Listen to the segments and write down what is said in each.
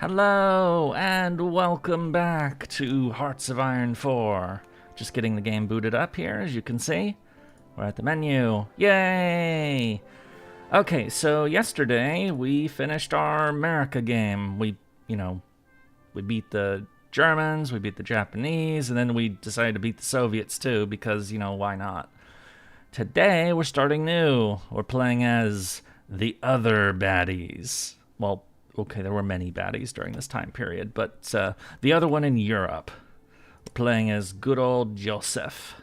Hello, and welcome back to Hearts of Iron 4. Just getting the game booted up here, as you can see. We're at the menu. Yay! Okay, so yesterday we finished our America game. We beat the Germans, we beat the Japanese, and then we decided to beat the Soviets too, because, why not? Today we're starting new. We're playing as the other baddies. Well, okay, there were many baddies during this time period, but the other one in Europe. We're playing as good old Joseph.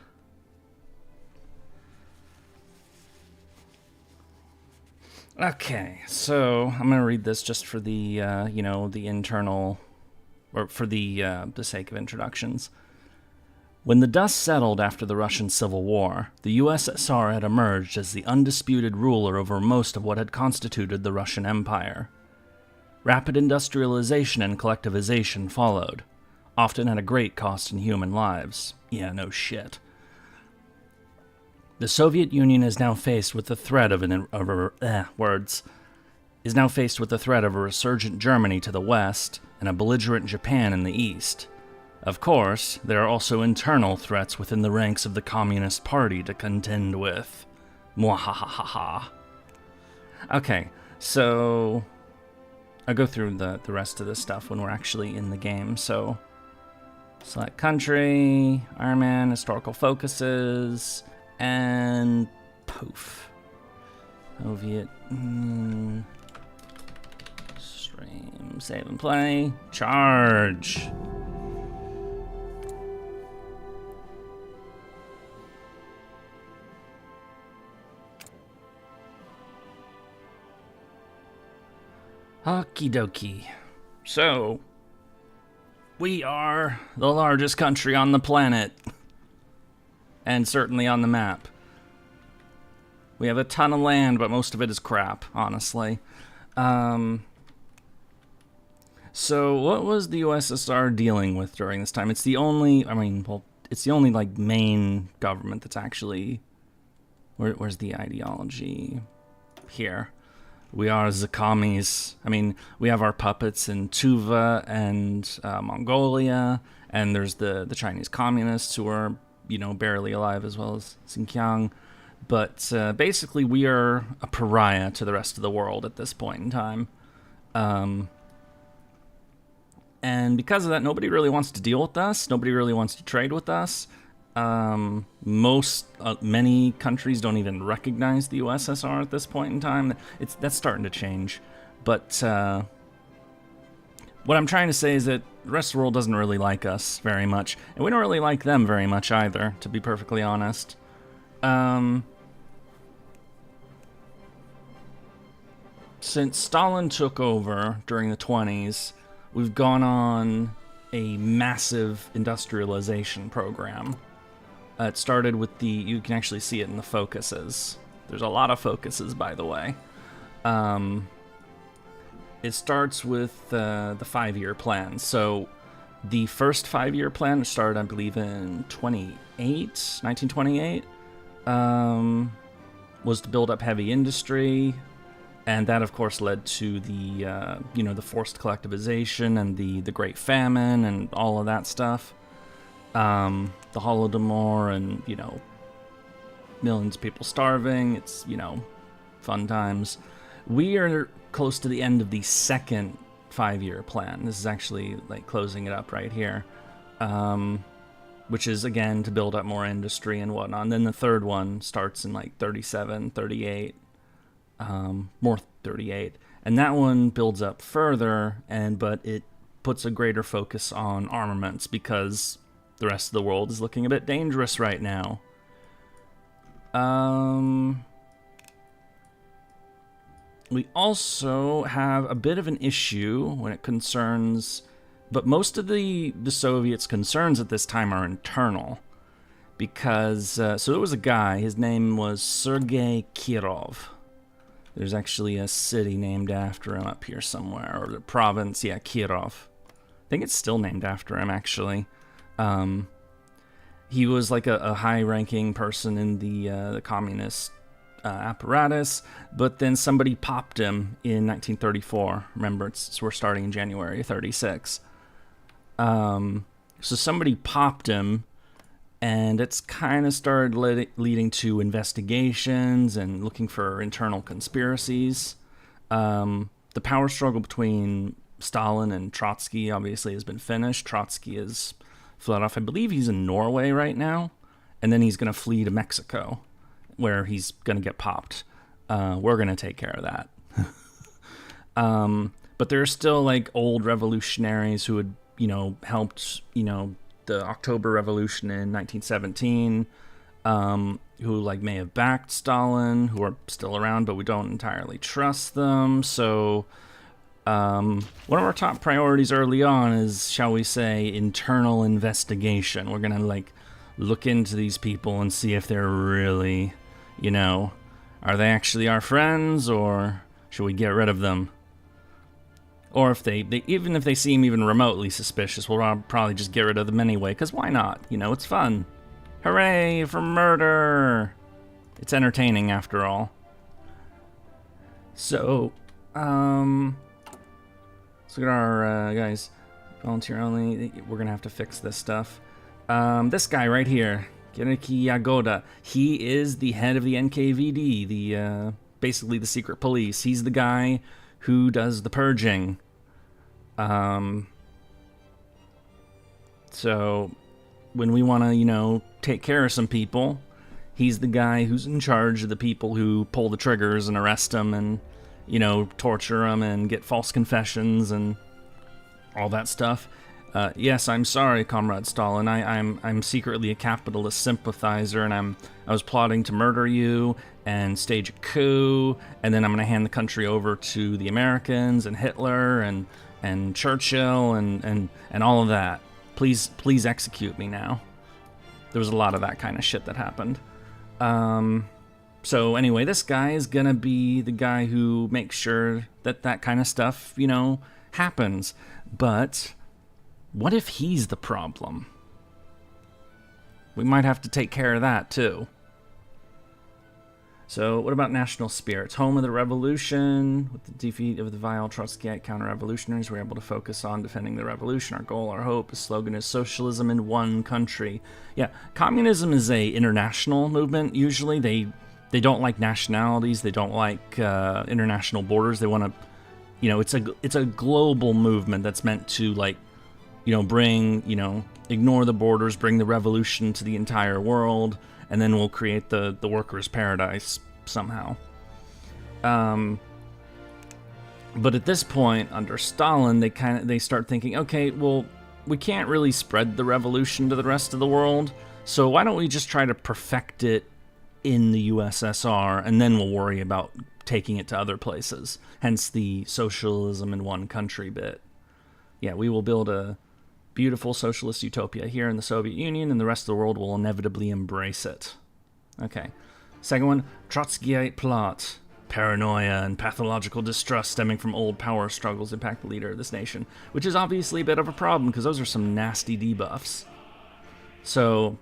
Okay, so I'm gonna read this just for the the internal, or for the sake of introductions. When the dust settled after the Russian Civil War, the USSR had emerged as the undisputed ruler over most of what had constituted the Russian Empire. Rapid industrialization and collectivization followed, often at a great cost in human lives. Yeah, no shit. The Soviet Union is now faced with the threat of a resurgent Germany to the west and a belligerent Japan in the east. Of course, there are also internal threats within the ranks of the Communist Party to contend with. Mwahahaha. Okay, so I'll go through the rest of this stuff when we're actually in the game. So, select country, Iron Man, historical focuses, and poof. Soviet. Stream, save and play, charge. Okie dokie. So, we are the largest country on the planet. And certainly on the map. We have a ton of land, but most of it is crap, honestly. So, what was the USSR dealing with during this time? It's the only, it's the only, main government that's actually... Where's the ideology? Here. We are the commies. We have our puppets in Tuva and Mongolia, and there's the Chinese communists who are, barely alive, as well as Xinjiang. But basically, we are a pariah to the rest of the world at this point in time. And because of that, nobody really wants to deal with us. Nobody really wants to trade with us. Many countries don't even recognize the USSR at this point in time. That's starting to change. But what I'm trying to say is that the rest of the world doesn't really like us very much, and we don't really like them very much either, to be perfectly honest. Since Stalin took over during the 20s, we've gone on a massive industrialization program. It started with you can actually see it in the focuses. There's a lot of focuses, by the way. It starts with the 5-year plan. So the first 5-year plan started, I believe, in 1928, was to build up heavy industry. And that, of course, led to the, the forced collectivization and the Great Famine and all of that stuff. The Holodomor and, millions of people starving. It's, fun times. We are close to the end of the second 5-year plan. This is actually, closing it up right here. Which is, again, to build up more industry and whatnot. And then the third one starts in, 37, 38. More 38. And that one builds up further, but it puts a greater focus on armaments because the rest of the world is looking a bit dangerous right now. We also have a bit of an issue when it concerns... But most of the Soviets' concerns at this time are internal. Because, so there was a guy, his name was Sergei Kirov. There's actually a city named after him up here somewhere, or the province, yeah, Kirov. I think it's still named after him, actually. He was a high-ranking person in the communist apparatus, but then somebody popped him in 1934. Remember, we're starting in January 36. So somebody popped him, and it's kind of started leading to investigations and looking for internal conspiracies. The power struggle between Stalin and Trotsky obviously has been finished. Trotsky is fled off. I believe he's in Norway right now, and then he's going to flee to Mexico, where he's going to get popped. We're going to take care of that. But there are still like old revolutionaries who had, helped, the October Revolution in 1917, who like may have backed Stalin, who are still around, but we don't entirely trust them. So one of our top priorities early on is, shall we say, internal investigation. We're going to like look into these people and see if they're really, are they actually our friends, or should we get rid of them? Or if they even if they seem even remotely suspicious, we'll probably just get rid of them anyway, because why not? It's fun. Hooray for murder! It's entertaining after all. So, let's look at our, guys. Volunteer only. We're gonna have to fix this stuff. This guy right here, Gennady Yagoda, he is the head of the NKVD, the basically the secret police. He's the guy who does the purging. So when we want to, take care of some people, he's the guy who's in charge of the people who pull the triggers and arrest them and, torture them and get false confessions and all that stuff. Yes, I'm sorry, Comrade Stalin. I'm secretly a capitalist sympathizer, and I was plotting to murder you and stage a coup, and then I'm gonna hand the country over to the Americans and Hitler and Churchill and all of that. Please execute me now. There was a lot of that kind of shit that happened. So anyway, this guy is gonna be the guy who makes sure that kind of stuff, happens. But what if he's the problem? We might have to take care of that too. So what about national spirits? Home of the revolution. With the defeat of the vile Trotskyite counter-revolutionaries, we're able to focus on defending the revolution. Our goal, our hope, the slogan is socialism in one country. Yeah, communism is a international movement. Usually they don't like nationalities. They don't like international borders. They want to, it's a global movement that's meant to bring, ignore the borders, bring the revolution to the entire world, and then we'll create the workers' paradise somehow. But at this point, under Stalin, they start thinking, okay, well, we can't really spread the revolution to the rest of the world, so why don't we just try to perfect it in the USSR, and then we'll worry about taking it to other places. Hence the socialism in one country bit. Yeah, we will build a beautiful socialist utopia here in the Soviet Union, and the rest of the world will inevitably embrace it. Okay. Second one, Trotskyite plot. Paranoia and pathological distrust stemming from old power struggles impact the leader of this nation, which is obviously a bit of a problem, because those are some nasty debuffs. So,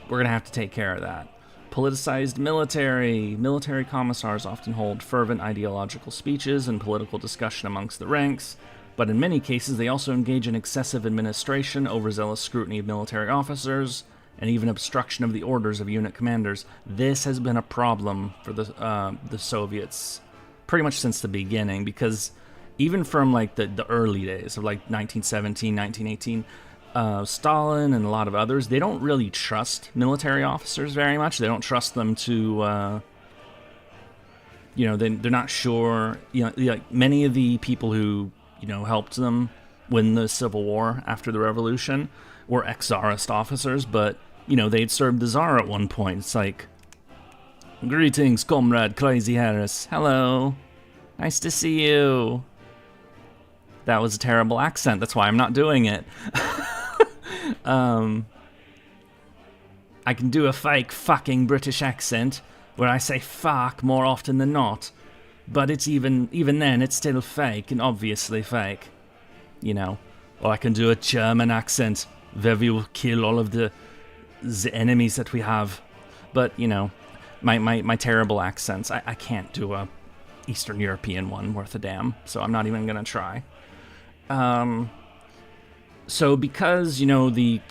we're going to have to take care of that. Politicized military. Military commissars often hold fervent ideological speeches and political discussion amongst the ranks, but in many cases they also engage in excessive administration, overzealous scrutiny of military officers, and even obstruction of the orders of unit commanders. This has been a problem for the Soviets pretty much since the beginning, because even from the early days of 1917, 1918, Stalin and a lot of others, they don't really trust military officers very much. They don't trust them to, they're not sure. Many of the people who, helped them win the Civil War after the Revolution were ex-Tsarist officers, but, they'd served the Tsar at one point. It's like, greetings, Comrade Crazy Harris. Hello. Nice to see you. That was a terrible accent. That's why I'm not doing it. I can do a fake fucking British accent where I say fuck more often than not, but it's even then it's still fake, and obviously fake, Or I can do a German accent where we will kill all of the enemies that we have, but we're My terrible accents. I can't do a Eastern European one worth a damn, so I'm not even gonna try. So because, the,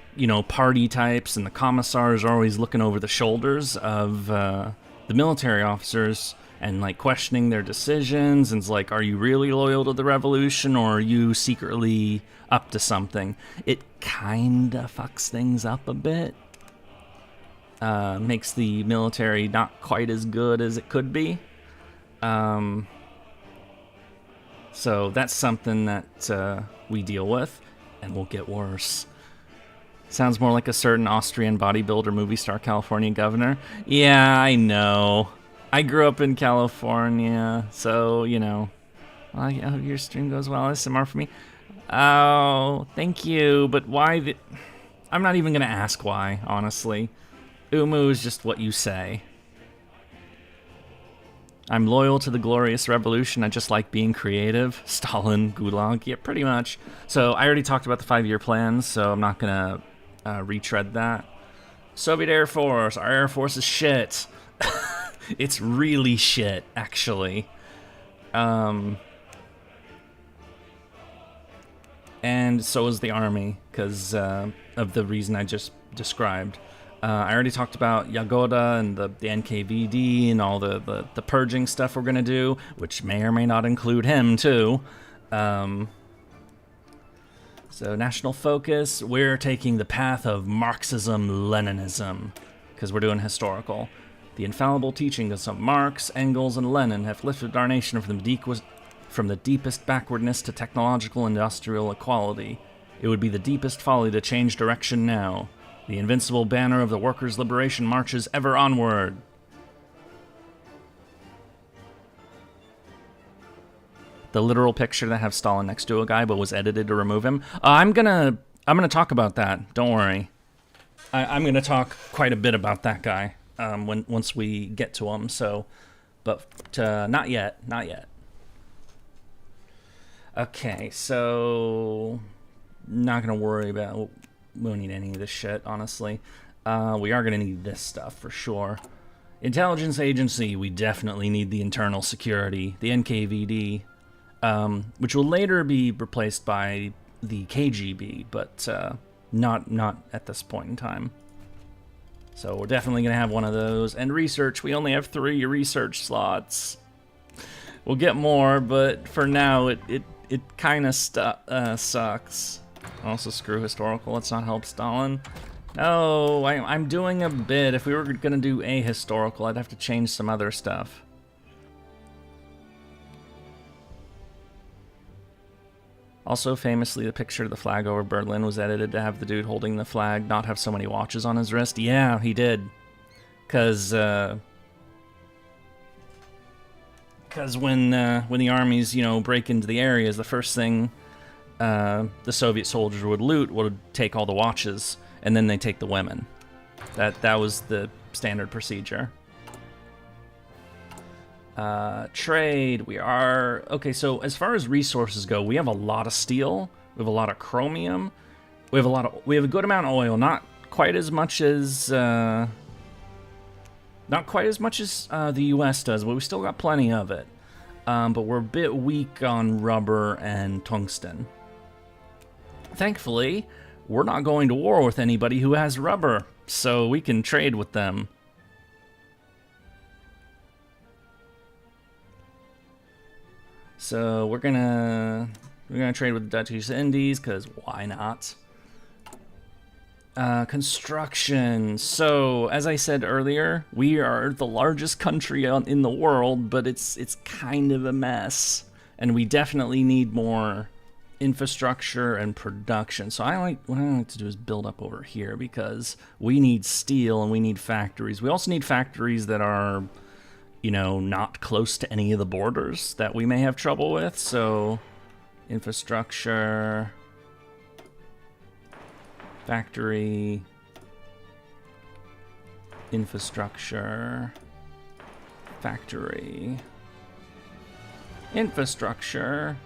party types and the commissars are always looking over the shoulders of the military officers and, like, questioning their decisions, and it's like, are you really loyal to the revolution, or are you secretly up to something? It kinda fucks things up a bit. Makes the military not quite as good as it could be. So that's something that we deal with, and will get worse. Sounds more like a certain Austrian bodybuilder, movie star, California governor. Yeah, I know. I grew up in California, so, Well, I hope your stream goes well. SMR for me. Oh, thank you, but why I'm not even gonna ask why, honestly. Umu is just what you say. I'm loyal to the glorious revolution. I just like being creative. Stalin, Gulag, yeah, pretty much. So I already talked about the 5-year plans, so I'm not gonna retread that. Soviet Air Force. Our Air Force is shit. It's really shit, actually. And so is the Army, because of the reason I just described. I already talked about Yagoda and the NKVD and all the purging stuff we're going to do, which may or may not include him, too. So, national focus, we're taking the path of Marxism-Leninism, because we're doing historical. The infallible teachings of Marx, Engels, and Lenin have lifted our nation from the deepest backwardness to technological industrial equality. It would be the deepest folly to change direction now. The invincible banner of the workers' liberation marches ever onward. The literal picture that has Stalin next to a guy but was edited to remove him. I'm gonna talk about that. Don't worry. I'm gonna talk quite a bit about that guy once we get to him. So, but not yet. Not yet. Okay, so not gonna worry about. We don't need any of this shit, honestly. We are going to need this stuff, for sure. Intelligence agency, we definitely need the internal security, the NKVD, which will later be replaced by the KGB, but not at this point in time. So we're definitely going to have one of those. And research, we only have 3 research slots. We'll get more, but for now, it kind of sucks. Also, screw historical. Let's not help Stalin. No, I'm doing a bit. If we were going to do a historical, I'd have to change some other stuff. Also, famously, the picture of the flag over Berlin was edited to have the dude holding the flag not have so many watches on his wrist. Yeah, he did. Because when the armies, break into the areas, the first thing the Soviet soldiers would loot would take all the watches, and then they take the women. That was the standard procedure. Trade, we are... Okay, so as far as resources go, we have a lot of steel, we have a lot of chromium, we have a good amount of oil, not quite as much as the US does, but we still got plenty of it. But we're a bit weak on rubber and tungsten. Thankfully, we're not going to war with anybody who has rubber, so we can trade with them. So we're gonna trade with the Dutch East Indies, because why not? Construction. So, as I said earlier, we are the largest country in the world, but it's kind of a mess, and we definitely need more infrastructure and production. So what I like to do is build up over here, because we need steel and we need factories. We also need factories that are, not close to any of the borders that we may have trouble with. So, infrastructure, factory, infrastructure, factory, infrastructure,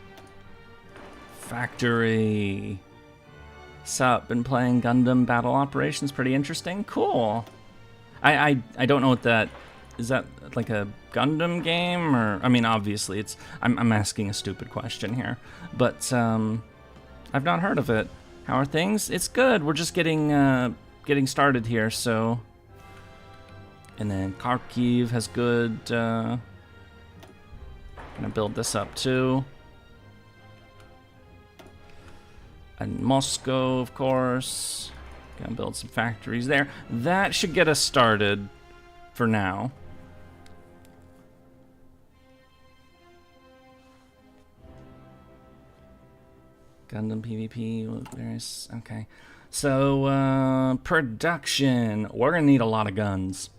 factory. Sup, been playing Gundam Battle Operations, pretty interesting. Cool. I don't know what that is that like a Gundam game, or I mean, obviously it's. I'm asking a stupid question here, but I've not heard of it. How are things? It's good. We're just getting started here, so. And then Kharkiv has good. Gonna build this up too. And Moscow, of course. Gonna build some factories there. That should get us started for now. Gundam PvP with various. Okay. So, production. We're gonna need a lot of guns.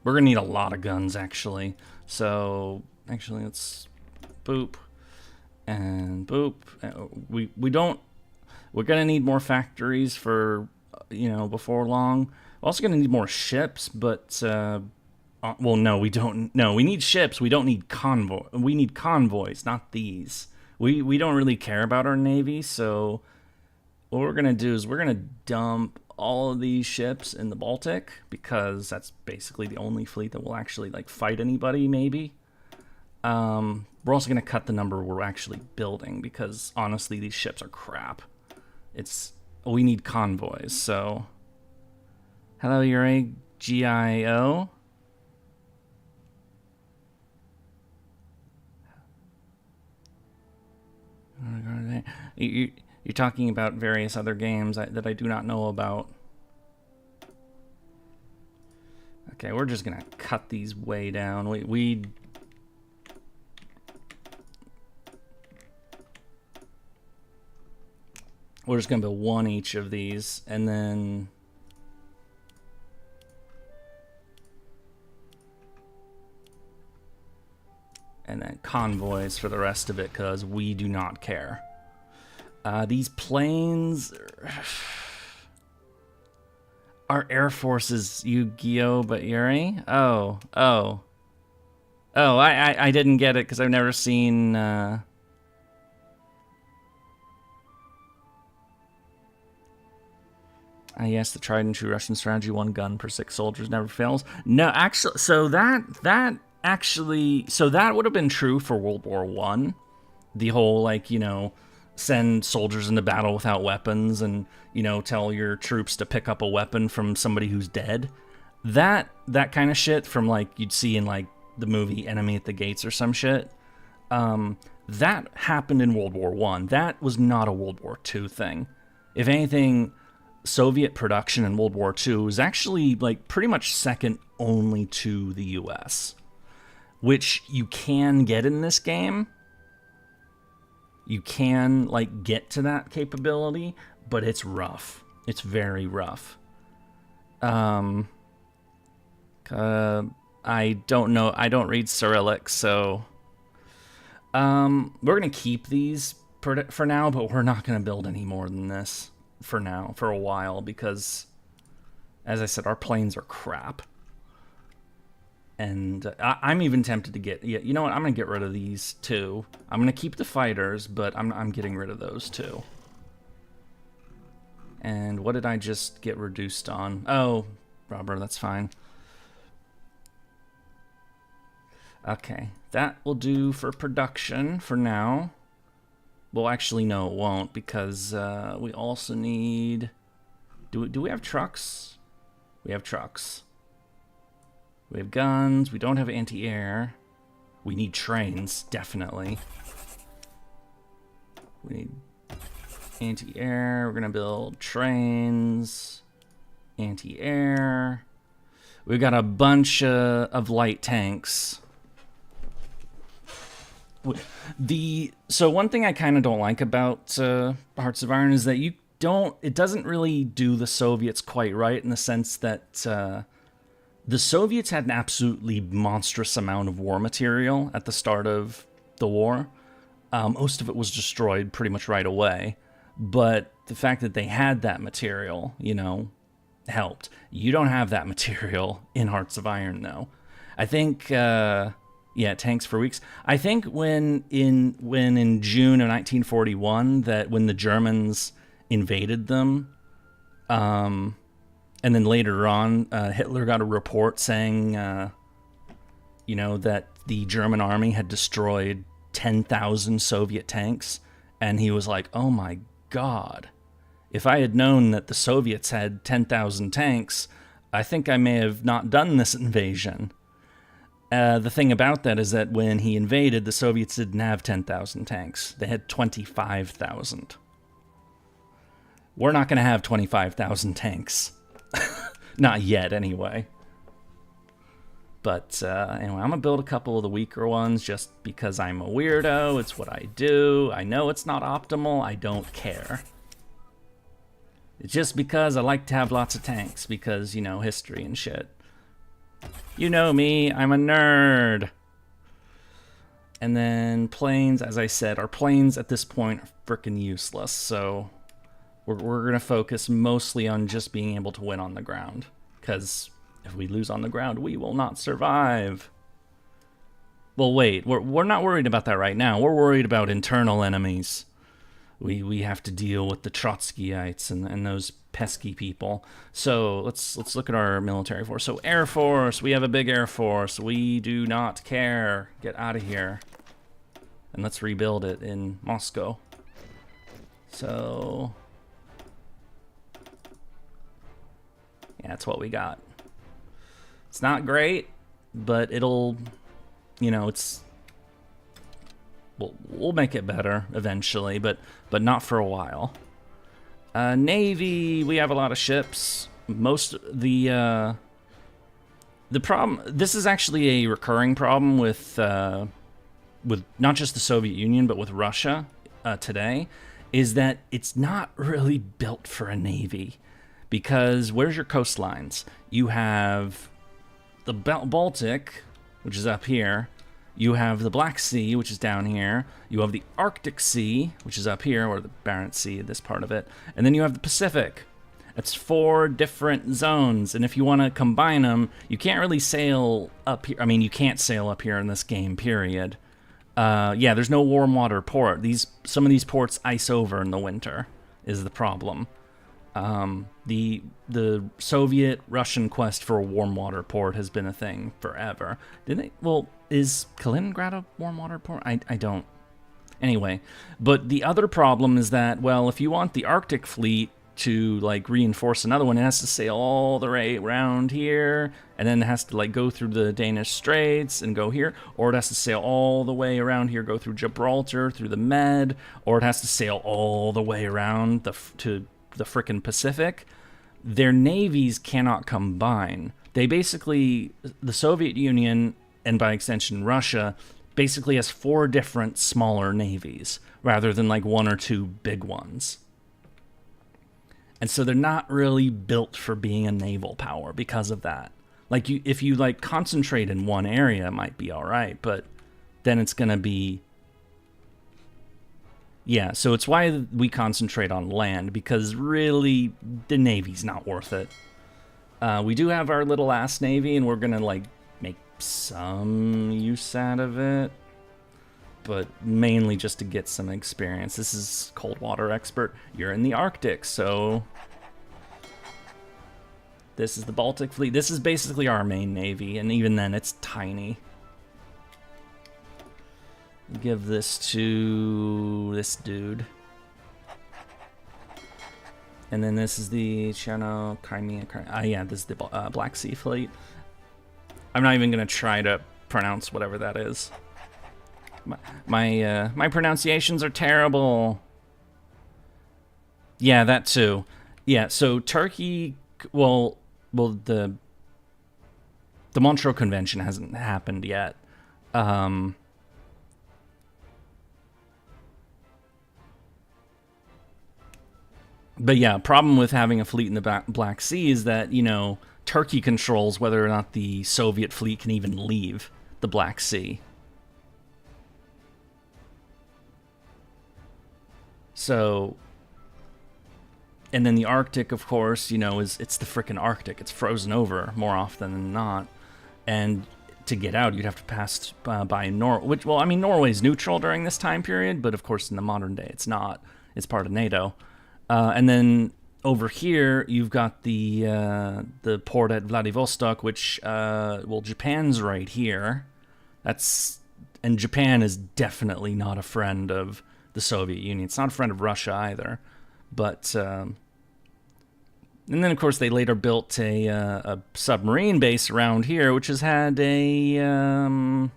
We're gonna need a lot of guns, actually. So, actually, let's boop and boop. We don't. We're gonna need more factories for, before long. We're also gonna need more ships, but well, no, we don't. No, we need ships. We don't need convoy. We need convoys, not these. We don't really care about our navy, so what we're gonna do is we're gonna dump all of these ships in the Baltic because that's basically the only fleet that will actually like fight anybody. Maybe. We're also gonna cut the number we're actually building because honestly, these ships are crap. We need convoys, so. Hello, Yurie, GIO. You're talking about various other games that I do not know about. Okay, we're just gonna cut these way down. We're just gonna build one each of these, and then convoys for the rest of it, because we do not care. These planes are Air Force's Yu-Gi-Oh, but Yurie? Oh, I didn't get it because I've never seen. Yes, the tried and true Russian strategy: 1 gun per 6 soldiers never fails. No, actually, so that would have been true for World War I. The whole, send soldiers into battle without weapons and, tell your troops to pick up a weapon from somebody who's dead. That kind of shit from, you'd see in, the movie Enemy at the Gates or some shit. That happened in World War I. That was not a World War II thing. If anything, Soviet production in World War II was actually, pretty much second only to the US. Which you can get in this game. You can, get to that capability, but it's rough. It's very rough. I don't know. I don't read Cyrillic, so we're going to keep these for now, but we're not going to build any more than this for now, for a while, because, as I said, our planes are crap. And I'm even tempted to get. Yeah, you know what? I'm gonna get rid of these too. I'm gonna keep the fighters, but I'm getting rid of those too. And what did I just get reduced on? Oh, rubber. That's fine. Okay, that will do for production for now. Well, actually, no, it won't, because we also need. Do we have trucks? We have trucks. We have guns. We don't have anti-air. We need trains, definitely. We need anti-air. We're gonna build trains. Anti-air. We've got a bunch of light tanks. So one thing I kind of don't like about Hearts of Iron is that it doesn't really do the Soviets quite right, in the sense that the Soviets had an absolutely monstrous amount of war material at the start of the war. Most of it was destroyed pretty much right away. But the fact that they had that material, helped. You don't have that material in Hearts of Iron, though. I think, tanks for weeks. I think when in June of 1941, that when the Germans invaded them, and then later on, Hitler got a report saying you know, that the German army had destroyed 10,000 Soviet tanks, and he was like, oh my god, if I had known that the Soviets had 10,000 tanks, I think I may have not done this invasion. The thing about that is that when he invaded, the Soviets didn't have 10,000 tanks. They had 25,000. We're not going to have 25,000 tanks. Not yet, anyway. But anyway, I'm going to build a couple of the weaker ones just because I'm a weirdo. It's what I do. I know it's not optimal. I don't care. It's just because I like to have lots of tanks because, you know, history and shit. You know me, I'm a nerd. And then planes, as I said, our planes at this point are freaking useless. So we're going to focus mostly on just being able to win on the ground. Because if we lose on the ground, we will not survive. Well, wait, we're not worried about that right now. We're worried about internal enemies. We have to deal with the Trotskyites and those pesky people. So let's look at our military force. So Air Force, we have a big Air Force. We do not care. Get out of here. And let's rebuild it in Moscow. So yeah, that's what we got. It's not great, but it'll, you know, we'll make it better eventually, but not for a while. Navy, we have a lot of ships. Most the problem. This is actually a recurring problem with not just the Soviet Union but with Russia today, is that it's not really built for a navy, because where's your coastlines? You have the Baltic, which is up here. You have the Black Sea, which is down here. You have the Arctic Sea, which is up here, or the Barents Sea, this part of it. And then you have the Pacific. That's 4 different zones, and if you want to combine them, you can't really sail up here. I mean, you can't sail up here in this game, period. Yeah, there's no warm water port. Some of these ports ice over in the winter, is the problem. The Soviet-Russian quest for a warm water port has been a thing forever. Well, is Kaliningrad a warm water port? I don't. Anyway, but the other problem is that, well, if you want the Arctic fleet to, like, reinforce another one, it has to sail all the way around here, and then it has to, like, go through the Danish Straits and go here, or it has to sail all the way around here, go through Gibraltar, through the Med, or it has to sail all the way around to the frickin' Pacific. Their navies cannot combine. They basically, the Soviet Union, and by extension Russia, basically has 4 different smaller navies, rather than like 1 or 2 big ones. And so they're not really built for being a naval power because of that. Like, if you like concentrate in one area, it might be all right, but then it's going to be... Yeah, so it's why we concentrate on land, because really, the Navy's not worth it. We do have our little ass Navy, and we're going to, like, make some use out of it, but mainly just to get some experience. This is Cold Water Expert. You're in the Arctic, so... This is the Baltic Fleet. This is basically our main Navy, and even then, it's tiny. Give this to this dude. And then this is the Channel, Crimea, yeah, this is the Black Sea Fleet. I'm not even going to try to pronounce whatever that is. My pronunciations are terrible. Yeah, that too. Yeah, so Turkey, well, the Montreux Convention hasn't happened yet. But yeah, problem with having a fleet in the Black Sea is that, you know, Turkey controls whether or not the Soviet fleet can even leave the Black Sea. So, and then the Arctic, of course, you know, it's the frickin' Arctic. It's frozen over more often than not. And to get out, you'd have to pass by Norway. Which, well, I mean, Norway's neutral during this time period, but of course in the modern day it's not. It's part of NATO. And then over here, you've got the port at Vladivostok, which, well, Japan's right here. And Japan is definitely not a friend of the Soviet Union. It's not a friend of Russia either. But and then of course they later built a submarine base around here, which has had a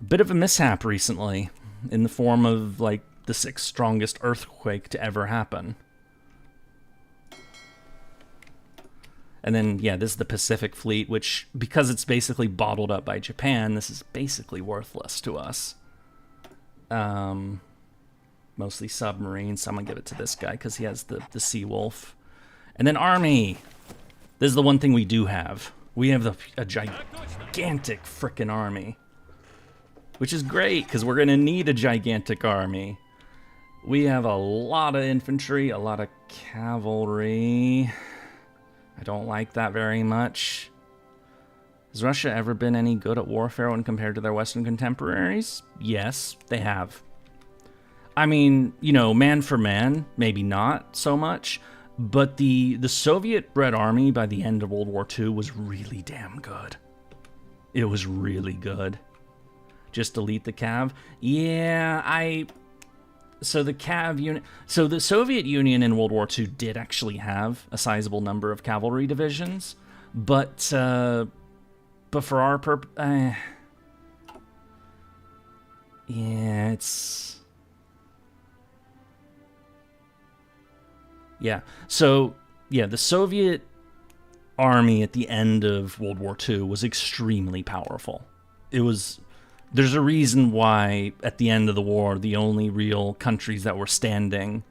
bit of a mishap recently, in the form of like the 6th strongest earthquake to ever happen. And then, yeah, this is the Pacific Fleet, which, because it's basically bottled up by Japan, this is basically worthless to us. Mostly submarines. So I'm going to give it to this guy because he has the Sea Wolf. And then Army. This is the one thing we do have. We have a gigantic frickin' army. Which is great, because we're going to need a gigantic army. We have a lot of infantry, a lot of cavalry. I don't like that very much. Has Russia ever been any good at warfare when compared to their Western contemporaries? Yes, they have. I mean, you know, man for man, maybe not so much, but the Soviet-bred army by the end of World War II was really damn good. It was really good. Just delete the Cav? Yeah, So the Cav unit... So the Soviet Union in World War II did actually have a sizable number of cavalry divisions, but for our purpose... yeah, it's... Yeah, so, yeah, the Soviet army at the end of World War II was extremely powerful. It was... There's a reason why, at the end of the war, the only real countries that were standing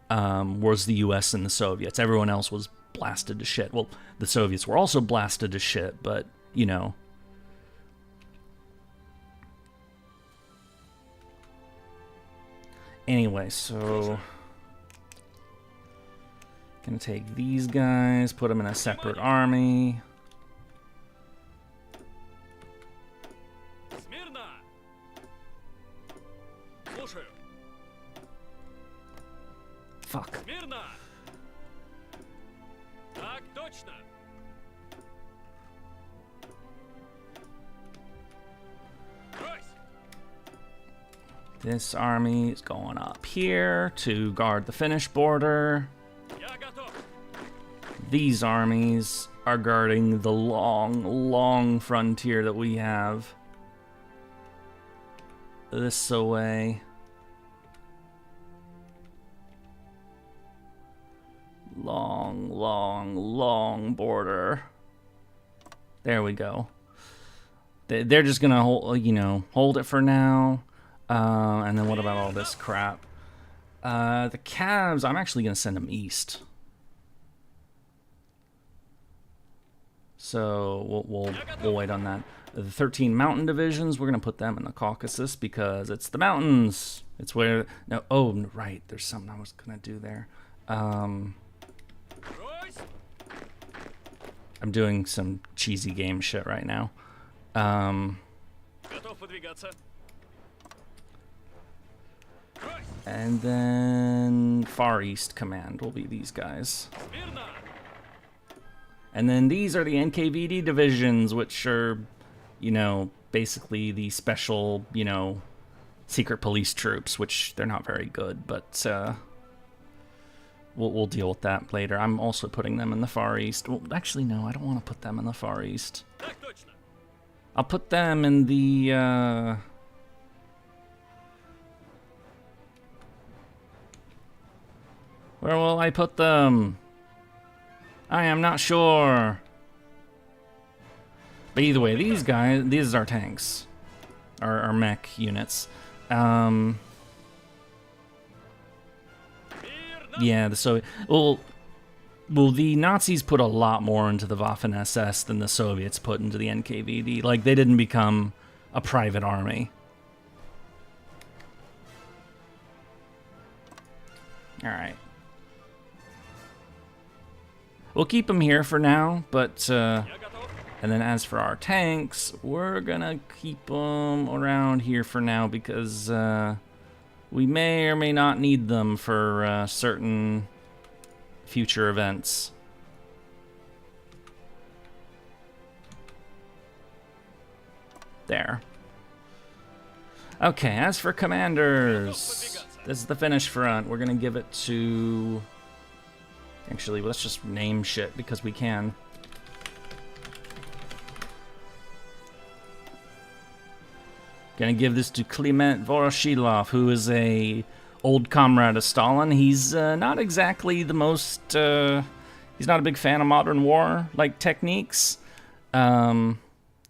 was the US and the Soviets. Everyone else was blasted to shit. Well, the Soviets were also blasted to shit, but, you know. Anyway, so... Gonna take these guys, put them in a separate army. Fuck. This army is going up here to guard the Finnish border. These armies are guarding the long, long frontier that we have. This away. Long, long, long border. There we go. They're just gonna hold, you know, hold it for now. And then what about all this crap? The Cavs, I'm actually gonna send them east. So we'll wait on that. The 13 mountain divisions, we're gonna put them in the Caucasus because it's the mountains. It's where no. Oh, right. There's something I was gonna do there. I'm doing some cheesy game shit right now. And then Far East Command will be these guys. And then these are the NKVD divisions, which are, you know, basically the special, you know, secret police troops, which they're not very good, but we'll deal with that later. I'm also putting them in the Far East. Well, actually, no, I don't want to put them in the Far East. I'll put them in the... Where will I put them? I am not sure. But either way, these guys, these are our tanks. Our mech units. Yeah, the Soviet... Well, the Nazis put a lot more into the Waffen-SS than the Soviets put into the NKVD. Like, they didn't become a private army. Alright. We'll keep them here for now, but... and then as for our tanks, we're gonna keep them around here for now because we may or may not need them for certain future events. There. Okay, as for commanders, this is the Finnish front. We're gonna give it to... Actually, let's just name shit because we can. Gonna give this to Kliment Voroshilov, who is a old comrade of Stalin. He's not exactly the most... he's not a big fan of modern war like techniques.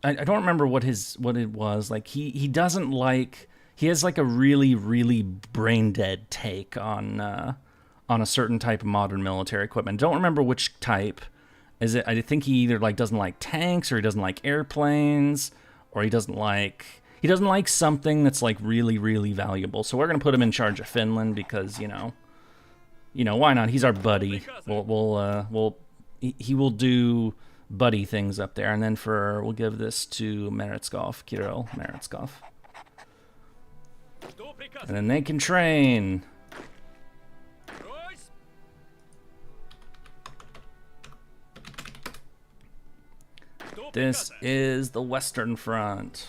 I don't remember what it was. Like he doesn't like... He has like a really brain dead take on a certain type of modern military equipment. Don't remember which type. Is it? I think he either like doesn't like tanks, or he doesn't like airplanes, or he doesn't like something that's like really valuable. So we're gonna put him in charge of Finland because you know why not? He's our buddy. He will do buddy things up there. And then we'll give this to Meretskov, Kirill Meretskov, and then they can train. This is the Western Front.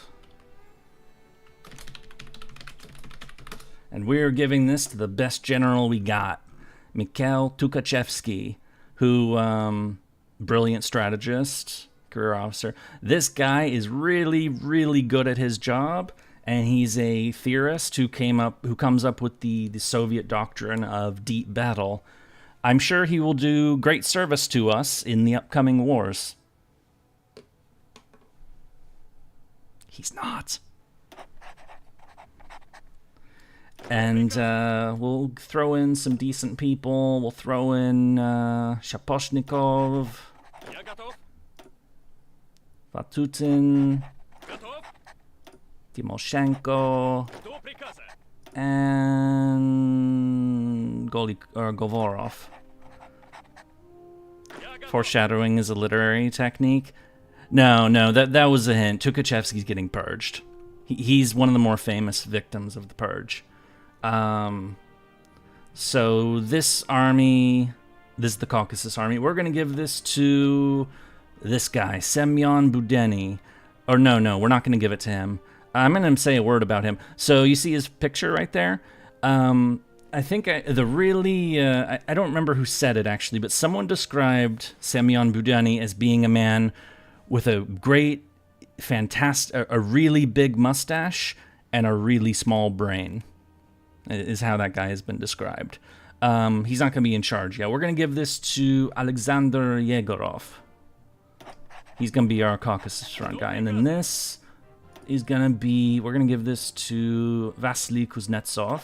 And we're giving this to the best general we got, Mikhail Tukhachevsky, who, brilliant strategist, career officer. This guy is really good at his job, and he's a theorist who comes up with the Soviet doctrine of deep battle. I'm sure he will do great service to us in the upcoming wars. He's not. And we'll throw in some decent people. We'll throw in Shaposhnikov, Vatutin, Timoshenko, and Govorov. Foreshadowing is a literary technique. No, that was a hint. Tukhachevsky's getting purged. He's one of the more famous victims of the purge. So this army, this is the Caucasus army. We're gonna give this to this guy, Semyon Budeny. Or no, we're not gonna give it to him. I'm gonna say a word about him. So you see his picture right there. I think I don't remember who said it actually, but someone described Semyon Budeny as being a man with a great, fantastic, a really big mustache and a really small brain, is how that guy has been described. He's not going to be in charge yet. We're going to give this to Alexander Yegorov. He's going to be our Caucasus Front guy. And then this is going to be, we're going to give this to Vasily Kuznetsov.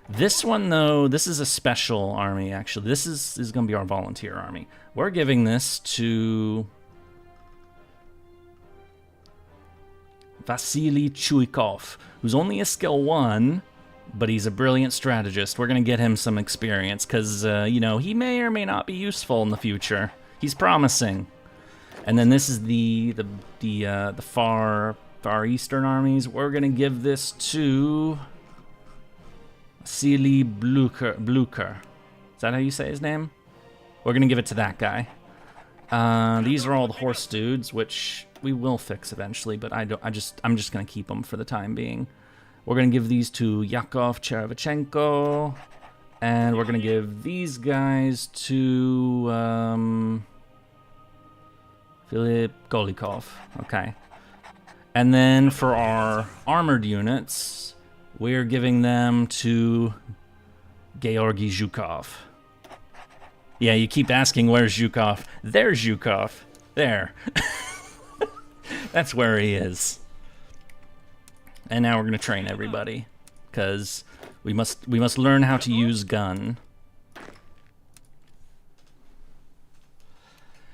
This one, though, this is a special army, actually. This is going to be our volunteer army. We're giving this to Vasily Chuikov, who's only a skill 1, but he's a brilliant strategist. We're going to get him some experience because, he may or may not be useful in the future. He's promising. And then this is the far eastern armies. We're going to give this to Vasily Blucher. Is that how you say his name? We're going to give it to that guy. These are all the horse dudes, which we will fix eventually, but I'm just going to keep them for the time being. We're going to give these to Yakov Cherevchenko, and we're going to give these guys to Philip Golikov. Okay. And then for our armored units, we're giving them to Georgy Zhukov. Yeah, you keep asking, where's Zhukov? There's Zhukov. There. That's where he is. And now we're going to train everybody, because we must learn how to use gun.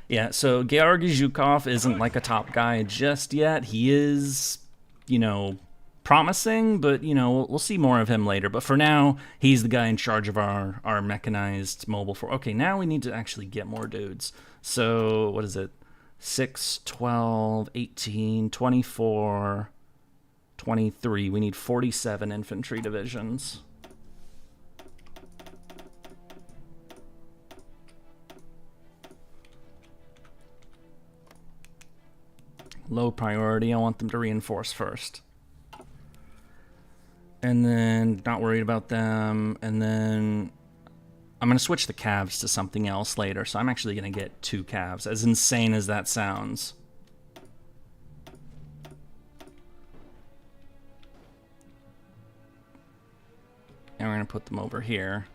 Yeah, so Georgy Zhukov isn't like a top guy just yet. He is, promising, but, we'll see more of him later. But for now, he's the guy in charge of our mechanized mobile force. Okay, now we need to actually get more dudes. So, what is it? 6, 12, 18, 24, 23. We need 47 infantry divisions. Low priority, I want them to reinforce first. And then, not worried about them. And then, I'm going to switch the calves to something else later. So I'm actually going to get 2 calves, as insane as that sounds. And we're going to put them over here.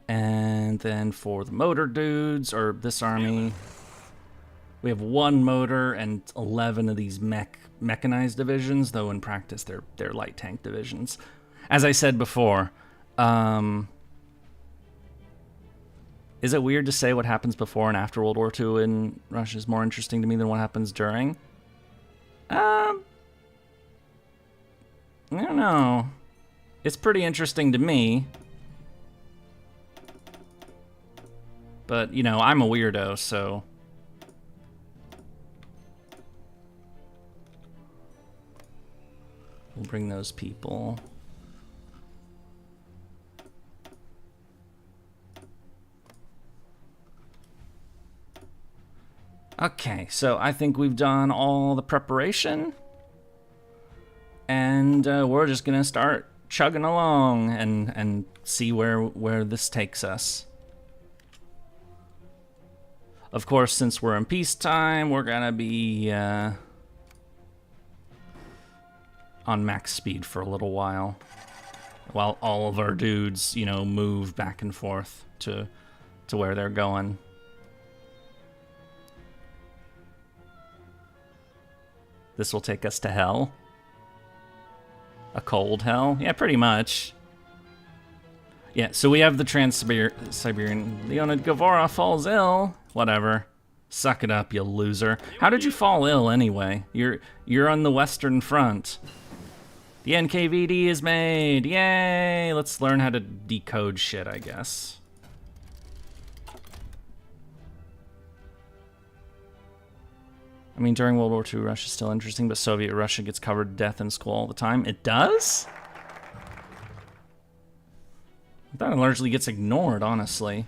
And then for the motor dudes, or this army, we have 1 motor and 11 of these mechanized divisions, though in practice they're light tank divisions. As I said before, is it weird to say what happens before and after World War II in Russia is more interesting to me than what happens during? I don't know. It's pretty interesting to me. But, you know, I'm a weirdo, so... We'll bring those people. Okay, so I think we've done all the preparation. And we're just gonna start chugging along and see where this takes us. Of course, since we're in peacetime, we're gonna be on max speed for a little while all of our dudes, you know, move back and forth to where they're going. This will take us to hell. A cold hell? Yeah, pretty much. Yeah, so we have the Trans-Siberian. Leonid Gavora falls ill. Whatever. Suck it up, you loser. How did you fall ill anyway? You're on the Western Front. The NKVD is made. Yay! Let's learn how to decode shit, I guess. I mean, during World War II, Russia's still interesting, but Soviet Russia gets covered to death in school all the time. It does? I thought it largely gets ignored, honestly.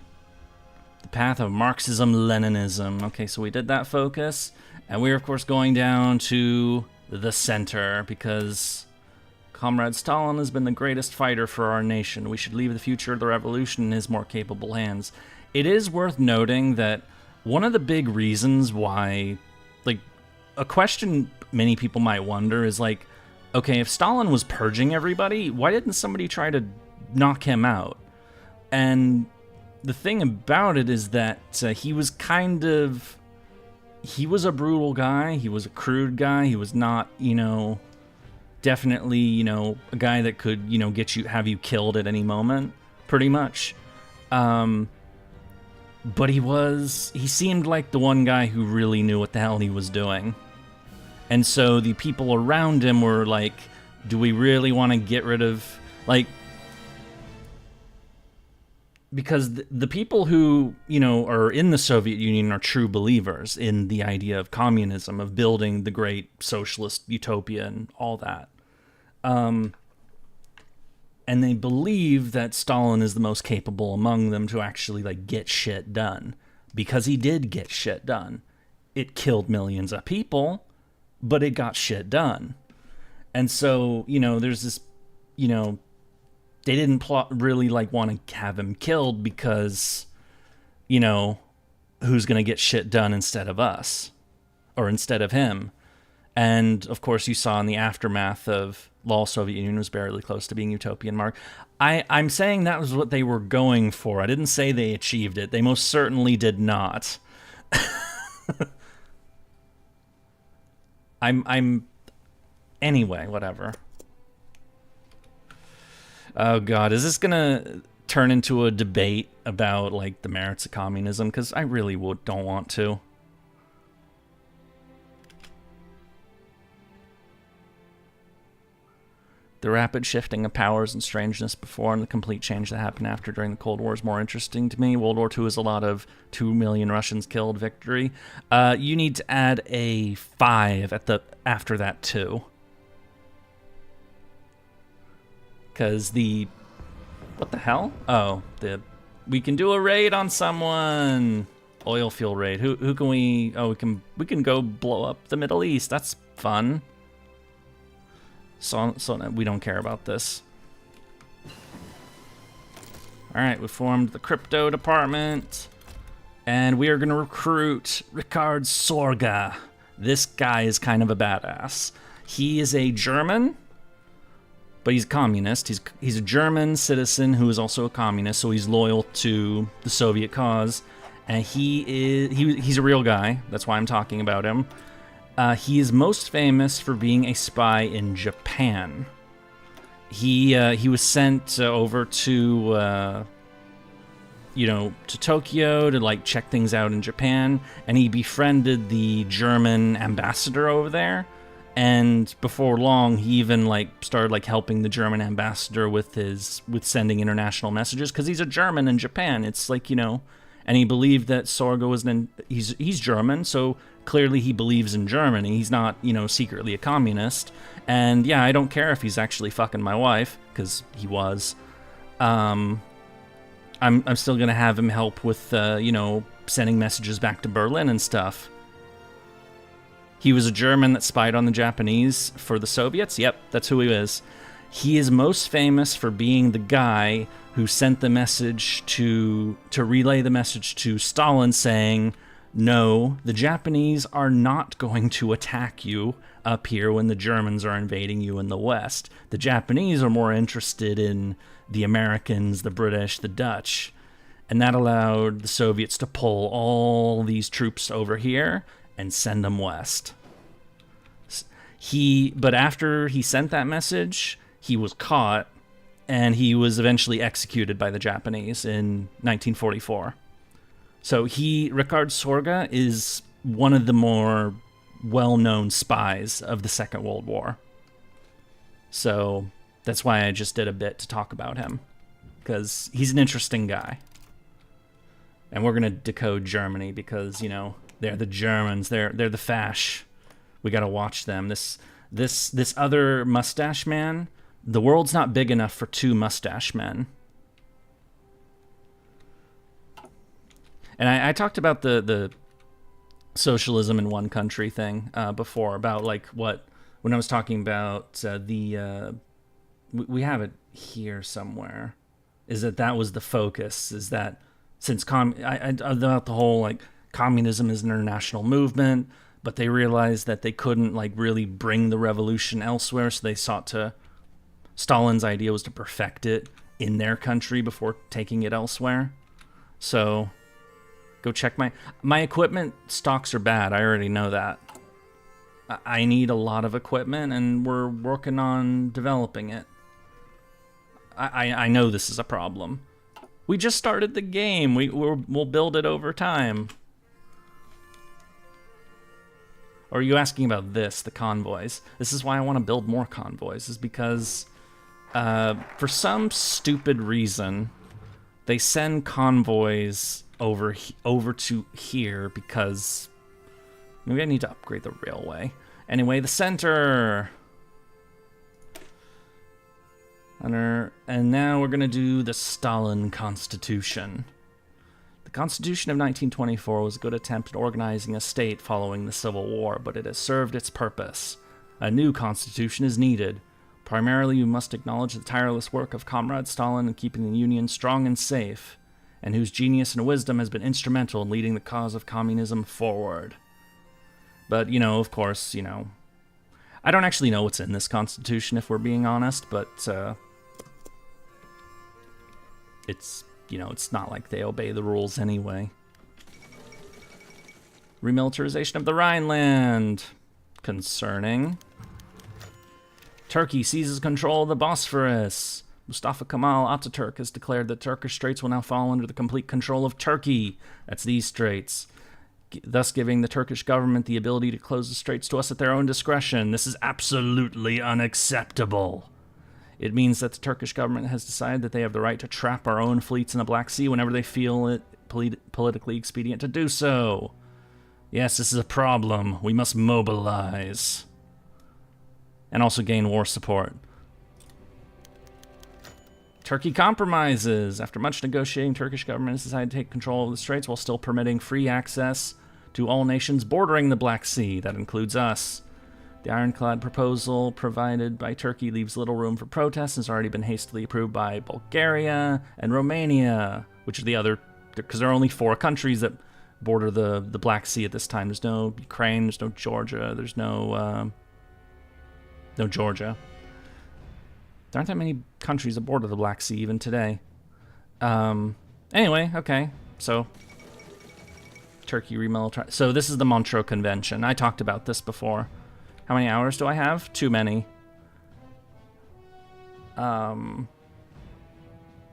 The path of Marxism-Leninism. Okay, so we did that focus. And we're, of course, going down to the center, because Comrade Stalin has been the greatest fighter for our nation. We should leave the future of the revolution in his more capable hands. It is worth noting that one of the big reasons why... Like, a question many people might wonder is like, okay, if Stalin was purging everybody, why didn't somebody try to knock him out? And the thing about it is that he was he was a brutal guy, he was a crude guy, he was not, you know, definitely, you know, a guy that could, you know, have you killed at any moment, pretty much. But he seemed like the one guy who really knew what the hell he was doing. And so the people around him were like, do we really want to get rid of, like, because the people who, you know, are in the Soviet Union are true believers in the idea of communism, of building the great socialist utopia and all that. And they believe that Stalin is the most capable among them to actually, like, get shit done. Because he did get shit done. It killed millions of people, but it got shit done. And so, you know, there's this, you know, they didn't really, like, want to have him killed because, you know, who's going to get shit done instead of us? Or instead of him? And, of course, you saw in the aftermath of Lol, Soviet Union was barely close to being utopian, Mark. I'm saying that was what they were going for. I didn't say they achieved it. They most certainly did not. Anyway, whatever. Oh, God. Is this going to turn into a debate about, like, the merits of communism? Because I really don't want to. The rapid shifting of powers and strangeness before and the complete change that happened after during the Cold War is more interesting to me. World War II is a lot of 2 million Russians killed victory. You need to add a 5 after that too. Because what the hell? Oh, we can do a raid on someone. Oil field raid. Who can we... Oh, we can go blow up the Middle East. That's fun. So we don't care about this. Alright, we formed the crypto department. And we are going to recruit Ricard Sorga. This guy is kind of a badass. He is a German, but he's a communist. He's a German citizen who is also a communist, so he's loyal to the Soviet cause. And he's a real guy. That's why I'm talking about him. He is most famous for being a spy in Japan. He was sent over to to Tokyo to like check things out in Japan, and he befriended the German ambassador over there. And before long, he even like started like helping the German ambassador with sending international messages, because he's a German in Japan. It's like, and he believed that Sorgo was he's German, so clearly he believes in Germany. He's not, secretly a communist. And yeah, I don't care if he's actually fucking my wife, because he was. I'm still gonna have him help with sending messages back to Berlin and stuff. He was a German that spied on the Japanese for the Soviets. Yep, that's who he is. He is most famous for being the guy who sent the message to relay the message to Stalin saying, no, the Japanese are not going to attack you up here when the Germans are invading you in the West. The Japanese are more interested in the Americans, the British, the Dutch. And that allowed the Soviets to pull all these troops over here and send them west. But after he sent that message, he was caught, and he was eventually executed by the Japanese in 1944. So Ricard Sorga is one of the more well-known spies of the Second World War. So that's why I just did a bit to talk about him, because he's an interesting guy. And we're going to decode Germany because, they're the Germans. They're the fash. We got to watch them. This other mustache man, the world's not big enough for two mustache men. And I talked about the socialism in one country thing before, about like when I was talking about we have it here somewhere, is that was the focus, is that since about the whole like communism is an international movement, but they realized that they couldn't like really bring the revolution elsewhere, so they Stalin's idea was to perfect it in their country before taking it elsewhere. So go check my equipment stocks are bad. I already know that. I need a lot of equipment, and we're working on developing it. I know this is a problem. We just started the game. We'll build it over time. Or are you asking about the convoys? This is why I want to build more convoys, is because for some stupid reason, they send convoys over to here because maybe I need to upgrade the railway. Anyway, the center. And now we're going to do the Stalin Constitution. The Constitution of 1924 was a good attempt at organizing a state following the Civil War, but it has served its purpose. A new constitution is needed. Primarily, you must acknowledge the tireless work of Comrade Stalin in keeping the Union strong and safe, and whose genius and wisdom has been instrumental in leading the cause of communism forward. But, of course, I don't actually know what's in this constitution, if we're being honest, but it's not like they obey the rules anyway. Remilitarization of the Rhineland. Concerning. Turkey seizes control of the Bosphorus. Mustafa Kemal Ataturk has declared that Turkish straits will now fall under the complete control of Turkey. That's these straits. Thus giving the Turkish government the ability to close the straits to us at their own discretion. This is absolutely unacceptable. It means that the Turkish government has decided that they have the right to trap our own fleets in the Black Sea whenever they feel it politically expedient to do so. Yes, this is a problem. We must mobilize. And also gain war support. Turkey compromises. After much negotiating, Turkish government has decided to take control of the straits while still permitting free access to all nations bordering the Black Sea. That includes us. The ironclad proposal provided by Turkey leaves little room for protest and has already been hastily approved by Bulgaria and Romania, which are the other, because there are only 4 countries that border the Black Sea at this time. There's no Ukraine, there's no Georgia, there's no Georgia. There aren't that many countries that border the Black Sea even today. Anyway, okay, so Turkey remilitarized. So this is the Montreux Convention. I talked about this before. How many hours do I have? Too many. Yeah,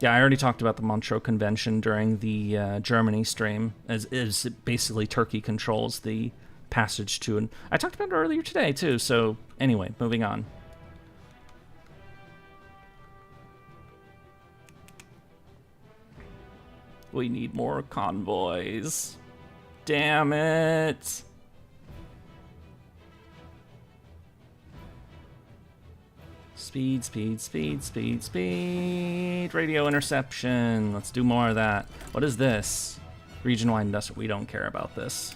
I already talked about the Montreux Convention during the Germany stream, as basically Turkey controls the passage to, and I talked about it earlier today too. So anyway, moving on. We need more convoys. Damn it. Speed, speed, speed, speed, speed. Radio interception. Let's do more of that. What is this? Region-wide industrial. We don't care about this.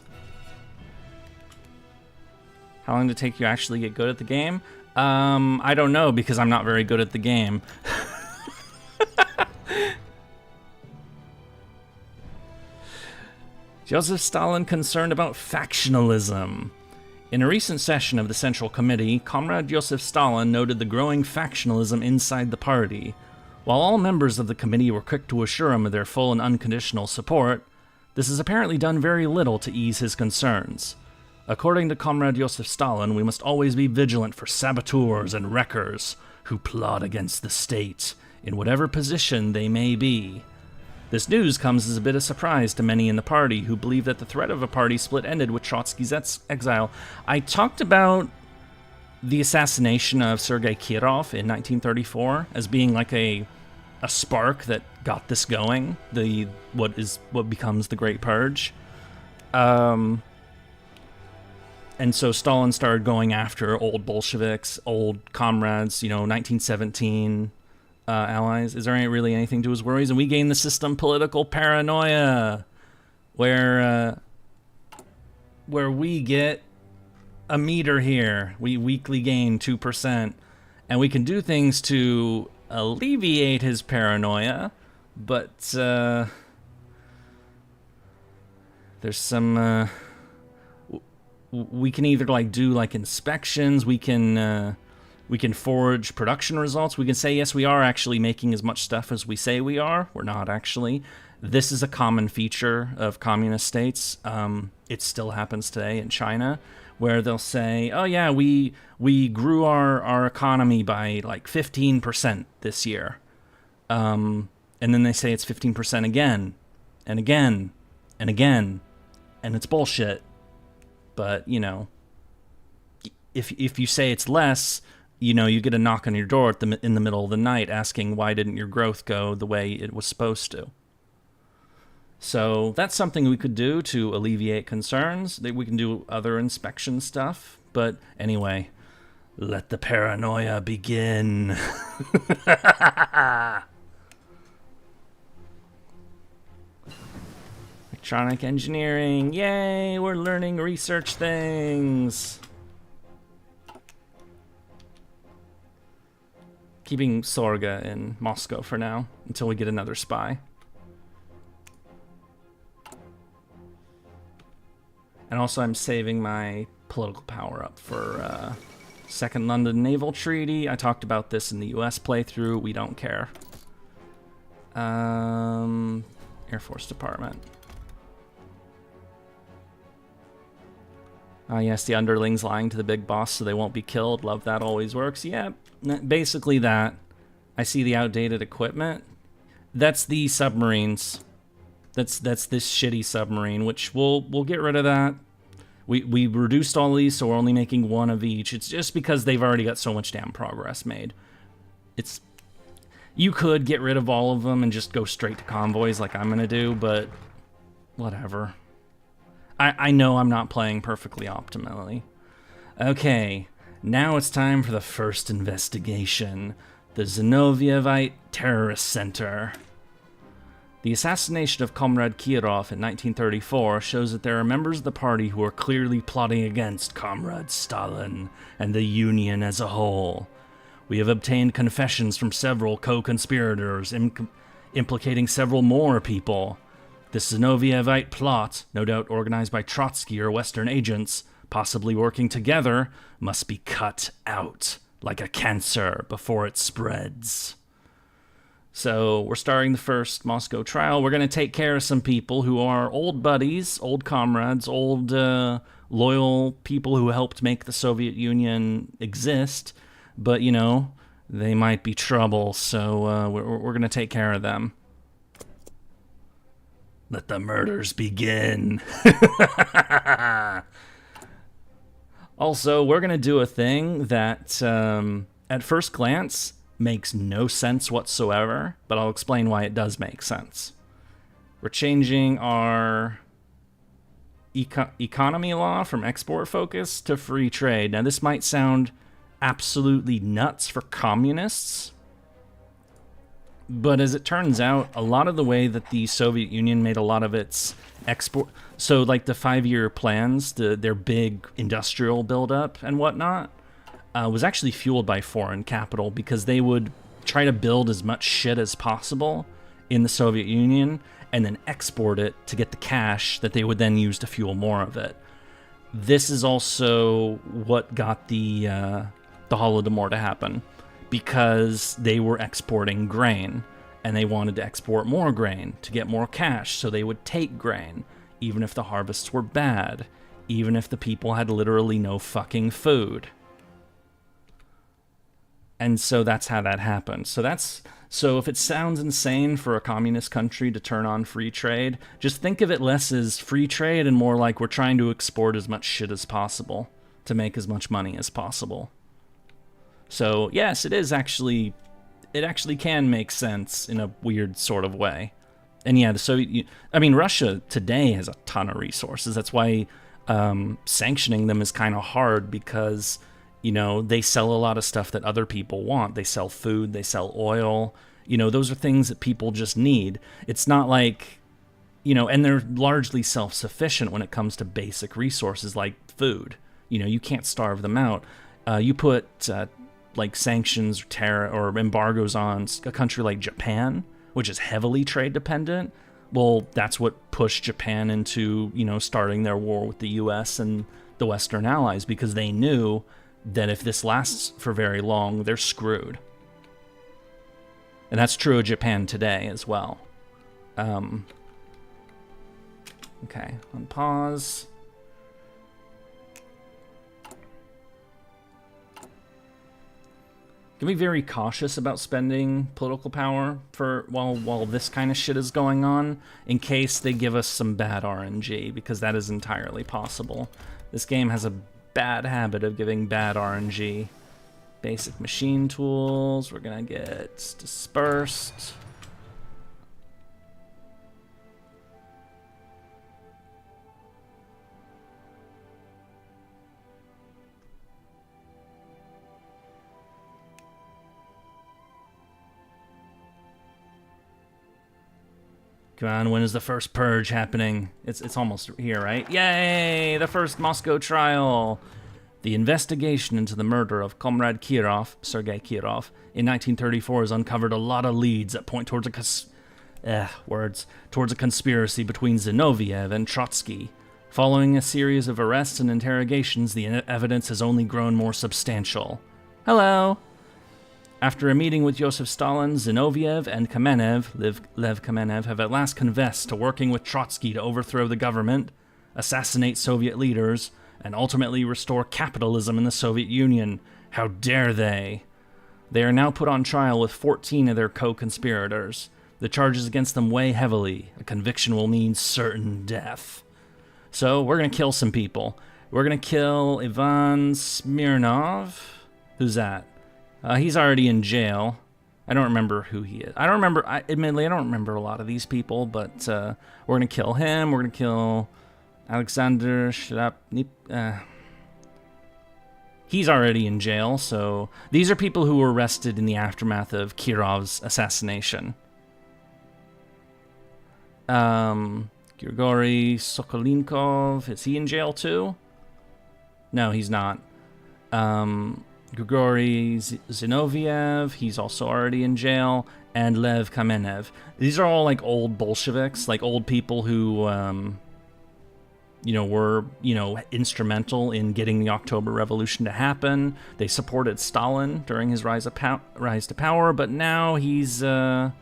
How long did it take you to actually get good at the game? I don't know, because I'm not very good at the game. Joseph Stalin concerned about factionalism. In a recent session of the Central Committee, Comrade Joseph Stalin noted the growing factionalism inside the party. While all members of the committee were quick to assure him of their full and unconditional support, this has apparently done very little to ease his concerns. According to Comrade Joseph Stalin, we must always be vigilant for saboteurs and wreckers who plot against the state, in whatever position they may be. This news comes as a bit of surprise to many in the party who believe that the threat of a party split ended with Trotsky's exile. I talked about the assassination of Sergei Kirov in 1934 as being like a spark that got this going, what becomes the Great Purge. And so Stalin started going after old Bolsheviks, old comrades, 1917 allies. Is there really anything to his worries? And we gain the system political paranoia, where we get a meter here. We weekly gain 2%, and we can do things to alleviate his paranoia, but there's some we can either do inspections, we can forge production results. We can say, yes, we are actually making as much stuff as we say we are. We're not actually. This is a common feature of communist states. It still happens today in China, where they'll say, oh yeah, we grew our economy by 15% this year. And then they say it's 15% again, and again, and again, and it's bullshit. But, if you say it's less, you get a knock on your door in the middle of the night asking why didn't your growth go the way it was supposed to. So that's something we could do to alleviate concerns. We can do other inspection stuff. But anyway, let the paranoia begin. Electronic engineering. Yay, we're learning research things. Keeping Sorga in Moscow for now, until we get another spy. And also I'm saving my political power up for Second London Naval Treaty. I talked about this in the US playthrough. We don't care. Air Force Department. Yes, the underlings lying to the big boss so they won't be killed. Love that, always works. Yeah, basically that. I see the outdated equipment. That's the submarines. That's this shitty submarine, which we'll get rid of that. We reduced all these, so we're only making one of each. It's just because they've already got so much damn progress made. You could get rid of all of them and just go straight to convoys like I'm gonna do, but whatever. I know I'm not playing perfectly optimally. Okay, now it's time for the first investigation. the Zinovievite Terrorist Center. The assassination of Comrade Kirov in 1934 shows that there are members of the party who are clearly plotting against Comrade Stalin and the Union as a whole. We have obtained confessions from several co-conspirators implicating several more people. This Zinovievite plot, no doubt organized by Trotsky or Western agents, possibly working together, must be cut out like a cancer before it spreads. So we're starting the first Moscow trial. We're going to take care of some people who are old buddies, old comrades, old loyal people who helped make the Soviet Union exist. But, you know, they might be trouble, so we're going to take care of them. Let the murders begin. Also, we're going to do a thing that, at first glance, makes no sense whatsoever, but I'll explain why it does make sense. We're changing our economy law from export focus to free trade. Now, this might sound absolutely nuts for communists, but as it turns out, a lot of the way that the Soviet Union made a lot of its export, so like the 5-year plans, their big industrial buildup and whatnot, was actually fueled by foreign capital, because they would try to build as much shit as possible in the Soviet Union and then export it to get the cash that they would then use to fuel more of it. This is also what got the Holodomor to happen, because they were exporting grain and they wanted to export more grain to get more cash, so they would take grain even if the harvests were bad, even if the people had literally no fucking food. And so that's how that happened. So if it sounds insane for a communist country to turn on free trade, just think of it less as free trade and more like we're trying to export as much shit as possible to make as much money as possible. So yes, it actually can make sense in a weird sort of way. And yeah, Russia today has a ton of resources. That's why sanctioning them is kind of hard, because you know, they sell a lot of stuff that other people want. They sell food, they sell oil. You know, those are things that people just need. It's not like, you know, and they're largely self-sufficient when it comes to basic resources like food. You know, you can't starve them out. You put like sanctions or embargoes on a country like Japan, which is heavily trade dependent. Well, that's what pushed Japan into, you know, starting their war with the US and the Western allies, because they knew that if this lasts for very long, they're screwed. And that's true of Japan today as well. Okay, on pause. Can be very cautious about spending political power for while this kind of shit is going on, in case they give us some bad RNG, because that is entirely possible. This game has a bad habit of giving bad RNG. Basic machine tools, we're gonna get dispersed. Come on, when is the first purge happening? It's almost here, right? Yay! The first Moscow trial! The investigation into the murder of Comrade Kirov, Sergei Kirov, in 1934 has uncovered a lot of leads that point towards a conspiracy between Zinoviev and Trotsky. Following a series of arrests and interrogations, the evidence has only grown more substantial. Hello! After a meeting with Joseph Stalin, Zinoviev and Lev Kamenev have at last confessed to working with Trotsky to overthrow the government, assassinate Soviet leaders, and ultimately restore capitalism in the Soviet Union. How dare they? They are now put on trial with 14 of their co-conspirators. The charges against them weigh heavily. A conviction will mean certain death. So, we're gonna kill some people. We're gonna kill Ivan Smirnov. Who's that? He's already in jail. I don't remember who he is. Admittedly, I don't remember a lot of these people, but we're going to kill him. We're going to kill Alexander Shlapnik. He's already in jail, so these are people who were arrested in the aftermath of Kirov's assassination. Grigory Sokolinkov, is he in jail too? No, he's not. Grigory Zinoviev, he's also already in jail. And Lev Kamenev. These are all like old Bolsheviks, like old people who, were, instrumental in getting the October Revolution to happen. They supported Stalin during his rise to power, but now he's, they're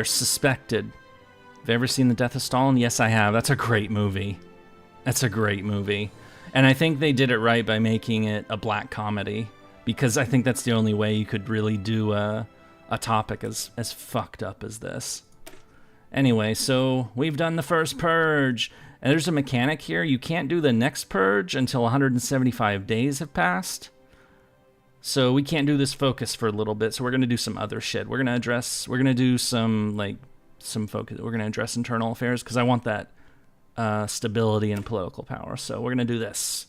suspected. Have you ever seen The Death of Stalin? Yes, I have. That's a great movie. That's a great movie. And I think they did it right by making it a black comedy, because I think that's the only way you could really do a topic as fucked up as this. Anyway, so we've done the first purge, and there's a mechanic here. You can't do the next purge until 175 days have passed. So we can't do this focus for a little bit, so we're going to do some other shit. We're going to do some focus. We're going to address internal affairs, because I want that stability and political power. So we're going to do this.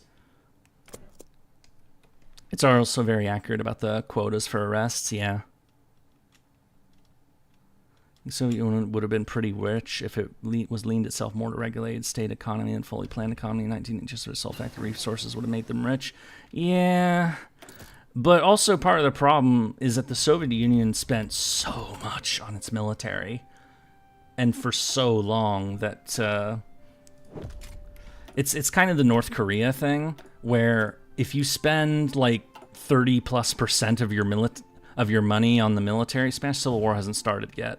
It's also very accurate about the quotas for arrests, yeah. So it would have been pretty rich if it was leaned itself more to regulated state economy and fully planned economy in 19 just sort of self-active resources would have made them rich. Yeah. But also part of the problem is that the Soviet Union spent so much on its military and for so long that it's kind of the North Korea thing where if you spend like 30+% of your money on the military, Spanish Civil War hasn't started yet.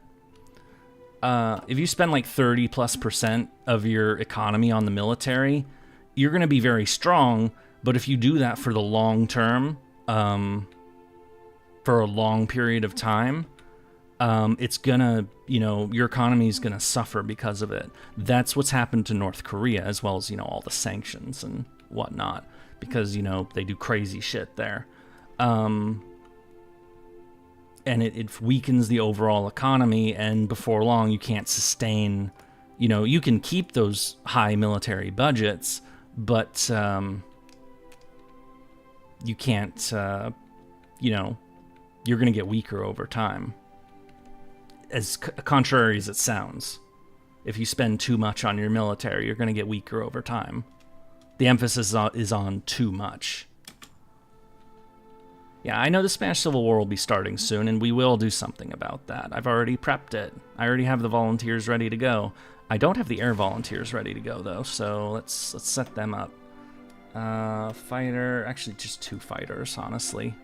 If you spend like 30+% of your economy on the military, you're going to be very strong. But if you do that for the long term, for a long period of time, it's gonna, your economy is gonna suffer because of it. That's what's happened to North Korea, as well as, all the sanctions and whatnot. Because, they do crazy shit there. And it weakens the overall economy, and before long you can't sustain, you can keep those high military budgets, but you can't, you're going to get weaker over time. As contrary as it sounds, if you spend too much on your military, you're going to get weaker over time. The emphasis is on too much. Yeah, I know the Spanish Civil War will be starting soon, and we will do something about that. I've already prepped it. I already have the volunteers ready to go. I don't have the air volunteers ready to go, though, so let's set them up. Fighter, actually just 2 fighters, honestly.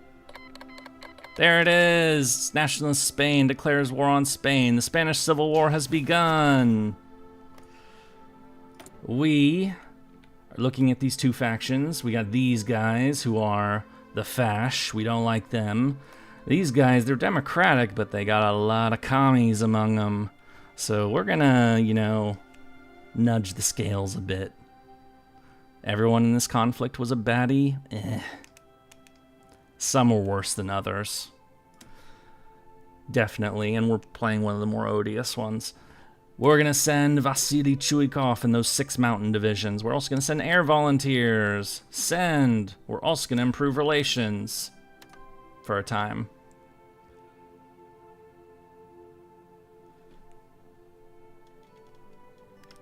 There it is! Nationalist Spain declares war on Spain. The Spanish Civil War has begun! We are looking at these 2 factions. We got these guys who are the Fash. We don't like them. These guys, they're democratic, but they got a lot of commies among them. So we're gonna, nudge the scales a bit. Everyone in this conflict was a baddie? Some were worse than others. Definitely, and we're playing one of the more odious ones. We're going to send Vasily Chuikov and those 6 mountain divisions. We're also going to send air volunteers. Send. We're also going to improve relations for a time.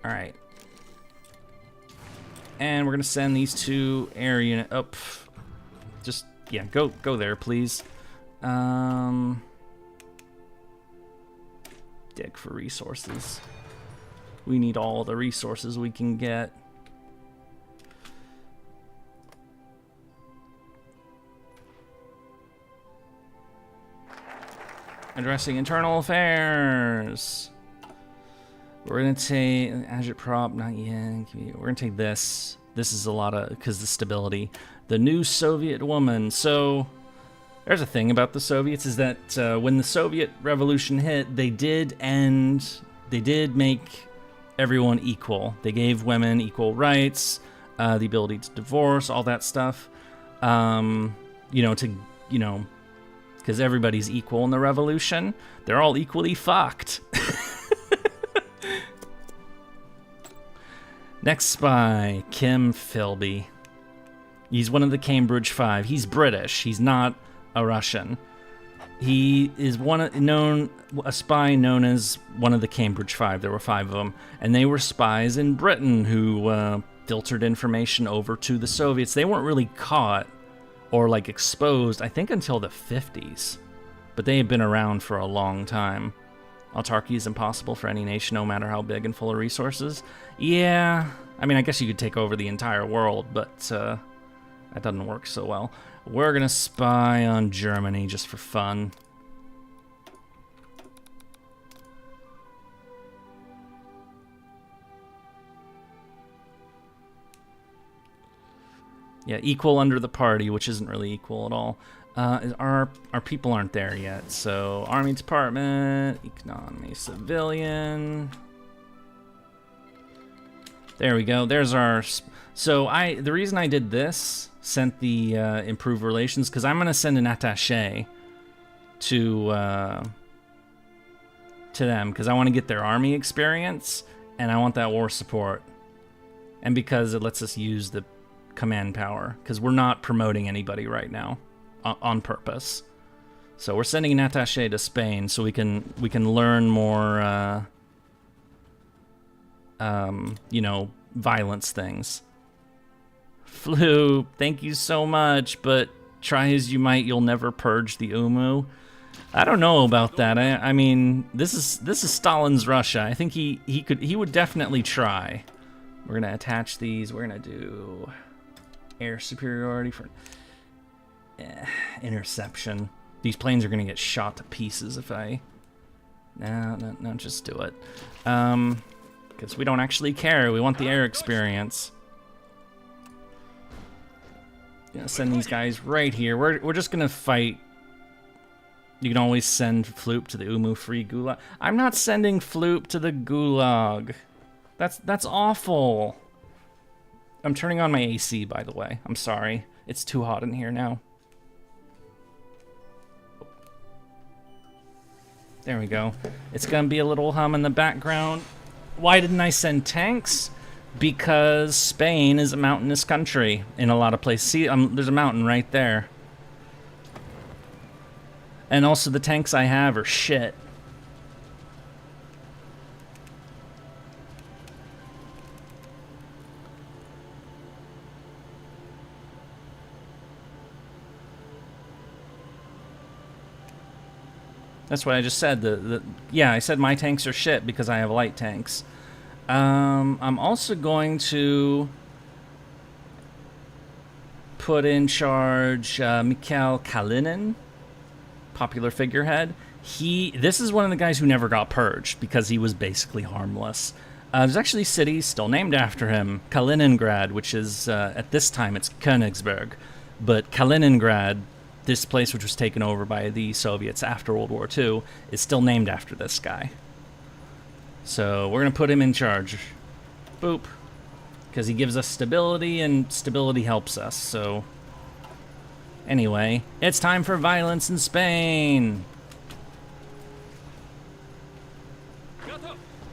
All right. And we're going to send these 2 air units up. Just, yeah, go there, please. Dig for resources. We need all the resources we can get. Addressing internal affairs. We're gonna take agitprop, not yet. We're gonna take this. This is a lot of, because the stability. The new Soviet woman. So there's a thing about the Soviets is that when the Soviet Revolution hit, they did make everyone equal. They gave women equal rights, the ability to divorce, all that stuff. Because everybody's equal in the revolution. They're all equally fucked. Next spy, Kim Philby. He's one of the Cambridge Five. He's British. He's not a Russian. He is a spy known as one of the Cambridge Five. There were 5 of them, and they were spies in Britain who filtered information over to the Soviets. They weren't really caught or like exposed, I think, until the 50s, but they had been around for a long time. Autarky is impossible for any nation, no matter how big and full of resources. Yeah, I mean, I guess you could take over the entire world, but that doesn't work so well. We're gonna spy on Germany just for fun. Yeah, equal under the party, which isn't really equal at all. Our people aren't there yet, so Army Department, Economy, Civilian. There we go. There's our. So the reason I did this, sent the improved relations, because I'm gonna send an attaché to them, because I want to get their army experience and I want that war support, and because it lets us use the command power, because we're not promoting anybody right now on purpose. So we're sending an attaché to Spain so we can learn more you know, violence things. Flu, thank you so much, but try as you might, you'll never purge the Umu. I don't know about that. I mean, this is Stalin's Russia. I think he would definitely try. We're gonna attach these. We're gonna do air superiority for interception. These planes are gonna get shot to pieces if I. No, just do it. Because we don't actually care. We want the air experience. Gonna send these guys right here. We're just gonna fight. You can always send Floop to the Umu-free Gulag. I'm not sending Floop to the Gulag. That's awful. I'm turning on my AC, by the way. I'm sorry. It's too hot in here now. There we go. It's gonna be a little hum in the background. Why didn't I send tanks? Because Spain is a mountainous country in a lot of places. See, there's a mountain right there. And also the tanks I have are shit. That's what I just said. Yeah, I said my tanks are shit because I have light tanks. I'm also going to put in charge Mikhail Kalinin, popular figurehead. This is one of the guys who never got purged because he was basically harmless. There's actually cities still named after him. Kaliningrad, which is, at this time, it's Königsberg. But Kaliningrad, this place which was taken over by the Soviets after World War II, is still named after this guy. So we're going to put him in charge. Boop. Because he gives us stability, and stability helps us, so... Anyway, it's time for violence in Spain!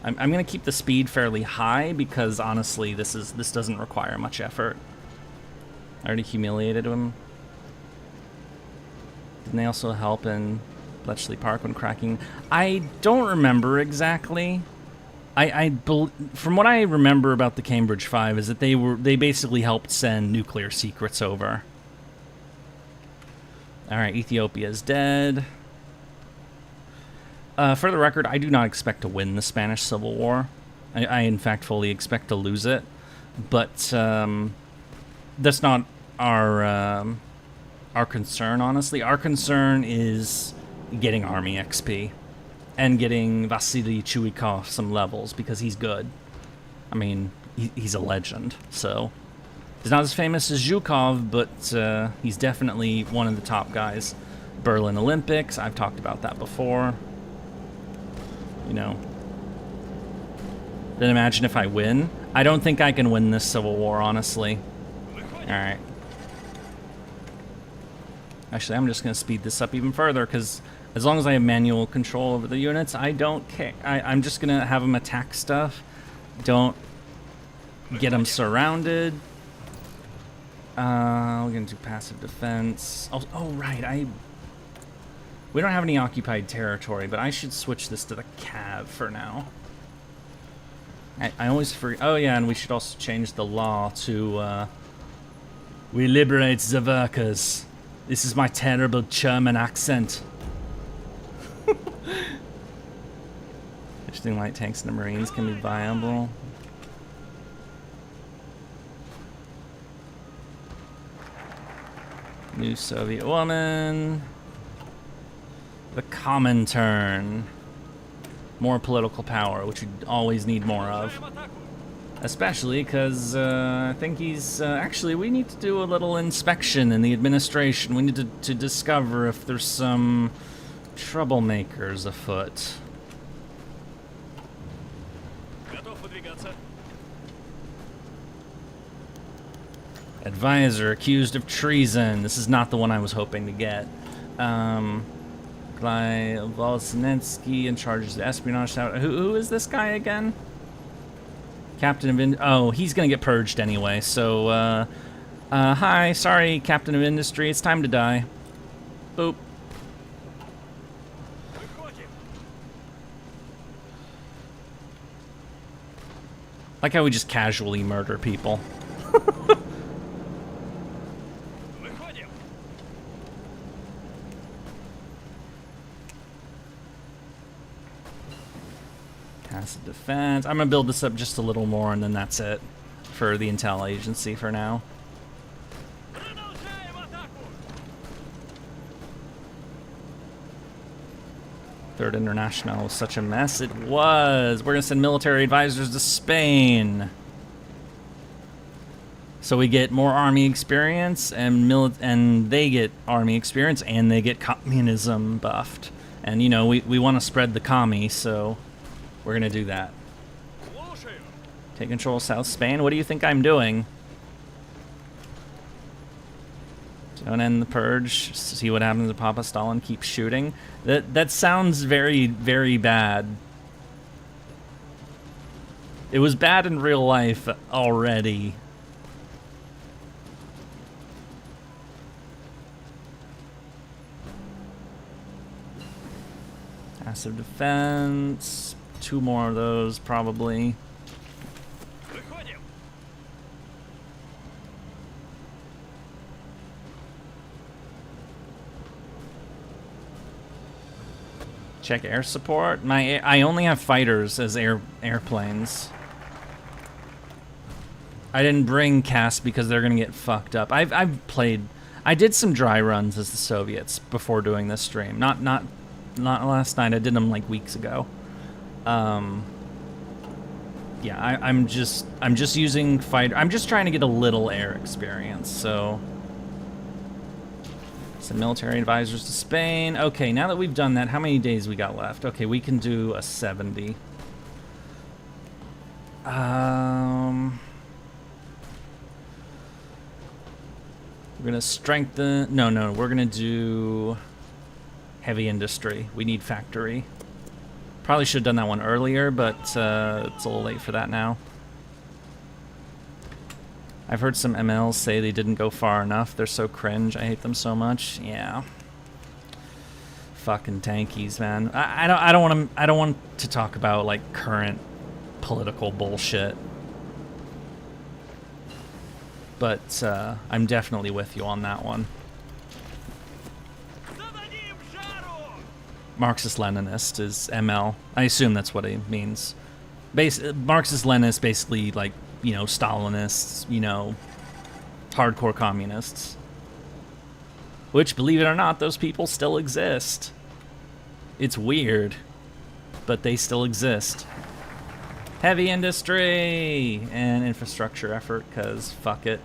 I'm going to keep the speed fairly high, because honestly, this doesn't require much effort. I already humiliated him. Didn't they also help in Bletchley Park when cracking? I don't remember exactly. From what I remember about the Cambridge Five is that they basically helped send nuclear secrets over. All right, Ethiopia is dead. For the record, I do not expect to win the Spanish Civil War. I in fact fully expect to lose it, but that's not our concern. Honestly, our concern is getting army XP. And getting Vasily Chuikov some levels, because he's good. I mean, he's a legend, so... He's not as famous as Zhukov, but he's definitely one of the top guys. Berlin Olympics, I've talked about that before. You know. Then imagine if I win. I don't think I can win this Civil War, honestly. Alright. Actually, I'm just going to speed this up even further, because... As long as I have manual control over the units, I don't care. I'm just going to have them attack stuff. Don't get them surrounded. We're gonna do passive defense. Oh right, we don't have any occupied territory, but I should switch this to the Cav for now. I always forget. Oh yeah, and we should also change the law to we liberate the workers. This is my terrible German accent. Interesting, light tanks and the Marines can be viable. New Soviet woman. The Comintern. More political power, which we always need more of. Especially because I think he's... actually, we need to do a little inspection in the administration. We need to discover if there's some troublemakers afoot. Advisor accused of treason. This is not the one I was hoping to get. Volsnetsky in charge of the espionage. Who is this guy again? Captain of oh, he's gonna get purged anyway. So, hi, sorry, Captain of Industry. It's time to die. Boop. Like how we just casually murder people. Passive defense. I'm gonna build this up just a little more, and then that's it for the intel agency for now. Third International was such a mess. It was. We're gonna send military advisors to Spain, so we get more army experience, and they get army experience, and they get communism buffed. And you know, we want to spread the commie, so we're gonna do that. Take control of South Spain. What do you think I'm doing? Don't end the purge. See what happens if Papa Stalin keeps shooting. That sounds very, very bad. It was bad in real life already. Passive defense. 2 more of those, probably. Check air support. I only have fighters as airplanes. I didn't bring CAS because they're gonna get fucked up. I did some dry runs as the Soviets before doing this stream. Not last night. I did them like weeks ago. Yeah, I'm just using fighter. I'm just trying to get a little air experience. So. Some military advisors to Spain. Okay, now that we've done that, how many days we got left? Okay, we can do a 70. We're gonna strengthen. No, we're gonna do heavy industry. We need factory. Probably should have done that one earlier, but it's a little late for that now. I've heard some MLs say they didn't go far enough. They're so cringe. I hate them so much. Yeah. Fucking tankies, man. I don't want to talk about like current political bullshit. But I'm definitely with you on that one. Marxist-Leninist is ML. I assume that's what it means. Marxist-Leninist basically like, you know, Stalinists, you know, hardcore communists. Which, believe it or not, those people still exist. It's weird, but they still exist. Heavy industry and infrastructure effort, because fuck it.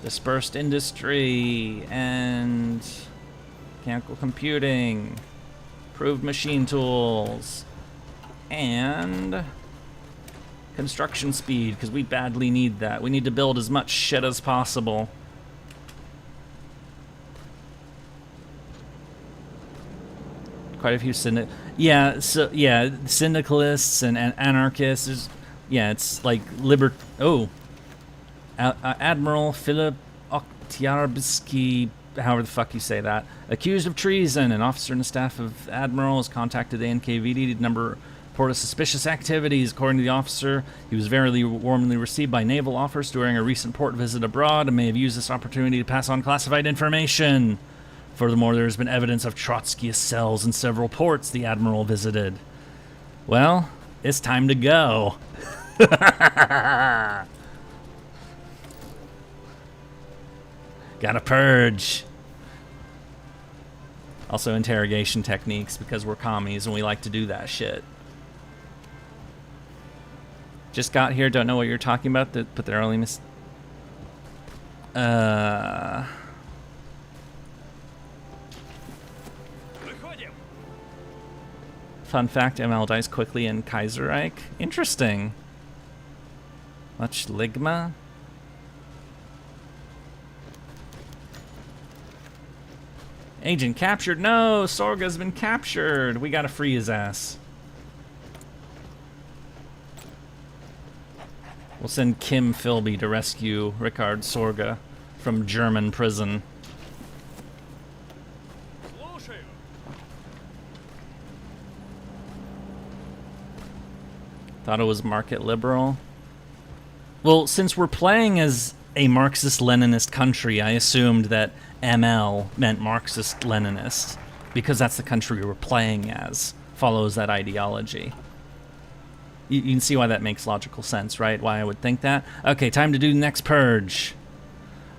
Dispersed industry and mechanical computing. Improved machine tools. And construction speed, because we badly need that. We need to build as much shit as possible. Quite a few syndicalists and anarchists. Yeah, it's like Admiral Philip Oktyabrsky, however the fuck you say that, accused of treason. An officer in the staff of Admiral has contacted the NKVD to report of suspicious activities. According to the officer, he was very warmly received by naval officers during a recent port visit abroad and may have used this opportunity to pass on classified information. Furthermore, there has been evidence of Trotskyist cells in several ports the Admiral visited. Well, it's time to go. Gotta purge. Also interrogation techniques, because we're commies and we like to do that shit. Just got here, don't know what you're talking about, but they're only Fun fact, ML dies quickly in Kaiserreich. Interesting. Much ligma? Agent captured. No, Sorga's been captured. We gotta free his ass. We'll send Kim Philby to rescue Richard Sorga from German prison. Thought it was market liberal. Well, since we're playing as a Marxist-Leninist country, I assumed that ML meant Marxist-Leninist, because that's the country we're playing as, follows that ideology. You can see why that makes logical sense, right? Why I would think that. Okay, time to do the next purge.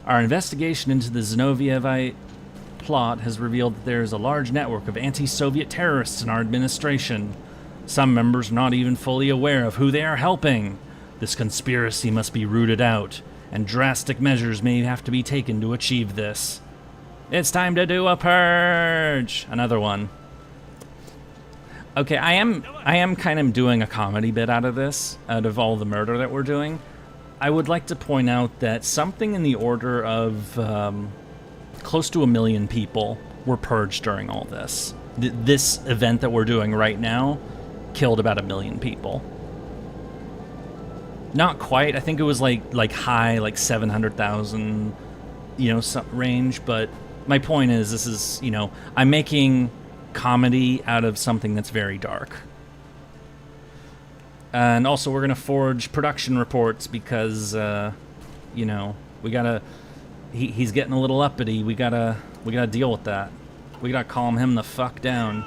Our investigation into the Zinovievite plot has revealed that there is a large network of anti-Soviet terrorists in our administration. Some members are not even fully aware of who they are helping. This conspiracy must be rooted out, and drastic measures may have to be taken to achieve this. It's time to do a purge! Another one. Okay, I am kind of doing a comedy bit out of this, out of all the murder that we're doing. I would like to point out that something in the order of close to 1 million people were purged during all this. This event that we're doing right now killed about 1 million people. Not quite. I think it was like high, like 700,000, some range. But my point is, this is, I'm making comedy out of something that's very dark. And also, we're gonna forge production reports because, we gotta. He's getting a little uppity. We gotta deal with that. We gotta calm him the fuck down.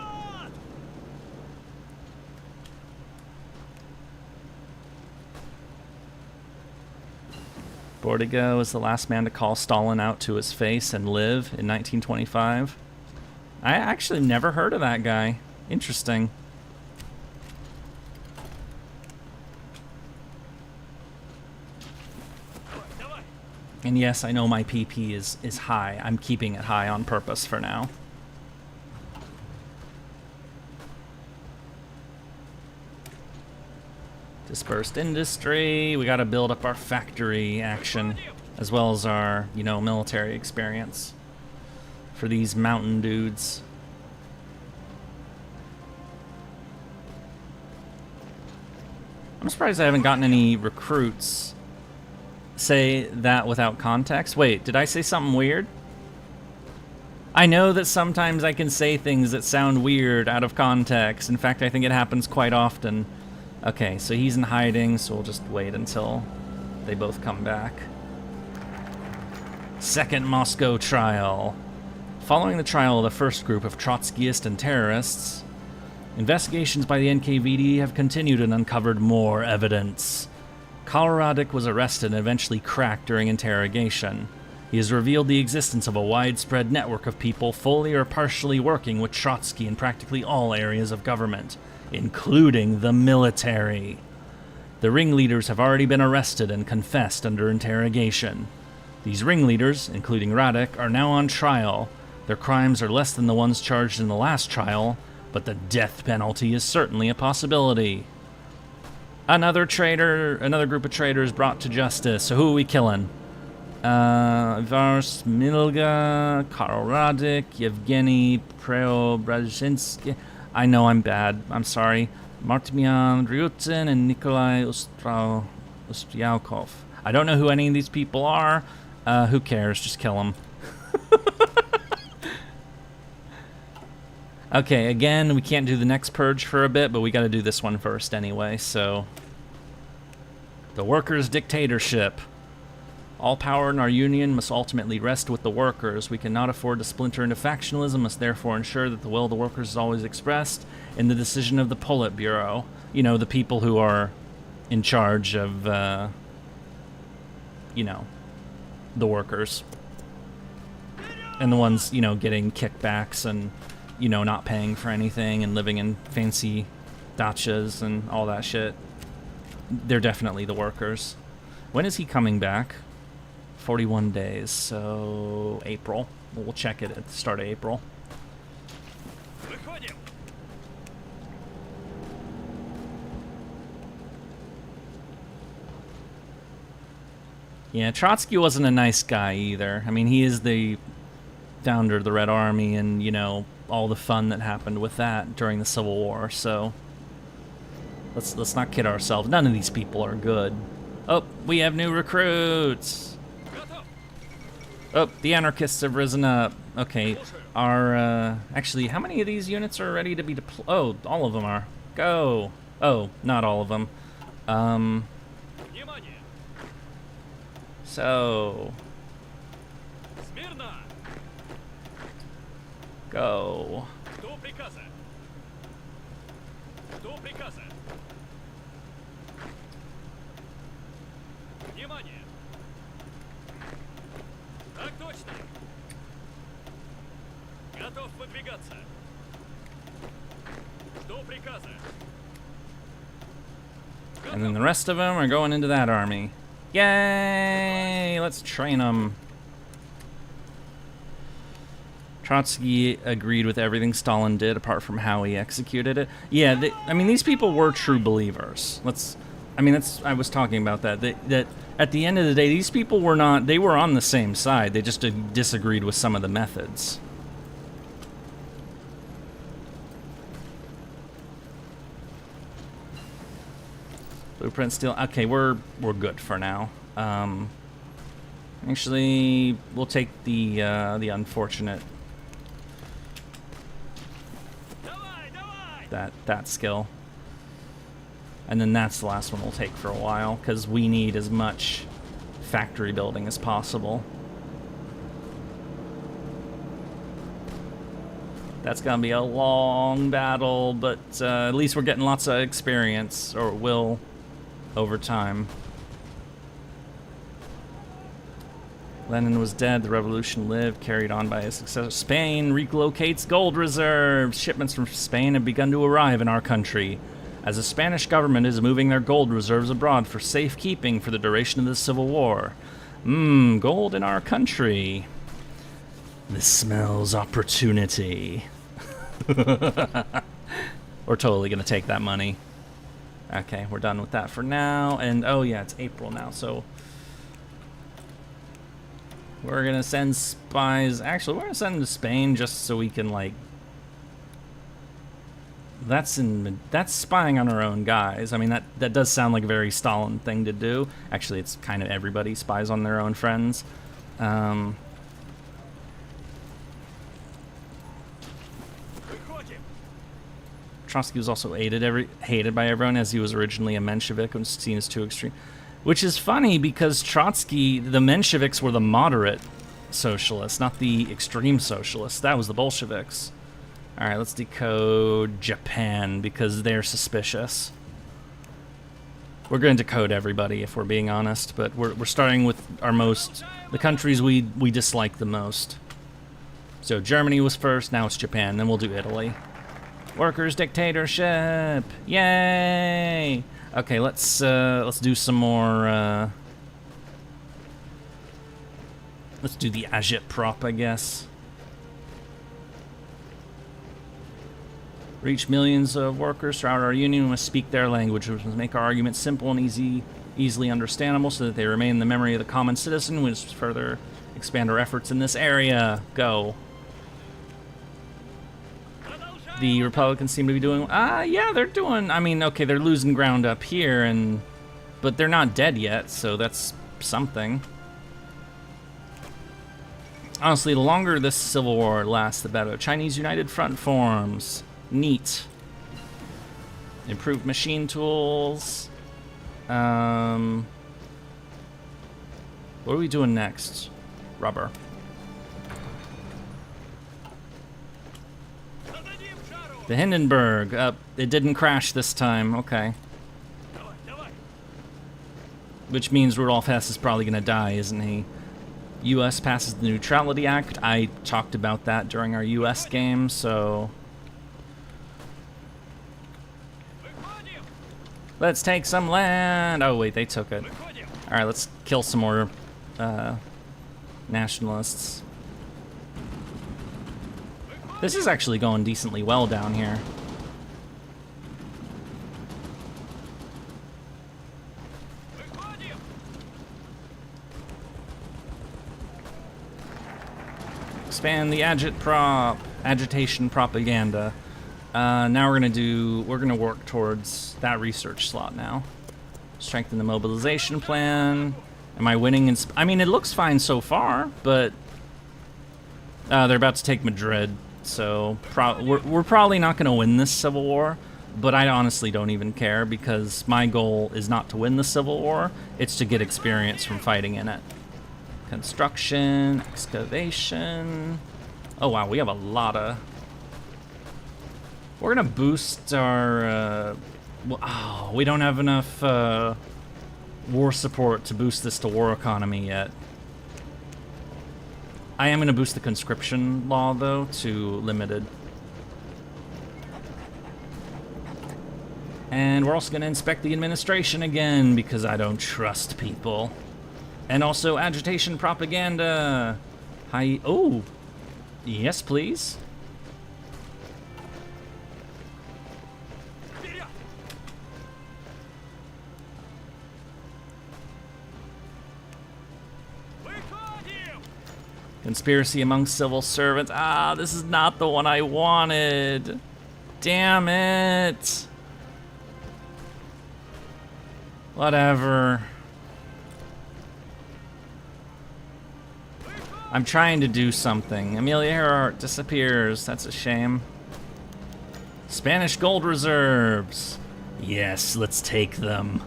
Bordiga was the last man to call Stalin out to his face and live in 1925. I actually never heard of that guy. Interesting. And yes, I know my PP is high. I'm keeping it high on purpose for now. Dispersed industry. We gotta build up our factory action, as well as our, military experience for these mountain dudes. I'm surprised I haven't gotten any recruits. Say that without context. Wait, did I say something weird? I know that sometimes I can say things that sound weird out of context. In fact, I think it happens quite often. Okay, so he's in hiding, so we'll just wait until they both come back. Second Moscow trial. Following the trial of the first group of Trotskyists and terrorists, investigations by the NKVD have continued and uncovered more evidence. Koloradek was arrested and eventually cracked during interrogation. He has revealed the existence of a widespread network of people fully or partially working with Trotsky in practically all areas of government, including the military. The ringleaders have already been arrested and confessed under interrogation. These ringleaders, including Radek, are now on trial. Their crimes are less than the ones charged in the last trial, but the death penalty is certainly a possibility. Another group of traitors brought to justice. So who are we killing? Vars Milga, Karl Radek, Yevgeny Preobrazhensky. I know I'm bad. I'm sorry. Martimian Ryutin and Nikolai Ustryakov. I don't know who any of these people are. Who cares? Just kill them. Okay, again, we can't do the next purge for a bit, but we gotta do this one first anyway, so... The workers' dictatorship. All power in our union must ultimately rest with the workers. We cannot afford to splinter into factionalism, must therefore ensure that the will of the workers is always expressed in the decision of the Politburo. You know, the people who are in charge of, you know, the workers. And the ones, you know, getting kickbacks and, you know, not paying for anything and living in fancy dachas and all that shit. They're definitely the workers. When is he coming back? 41 days, so April. We'll check it at the start of April. Yeah, Trotsky wasn't a nice guy either. I mean, he is the founder of the Red Army and, you know, all the fun that happened with that during the Civil War, so let's not kid ourselves. None of these people are good. Oh, we have new recruits. Oh, the anarchists have risen up. Okay, actually, how many of these units are ready to be deployed? Oh, all of them are. Go. Oh, not all of them. So. Go. And then the rest of them are going into that army. Yay! Let's train them. Trotsky agreed with everything Stalin did, apart from how he executed it. Yeah, I mean, these people were true believers. I was talking about that. That at the end of the day, these people were not. They were on the same side. They just disagreed with some of the methods. Blueprint still okay. We're good for now. Actually, we'll take the unfortunate that skill, and then that's the last one we'll take for a while because we need as much factory building as possible. That's gonna be a long battle, but at least we're getting lots of experience, or will, over time. Lenin was dead, the revolution lived, carried on by his successor. Spain relocates gold reserves. Shipments from Spain have begun to arrive in our country, as the Spanish government is moving their gold reserves abroad for safekeeping for the duration of the Civil War. Gold in our country. This smells opportunity. We're totally gonna take that money. Okay, we're done with that for now. And oh yeah, it's April now, so we're gonna send spies. Actually, we're gonna send them to Spain just so we can, like, that's spying on our own guys. I mean, that does sound like a very Stalin thing to do. Actually, it's kind of everybody spies on their own friends. Trotsky was also hated by everyone, as he was originally a Menshevik and seen as too extreme. Which is funny because Trotsky, the Mensheviks were the moderate socialists, not the extreme socialists. That was the Bolsheviks. Alright, let's decode Japan because they're suspicious. We're going to decode everybody if we're being honest, but we're starting with the countries we dislike the most. So Germany was first, now it's Japan, then we'll do Italy. Workers' dictatorship! Yay! Okay, let's do some more. Let's do the agitprop, I guess. Reach millions of workers throughout our union. We must speak their language. We must make our arguments simple and easily understandable, so that they remain in the memory of the common citizen. We must further expand our efforts in this area. Go. The Republicans seem to be doing... yeah, they're doing... I mean, okay, they're losing ground up here, but they're not dead yet, so that's something. Honestly, the longer this civil war lasts, the better. Chinese United Front forms. Neat. Improved machine tools. What are we doing next? Rubber. The Hindenburg. It didn't crash this time. Okay. Which means Rudolf Hess is probably going to die, isn't he? U.S. passes the Neutrality Act. I talked about that during our U.S. game, so... Let's take some land! Oh, wait, they took it. Alright, let's kill some more nationalists. This is actually going decently well down here. Expand the agitation propaganda. Now we're gonna work towards that research slot now. Strengthen the mobilization plan. Am I winning? I mean, it looks fine so far, but they're about to take Madrid, so we're probably not gonna win this civil war. But I honestly don't even care because my goal is not to win the civil war; it's to get experience from fighting in it. Construction, excavation. Oh wow, we have a lot of... We're gonna boost our... we don't have enough war support to boost this to war economy yet. I am gonna boost the conscription law though to limited. And we're also gonna inspect the administration again because I don't trust people. And also agitation propaganda. Hi. Oh, yes, please. Conspiracy among civil servants. Ah, this is not the one I wanted. Damn it. Whatever. I'm trying to do something. Amelia Earhart disappears. That's a shame. Spanish gold reserves. Yes, let's take them.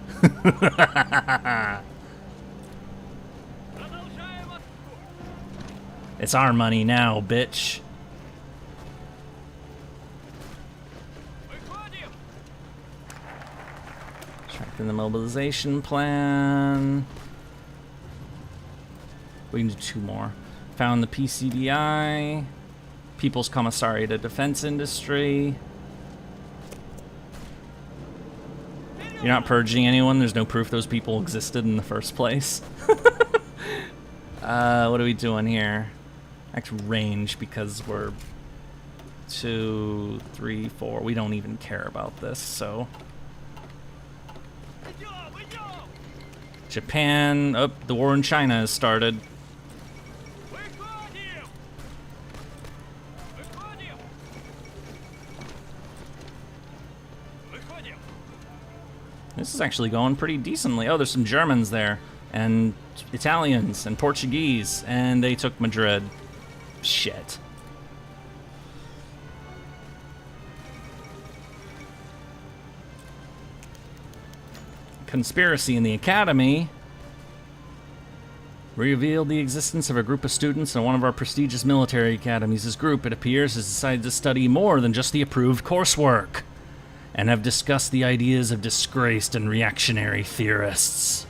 It's our money now, bitch. Strengthen the mobilization plan. We can do 2 more. Found the PCDI, People's Commissariat of Defense Industry. You're not purging anyone? There's no proof those people existed in the first place? What are we doing here? Actual range, because we're 2, 3, 4. We don't even care about this, so... Japan. Oh, the war in China has started. This is actually going pretty decently. Oh, there's some Germans there, and Italians, and Portuguese, and they took Madrid. Shit. Conspiracy in the Academy revealed the existence of a group of students in one of our prestigious military academies. This group, it appears, has decided to study more than just the approved coursework, and have discussed the ideas of disgraced and reactionary theorists.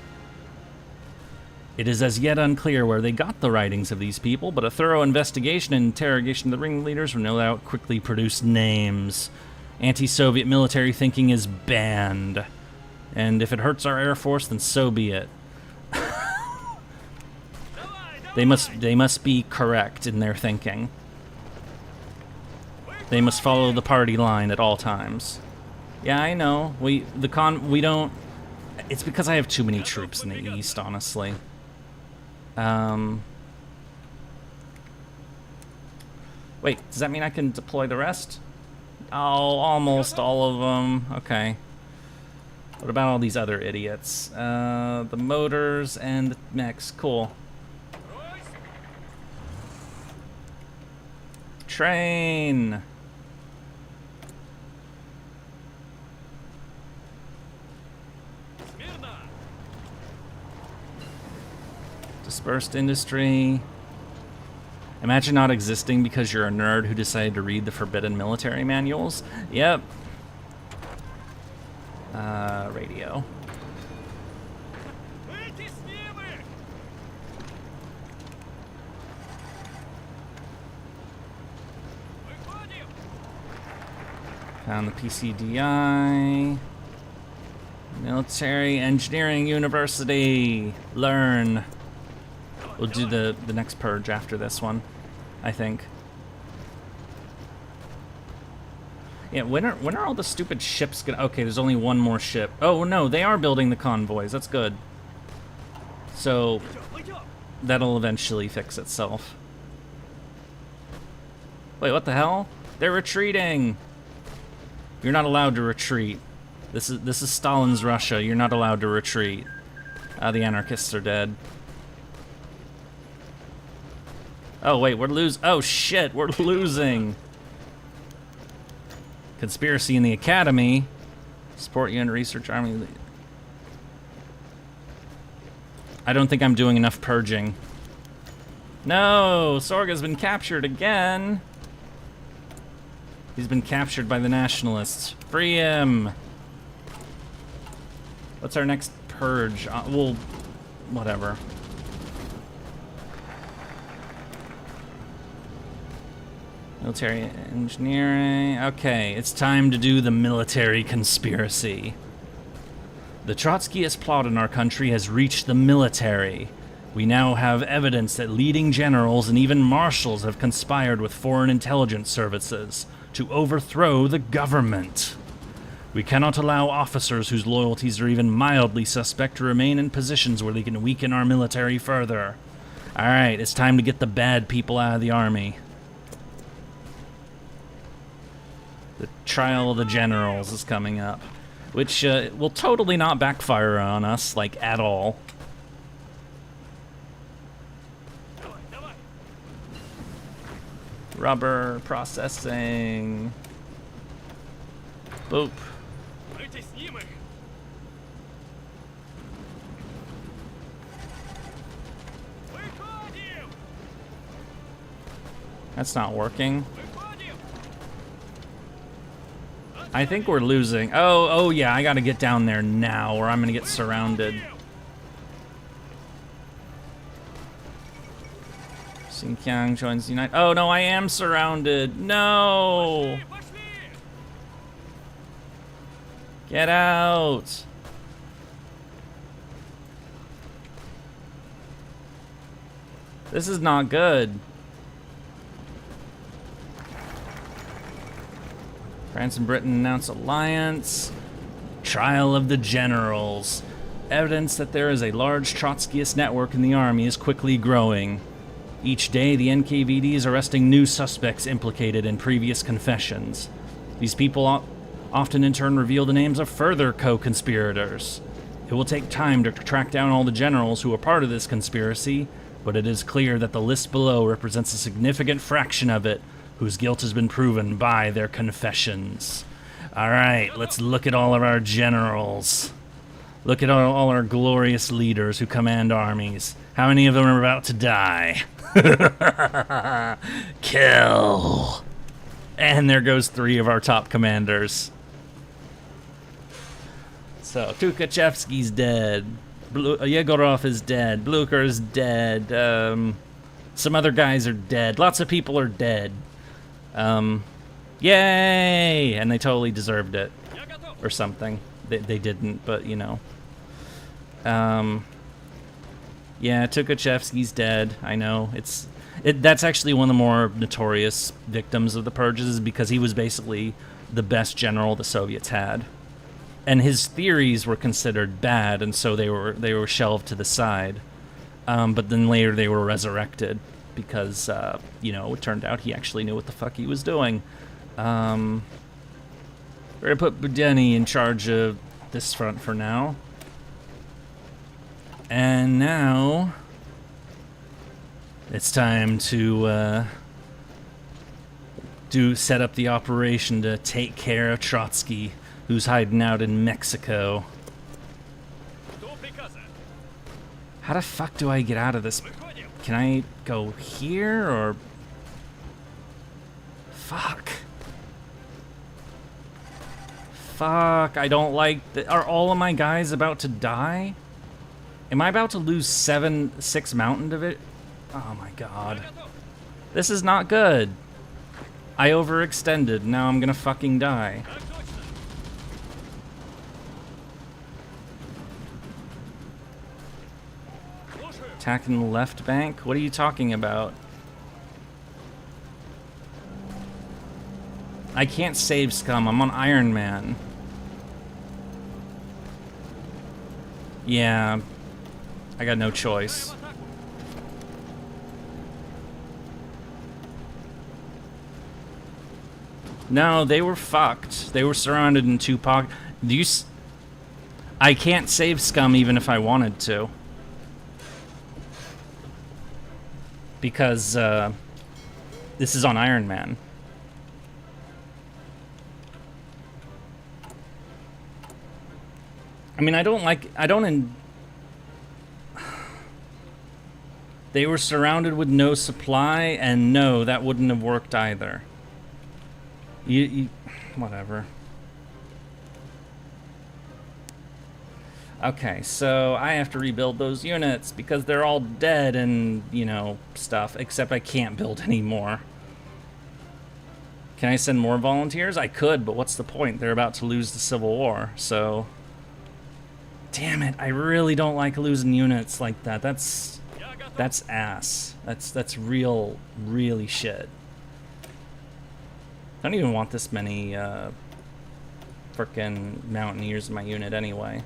It is as yet unclear where they got the writings of these people, but a thorough investigation and interrogation of the ringleaders will no doubt quickly produce names. Anti-Soviet military thinking is banned. And if it hurts our Air Force, then so be it. They must be correct in their thinking. They must follow the party line at all times. Yeah, I know. We don't... It's because I have too many troops in the East, honestly. Wait, does that mean I can deploy the rest? Oh, almost all of them. Okay. What about all these other idiots? The motors and the mechs. Cool. Train! Dispersed industry. Imagine not existing because you're a nerd who decided to read the forbidden military manuals. Yep. Radio. Found the PCDI. Military Engineering University. Learn. We'll do the next purge after this one, I think. Yeah, when are all the stupid ships gonna... Okay, there's only one more ship. Oh, no, they are building the convoys. That's good. So, that'll eventually fix itself. Wait, what the hell? They're retreating! You're not allowed to retreat. This is Stalin's Russia. You're not allowed to retreat. The anarchists are dead. Oh, wait, oh, shit, we're losing. Conspiracy in the Academy. Support Unit Research Army. I don't think I'm doing enough purging. No, Sorga's been captured again. He's been captured by the nationalists. Free him. What's our next purge? Well, whatever. Military engineering. Okay, it's time to do the military conspiracy. The Trotskyist plot in our country has reached the military. We now have evidence that leading generals and even marshals have conspired with foreign intelligence services to overthrow the government. We cannot allow officers whose loyalties are even mildly suspect to remain in positions where they can weaken our military further. Alright, it's time to get the bad people out of the army. The trial of the generals is coming up, which will totally not backfire on us, like, at all. Rubber processing. Boop. That's not working. I think we're losing. Oh yeah, I gotta get down there now or I'm gonna get surrounded. Xinjiang joins the United. Oh no, I am surrounded. No! Get out! This is not good. France and Britain announce alliance. Trial of the generals. Evidence that there is a large Trotskyist network in the army is quickly growing. Each day, the NKVD is arresting new suspects implicated in previous confessions. These people often in turn reveal the names of further co-conspirators. It will take time to track down all the generals who are part of this conspiracy, but it is clear that the list below represents a significant fraction of it, whose guilt has been proven by their confessions. Alright, let's look at all of our generals. Look at all our glorious leaders who command armies. How many of them are about to die? Kill! And there goes 3 of our top commanders. So, Tukhachevsky's dead. Yegorov is dead. Blucher is dead. Some other guys are dead. Lots of people are dead. Yay! And they totally deserved it. Or something. They didn't, but you know. Yeah, Tukhachevsky's dead. I know. That's actually one of the more notorious victims of the purges because he was basically the best general the Soviets had. And his theories were considered bad, and so they were shelved to the side. But then later they were resurrected because, you know, it turned out he actually knew what the fuck he was doing. We're gonna put Budeni in charge of this front for now. And now it's time to set up the operation to take care of Trotsky, who's hiding out in Mexico. How the fuck do I get out of this? Can I go here or? Fuck. Fuck, I don't like are all of my guys about to die? Am I about to lose 6 mountain division? Oh my god. This is not good. I overextended, now I'm gonna fucking die. Attacking the left bank? What are you talking about? I can't save scum, I'm on Iron Man. Yeah, I got no choice. No, they were fucked. They were surrounded in 2 pockets. I can't save scum even if I wanted to. Because, this is on Iron Man. I mean, They were surrounded with no supply, and no, that wouldn't have worked either. Whatever. Okay, so I have to rebuild those units because they're all dead and, you know, stuff, except I can't build any more. Can I send more volunteers? I could, but what's the point? They're about to lose the Civil War, so... Damn it, I really don't like losing units like that. That's ass. That's really shit. I don't even want this many frickin' mountaineers in my unit anyway.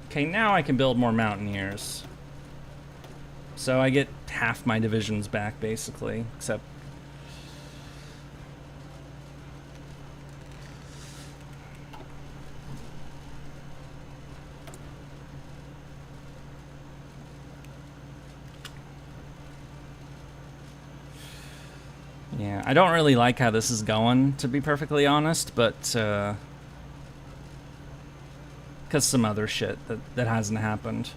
Okay, now I can build more mountaineers. So I get half my divisions back, basically, except... Yeah, I don't really like how this is going, to be perfectly honest, but, because some other shit that hasn't happened.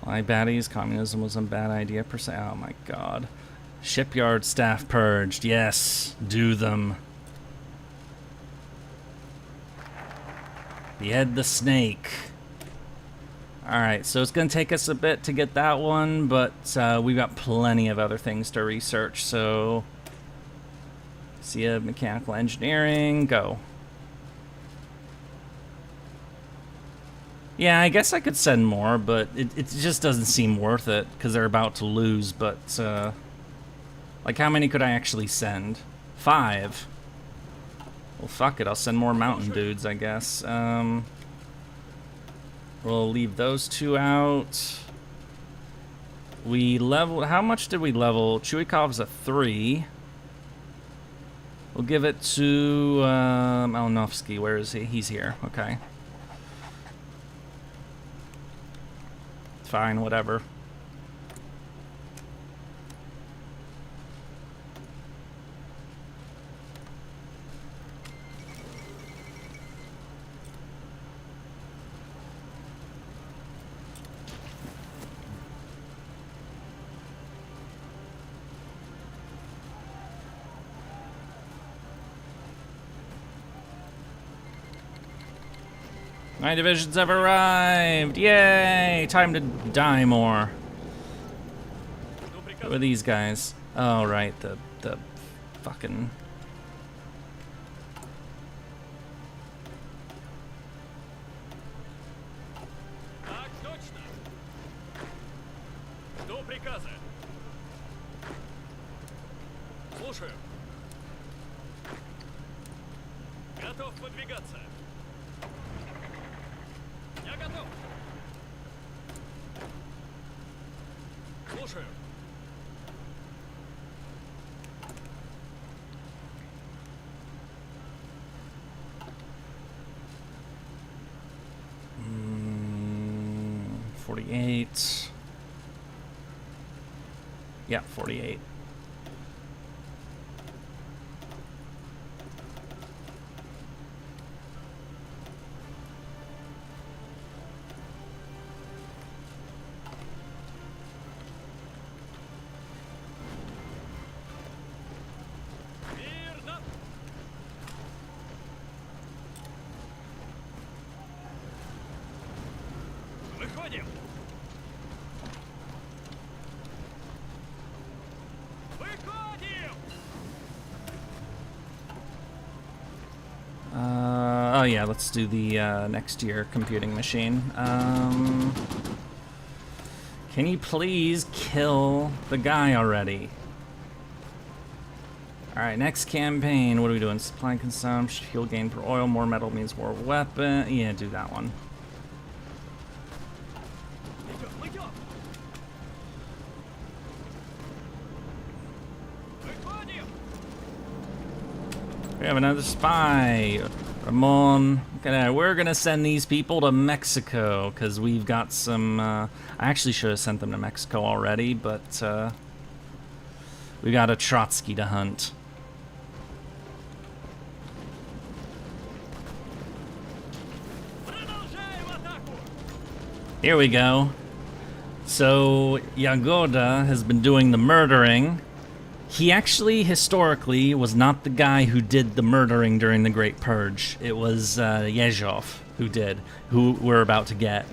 Why baddies? Communism was a bad idea per se. Oh my god. Shipyard staff purged. Yes, do them. Behead the snake. Alright, so it's gonna take us a bit to get that one, but we've got plenty of other things to research, so... See ya, mechanical engineering, go. Yeah, I guess I could send more, but it just doesn't seem worth it, because they're about to lose, but, like, how many could I actually send? 5. Well, fuck it, I'll send more mountain dudes, I guess. We'll leave those 2 out. We leveled, how much did we level? Chuikov's a 3. We'll give it to Malinovsky. Where is he? He's here. Okay. Fine, whatever. My divisions have arrived! Yay! Time to die more. Who are these guys? Oh, right, the fucking... Слушаю. Готов выдвигаться. Я готов. Слушаю. Mm, 48. Yeah, 48. Мирно. Выходим. Выходим. Oh yeah, let's do the next year computing machine. Can you please kill the guy already? Alright, next campaign. What are we doing? Supply consumption, fuel gain per oil, more metal means more weapon. Yeah, do that one. Идем. Выходим. We have another spy. Ramon. We're gonna send these people to Mexico because we've got some. I actually should have sent them to Mexico already, but we got a Trotsky to hunt. Продолжаем атаку. Here we go. So Yagoda has been doing the murdering. He actually, historically, was not the guy who did the murdering during the Great Purge. It was Yezhov who did, who we're about to get.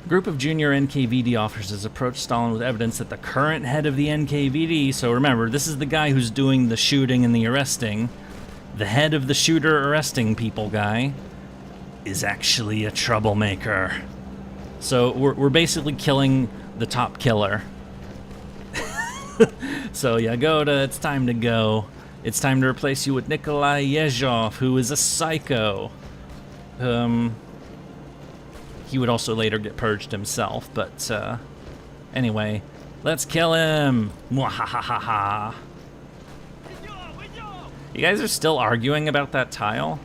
A group of junior NKVD officers approached Stalin with evidence that the current head of the NKVD, so remember, this is the guy who's doing the shooting and the arresting, the head of the shooter arresting people guy, is actually a troublemaker. So we're basically killing the top killer. So Yagoda, it's time to go. It's time to replace you with Nikolai Yezhov, who is a psycho. He would also later get purged himself, but anyway, let's kill him. Mwahahaha. Идем. You guys are still arguing about that tile?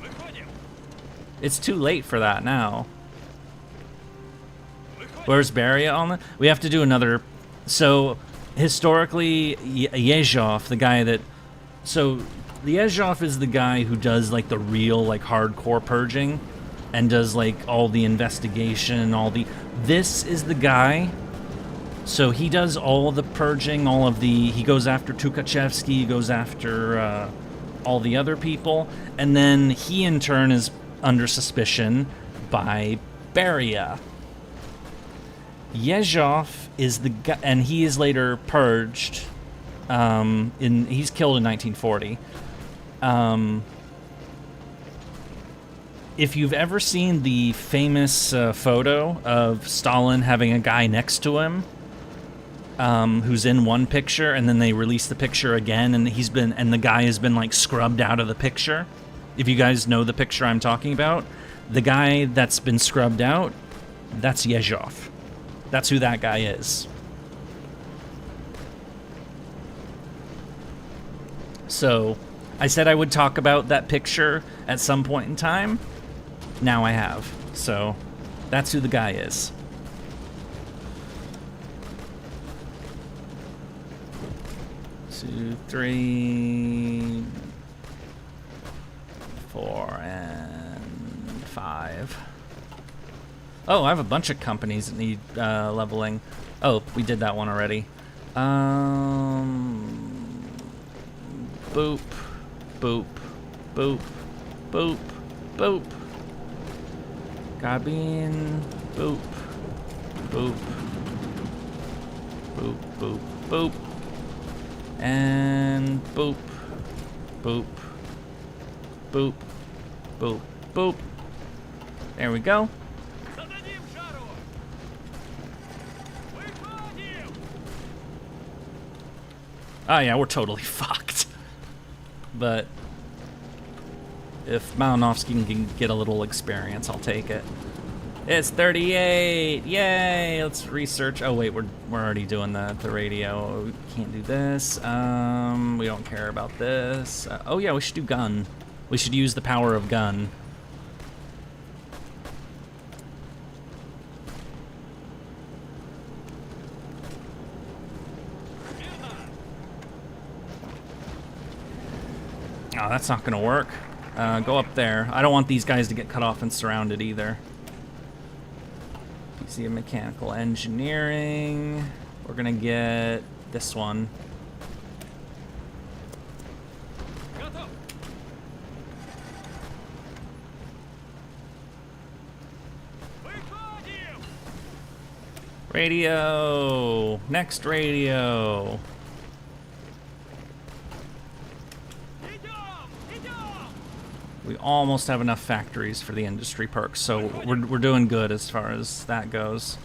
Выходим. It's too late for that now. Where's Beria on the? We have to do another. So historically, Yezhov, the guy that, so the Yezhov is the guy who does like the real like hardcore purging, and does like all the investigation, all the. This is the guy. So he does all the purging, all of the. He goes after Tukhachevsky, he goes after all the other people, and then he in turn is under suspicion by Beria. Yezhov is the guy, and he is later purged. He's killed in 1940. If you've ever seen the famous photo of Stalin having a guy next to him, who's in one picture, and then they release the picture again, and the guy has been like scrubbed out of the picture. If you guys know the picture I'm talking about, the guy that's been scrubbed out, that's Yezhov. That's who that guy is. So, I said I would talk about that picture at some point in time. Now I have. So, that's who the guy is. Two, 3, 4, and 5. Oh, I have a bunch of companies that need leveling. Oh, we did that one already. Boop, boop, boop, boop, boop. Carbine, boop, boop, boop, boop, boop, and boop, boop, boop, boop, boop. There we go. Зададим жару. Выходим. Oh yeah, we're totally fucked. But if Malinovsky can get a little experience, I'll take it. It's 38! Yay! Let's research. Oh wait, we're already doing the radio. We can't do this. We don't care about this. Oh yeah, we should do gun. We should use the power of gun. Oh, that's not gonna work. Go up there. I don't want these guys to get cut off and surrounded either. PC of Mechanical Engineering. We're gonna get this one. Готов. Выходим! Radio! Next radio! Идем! We almost have enough factories for the industry perks, so we're doing good as far as that goes.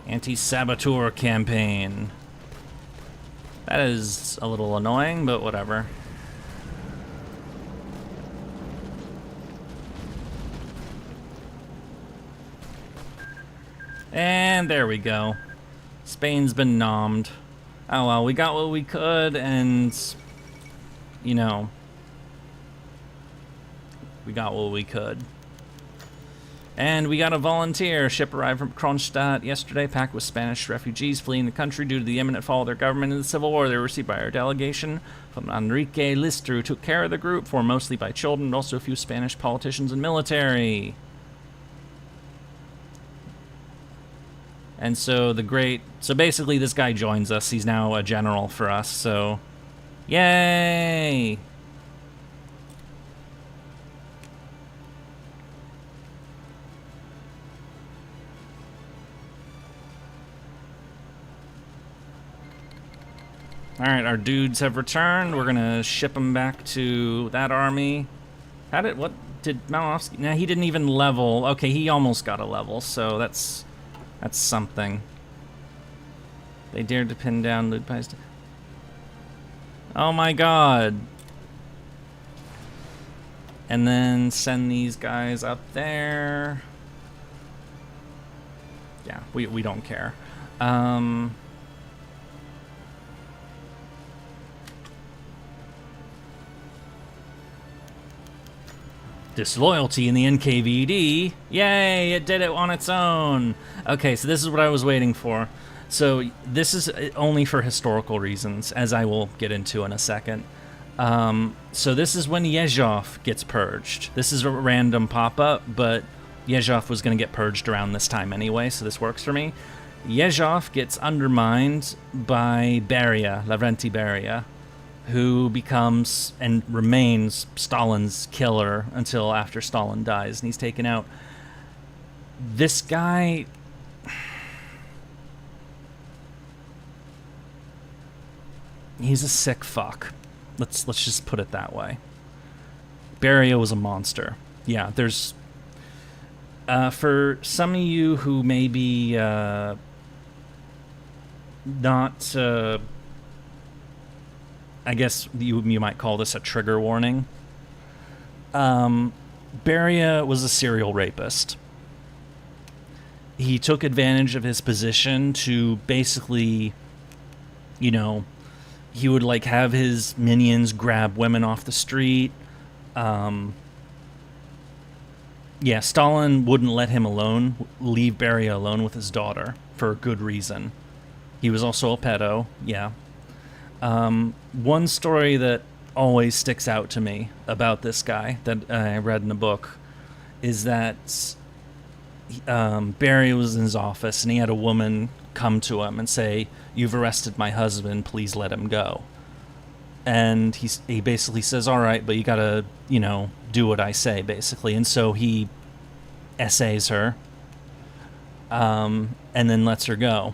Anti-saboteur campaign. That is a little annoying, but whatever. And there we go. Spain's been nommed. Oh well, we got what we could, and you know, we got what we could. And we got a volunteer. Ship arrived from Kronstadt yesterday, packed with Spanish refugees fleeing the country due to the imminent fall of their government in the Civil War. They were received by our delegation from Enrique Lister, who took care of the group, formed mostly by children, and also a few Spanish politicians and military. And so so basically this guy joins us. He's now a general for us, so yay! Alright, our dudes have returned. We're gonna ship them back to that army. What did Malinovsky? Nah, he didn't even level. Okay, he almost got a level, so that's something. They dared to pin down Ludwig's. Oh my god. And then send these guys up there. Yeah, we don't care. Disloyalty in the NKVD. Yay, it did it on its own. Okay, so this is what I was waiting for. So this is only for historical reasons, as I will get into in a second. So this is when Yezhov gets purged. This is a random pop-up, but Yezhov was going to get purged around this time anyway, so this works for me. Yezhov gets undermined by Beria, Lavrenti Beria, who becomes and remains Stalin's killer until after Stalin dies and he's taken out. This guy... he's a sick fuck. Let's just put it that way. Beria was a monster. Yeah, there's... for some of you who may be not... I guess you might call this a trigger warning. Beria was a serial rapist. He took advantage of his position to basically, you know, he would like have his minions grab women off the street. Yeah, Stalin wouldn't let him leave Beria alone with his daughter for a good reason. He was also a pedo, yeah. One story that always sticks out to me about this guy that I read in a book is that Beria was in his office and he had a woman come to him and say, "You've arrested my husband, please let him go." And he basically says, "All right, but you gotta, you know, do what I say," basically. And so he essays her, and then lets her go.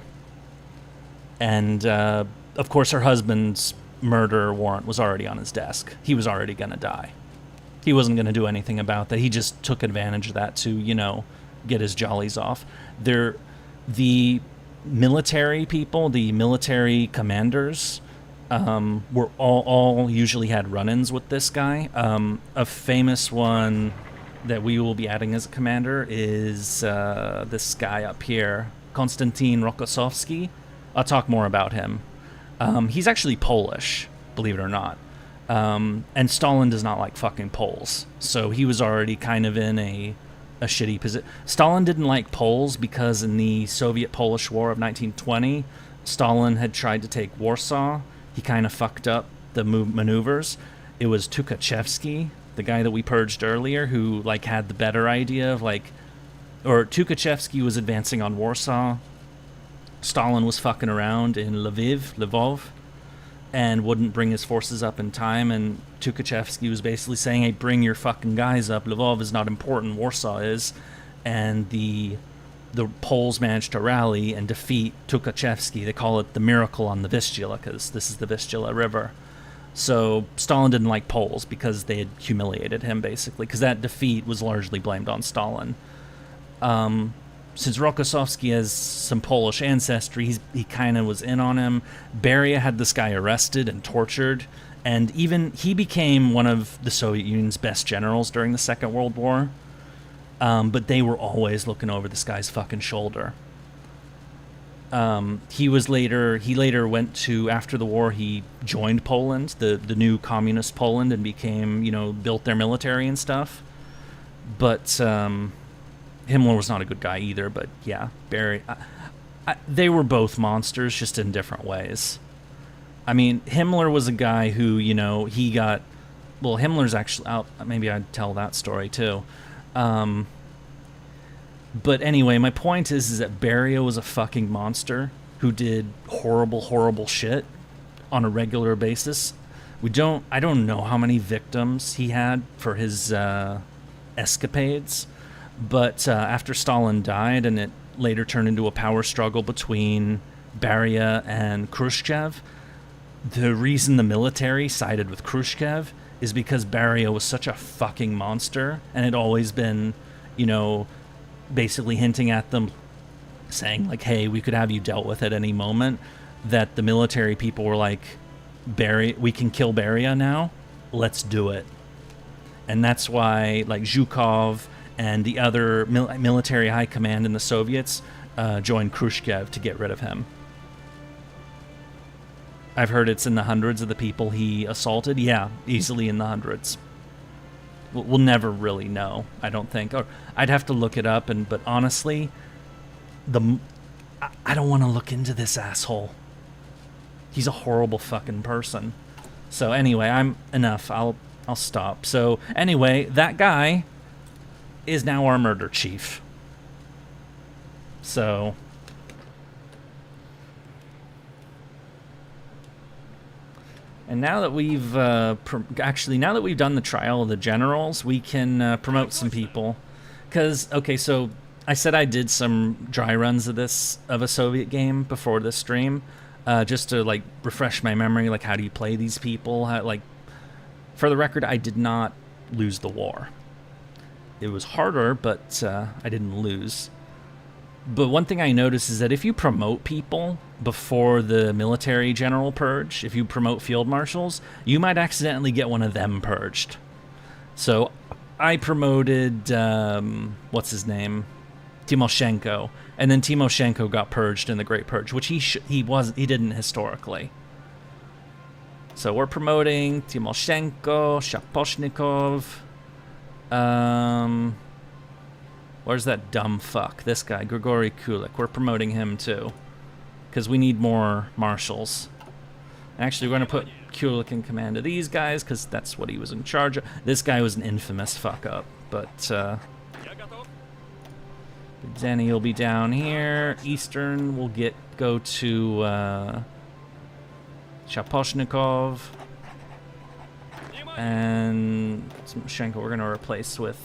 And, of course, her husband's murder warrant was already on his desk. He was already going to die. He wasn't going to do anything about that. He just took advantage of that to, you know, get his jollies off. the military people, the military commanders, were all usually had run-ins with this guy. A famous one that we will be adding as a commander is this guy up here, Konstantin Rokossovsky. I'll talk more about him. He's actually Polish, believe it or not. And Stalin does not like fucking Poles. So he was already kind of in a shitty position. Stalin didn't like Poles because in the Soviet-Polish War of 1920, Stalin had tried to take Warsaw. He kind of fucked up the maneuvers. It was Tukhachevsky, the guy that we purged earlier, who like had the better idea of or Tukhachevsky was advancing on Warsaw. Stalin was fucking around in Lvov, and wouldn't bring his forces up in time, and Tukhachevsky was basically saying, hey, bring your fucking guys up. Lvov is not important, Warsaw is. And the Poles managed to rally and defeat Tukhachevsky. They call it the miracle on the Vistula, because this is the Vistula River. So Stalin didn't like Poles because they had humiliated him, basically, because that defeat was largely blamed on Stalin. Since Rokossovsky has some Polish ancestry, he kind of was in on him. Beria had this guy arrested and tortured, and even he became one of the Soviet Union's best generals during the Second World War. But they were always looking over this guy's fucking shoulder. He later went to, after the war, he joined Poland, the new communist Poland, and became, built their military and stuff. But Himmler was not a good guy either, but yeah, they were both monsters, just in different ways. I mean, Himmler was a guy who, Himmler's actually out, maybe I'd tell that story too. But anyway, my point is that Beria was a fucking monster who did horrible, horrible shit on a regular basis. I don't know how many victims he had for his escapades. But after Stalin died, and it later turned into a power struggle between Beria and Khrushchev, the reason the military sided with Khrushchev is because Beria was such a fucking monster, and had always been, basically hinting at them, saying, like, hey, we could have you dealt with at any moment, that the military people were like, we can kill Beria now, let's do it. And that's why, like, Zhukov and the other military high command in the Soviets joined Khrushchev to get rid of him. I've heard it's in the hundreds of the people he assaulted. Yeah, easily in the hundreds. We'll never really know, I don't think. Or I'd have to look it up, but honestly, I don't want to look into this asshole. He's a horrible fucking person. So anyway, enough. I'll stop. So anyway, that guy is now our murder chief. So and now that we've now that we've done the trial of the generals, we can promote some people. Because so I said I did some dry runs of a Soviet game before this stream, just to like refresh my memory, like how do you play these people? For the record, I did not lose the war. It was harder, but I didn't lose. But one thing I noticed is that if you promote people before the military general purge, if you promote field marshals, you might accidentally get one of them purged. So I promoted, what's his name? Timoshenko. And then Timoshenko got purged in the Great Purge, which he didn't historically. So we're promoting Timoshenko, Shaposhnikov. Where's that dumb fuck? This guy, Grigory Kulik. We're promoting him too, because we need more marshals. Actually, we're going to put Kulik in command of these guys, because that's what he was in charge of. This guy was an infamous fuck up, but Denny will be down here. Eastern will go to Shaposhnikov. And Timoshenko we're going to replace with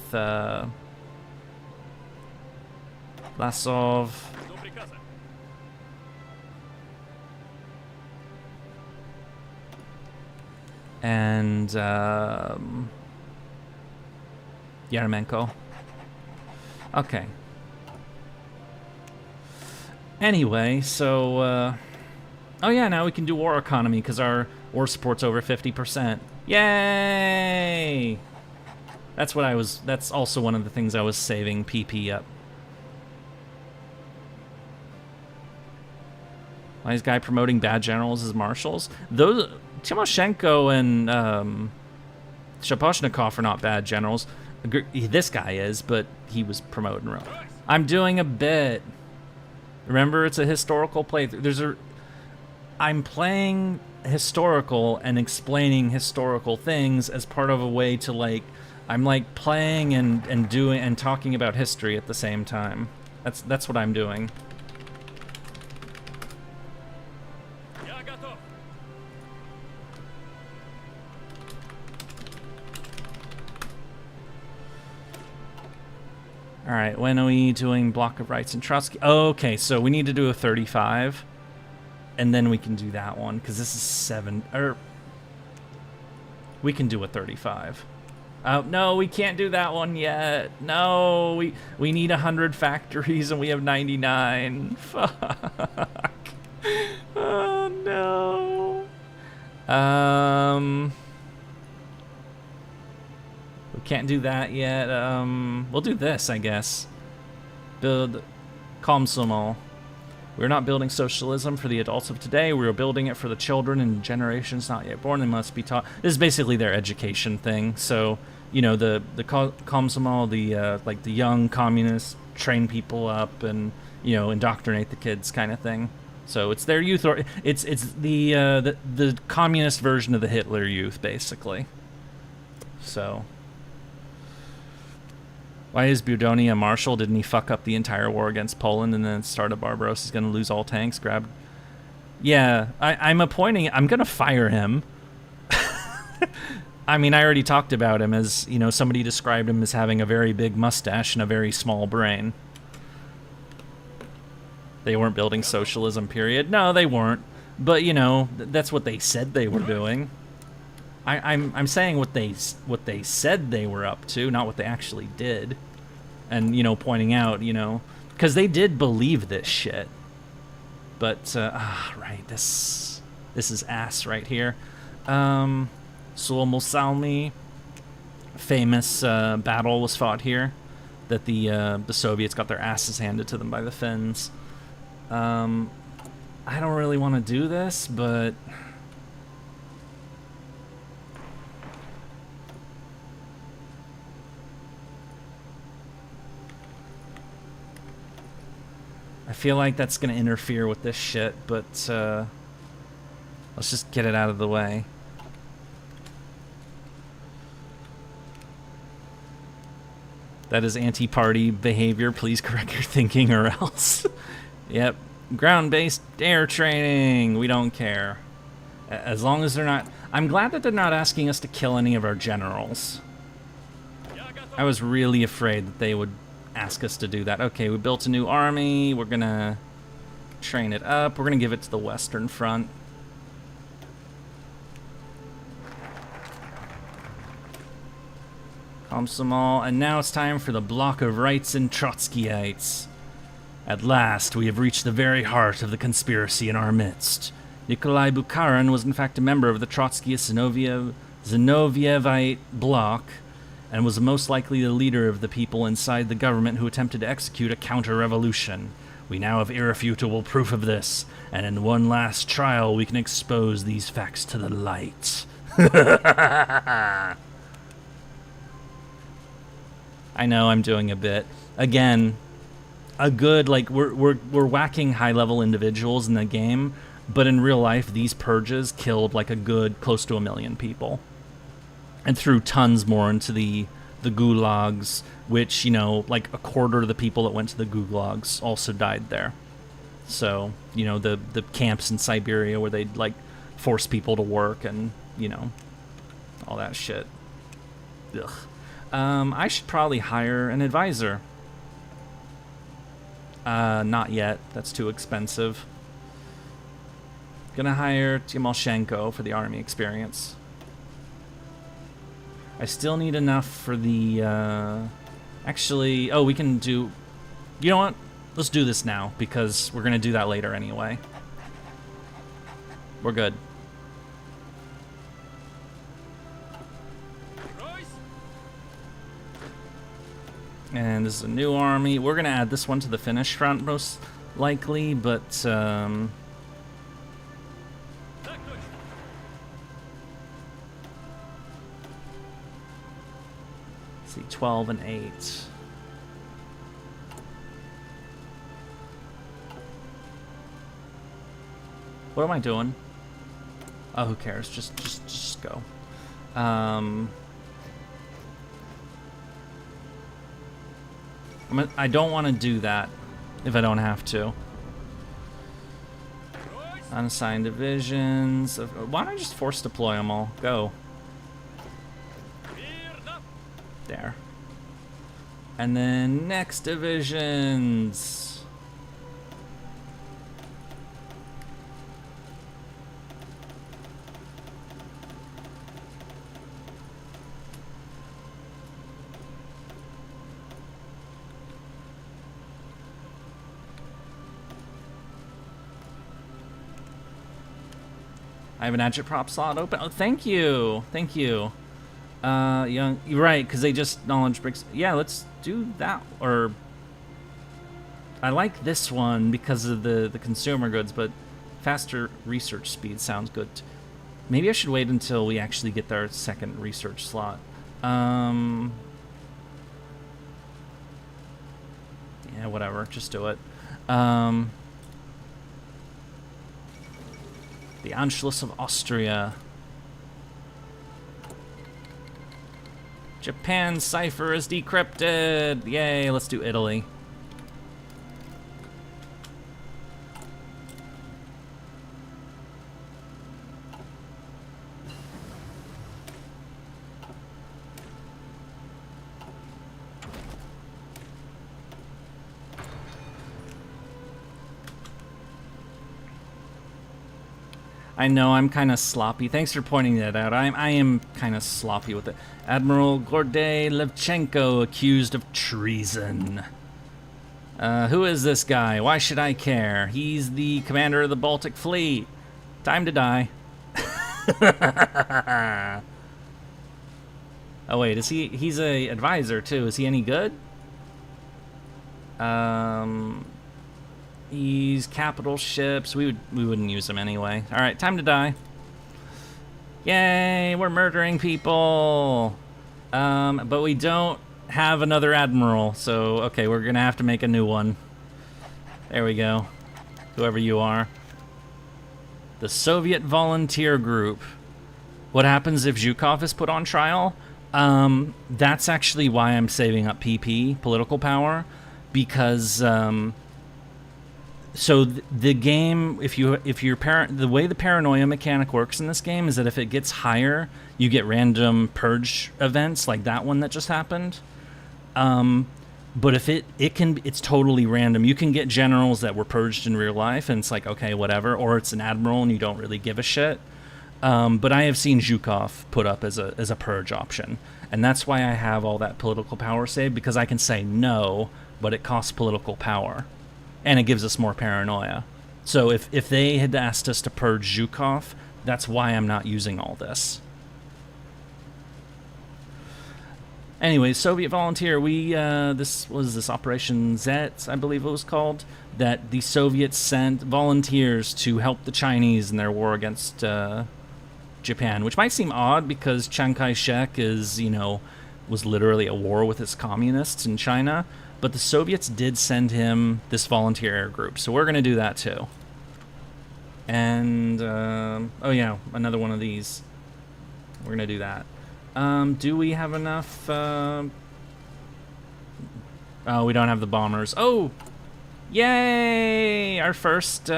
Vlasov. And Yermenko. Okay. Anyway, so, oh yeah, now we can do war economy because our war support's over 50%. Yay! That's also one of the things I was saving PP up. Why is guy promoting bad generals as marshals? Those, Timoshenko and Shaposhnikov are not bad generals. This guy is, but he was promoting real. I'm doing a bit. Remember, it's a historical playthrough. I'm playing historical and explaining historical things as part of a way to, like, I'm like playing and doing and talking about history at the same time. That's what I'm doing. All right, when are we doing block of rights and Trotsky? Oh, okay, so we need to do a 35, and then we can do that one because this is 7. Or we can do a 35. Oh no, we can't do that one yet. No, we need 100 factories and we have 99. Fuck. Oh no. We can't do that yet. We'll do this, I guess. Build Komsomol. We're not building socialism for the adults of today. We are building it for the children and generations not yet born. They must be taught. This is basically their education thing. So, you know, the Komsomol, like the young communists, train people up and, you know, indoctrinate the kids, kind of thing. So it's their youth, or it's the communist version of the Hitler Youth, basically. So. Why is Budonia Marshal? Didn't he fuck up the entire war against Poland and then start a Barbaros is going to lose all tanks? Grab. Yeah, I'm going to fire him. I mean, I already talked about him as, you know, somebody described him as having a very big mustache and a very small brain. They weren't building socialism, period. No, they weren't. But, you know, that's what they said they were doing. I'm saying what they said they were up to, not what they actually did. And, you know, pointing out, you know, because they did believe this shit. But, right, this is ass right here. Suomussalmi, famous battle was fought here, that the Soviets got their asses handed to them by the Finns. I don't really want to do this, but I feel like that's going to interfere with this shit, but let's just get it out of the way. That is anti-party behavior. Please correct your thinking or else. Yep. Ground-based air training. We don't care. As long as they're not... I'm glad that they're not asking us to kill any of our generals. I was really afraid that they would ask us to do that. Okay, we built a new army. We're gonna train it up. We're gonna give it to the Western Front. Komsomol, and now it's time for the block of rights and Trotskyites. At last, we have reached the very heart of the conspiracy in our midst. Nikolai Bukharin was in fact a member of the Trotskyist Zinovievite bloc, and was most likely the leader of the people inside the government who attempted to execute a counter-revolution. We now have irrefutable proof of this, and in one last trial we can expose these facts to the light. I know I'm doing a bit. Again, a good, like, we're whacking high-level individuals in the game, but in real life, these purges killed, like, a good close to 1 million people. And threw tons more into the gulags, which, you know, like a quarter of the people that went to the gulags also died there. So, you know, the camps in Siberia where they'd, like, force people to work and, you know, all that shit. Ugh. I should probably hire an advisor. Not yet. That's too expensive. Gonna hire Timoshenko for the army experience. I still need enough for the, actually, oh, we can do, you know what? Let's do this now, because we're gonna do that later anyway. We're good. Rise. And this is a new army. We're gonna add this one to the Finnish front most likely, but Tactisch. let's see, 12 and 8. What am I doing? Oh, who cares? Just go. I don't want to do that if I don't have to. Rise. Unassigned divisions. Why don't I just force deploy them all? Go. Virna. There. And then next divisions. I have an agitprop slot open. Oh, thank you. Thank you. Young, you're right, because they just knowledge bricks. Yeah, let's do that. Or I like this one because of the consumer goods, but faster research speed sounds good. Maybe I should wait until we actually get our second research slot. Yeah, whatever. Just do it. The Anschluss of Austria. Japan's cipher is decrypted. Yay, let's do Italy. I know I'm kind of sloppy. Thanks for pointing that out. I am kind of sloppy with it. Admiral Gorday Levchenko accused of treason. Who is this guy? Why should I care? He's the commander of the Baltic Fleet. Time to die. Oh wait, is he? He's a advisor too. Is he any good? He's capital ships. We wouldn't use him anyway. All right, time to die. Yay, we're murdering people. But we don't have another admiral, so okay, we're gonna have to make a new one. There we go. Whoever you are. The Soviet Volunteer Group. What happens if Zhukov is put on trial? That's actually why I'm saving up PP, political power, because so the game, the way the paranoia mechanic works in this game is that if it gets higher, you get random purge events like that one that just happened. But if it's totally random. You can get generals that were purged in real life, and it's like, okay, whatever. Or it's an admiral, and you don't really give a shit. But I have seen Zhukov put up as a purge option, and that's why I have all that political power saved, because I can say no, but it costs political power. And it gives us more paranoia. So if they had asked us to purge Zhukov, that's why I'm not using all this. Anyway, Soviet Volunteer, this was Operation Zet, I believe it was called, that the Soviets sent volunteers to help the Chinese in their war against Japan, which might seem odd because Chiang Kai-shek was literally at war with his communists in China. But the Soviets did send him this volunteer air group, so we're going to do that too. And, oh yeah, another one of these. We're going to do that. Do we have enough? Oh, we don't have the bombers. Oh! Yay! Our first,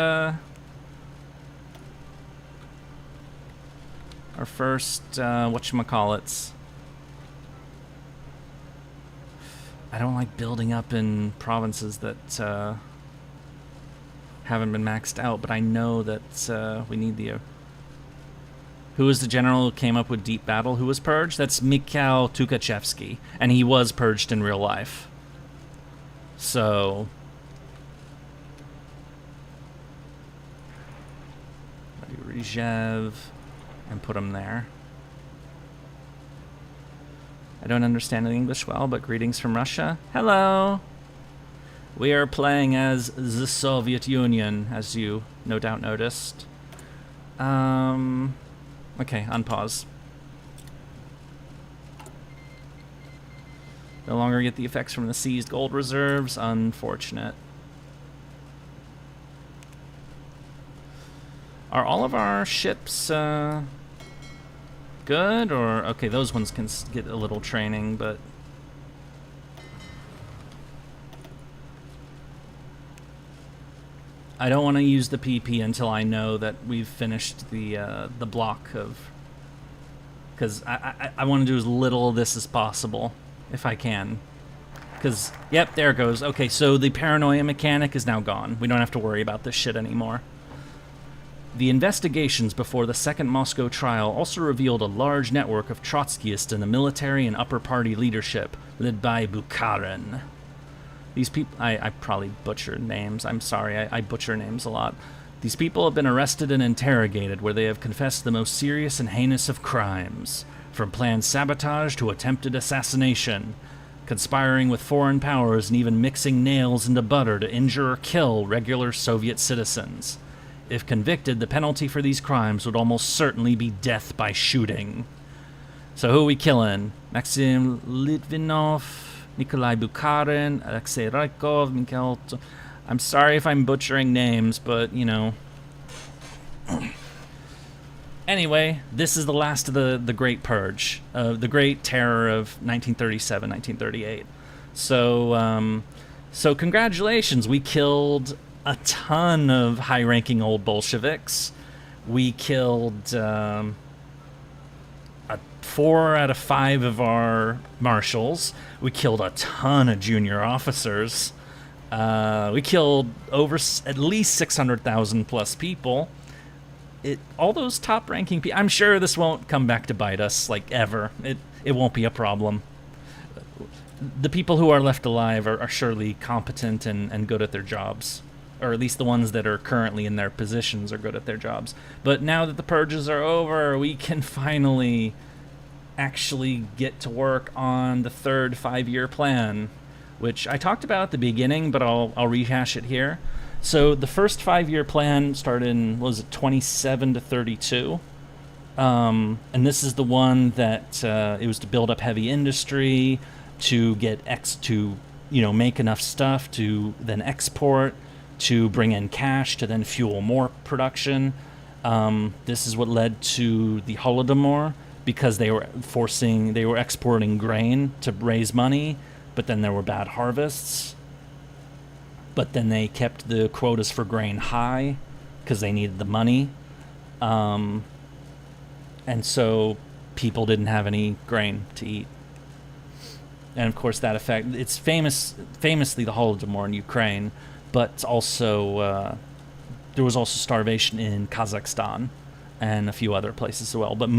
whatchamacallits. I don't like building up in provinces that haven't been maxed out, but I know that we need the... Who was the general who came up with Deep Battle? Who was purged? That's Mikhail Tukhachevsky, and he was purged in real life. So, Zaporizhev, and put them there. I don't understand the English well, but greetings from Russia. Hello! We are playing as the Soviet Union, as you no doubt noticed. Okay, unpause. No longer get the effects from the seized gold reserves. Unfortunate. Are all of our ships good? Or okay, those ones can get a little training, but I don't want to use the PP until I know that we've finished the block of, because I want to do as little of this as possible if I can. Because yep, there it goes. Okay, so the paranoia mechanic is now gone. We don't have to worry about this shit anymore. The investigations before the Second Moscow trial also revealed a large network of Trotskyists in the military and upper party leadership, led by Bukharin. These people, I probably butchered names. I'm sorry, I butcher names a lot. These people have been arrested and interrogated, where they have confessed the most serious and heinous of crimes, from planned sabotage to attempted assassination, conspiring with foreign powers and even mixing nails into butter to injure or kill regular Soviet citizens. If convicted, the penalty for these crimes would almost certainly be death by shooting. So who are we killing? Maxim Litvinov, Nikolai Bukharin, Alexei Rykov, Mikhail... I'm sorry if I'm butchering names, but, you know... Anyway, this is the last of the Great Purge, the Great Terror of 1937, 1938. So congratulations, we killed a ton of high-ranking old Bolsheviks. We killed 4 out of 5 of our marshals. We killed a ton of junior officers. We killed over at least 600,000 plus people. All those top-ranking people. I'm sure this won't come back to bite us, like, ever. It won't be a problem. The people who are left alive are surely competent and good at their jobs. Or at least the ones that are currently in their positions are good at their jobs. But now that the purges are over, we can finally actually get to work on the third 5-year plan, which I talked about at the beginning, but I'll rehash it here. So the first 5-year plan started in, what was it, 27 to 32? And this is the one that it was to build up heavy industry, to get make enough stuff to then export, to bring in cash to then fuel more production. This is what led to the Holodomor, because they were exporting grain to raise money, but then there were bad harvests. But then they kept the quotas for grain high because they needed the money. And so people didn't have any grain to eat. And of course that it's famously the Holodomor in Ukraine, but also there was also starvation in Kazakhstan and a few other places as well. But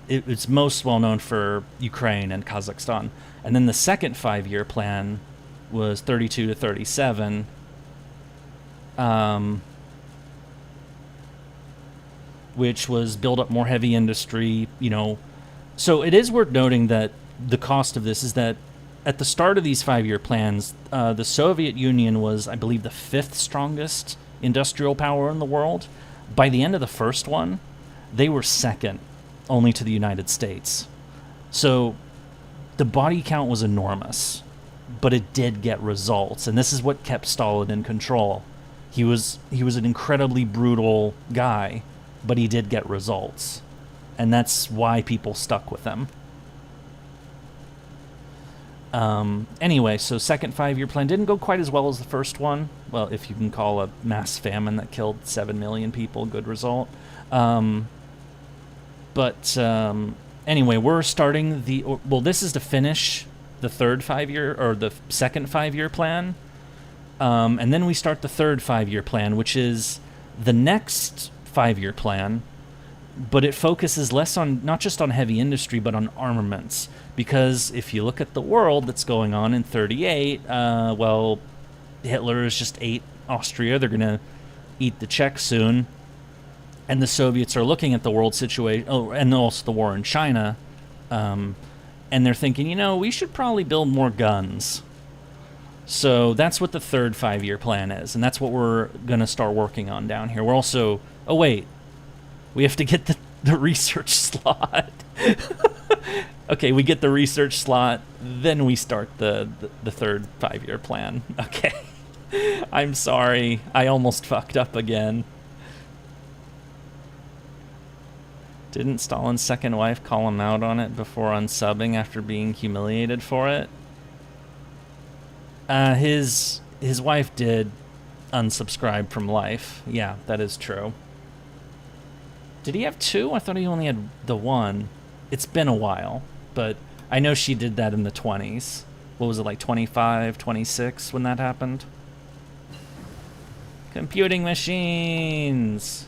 it's most well known for Ukraine and Kazakhstan. And then the second 5-year plan was 32 to 37. Which was build up more heavy industry, So it is worth noting that the cost of this is that at the start of these 5-year plans, the Soviet Union was, I believe, the 5th strongest industrial power in the world. By the end of the first one, they were second, only to the United States. So the body count was enormous, but it did get results, and this is what kept Stalin in control. He was an incredibly brutal guy, but he did get results, and that's why people stuck with him. Anyway, so second 5-year plan didn't go quite as well as the first one. Well, if you can call a mass famine that killed 7 million people a good result. Anyway, we're starting this is to finish the third 5-year, or the second 5-year plan. And then we start the third 5-year plan, which is the next 5-year plan, but it focuses less on, not just on heavy industry, but on armaments. Because if you look at the world that's going on in 38, Hitler has just ate Austria. They're going to eat the Czechs soon. and the Soviets are looking at the world situation, and also the war in China, and they're thinking, you know, we should probably build more guns. So that's what the third 5-year plan is, and that's what we're going to start working on down here. We're also... Oh, wait. We have to get the research slot. Okay, we get the research slot, then we start the third 5-year plan. Okay. I'm sorry. I almost fucked up again. Didn't Stalin's second wife call him out on it before unsubbing after being humiliated for it? His wife did unsubscribe from life. Yeah, that is true. Did he have 2? I thought he only had the 1. It's been a while, but I know she did that in the 20s. What was it, like 25, 26 when that happened? Computing machines!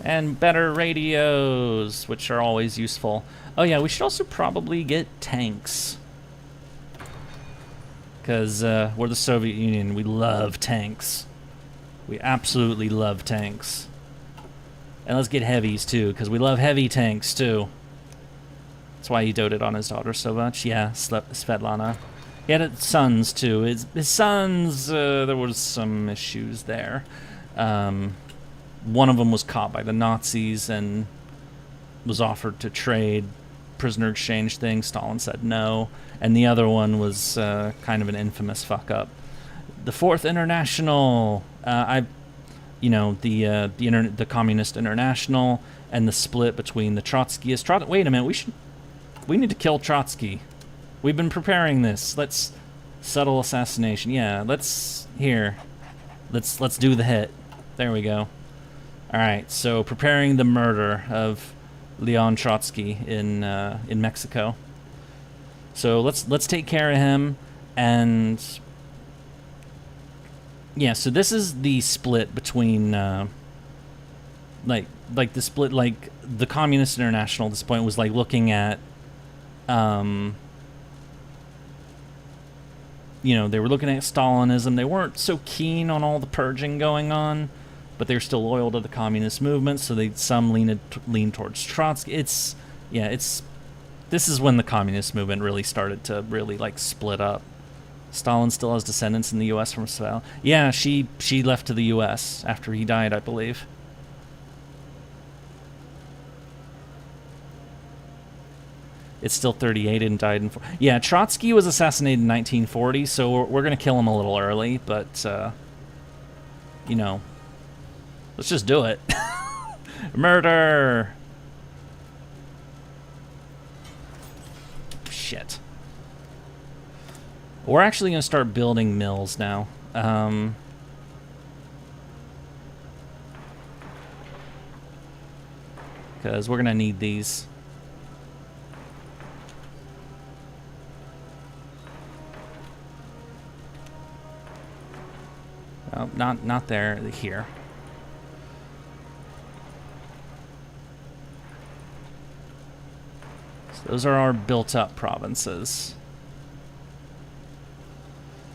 And better radios, which are always useful. Oh yeah, we should also probably get tanks. Because we're the Soviet Union, we love tanks. We absolutely love tanks. And let's get heavies too, because we love heavy tanks too. That's why he doted on his daughter so much. Yeah, Svetlana. He had sons too. His sons, there was some issues there. One of them was caught by the Nazis and was offered to trade prisoner exchange thing. Stalin said no. And the other one was kind of an infamous fuck up. The Fourth International, the Communist International, and the split between the Trotskyists. Wait a minute, we need to kill Trotsky. We've been preparing this. Let's subtle assassination. Yeah, let's do the hit. There we go. All right, so preparing the murder of Leon Trotsky in Mexico. So let's take care of him, and yeah. So this is the split between like the split, like the Communist International at this point was like looking at they were looking at Stalinism. They weren't so keen on all the purging going on, but they're still loyal to the communist movement, so some lean towards Trotsky. This is when the communist movement really started to really like split up. Stalin still has descendants in the U.S. from Stalin. Yeah, she left to the U.S. after he died, I believe. It's still 38 and died in... Yeah, Trotsky was assassinated in 1940, so we're going to kill him a little early, but, let's just do it. Murder! Shit. We're actually going to start building mills now. Because we're going to need these. Oh, not there, here. So those are our built-up provinces.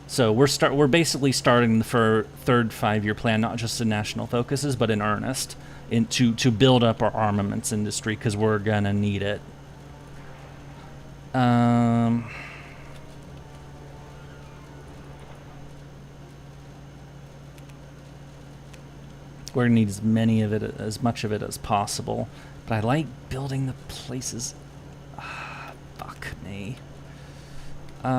So we're basically starting the third 5-year plan, not just in national focuses, but in earnest, to build up our armaments industry, because we're gonna need it. We're gonna need as much of it as possible. But I like building the places. Fuck me. We're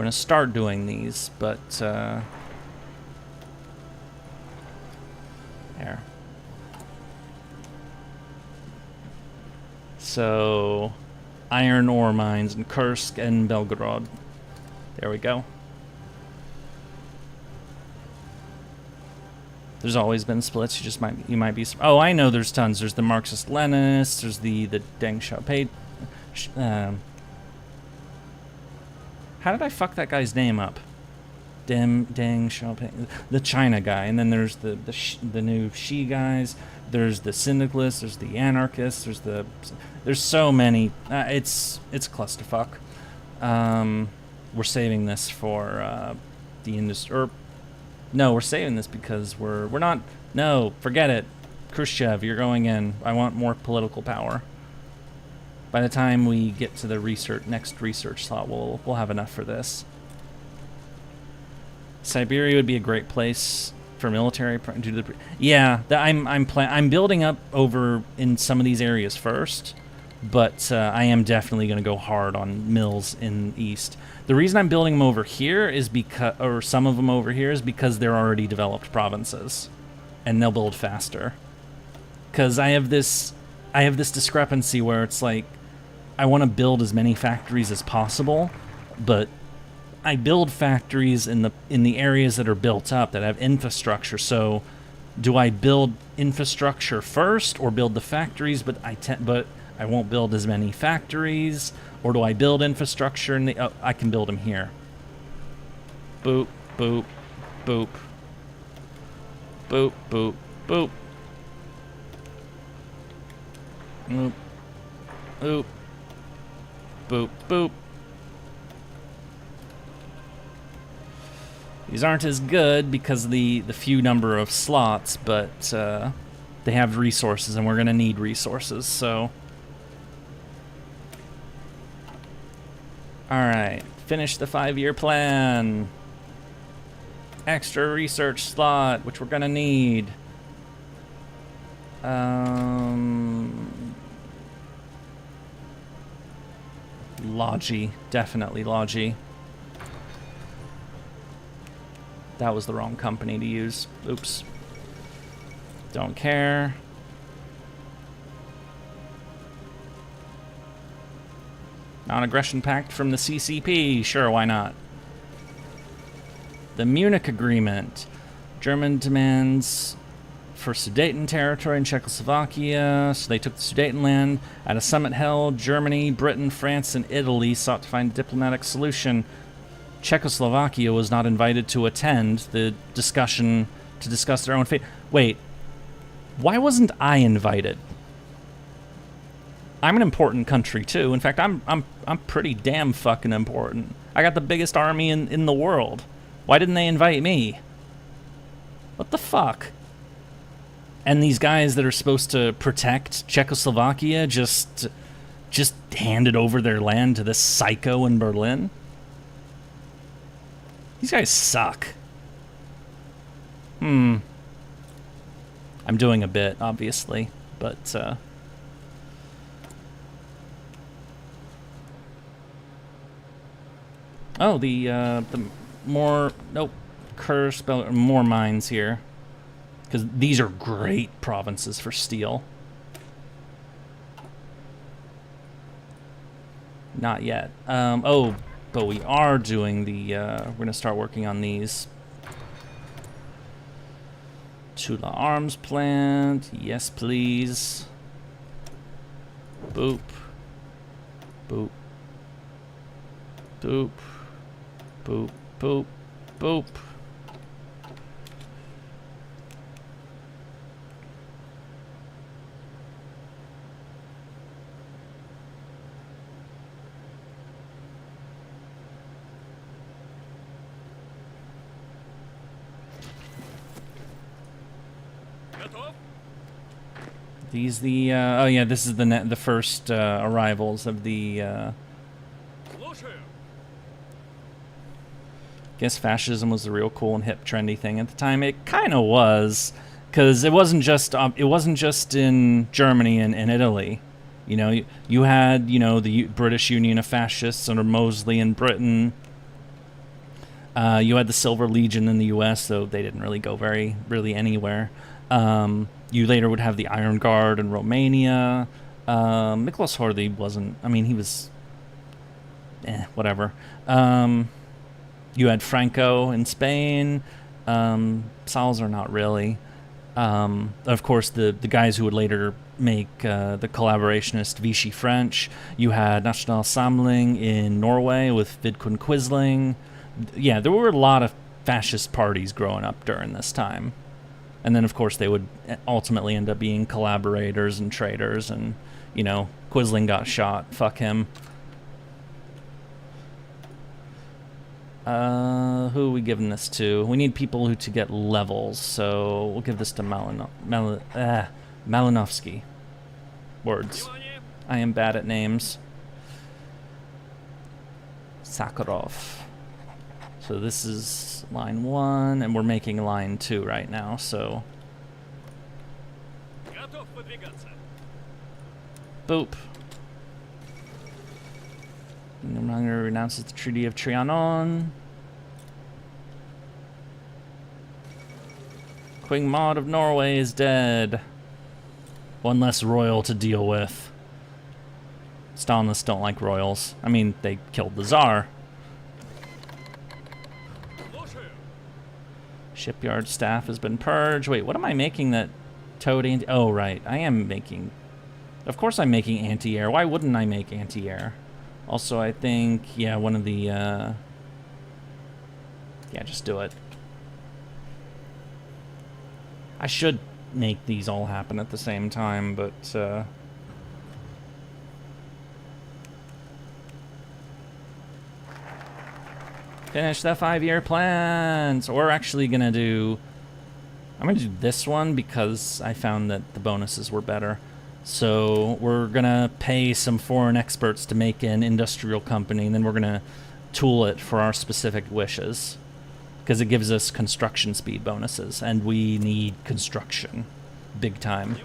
gonna start doing these, but there. So, iron ore mines in Kursk and Belgorod. There we go. There's always been splits. You might be. Oh, I know. There's tons. There's the Marxist-Leninists. There's the Deng Xiaoping. How did I fuck that guy's name up? Deng Xiaoping, the China guy, and then there's the new Xi guys. There's the syndicalists. There's the anarchists. There's so many. It's clusterfuck. We're saving this for the industry. Or no, we're saving this because we're not. No, forget it. Khrushchev, you're going in. I want more political power. By the time we get to the next research slot, we'll have enough for this. Siberia would be a great place for military. Yeah, I'm building up over in some of these areas first, but I am definitely going to go hard on mills in East. The reason I'm building them over here is because, or some of them over here, is because they're already developed provinces, and they'll build faster. Because I have this discrepancy where it's like, I want to build as many factories as possible, but I build factories in the areas that are built up, that have infrastructure. So, do I build infrastructure first, or build the factories? But I won't build as many factories. Or do I build infrastructure in the? I can build them here. Boop, boop, boop, boop, boop, boop. Boop, boop, boop, boop. These aren't as good because of the few number of slots, but they have resources, and we're going to need resources, so... Alright, finish the 5-year plan. Extra research slot, which we're going to need. Logi, definitely Logi. That was the wrong company to use. Oops. Don't care. Non-aggression pact from the CCP. Sure, why not? The Munich Agreement. German demands for Sudeten territory in Czechoslovakia. So they took the Sudetenland. At a summit held, Germany, Britain, France, and Italy sought to find a diplomatic solution. Czechoslovakia was not invited to attend the discussion to discuss their own fate. Wait, why wasn't I invited? I'm an important country too. In fact, I'm pretty damn fucking important. I got the biggest army in the world. Why didn't they invite me? What the fuck? And these guys that are supposed to protect Czechoslovakia just handed over their land to this psycho in Berlin? These guys suck. I'm doing a bit, obviously, but oh, the more more mines here, because these are great provinces for steel. Not yet. Oh. But we are doing the, we're going to start working on these. Tula Arms Plant. Yes, please. Boop. Boop. Boop. Boop. Boop. Boop. These oh yeah, this is the first arrivals of the guess fascism was the real cool and hip trendy thing at the time. It kind of was, because it wasn't just in Germany and Italy. You know, you had, you know, the British Union of Fascists under Mosley in Britain. You had the Silver Legion in the U.S., though they didn't really go really anywhere. You later would have the Iron Guard in Romania. Miklos Horthy wasn't... I mean, he was... whatever. You had Franco in Spain. Salazar, not really. Of course, the guys who would later make the collaborationist Vichy French. You had National Samling in Norway with Vidkun Quisling. Yeah, there were a lot of fascist parties growing up during this time. And then, of course, they would ultimately end up being collaborators and traitors. And, you know, Quisling got shot. Fuck him. Who are we giving this to? We need people who to get levels, so we'll give this to Malinovsky. Words. I am bad at names. Sakharov. So this is line 1, and we're making line 2 right now, so... Boop. Hunger renounces the Treaty of Trianon. Queen Maud of Norway is dead. One less royal to deal with. Stalinists don't like royals. I mean, they killed the Tsar. Shipyard staff has been purged. Wait, what am I making that towed anti... Oh, right. I am making... Of course I'm making anti-air. Why wouldn't I make anti-air? Also, I think, yeah, one of the, yeah, just do it. I should make these all happen at the same time, but, finish the 5-year plan! So we're actually gonna do... I'm gonna do this one because I found that the bonuses were better. So we're gonna pay some foreign experts to make an industrial company, and then we're gonna tool it for our specific wishes, because it gives us construction speed bonuses, and we need construction big time.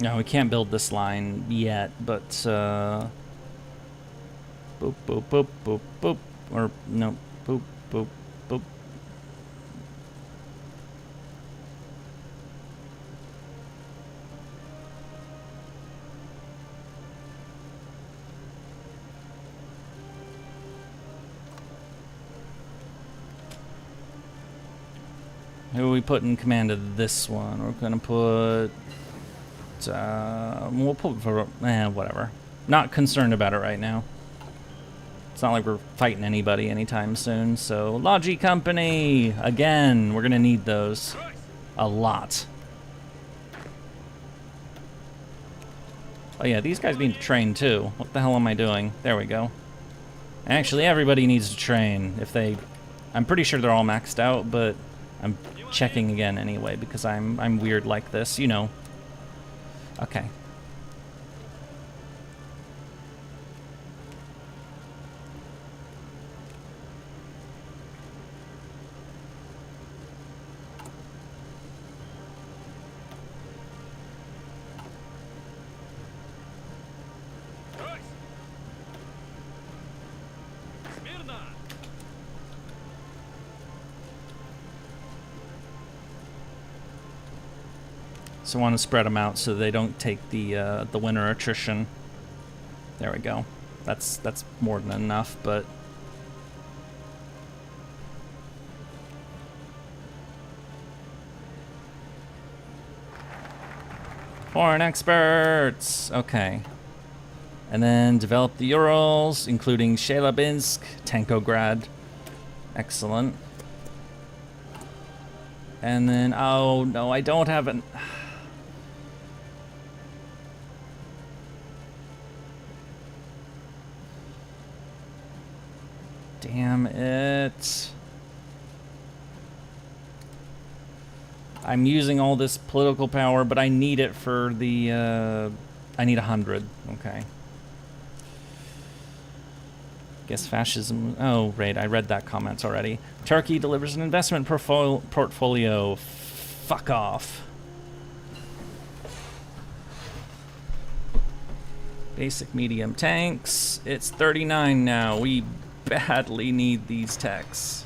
No, we can't build this line yet, but, boop, boop, boop, boop, boop, or, no, boop, boop, boop. Who are we putting in command of this one? We're gonna put... we'll put for... whatever. Not concerned about it right now. It's not like we're fighting anybody anytime soon, so... Logi Company! Again, we're gonna need those. A lot. Oh yeah, these guys need to train too. What the hell am I doing? There we go. Actually, everybody needs to train. If they... I'm pretty sure they're all maxed out, but... I'm checking again anyway, because I'm weird like this, you know. Okay. So I want to spread them out so they don't take the winter attrition. There we go. That's more than enough, but... Foreign experts! Okay. And then develop the Urals, including Chelyabinsk, Tankograd. Excellent. And then, oh no, I don't have an... Damn it. I'm using all this political power, but I need it for the, I need 100. Okay. Guess fascism... Oh, right, I read that comment already. Turkey delivers an investment portfolio. Fuck off. Basic medium tanks. It's 39 now. We badly need these techs.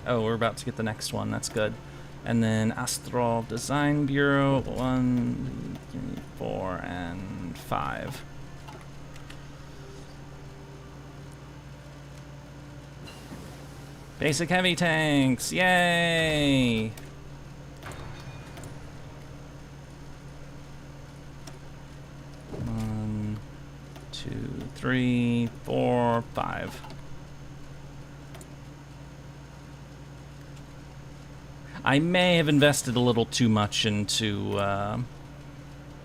Oh, we're about to get the next one. That's good. And then Astral Design Bureau, 1, 3, 4, and 5. Basic heavy tanks, yay! One, 2, 3, 4, 5. I may have invested a little too much into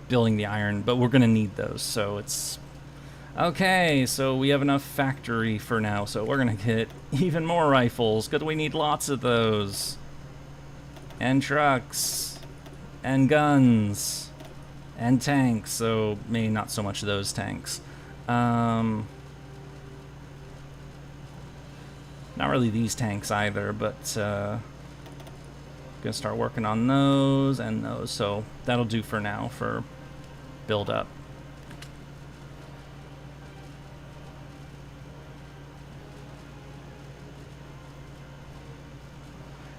building the iron, but we're gonna need those, so it's... Okay, so we have enough factory for now, so we're gonna get even more rifles, because we need lots of those. And trucks. And guns. And tanks, so maybe not so much of those tanks. Not really these tanks either, but gonna start working on those and those, so that'll do for now for build up.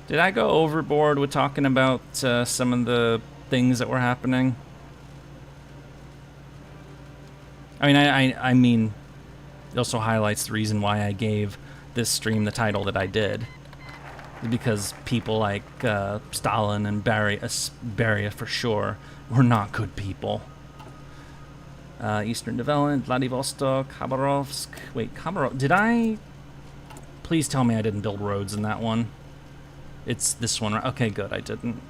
Did I go overboard with talking about some of the things that were happening? I mean, it also highlights the reason why I gave this stream the title that I did. Because people like Stalin and Beria for sure were not good people. Eastern Development, Vladivostok, Khabarovsk. Wait, Khabarovsk. Did I? Please tell me I didn't build roads in that one. It's this one, right? Okay, good, I didn't.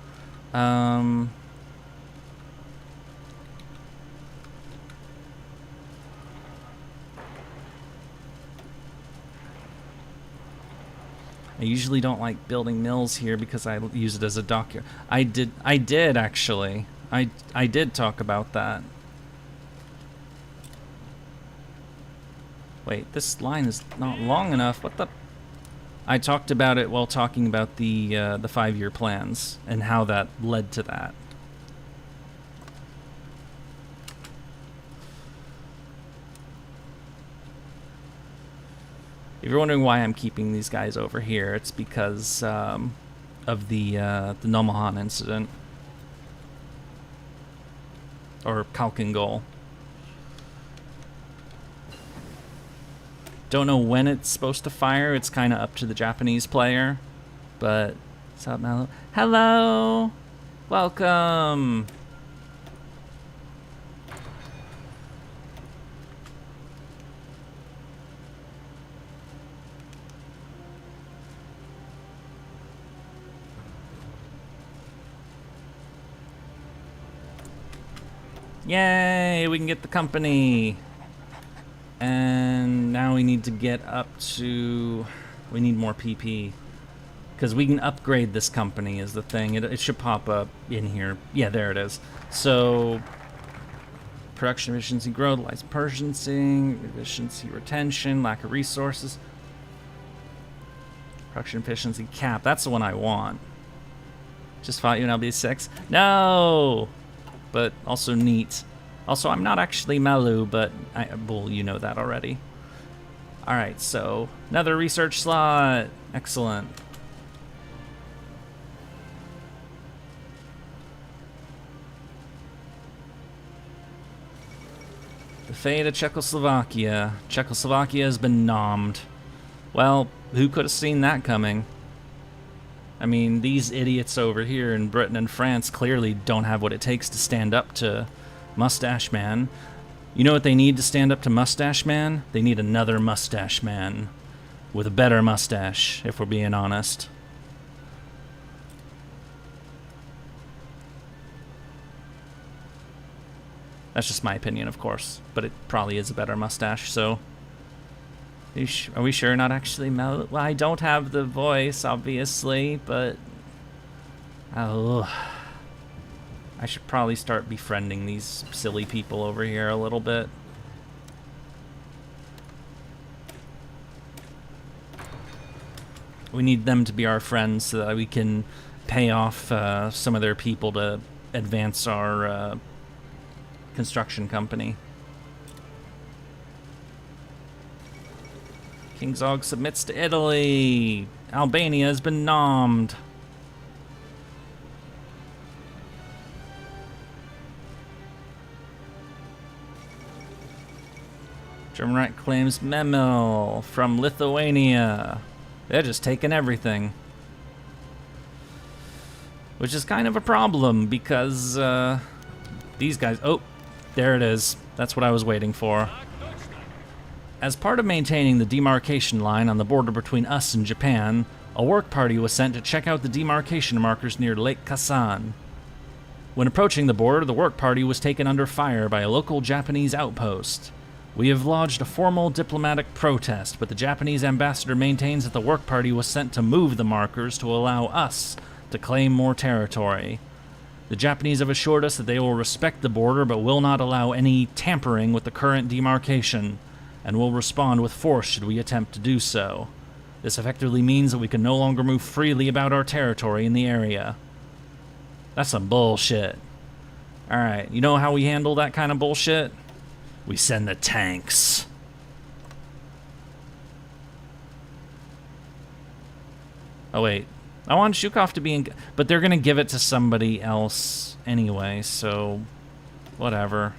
I usually don't like building mills here because I use it as a document. I did actually. I did talk about that. Wait, this line is not long enough. What the? I talked about it while talking about the 5-year plans and how that led to that. If you're wondering why I'm keeping these guys over here, it's because of the Nomahan incident. Or Kalkingol. Don't know when it's supposed to fire. It's kind of up to the Japanese player. But, what's up, Mallow? Hello! Welcome! Yay! We can get the company! And now we need to get up to... We need more PP. Because we can upgrade this company is the thing. It should pop up in here. Yeah, there it is. So... Production efficiency growth, license purchasing, efficiency retention, lack of resources. Production efficiency cap. That's the one I want. Just fought you in LB6. No! But also neat. Also, I'm not actually Malu, but well, you know that already. Alright, so another research slot. Excellent. The fate of Czechoslovakia. Czechoslovakia has been nommed. Well, who could have seen that coming? I mean, these idiots over here in Britain and France clearly don't have what it takes to stand up to Mustache Man. You know what they need to stand up to Mustache Man? They need another Mustache Man. With a better mustache, if we're being honest. That's just my opinion, of course. But it probably is a better mustache, so... Are we sure not actually Well, I don't have the voice, obviously, but... Oh... I should probably start befriending these silly people over here a little bit. We need them to be our friends so that we can pay off some of their people to advance our construction company. King Zog submits to Italy. Albania has been nommed. German Reich claims Memel from Lithuania. They're just taking everything. Which is kind of a problem because these guys... Oh, there it is. That's what I was waiting for. As part of maintaining the demarcation line on the border between us and Japan, a work party was sent to check out the demarcation markers near Lake Khasan. When approaching the border, the work party was taken under fire by a local Japanese outpost. We have lodged a formal diplomatic protest, but the Japanese ambassador maintains that the work party was sent to move the markers to allow us to claim more territory. The Japanese have assured us that they will respect the border but will not allow any tampering with the current demarcation, and will respond with force should we attempt to do so. This effectively means that we can no longer move freely about our territory in the area. That's some bullshit. Alright, you know how we handle that kind of bullshit? We send the tanks. Oh wait, I want Zhukov to be in... But they're gonna give it to somebody else anyway, so... Whatever.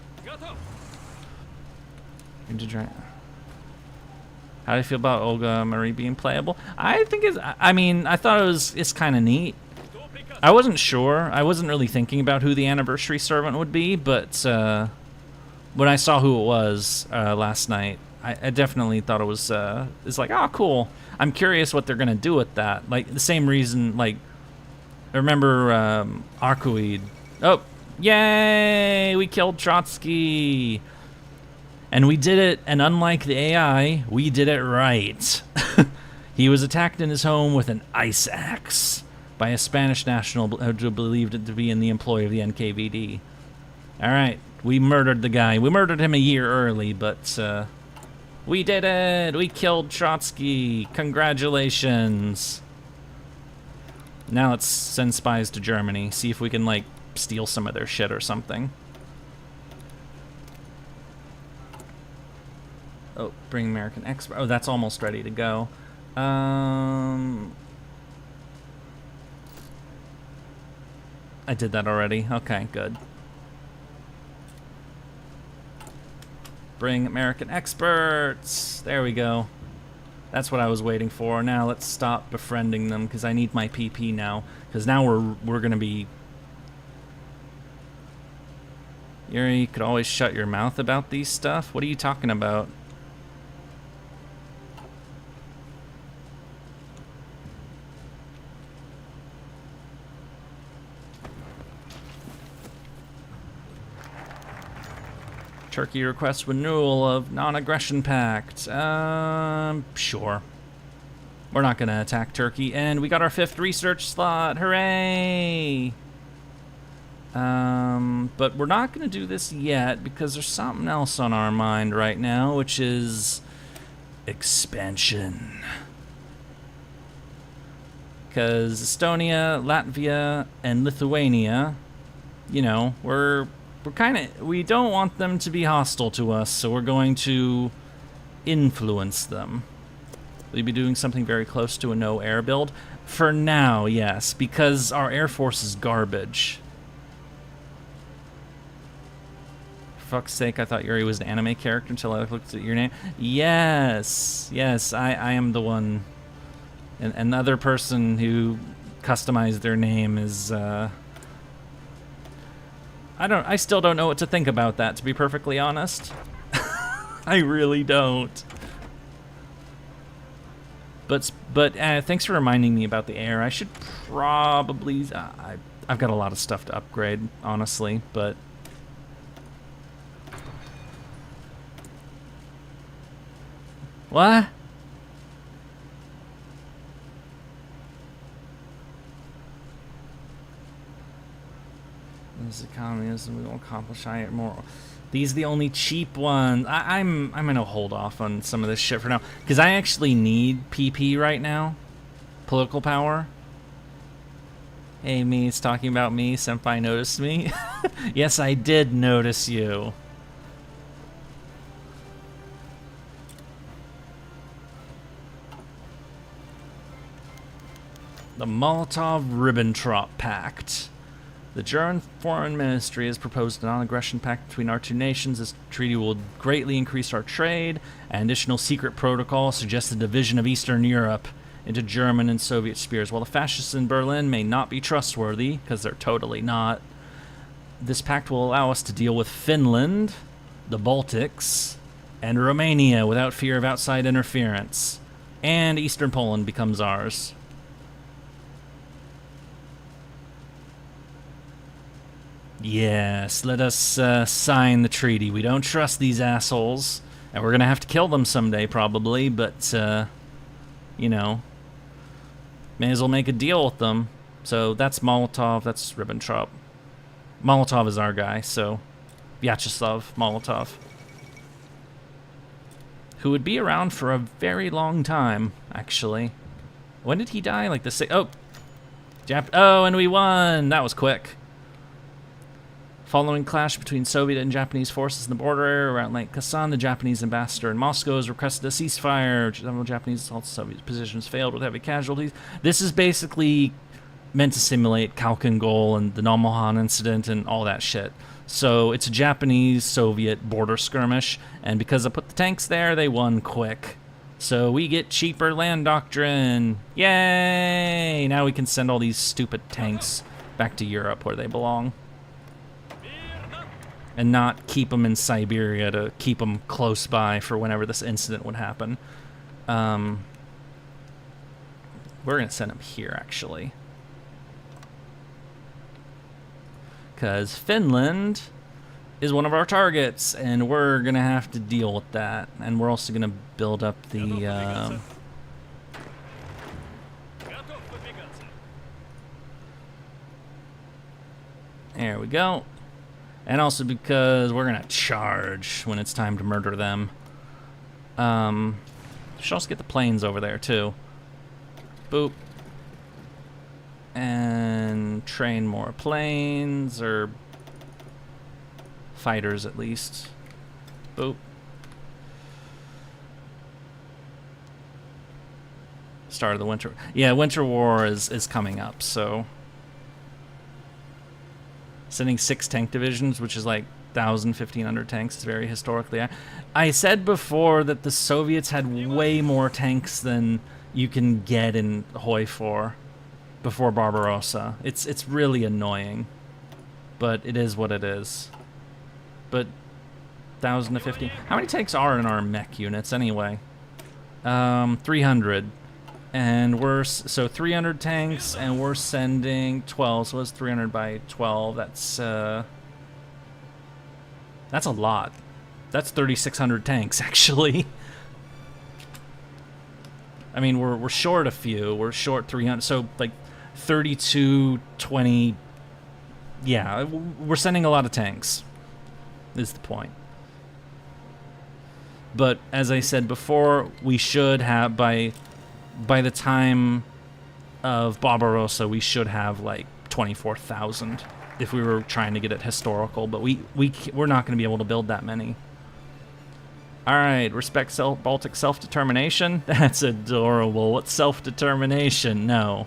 How do you feel about Olga Marie being playable? I think it's... I mean, I thought it's kind of neat. I wasn't sure. I wasn't really thinking about who the anniversary servant would be, but when I saw who it was last night, I definitely thought it was... it's like, oh, cool. I'm curious what they're going to do with that. Like, the same reason, like... I remember Arkoid. Oh, yay! We killed Trotsky! And we did it, and unlike the AI, we did it right. He was attacked in his home with an ice axe by a Spanish national who believed it to be in the employ of the NKVD. Alright, we murdered the guy. We murdered him a year early, but we did it! We killed Trotsky! Congratulations! Now let's send spies to Germany, see if we can, like, steal some of their shit or something. Oh, bring American expert. Oh, that's almost ready to go. I did that already. Okay, good. Bring American experts. There we go. That's what I was waiting for. Now let's stop befriending them because I need my PP now. Because now we're gonna be... Yurie, you could always shut your mouth about these stuff. What are you talking about? Turkey requests renewal of non-aggression pact. Sure. We're not gonna attack Turkey, and we got our 5th research slot. Hooray! But we're not gonna do this yet because there's something else on our mind right now, which is expansion. Because Estonia, Latvia, and Lithuania, you know, we don't want them to be hostile to us, so we're going to influence them. Will you be doing something very close to a no air build? For now, yes, because our Air Force is garbage. For fuck's sake, I thought Yurie was an anime character until I looked at your name. Yes, I am the one. And another person who customized their name is, I still don't know what to think about that, to be perfectly honest. I really don't. But thanks for reminding me about the air. I should probably... I've got a lot of stuff to upgrade, honestly, but... What? This is communism, we will accomplish higher more. These are the only cheap ones. I'm gonna hold off on some of this shit for now because I actually need PP right now. Political power. Hey, me, it's talking about me. Senpai noticed me. Yes, I did notice you. The Molotov-Ribbentrop Pact. The German Foreign Ministry has proposed a non-aggression pact between our two nations. This treaty will greatly increase our trade. An additional secret protocol suggests the division of Eastern Europe into German and Soviet spheres. While the fascists in Berlin may not be trustworthy, because they're totally not, this pact will allow us to deal with Finland, the Baltics, and Romania without fear of outside interference. And Eastern Poland becomes ours. Yes, let us sign the treaty. We don't trust these assholes, and we're going to have to kill them someday probably, but, you know, may as well make a deal with them. So that's Molotov, that's Ribbentrop. Molotov is our guy, so Vyacheslav Molotov, who would be around for a very long time, actually. When did he die? Like the oh, and we won! That was quick. Following clash between Soviet and Japanese forces in the border area around Lake Khasan, the Japanese ambassador in Moscow has requested a ceasefire. Several Japanese assaults Soviet positions failed with heavy casualties. This is basically meant to simulate Khalkhin Gol and the Nalmohan incident and all that shit. So it's a Japanese-Soviet border skirmish, and because I put the tanks there, they won quick. So we get cheaper land doctrine. Yay! Now we can send all these stupid tanks back to Europe where they belong. And not keep them in Siberia to keep them close by for whenever this incident would happen. We're going to send them here, actually. Because Finland is one of our targets, and we're going to have to deal with that. And we're also going to build up the... There we go. And also because we're going to charge when it's time to murder them. Should also get the planes over there, too. Boop. And train more planes, or fighters at least. Boop. Start of the winter. Yeah, winter war is coming up, so... Sending 6 tank divisions, which is like 1,000, 1,500 tanks, is very historically. I said before that the Soviets had way more tanks than you can get in Hoi 4 before Barbarossa. It's really annoying, but it is what it is. But 1,000 to 15. How many tanks are in our mech units anyway? 300. And we're, so 300 tanks, and we're sending 12, so it's 300 by 12, that's a lot. That's 3,600 tanks, actually. I mean, we're short a few, we're short 300, so like 32, 20, yeah, we're sending a lot of tanks, is the point. But, as I said before, we should have, by the time of Barbarossa, we should have like 24,000 if we were trying to get it historical, but we're not going to be able to build that many. All right, respect Baltic self-determination. That's adorable. What's self-determination? No.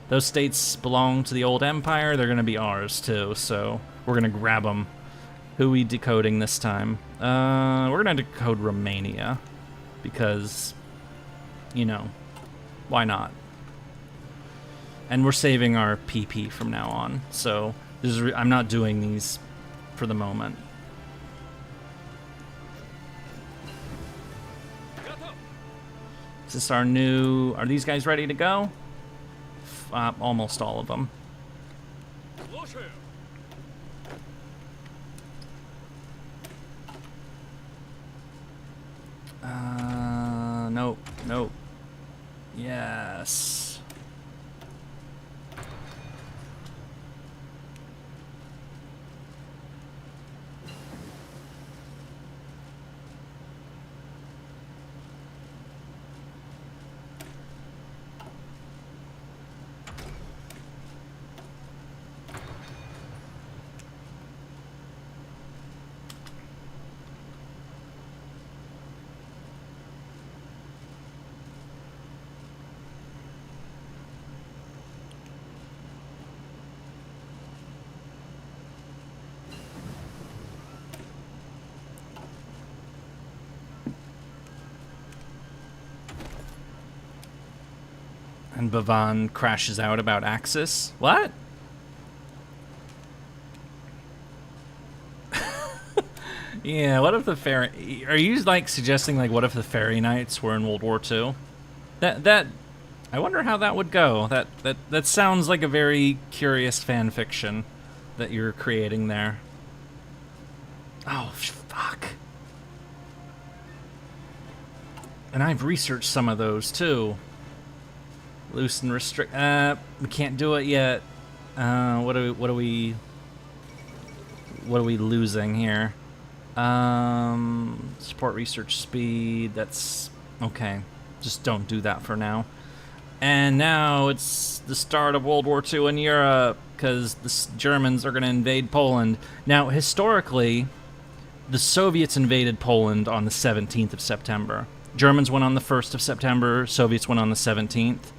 Those states belong to the old empire. They're going to be ours too, so we're going to grab them. Who are we decoding this time? We're going to decode Romania because... You know, why not? And we're saving our PP from now on, so this is I'm not doing these for the moment. Is this our new... Are these guys ready to go? Almost all of them. Nope, nope. Yes. And Bavan crashes out about Axis. What? Yeah, what if the fairy... Are you, like, suggesting, like, what if the fairy knights were in World War II? That... I wonder how that would go. That sounds like a very curious fan fiction that you're creating there. Oh, fuck. And I've researched some of those, too. Loose and restrict... we can't do it yet. What are we losing here? Support research speed, that's... Okay, just don't do that for now. And now it's the start of World War II in Europe, because the Germans are going to invade Poland. Now, historically, the Soviets invaded Poland on the 17th of September. Germans went on the 1st of September, Soviets went on the 17th.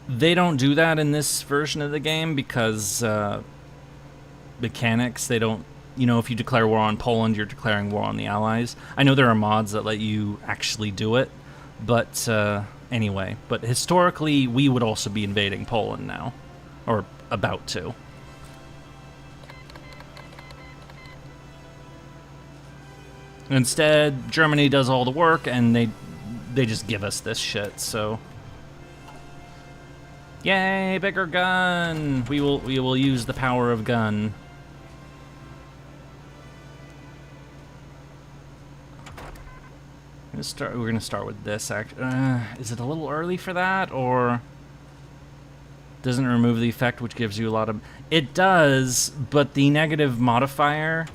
They don't do that in this version of the game because... mechanics, they don't, you know, if you declare war on Poland, you're declaring war on the Allies. I know there are mods that let you actually do it, but anyway. But historically, we would also be invading Poland now, or about to. Instead, Germany does all the work, and they just give us this shit, so... Yay, bigger gun! We will use the power of gun. We're gonna start with this. Is it a little early for that, or doesn't remove the effect, which gives you a lot of? It does, but the negative modifier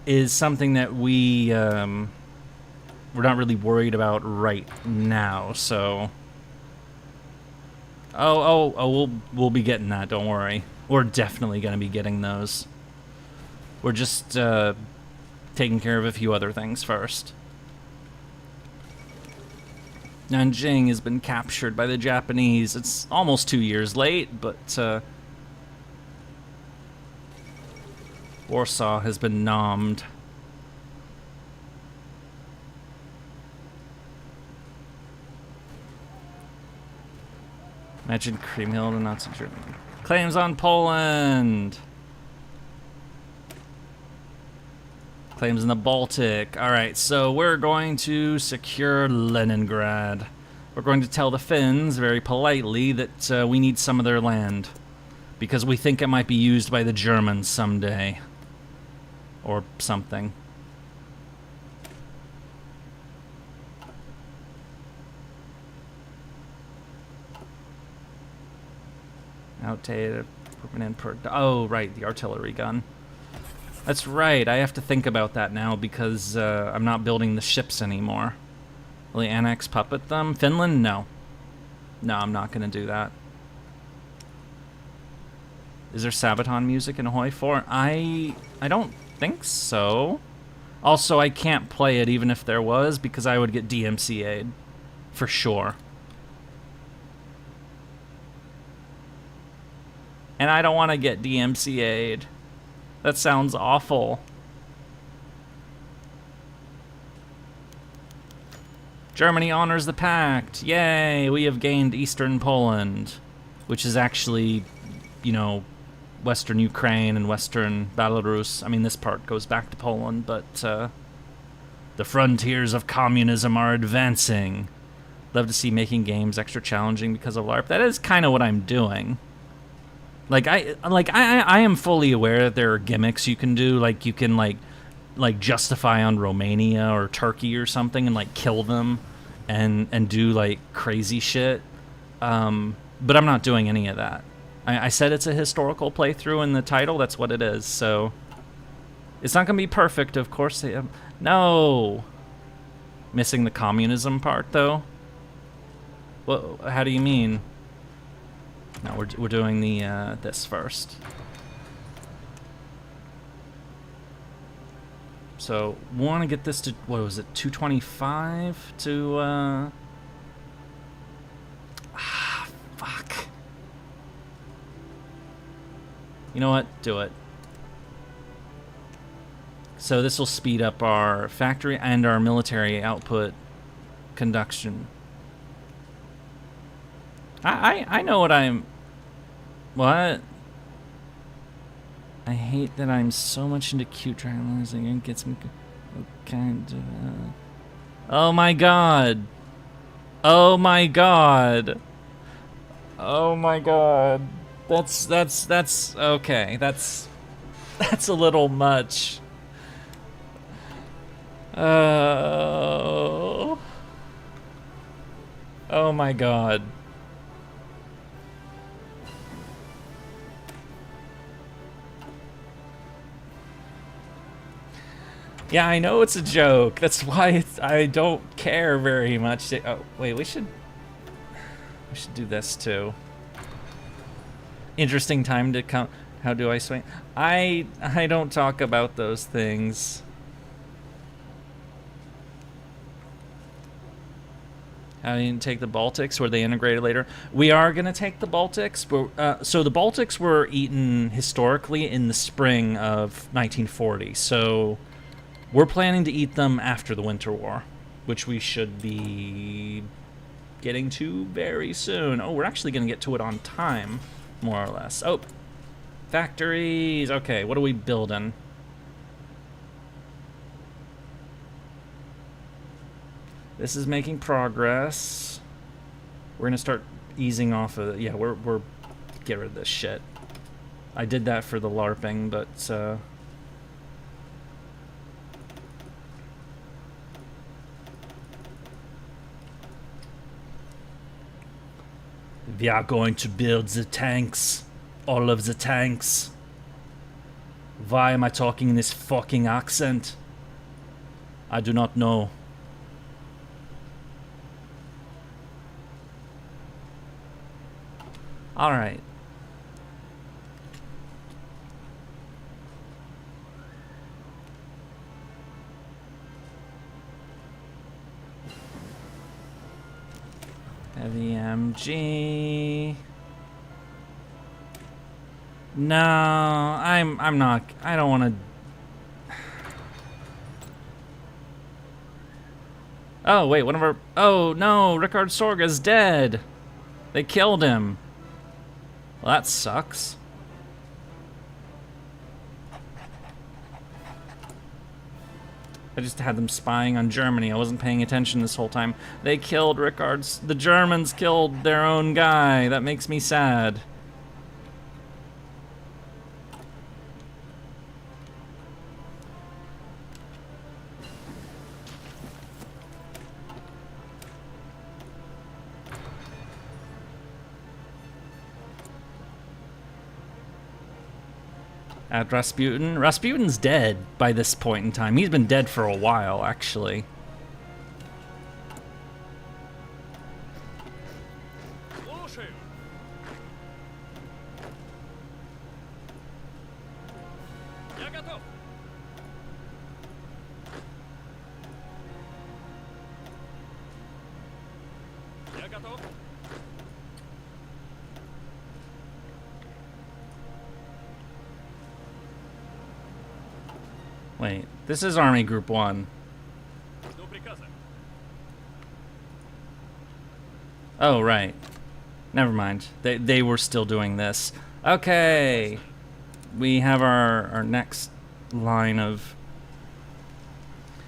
is something that we're not really worried about right now. So, we'll be getting that. Don't worry. We're definitely gonna be getting those. We're just taking care of a few other things first. Nanjing has been captured by the Japanese. It's almost 2 years late, but Warsaw has been nommed. Imagine Kriemhild and Nazi Germany. Claims on Poland! Claims in the Baltic. Alright, so we're going to secure Leningrad. We're going to tell the Finns, very politely, that we need some of their land. Because we think it might be used by the Germans someday. Or something. Outdated. Oh, right, the artillery gun. That's right, I have to think about that now because I'm not building the ships anymore. Will they annex puppet them? Finland? No. No, I'm not going to do that. Is there Sabaton music in Hoi 4? I don't think so. Also, I can't play it even if there was because I would get DMCA'd. For sure. And I don't want to get DMCA'd. That sounds awful. Germany honors the pact. Yay, we have gained Eastern Poland, which is actually, you know, Western Ukraine and Western Belarus. I mean, this part goes back to Poland, but the frontiers of communism are advancing. Love to see making games extra challenging because of LARP. That is kind of what I'm doing. I am fully aware that there are gimmicks you can do, like you can like justify on Romania or Turkey or something and like kill them and do like crazy shit. But I'm not doing any of that. I said it's a historical playthrough in the title, that's what it is, so it's not gonna be perfect, of course. No. Missing the communism part though? Well, how do you mean? No, we're doing the this first. So want to get this to, what was it, 225 to fuck. You know what? Do it. So this will speed up our factory and our military output conduction. I know what I'm... What? I hate that I'm so much into cute triangles. It gets me kind of... Oh my god. Oh my god. Oh my god. That's okay. That's a little much. Oh. Oh my god. Yeah, I know it's a joke. That's why I don't care very much. Oh, wait, we should do this too. Interesting time to count. How do I swing? I don't talk about those things. How do you take the Baltics? Were they integrated later? We are gonna take the Baltics, but so the Baltics were eaten historically in the spring of 1940. So we're planning to eat them after the Winter War, which we should be getting to very soon. Oh, we're actually gonna get to it on time, more or less. Oh, factories. Okay, what are we building? This is making progress. We're gonna start easing off of it. Yeah, we're get rid of this shit. I did that for the LARPing, but we are going to build the tanks. All of the tanks. Why am I talking in this fucking accent? I do not know. All right. Heavy MG. No, I'm not. I don't want to. Oh wait, one of our. Oh no, Ricard Sorga's dead. They killed him. Well, that sucks. I just had them spying on Germany. I wasn't paying attention this whole time. They killed Ricard's... The Germans killed their own guy. That makes me sad. At Rasputin. Rasputin's dead by this point in time. He's been dead for a while, actually. Wait, this is Army Group 1. Oh, right. Never mind. They were still doing this. Okay. We have our next line of...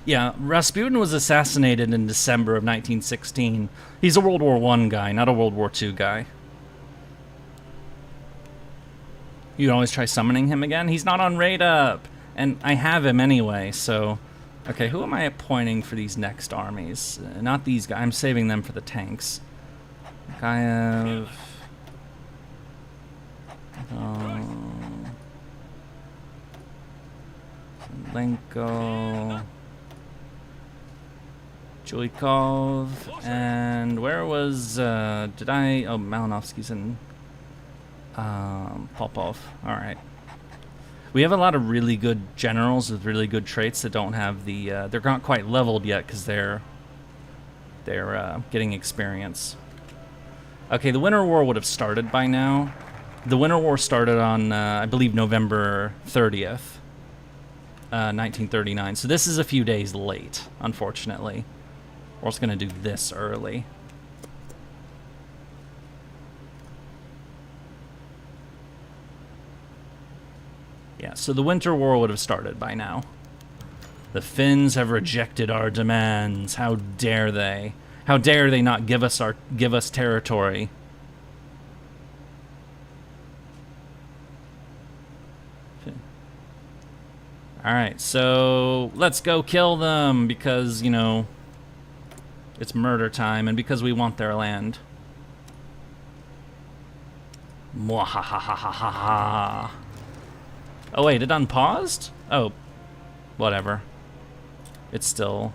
Yeah, Rasputin was assassinated in December of 1916. He's a World War I guy, not a World War II guy. You can always try summoning him again. He's not on raid up. And I have him anyway, so... Okay, who am I appointing for these next armies? Not these guys. I'm saving them for the tanks. I have... Lenko... Julikov... And where was... did I... Oh, Malinovsky's in... Popov. Alright. We have a lot of really good generals with really good traits that don't have the... they're not quite leveled yet because they're getting experience. Okay, the Winter War would have started by now. The Winter War started on, I believe, November 30th, 1939. So this is a few days late, unfortunately. We're also gonna do this early. Yeah, so the Winter War would have started by now. The Finns have rejected our demands. How dare they? How dare they not give us territory? Alright, so let's go kill them because, you know, it's murder time and because we want their land. Mwahahahaha. Oh wait, it unpaused? Oh, whatever. It's still...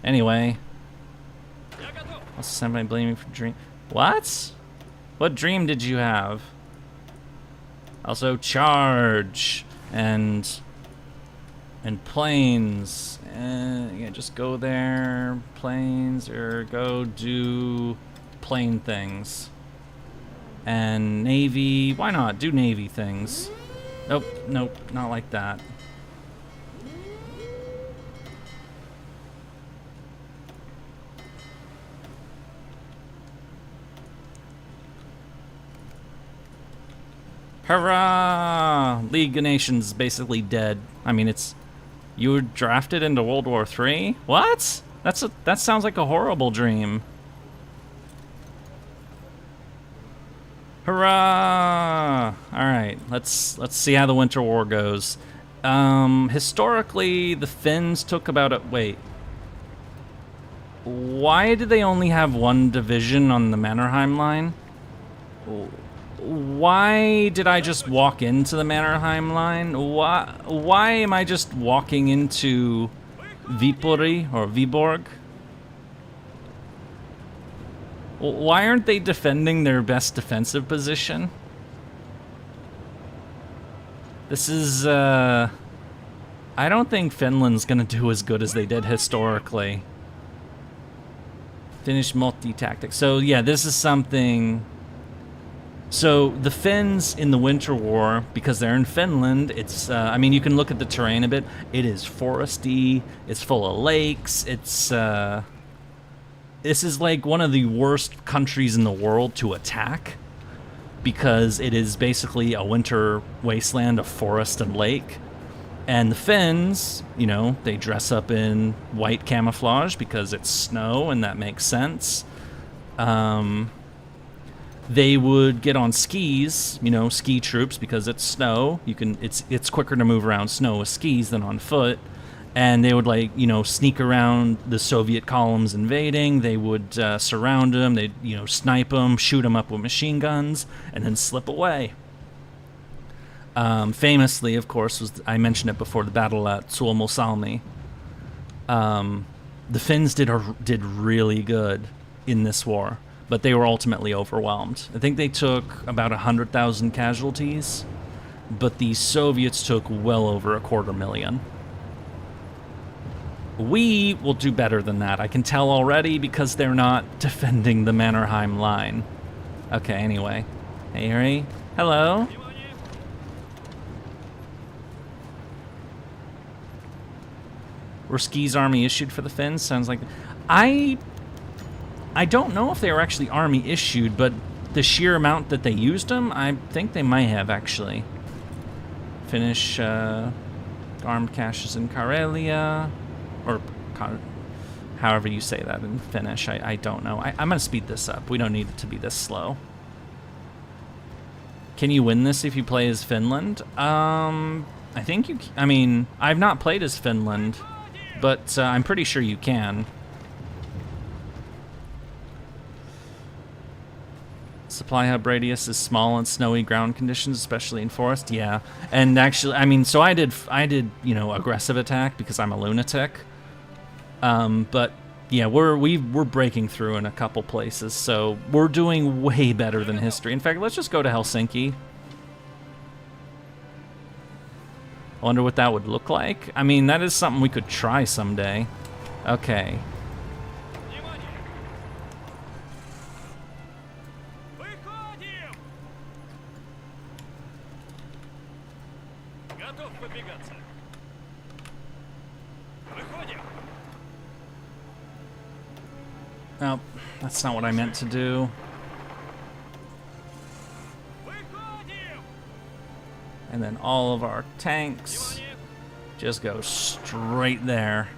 Anyway. Also, somebody blame me for dream... What? What dream did you have? Also, charge! And planes. Yeah, just go there. Planes, or go do plane things. And Navy, why not? Do Navy things. Nope, nope, not like that. Hurrah! League of Nations is basically dead. I mean, it's... You were drafted into World War III? What? That sounds like a horrible dream. Hurrah! Alright, let's see how the Winter War goes. Historically, the Finns took about a... Wait. Why did they only have one division on the Mannerheim line? Why did I just walk into the Mannerheim line? Why am I just walking into Viipuri or Viborg? Why aren't they defending their best defensive position? This is, I don't think Finland's gonna do as good as they did historically. Finnish multi-tactic. So yeah, this is something... So the Finns in the Winter War, because they're in Finland, it's, I mean, you can look at the terrain a bit. It is foresty, it's full of lakes, it's, this is like one of the worst countries in the world to attack because it is basically a winter wasteland of forest and lake. And the Finns, you know, they dress up in white camouflage because it's snow and that makes sense. They would get on skis, you know, ski troops because it's snow. It's quicker to move around snow with skis than on foot. And they would, like, you know, sneak around the Soviet columns invading. They would surround them. They'd, you know, snipe them, shoot them up with machine guns, and then slip away. Famously, of course, I mentioned it before, the battle at Suomussalmi. The Finns did really good in this war, but they were ultimately overwhelmed. I think they took about 100,000 casualties, but the Soviets took well over 250,000. We will do better than that. I can tell already because they're not defending the Mannerheim line. Okay, anyway. Hey, Yurie. Hello. Were skis army issued for the Finns? Sounds like... I don't know if they were actually army issued, but the sheer amount that they used them, I think they might have, actually. Finnish armed caches in Karelia. Or however you say that in Finnish, I don't know. I'm going to speed this up. We don't need it to be this slow. Can you win this if you play as Finland? I think you... I mean, I've not played as Finland, but I'm pretty sure you can. Supply hub radius is small in snowy ground conditions, especially in forest. Yeah, and actually, I mean, so I did, you know, aggressive attack because I'm a lunatic. But yeah, we're breaking through in a couple places, so we're doing way better than history. In fact, let's just go to Helsinki. I wonder what that would look like. I mean, that is something we could try someday. Okay. Nope, that's not what I meant to do. Выходим! And then all of our tanks Внимание! just go straight there.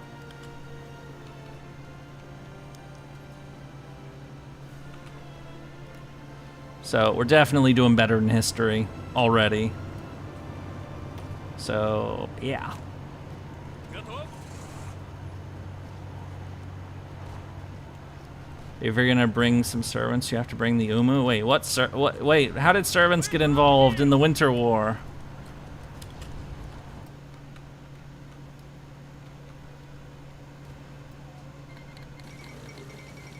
So we're definitely doing better than history already. So, yeah. Готов? If you're gonna bring some servants, you have to bring the Umu. Wait, wait, how did servants get involved in the Winter War?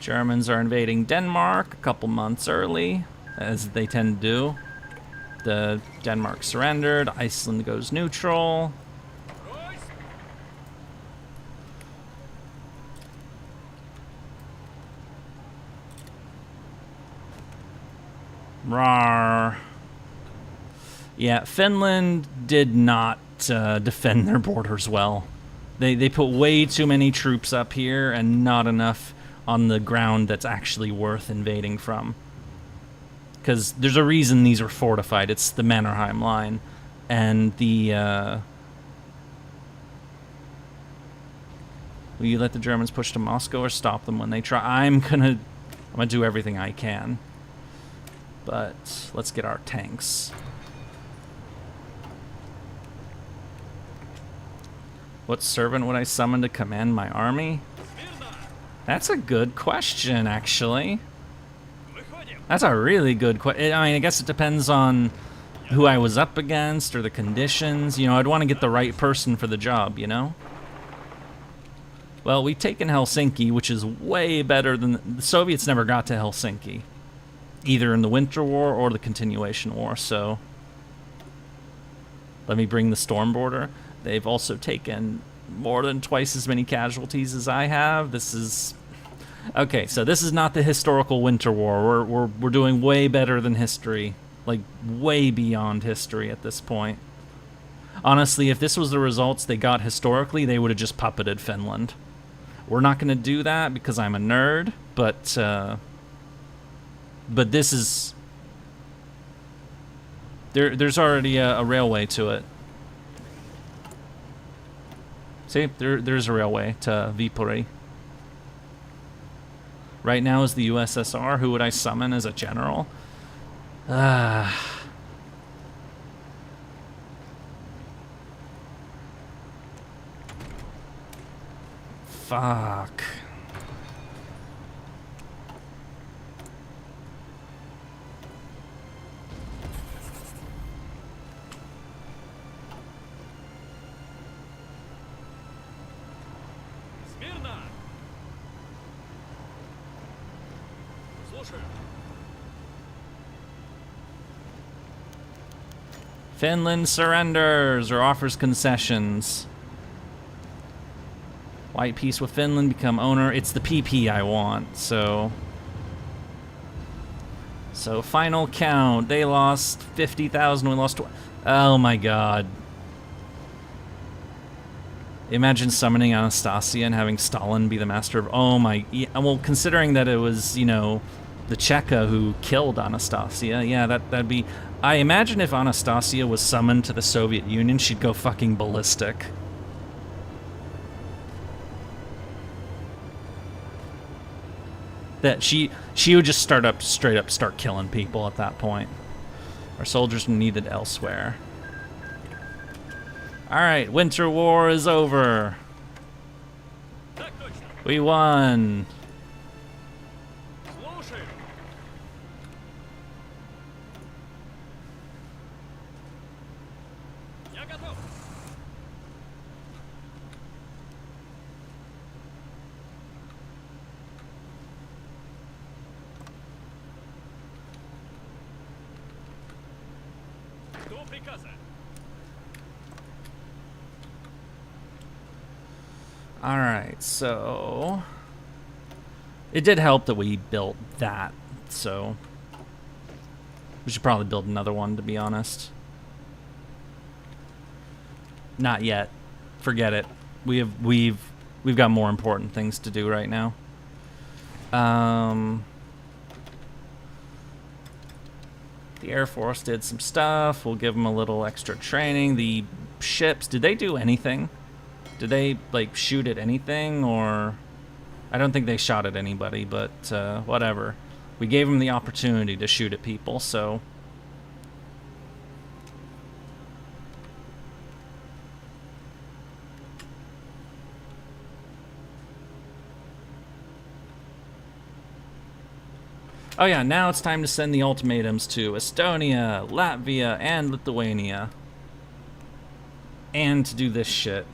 Germans are invading Denmark a couple months early, as they tend to do. The Denmark surrendered, Iceland goes neutral. Брось! Rawr. Yeah, Finland did not defend their borders well. They put way too many troops up here and not enough on the ground that's actually worth invading from. Because there's a reason these are fortified. It's the Mannerheim line. And the... Will you let the Germans push to Moscow or stop them when they try? I'm gonna do everything I can. But let's get our tanks. What servant would I summon to command my army? Смирно! That's a good question, actually. Выходим! That's a really good question. I mean, I guess it depends on who I was up against or the conditions. You know, I'd want to get the right person for the job, you know? Well, we've taken Helsinki, which is way better than... The Soviets never got to Helsinki. Either in the Winter War or the Continuation War, so... Let me bring the Storm Border. They've also taken more than twice as many casualties as I have. This is... Okay, so this is not the historical Winter War. We're doing way better than history. Like, way beyond history at this point. Honestly, if this was the results they got historically, they would have just puppeted Finland. We're not going to do that because I'm a nerd, but this is... There's already a railway to it. See, there's a railway to Viipuri. Right now is the USSR. Who would I summon as a general? Fuck. Смирно! Слушаю. Finland surrenders or offers concessions. White peace with Finland, become owner. It's the PP I want, so... So, final count. They lost 50,000, we lost... Oh my god. Imagine summoning Anastasia and having Stalin be the master of... Oh my... Yeah, well, considering that it was, you know, the Cheka who killed Anastasia, yeah, that'd be... I imagine if Anastasia was summoned to the Soviet Union, she'd go fucking ballistic. That she would just straight up start killing people at that point. Our soldiers are needed elsewhere. Alright, Winter War is over. Так точно. We won. Слушаю. Я готов. Жду приказа. Alright, so... It did help that we built that, so... We should probably build another one, to be honest. Not yet. Forget it. We've got more important things to do right now. The Air Force did some stuff. We'll give them a little extra training. The ships, did they do anything? Did they, like, shoot at anything, or... I don't think they shot at anybody, but whatever. We gave them the opportunity to shoot at people, so... Oh yeah, now it's time to send the ultimatums to Estonia, Latvia, and Lithuania. And to do this shit.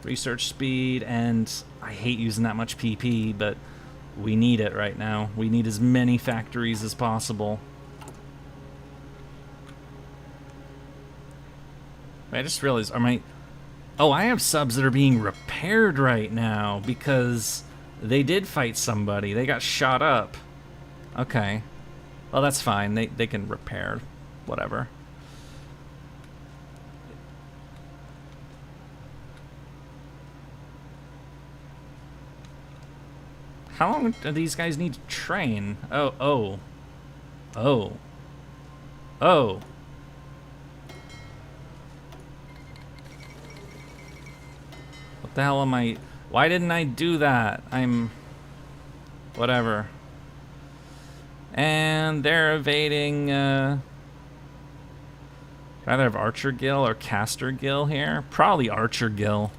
Research speed, and I hate using that much PP, but we need it right now. We need as many factories as possible. I just realized, are my... Oh, I have subs that are being repaired right now because they did fight somebody. They got shot up. Okay. Well, that's fine. They can repair. Whatever. How long do these guys need to train? Oh. What the hell am I... Why didn't I do that? Whatever. And they're evading, I'd either have Archer Gill or Caster Gill here. Probably Archer Gill.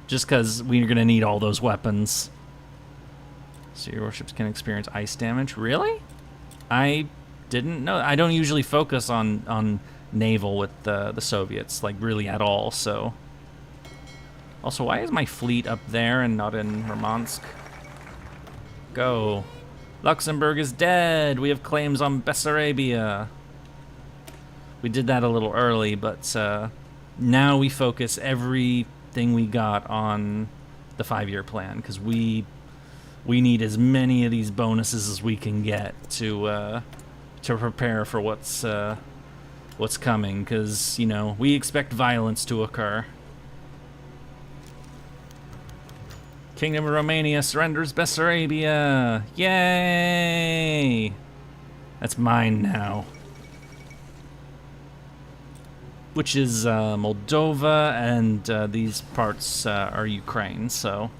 Just because we're gonna need all those weapons. So your warships can experience ice damage. Really? I didn't know. I don't usually focus on naval with the Soviets, like, really at all, so... Also, why is my fleet up there and not in Murmansk? Go. Luxembourg is dead! We have claims on Bessarabia. We did that a little early, but now we focus everything we got on the 5-year plan, because we need as many of these bonuses as we can get to prepare for what's coming, because, you know, we expect violence to occur. Kingdom of Romania surrenders Bessarabia! Yay! That's mine now. Which is Moldova, and these parts are Ukraine, so...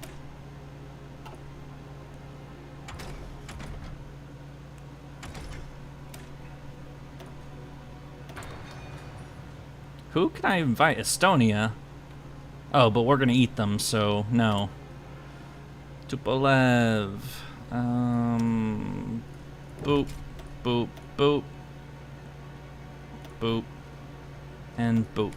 Who can I invite? Estonia? Oh, but we're gonna eat them, so no. Tupolev. Boop, boop, boop. Boop. And boop.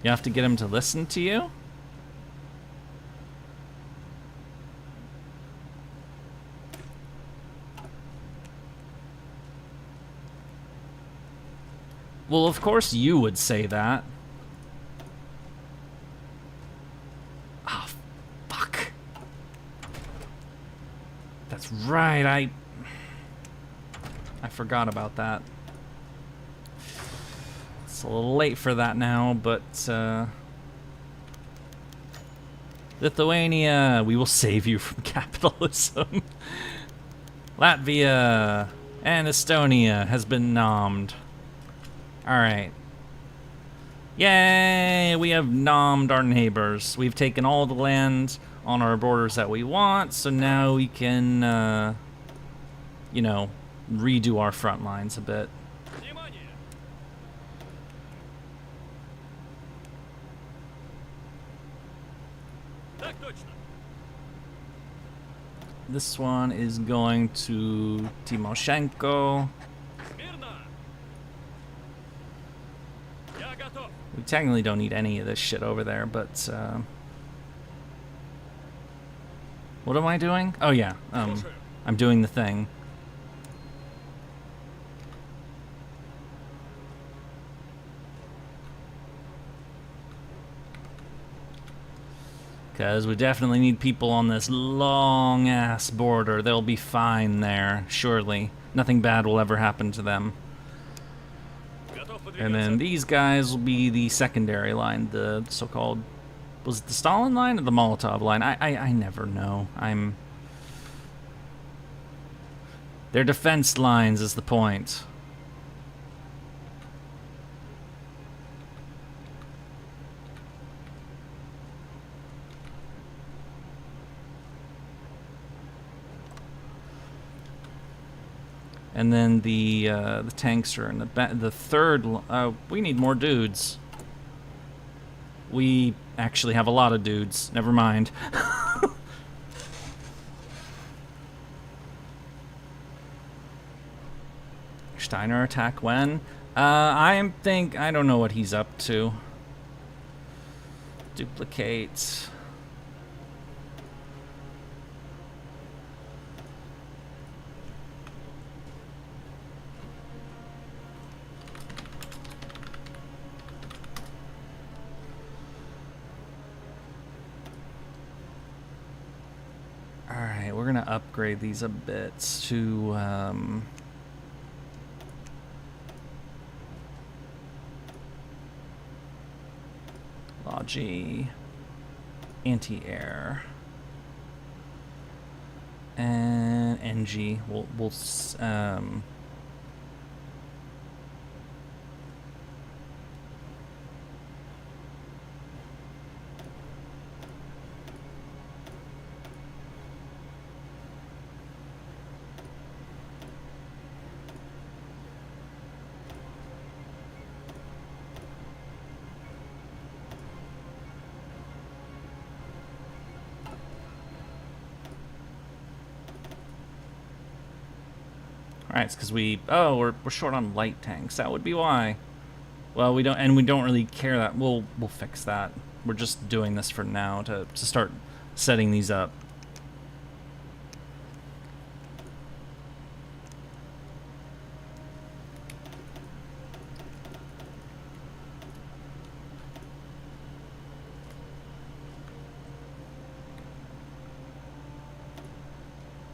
You have to get him to listen to you? Well, of course you would say that. Oh, fuck. That's right, I forgot about that. It's a little late for that now, but, Lithuania, we will save you from capitalism. Latvia and Estonia has been nommed. Alright. Yay! We have nommed our neighbors. We've taken all the land on our borders that we want, so now we can, you know, redo our front lines a bit. This one is going to Timoshenko. We technically don't need any of this shit over there, but what am I doing? Oh yeah, I'm doing the thing. Because we definitely need people on this long-ass border. They'll be fine there, surely. Nothing bad will ever happen to them. And then these guys will be the secondary line, the so-called, was it the Stalin line or the Molotov line? I never know. Their defense lines is the point. And then the tanks are in the third. We need more dudes. We actually have a lot of dudes. Never mind. Steiner attack when? I don't know what he's up to. Duplicate. Alright, we're gonna upgrade these a bit to Logi, anti-air, and NG. We'll Alright, it's because we're short on light tanks. That would be why. Well, we don't really care that. We'll fix that. We're just doing this for now to start setting these up.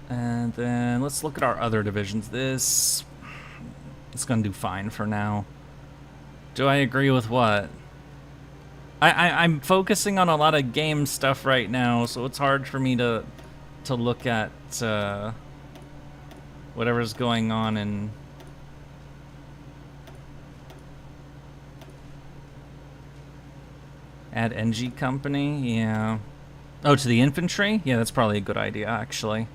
And then let's look at our other divisions. It's gonna do fine for now. Do I agree with what? I'm focusing on a lot of game stuff right now, so it's hard for me to look at whatever's going on in. Add NG company, yeah. Oh, to the infantry? Yeah, that's probably a good idea, actually.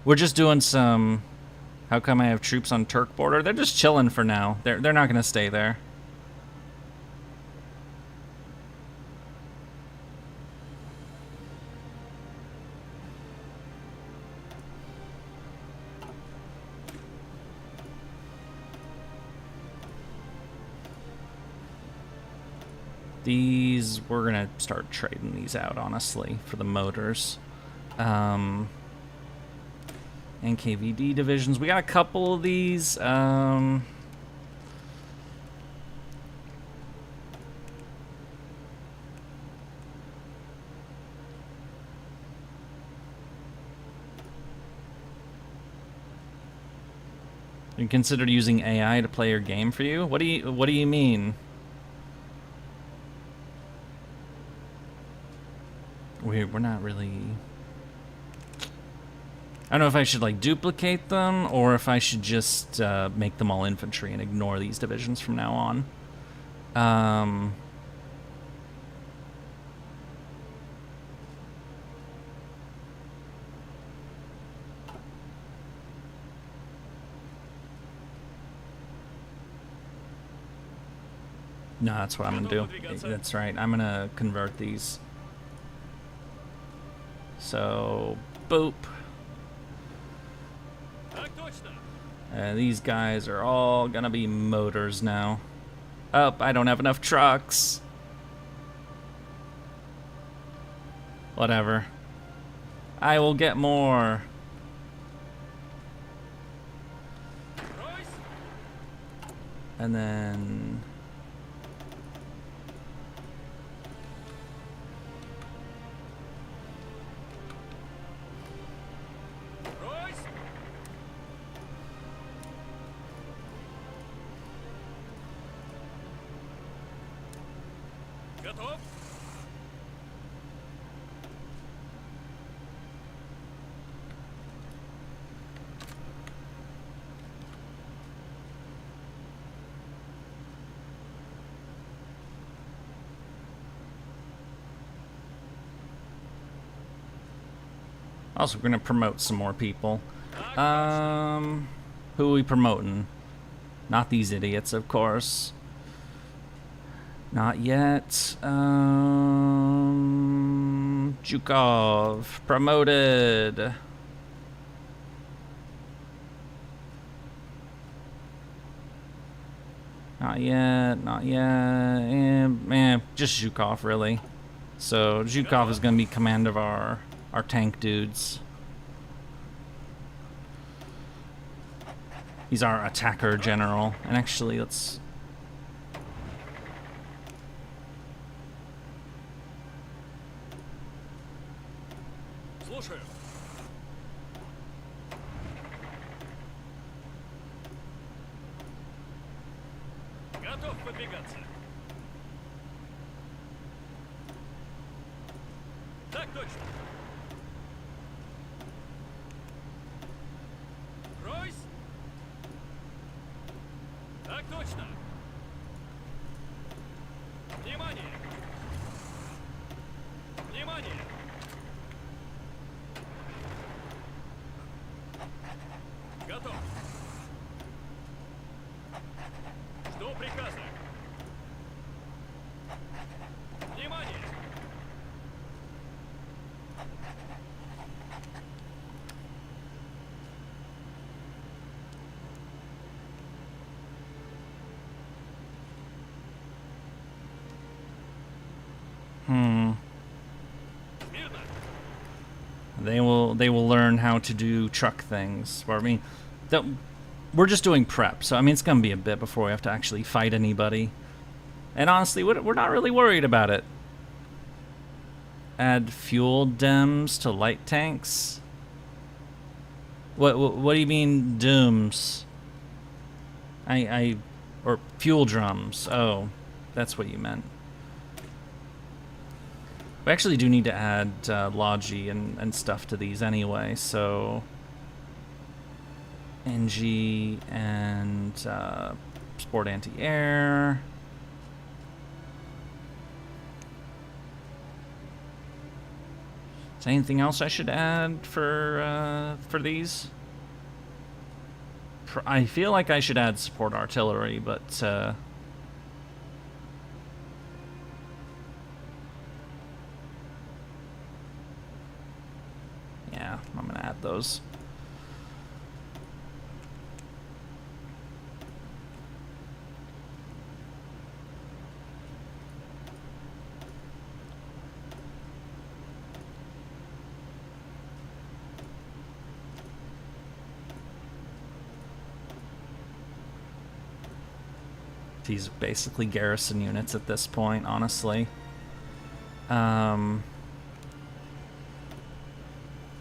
We're just doing some. How come I have troops on Turk border? They're just chilling for now. They're not gonna stay there. These, we're gonna start trading these out, honestly, for the motors. NKVD divisions. We got a couple of these. You considered using AI to play your game for you? What do you mean? We're not really. I don't know if I should like duplicate them or if I should just make them all infantry and ignore these divisions from now on. No, that's what I'm gonna do. That's right. I'm gonna convert these. So, boop. These guys are all gonna be motors now. Oh, I don't have enough trucks. Whatever. I will get more. And then... Готов? Also, we're gonna promote some more people. Who are we promoting? Not these idiots, of course. Not yet. Zhukov promoted. Not yet. Not yet. Just Zhukov, really. So Zhukov is gonna be command of our tank dudes. He's our attacker general. And actually, let's... Слушаю. Готов выдвигаться. Так точно. Ройс. Так точно. Внимание. Внимание. Готов. Жду приказа. Внимание. Смирно. They will learn how to do truck things. Or, I mean, we're just doing prep, so I mean it's gonna be a bit before we have to actually fight anybody. And honestly, we're not really worried about it. Add fuel dems to light tanks. What do you mean dooms? Or fuel drums. Oh, that's what you meant. We actually do need to add Logi and stuff to these anyway, so... NG and Sport Anti-Air. Is there anything else I should add for these? I feel like I should add Support Artillery, but... yeah, I'm gonna add those. These are basically garrison units at this point, honestly. Yeah,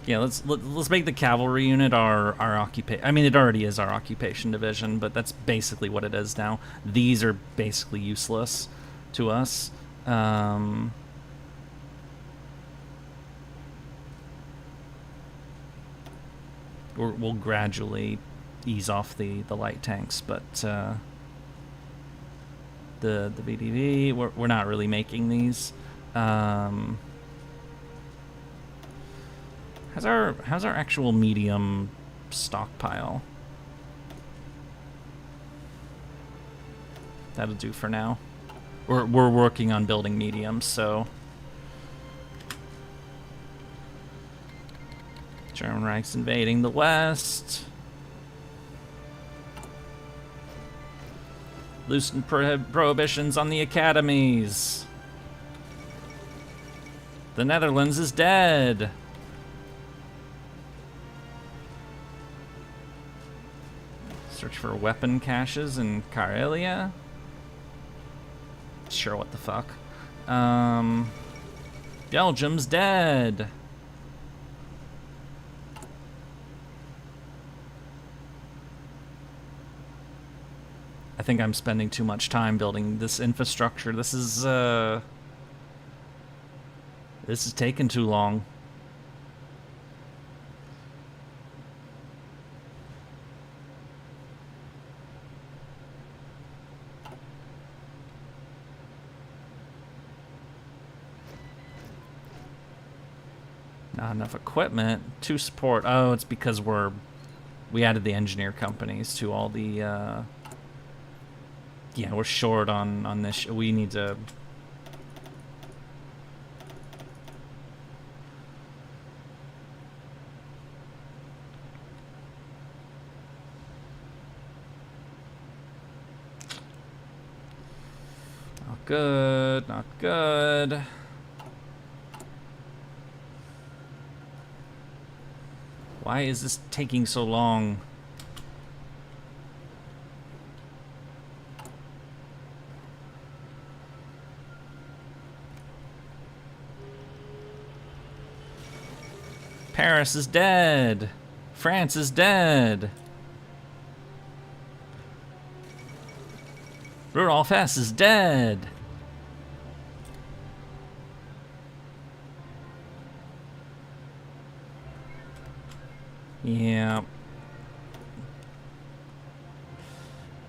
let's make the cavalry unit our occupation. I mean, it already is our occupation division, but that's basically what it is now. These are basically useless to us. We'll gradually ease off the light tanks, but the VDV, we're not really making these. How's our actual medium stockpile? That'll do for now. We're working on building mediums, so German Reich's invading the West. Loosen prohibitions on the academies. The Netherlands is dead. Search for weapon caches in Karelia. Sure, what the fuck. Belgium's dead. I think I'm spending too much time building this infrastructure. This is This is taking too long. Not enough equipment. 2 support. Oh, it's because we added the engineer companies to all the yeah, we're short on this. We need to. Not good, not good. Why is this taking so long? Paris is dead. France is dead. Rudolf Hess is dead. Yeah.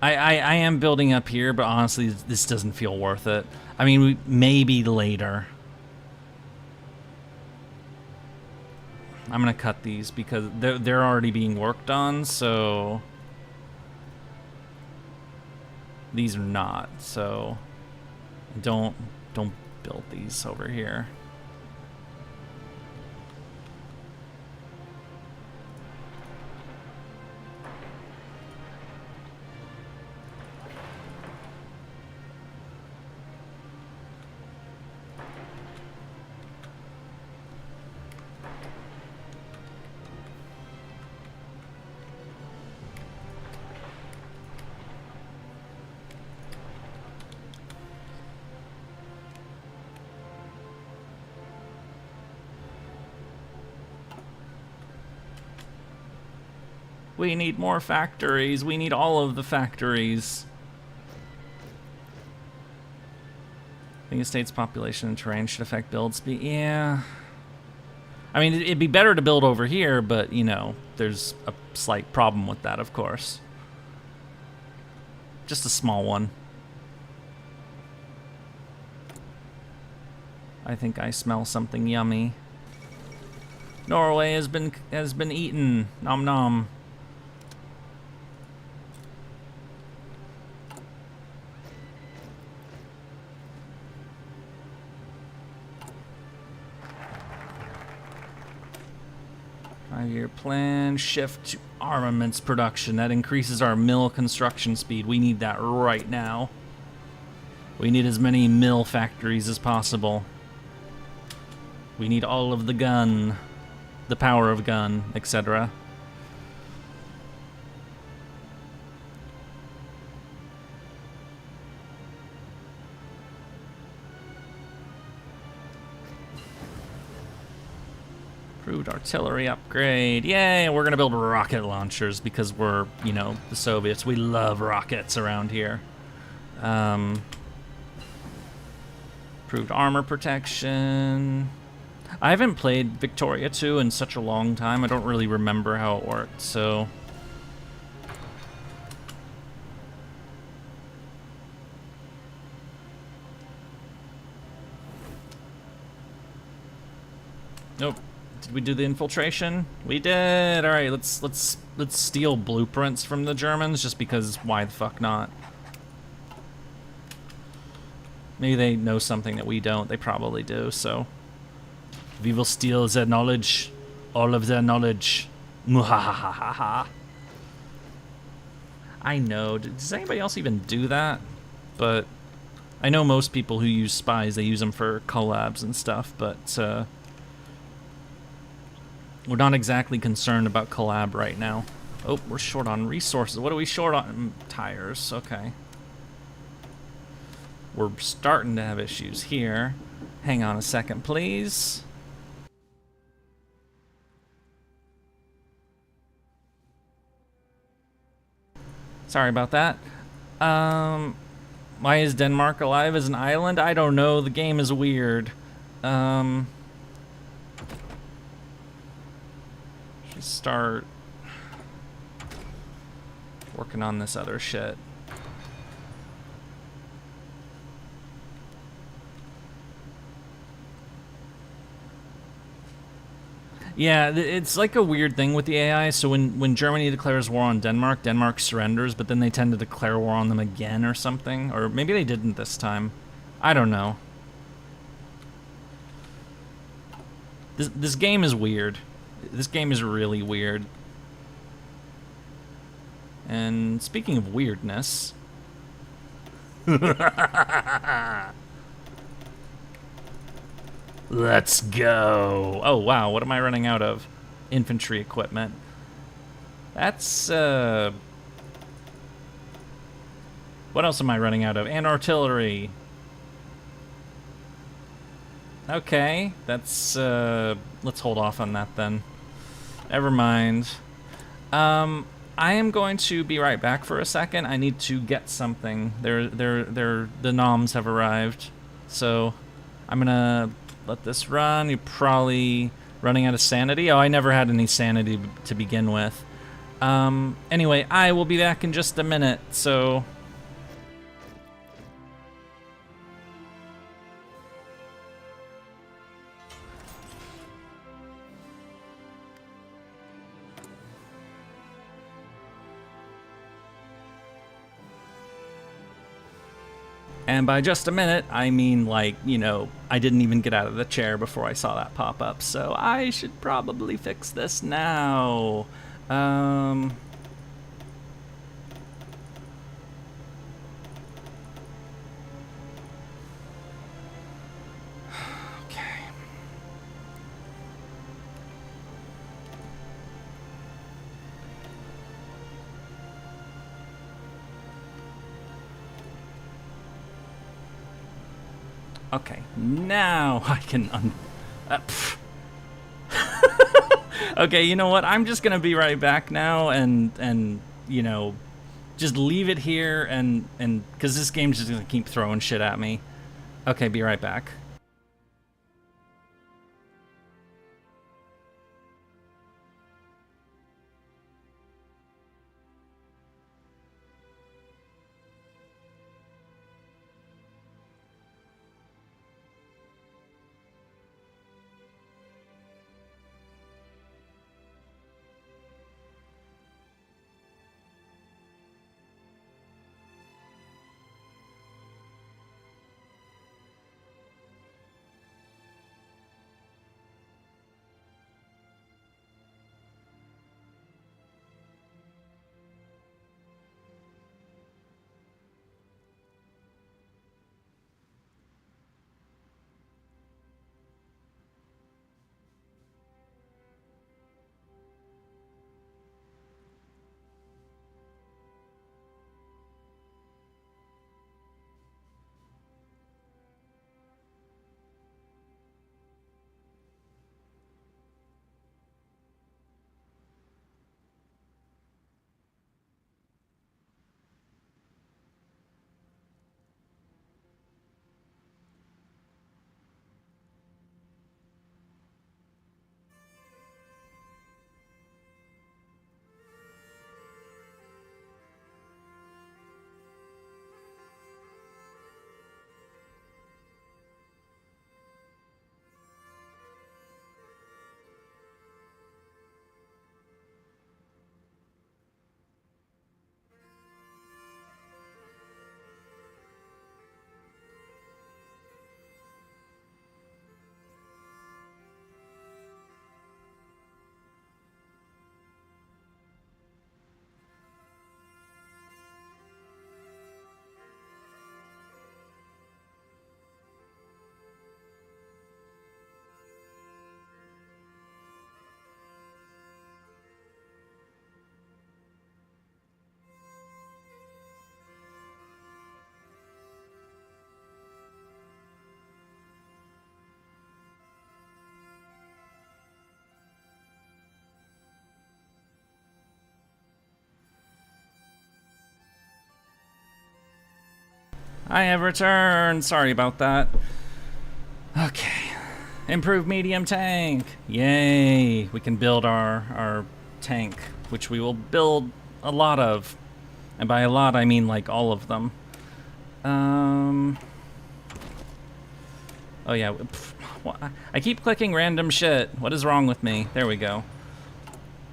I am building up here, but honestly, this doesn't feel worth it. I mean, maybe later. I'm gonna cut these because they're already being worked on, so these are not. So don't build these over here. We need more factories. We need all of the factories. I think the state's population and terrain should affect build speed. Yeah. I mean, it'd be better to build over here, but, you know, there's a slight problem with that, of course. Just a small one. I think I smell something yummy. Norway has been eaten. Nom nom. Five-year plan, shift to armaments production. That increases our mill construction speed. We need that right now. We need as many mill factories as possible. We need all of the gun, the power of gun, etc. Improved artillery upgrade. Yay, we're gonna build rocket launchers because we're, you know, the Soviets. We love rockets around here. Improved armor protection. I haven't played Victoria 2 in such a long time. I don't really remember how it worked, so... Nope. Did we do the infiltration? We did. All right, let's steal blueprints from the Germans just because why the fuck not? Maybe they know something that we don't. They probably do. So we will steal their knowledge, all of their knowledge. Muhahaha. I know. Does anybody else even do that? But I know most people who use spies, they use them for collabs and stuff. But we're not exactly concerned about collab right now. Oh, we're short on resources. What are we short on? Tires. Okay. We're starting to have issues here. Hang on a second, please. Sorry about that. Why is Denmark alive as an island? I don't know. The game is weird. start working on this other shit. Yeah, it's like a weird thing with the AI. So when Germany declares war on Denmark, Denmark surrenders, but then they tend to declare war on them again or something. Or maybe they didn't this time. I don't know. This game is weird. This game is really weird. And speaking of weirdness... Let's go. Oh, wow, what am I running out of? Infantry equipment. That's, what else am I running out of? And artillery. Okay, that's, let's hold off on that then. Never mind. I am going to be right back for a second. I need to get something. The noms have arrived. So, I'm gonna let this run. You're probably running out of sanity. Oh, I never had any sanity to begin with. Anyway, I will be back in just a minute, so... And by just a minute, I mean, like, you know, I didn't even get out of the chair before I saw that pop up, so I should probably fix this now. Okay, now I can Okay, you know what? I'm just gonna be right back now and you know, just leave it here and because this game's just gonna keep throwing shit at me. Okay, be right back. I have returned. Sorry about that. Okay. Improved medium tank. Yay! We can build our tank, which we will build a lot of. And by a lot, I mean like all of them. Oh yeah. I keep clicking random shit. What is wrong with me? There we go.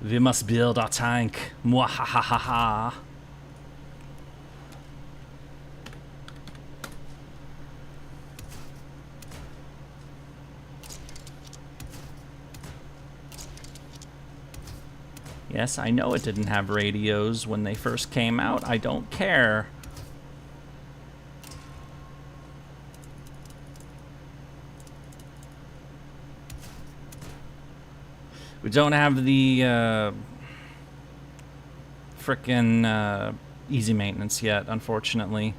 We must build our tank. Mwahahaha. Yes, I know it didn't have radios when they first came out. I don't care. We don't have the frickin' easy maintenance yet, unfortunately.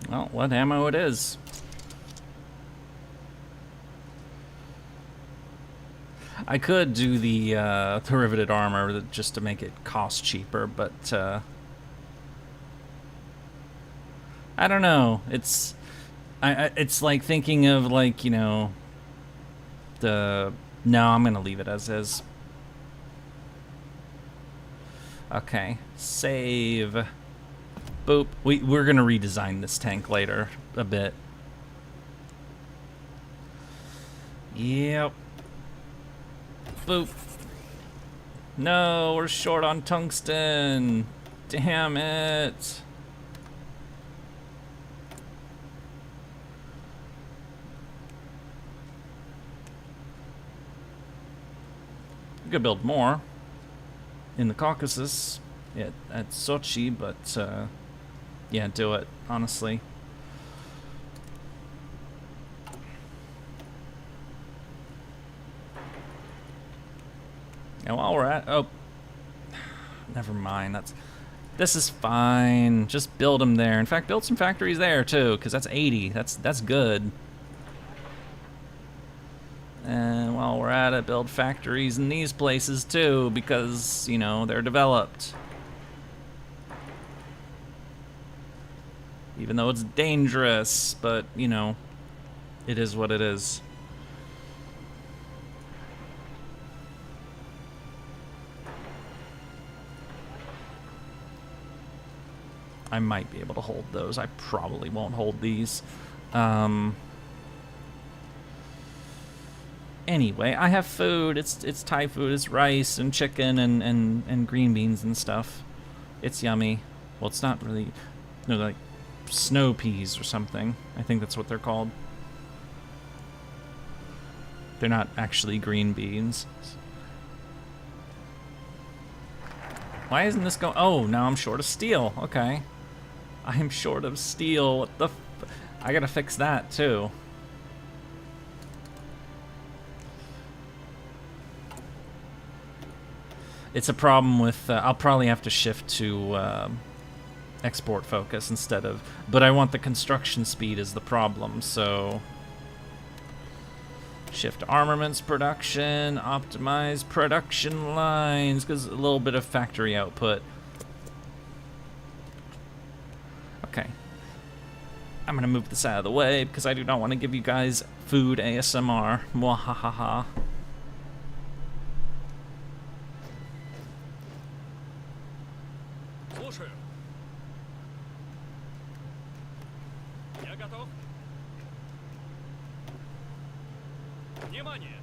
Well, what ammo it is. I could do the riveted armor just to make it cost cheaper, but I don't know. It's like thinking of like, you know, the... No, I'm gonna leave it as is. Okay, save. Boop. We're gonna redesign this tank later a bit. Yep. Boop. No, we're short on tungsten. Damn it. We could build more in the Caucasus at Sochi, but yeah, do it, honestly. And while we're at... Oh. Never mind. This is fine. Just build them there. In fact, build some factories there, too, because that's 80. That's good. And while we're at it, build factories in these places, too, because, you know, they're developed. Even though it's dangerous, but, you know, it is what it is. I might be able to hold those. I probably won't hold these. Anyway, I have food. It's Thai food. It's rice and chicken and green beans and stuff. It's yummy. Well, it's not really... No, like snow peas or something. I think that's what they're called. They're not actually green beans. Why isn't this going... Oh, now I'm short of steel. Okay. I am short of steel. What the... I gotta fix that, too. It's a problem with... I'll probably have to shift to export focus instead of... But I want the construction speed as the problem, so... Shift armaments production, optimize production lines, because a little bit of factory output. Okay. I'm gonna move this out of the way because I do not want to give you guys food ASMR. Mwahahaha. Слушаю. Я готов. Внимание!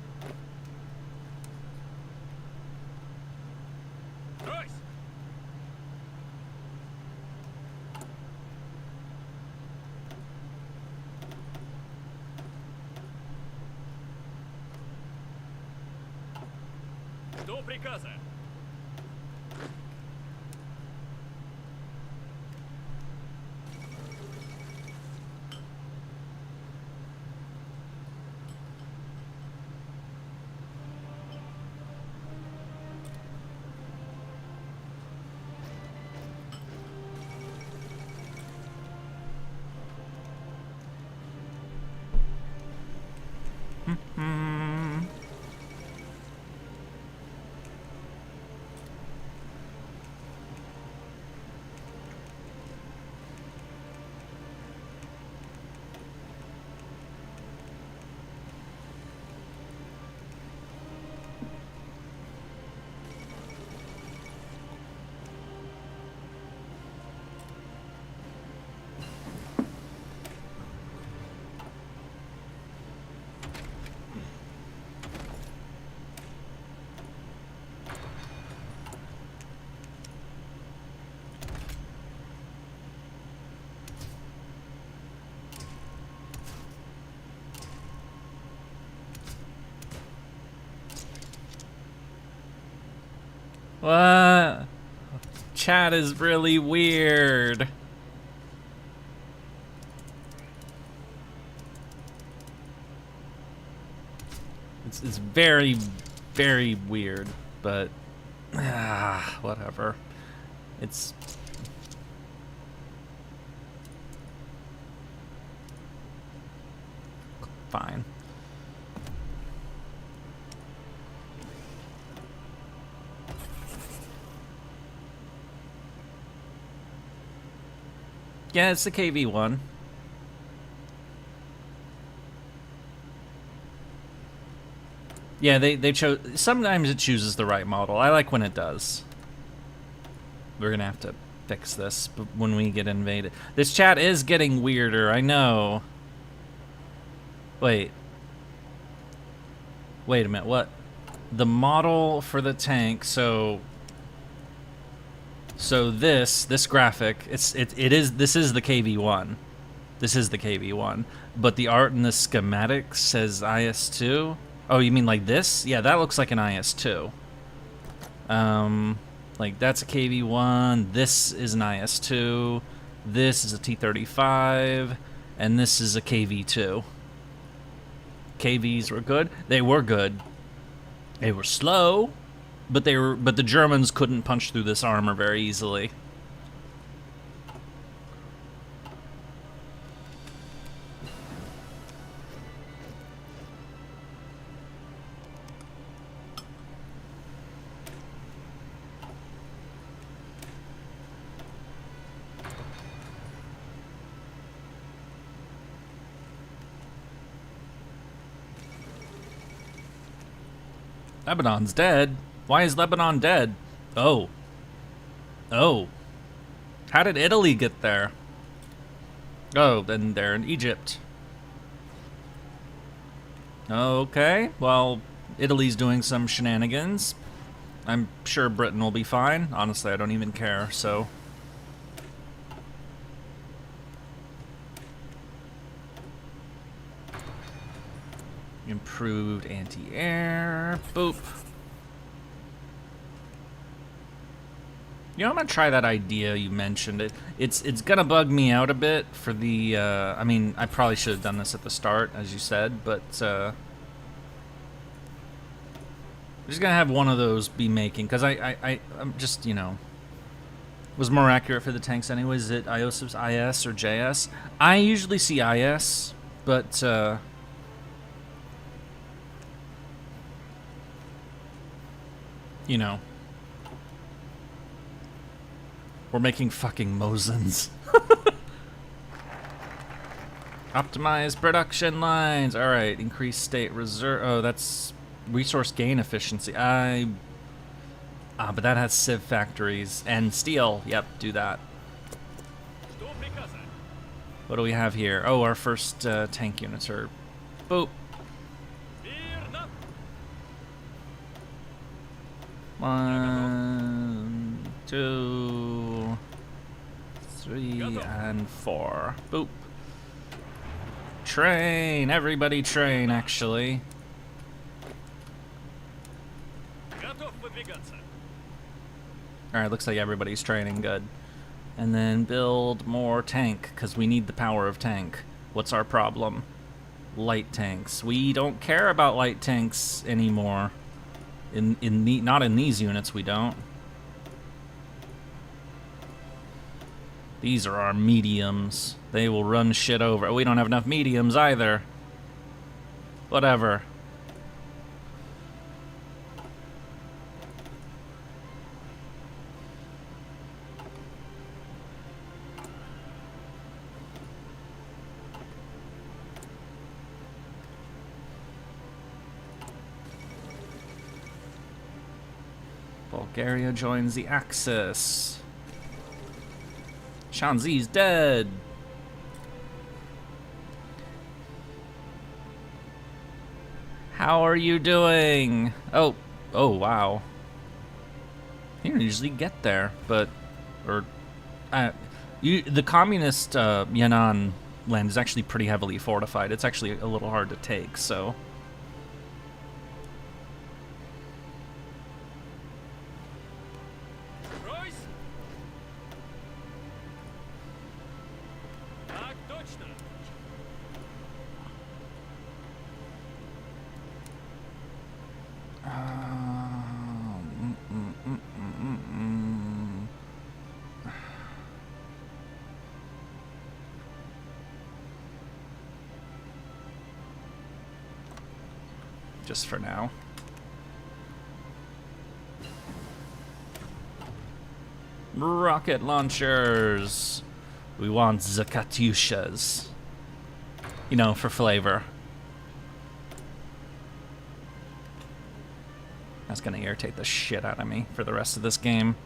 Стройсь! Жду приказа. What? Chat is really weird. It's very, very weird, but whatever. It's fine. Yeah, it's the KV-1. Yeah, they chose. Sometimes it chooses the right model. I like when it does. We're gonna have to fix this when we get invaded. This chat is getting weirder, I know. Wait a minute, what? The model for the tank, so this graphic, this is the KV-1. This is the KV-1, but the art in the schematic says IS-2. Oh, you mean like this? Yeah, that looks like an IS-2. Like that's a KV-1, this is an IS-2, this is a T-35, and this is a KV-2. KVs were good. They were good. They were slow, but the Germans couldn't punch through this armor very easily. Lebanon's dead? Why is Lebanon dead? Oh. Oh. How did Italy get there? Oh, then they're in Egypt. Okay, well, Italy's doing some shenanigans. I'm sure Britain will be fine. Honestly, I don't even care, so... Improved anti-air. Boop. You know, I'm gonna try that idea you mentioned. It's gonna bug me out a bit for the, I mean, I probably should have done this at the start, as you said, but, I'm just gonna have one of those be making, because I'm just, you know, was more accurate for the tanks anyways. Is it IOSIP's IS or JS? I usually see IS, but, you know, we're making fucking Mosins. Optimize production lines. All right, increase state reserve. Oh, that's resource gain efficiency. But that has civ factories and steel. Yep, do that. What do we have here? Oh, our first tank units are. Boop. 1, 2, 3, and 4. Boop. Train! Everybody train, actually. Alright, looks like everybody's training good. And then build more tank, because we need the power of tank. What's our problem? Light tanks. We don't care about light tanks anymore. Not in these units, we don't. These are our mediums. They will run shit over. We don't have enough mediums either. Whatever. Bulgaria joins the Axis. Shanxi's dead. How are you doing? Oh wow. You don't usually get there, but the communist Yan'an land is actually pretty heavily fortified. It's actually a little hard to take, so. just for now. Rocket launchers. We want the Katyushas. You know, for flavor. That's gonna irritate the shit out of me for the rest of this game.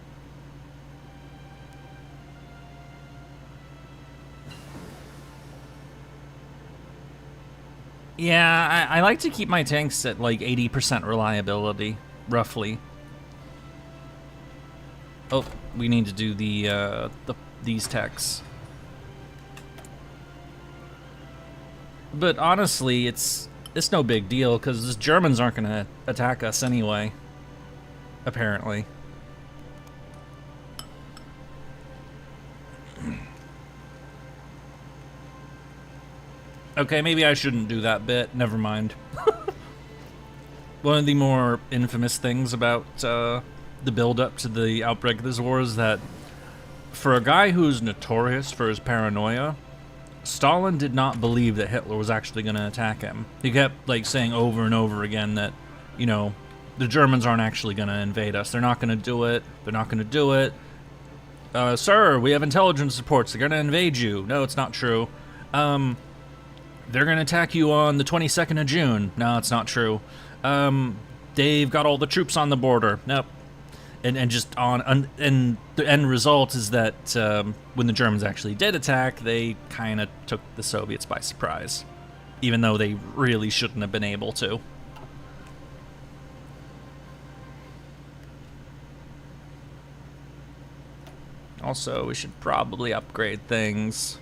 Yeah, I like to keep my tanks at like 80% reliability, roughly. Oh, we need to do these techs. But honestly, it's no big deal because the Germans aren't gonna attack us anyway. Apparently. Okay, maybe I shouldn't do that bit. Never mind. One of the more infamous things about the build-up to the outbreak of this war is that for a guy who's notorious for his paranoia, Stalin did not believe that Hitler was actually going to attack him. He kept like saying over and over again that, you know, the Germans aren't actually going to invade us. They're not going to do it. They're not going to do it. Sir, we have intelligence reports. They're going to invade you. No, it's not true. They're going to attack you on the 22nd of June. No, it's not true. They've got all the troops on the border. Nope. And just on and the end result is that when the Germans actually did attack, they kind of took the Soviets by surprise, even though they really shouldn't have been able to. Also, we should probably upgrade things.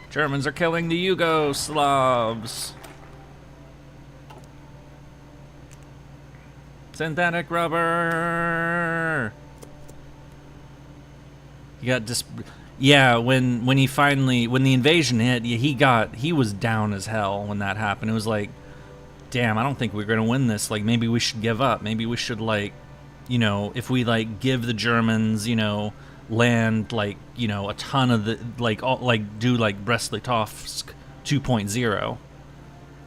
Germans are killing the Yugoslavs. Synthetic rubber. He got yeah, when the invasion hit, he was down as hell when that happened. It was like, damn, I don't think we're gonna win this. Like, maybe we should give up. Maybe we should, like, you know, if we like give the Germans, you know, land, like, you know, a ton of the do like Brest-Litovsk 2.0.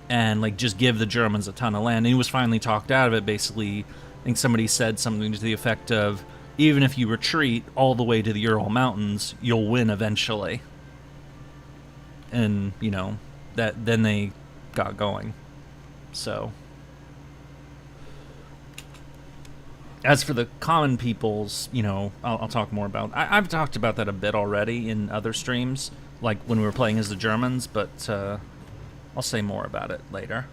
And like just give the Germans a ton of land. And he was finally talked out of it. Basically, I think somebody said something to the effect of, even if you retreat all the way to the Ural Mountains, you'll win eventually. And, you know, then they got going. So, as for the common peoples, you know, I'll talk more about. I've talked about that a bit already in other streams, like when we were playing as the Germans, but I'll say more about it later.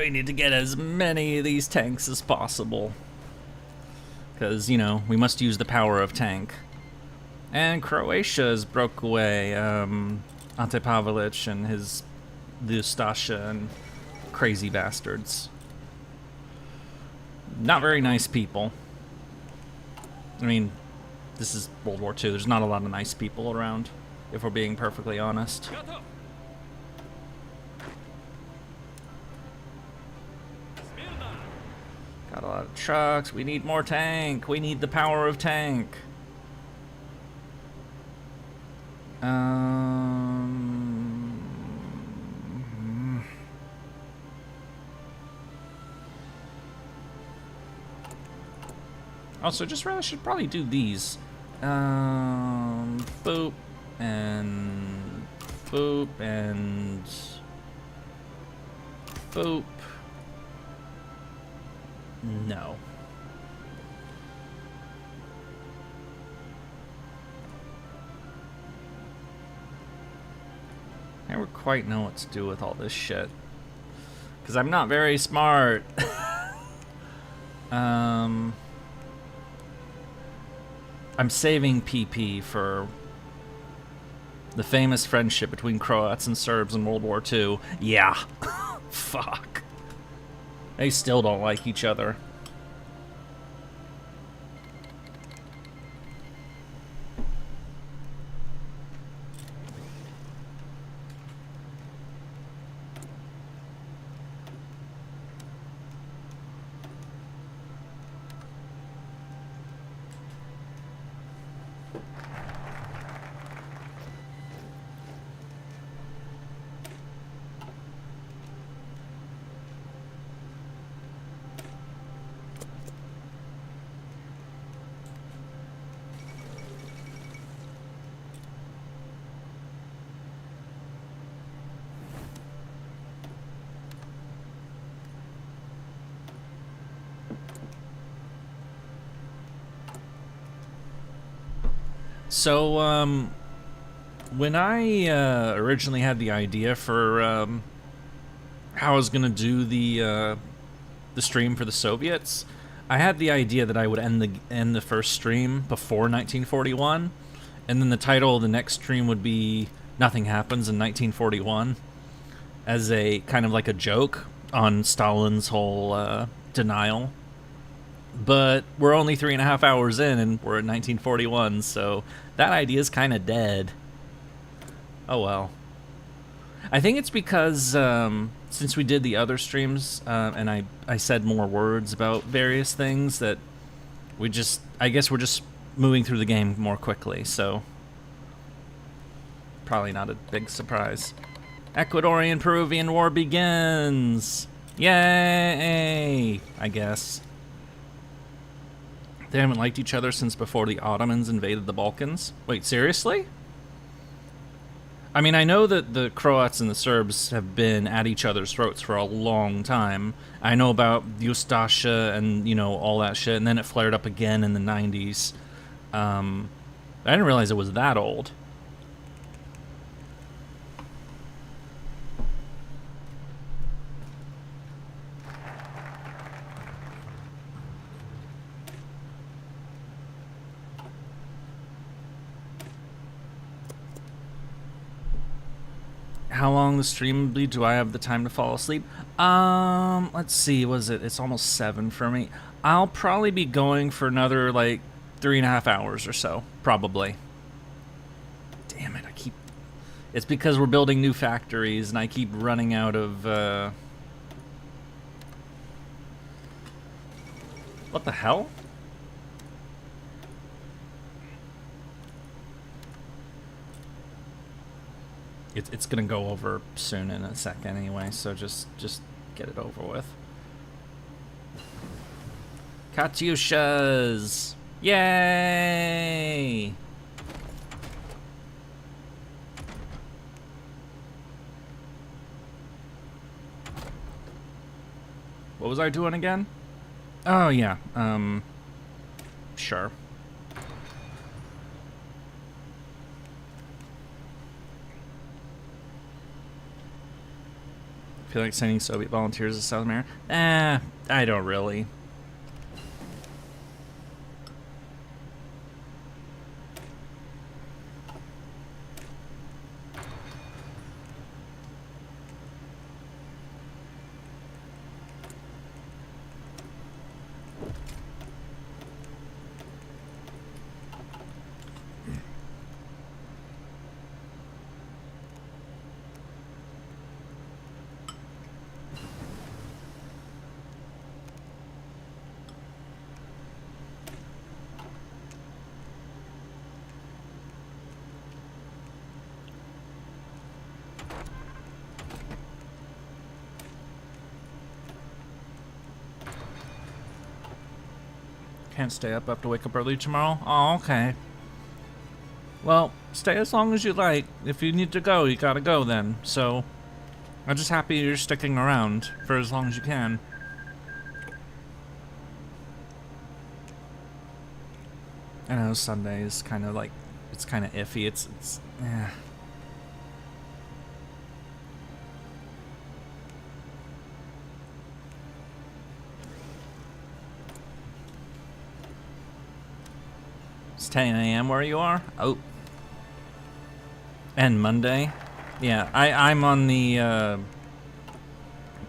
We need to get as many of these tanks as possible. Because, you know, we must use the power of tank. And Croatia's broke away. Ante Pavelic and his Ustasha and crazy bastards. Not very nice people. I mean, this is World War II. There's not a lot of nice people around, if we're being perfectly honest. Готов. Смирно. Got a lot of trucks. We need more tank. We need the power of tank. Also, just really should probably do these. Boop and boop and boop. No. I never quite know what to do with all this shit. Because I'm not very smart. I'm saving PP for the famous friendship between Croats and Serbs in World War II. Yeah. Fuck. They still don't like each other. So, when I originally had the idea for how I was gonna do the stream for the Soviets, I had the idea that I would end the first stream before 1941, and then the title of the next stream would be "Nothing Happens in 1941," as a kind of like a joke on Stalin's whole denial. But we're only 3.5 hours in, and we're in 1941, so that idea's kind of dead. Oh well. I think it's because since we did the other streams and I said more words about various things, that I guess we're just moving through the game more quickly, so probably not a big surprise. Ecuadorian-Peruvian War begins! Yay! I guess. They haven't liked each other since before the Ottomans invaded the Balkans. Wait, seriously? I mean, I know that the Croats and the Serbs have been at each other's throats for a long time. I know about Ustasha and, you know, all that shit, and then it flared up again in the 90s. I didn't realize it was that old. How long the stream will be? Do I have the time to fall asleep? Let's see, it's almost 7 for me. I'll probably be going for another, like, 3.5 hours or so, probably. Damn it, it's because we're building new factories, and I keep running out of, What the hell? It's gonna go over soon in a second anyway, so just get it over with. Katyushas! Yay! What was I doing again? Oh yeah, sure. Feel like sending Soviet volunteers to South America? I don't really. Can't stay up. I have to wake up early tomorrow. Oh, okay. Well, stay as long as you like. If you need to go, you gotta go then. So, I'm just happy you're sticking around for as long as you can. I know Sunday is kind of like, it's kind of iffy. It's yeah. It's 10 a.m. where you are? Oh. And Monday? Yeah, I'm on the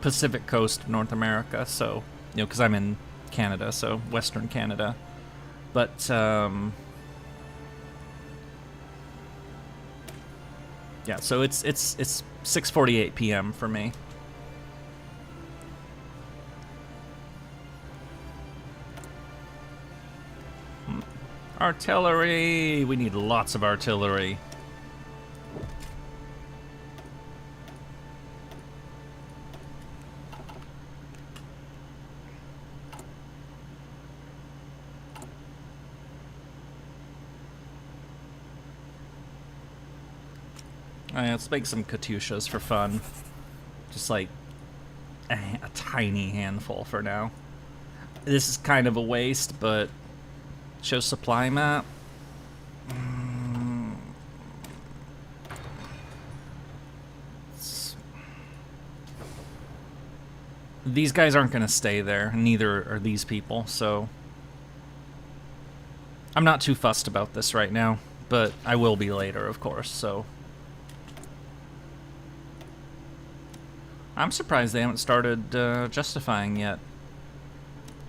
Pacific coast of North America, so, you know, because I'm in Canada, so Western Canada. But, yeah, so it's 6:48 p.m. for me. Artillery! We need lots of artillery. Alright, let's make some Katyushas for fun. Just like a tiny handful for now. This is kind of a waste, but show supply map. These guys aren't going to stay there, neither are these people, so I'm not too fussed about this right now, but I will be later, of course, so I'm surprised they haven't started justifying yet.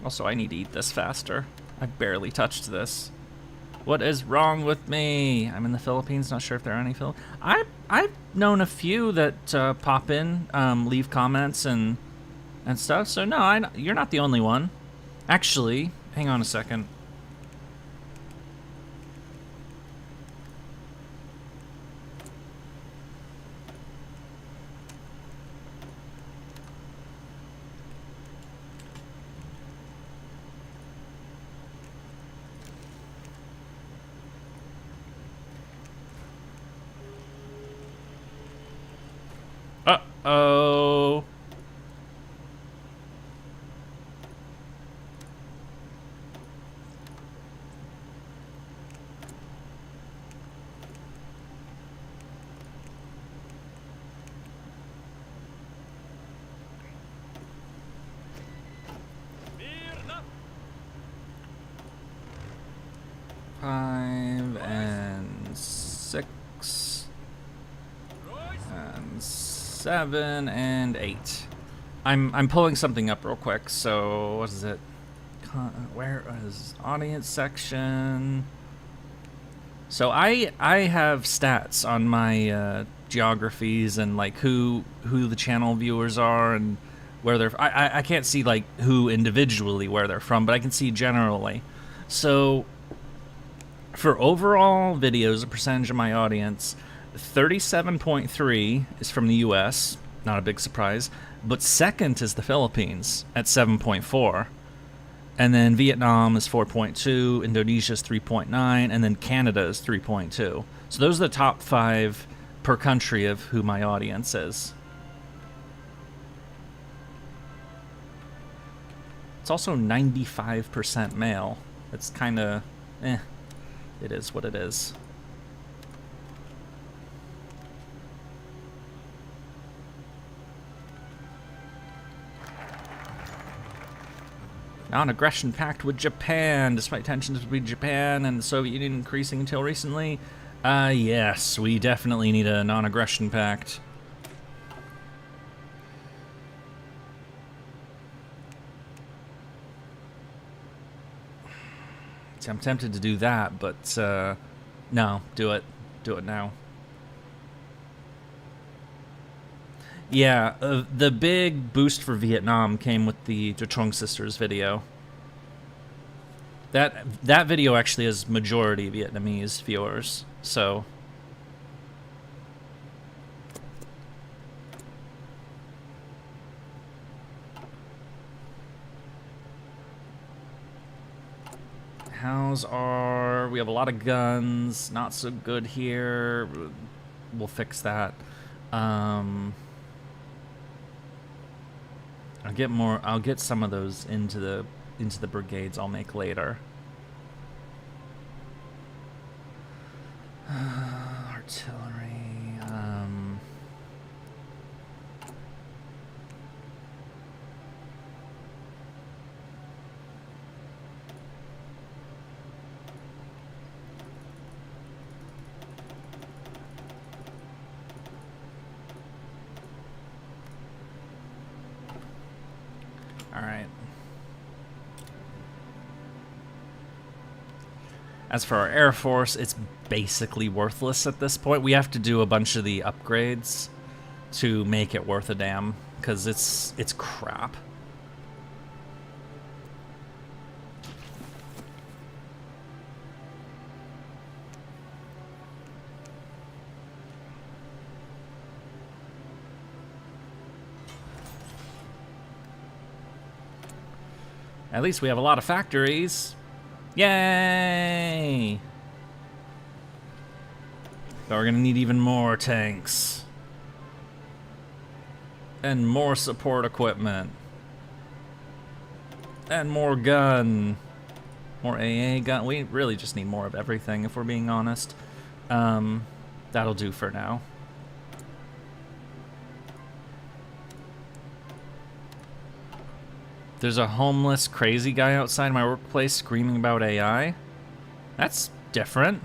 Also, I need to eat this faster. I barely touched this. What is wrong with me? I'm in the Philippines, not sure if there are any I've known a few that pop in, leave comments and stuff, so no, you're not the only one. Actually, hang on a second. Uh-oh. Мирно! 5 and 6 and 7 and 8. I'm pulling something up real quick. So what is it? Where is audience section? So I have stats on my geographies and like who the channel viewers are and where they're. I can't see like who individually where they're from, but I can see generally. So for overall videos, a percentage of my audience, 37.3 is from the US, not a big surprise, but second is the Philippines at 7.4, and then Vietnam is 4.2, Indonesia is 3.9, and then Canada is 3.2. So those are the top 5 per country of who my audience is. It's also 95% male. It's kind of, it is what it is. Non-aggression pact with Japan, despite tensions between Japan and the Soviet Union increasing until recently. Yes, we definitely need a non-aggression pact. See, I'm tempted to do that, but, no, do it. Do it now. Yeah, the big boost for Vietnam came with the Chung Sisters video. That video actually has majority Vietnamese viewers, so... How's our... We have a lot of guns, not so good here. We'll fix that. I'll get some of those into the brigades I'll make later. Artillery. All right. As for our Air Force, it's basically worthless at this point. We have to do a bunch of the upgrades to make it worth a damn, because it's crap. At least we have a lot of factories. Yay! But we're gonna need even more tanks. And more support equipment. And more gun. More AA gun. We really just need more of everything, if we're being honest. That'll do for now. There's a homeless, crazy guy outside my workplace screaming about AI. That's different.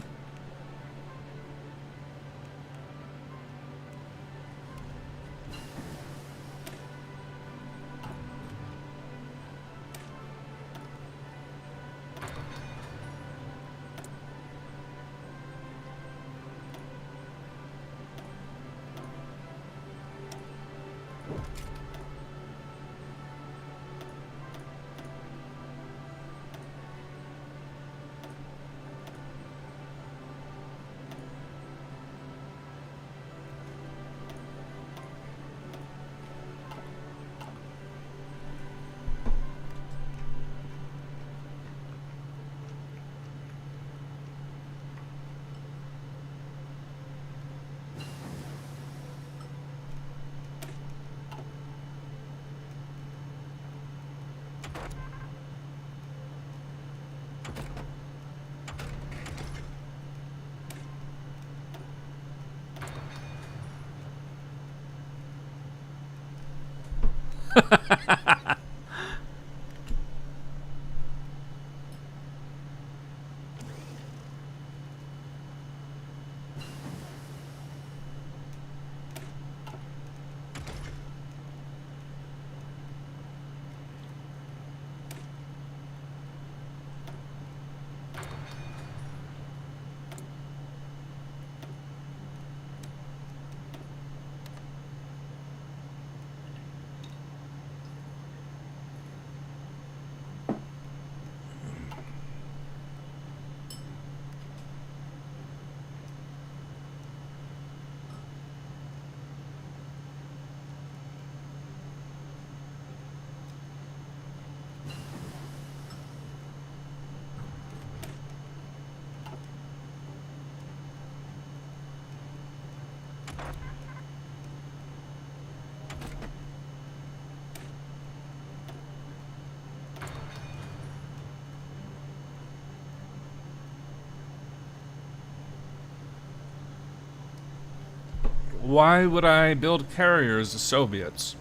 Why would I build carriers as Soviets?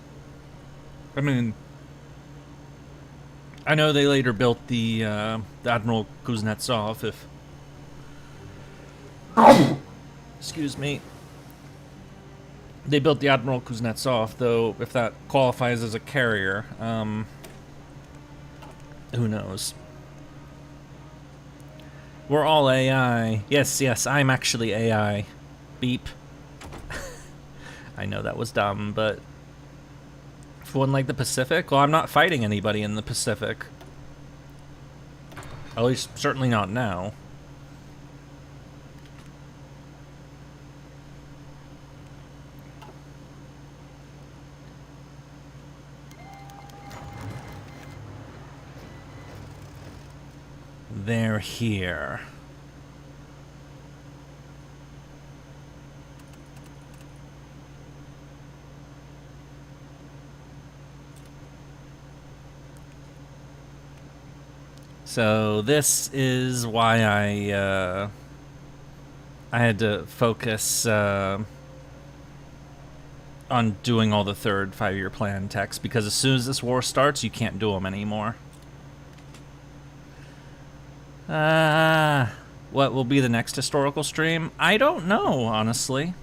I mean, I know they later built the Admiral Kuznetsov. If excuse me, they built the Admiral Kuznetsov, though. If that qualifies as a carrier, who knows? We're all AI. Yes, yes, I'm actually AI. Beep. I know that was dumb, but for one like the Pacific, well, I'm not fighting anybody in the Pacific. At least, certainly not now. They're here. So this is why I had to focus on doing all the third 5-year plan texts, because as soon as this war starts, you can't do them anymore. What will be the next historical stream? I don't know, honestly.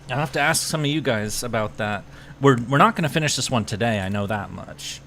I'll have to ask some of you guys about that. We're not going to finish this one today, I know that much.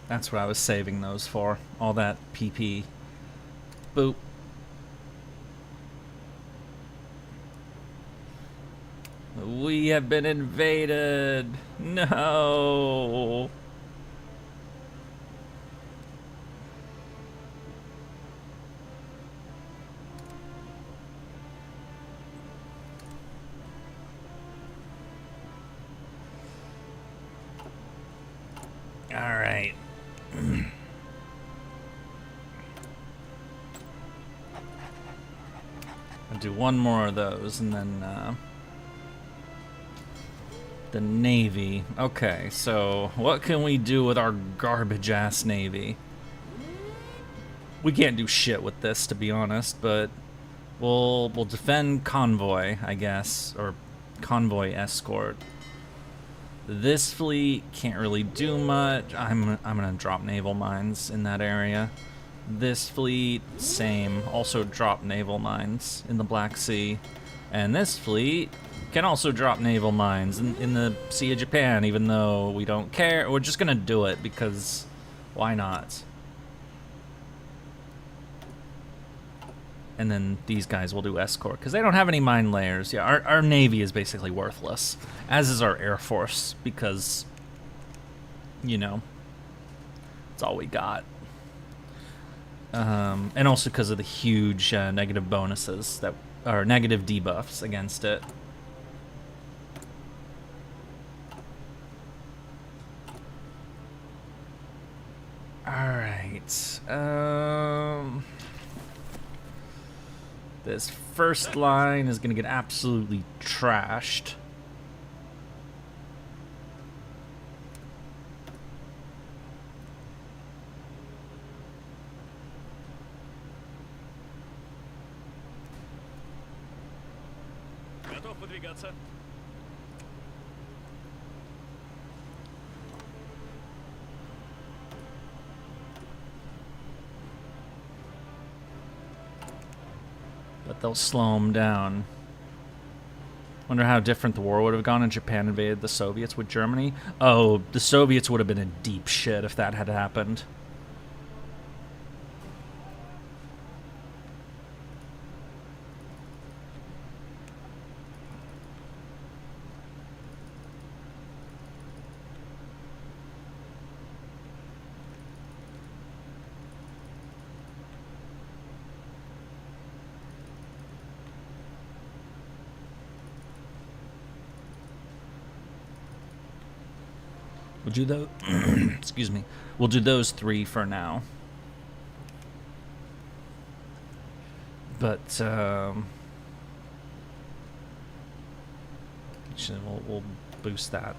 That's what I was saving those for. All that PP. Boop. We have been invaded. No. All right. I'll do one more of those, and then the Navy. Okay, so what can we do with our garbage-ass Navy? We can't do shit with this, to be honest, but we'll defend convoy, I guess, or convoy escort. This fleet can't really do much. I'm gonna drop naval mines in that area. This fleet, same, also drop naval mines in the Black Sea. And this fleet can also drop naval mines in the Sea of Japan, even though we don't care. We're just gonna do it because why not? And then these guys will do escort, because they don't have any mine layers. Yeah, our Navy is basically worthless, as is our Air Force, because, you know, it's all we got. And also because of the huge negative bonuses that are negative debuffs against it. Alright. This first line is going to get absolutely trashed. Готов выдвигаться. But they'll slow them down. Wonder how different the war would have gone if Japan invaded the Soviets with Germany. Oh, the Soviets would have been in deep shit if that had happened. We'll do those. Excuse me. We'll do those 3 for now. But we'll boost that.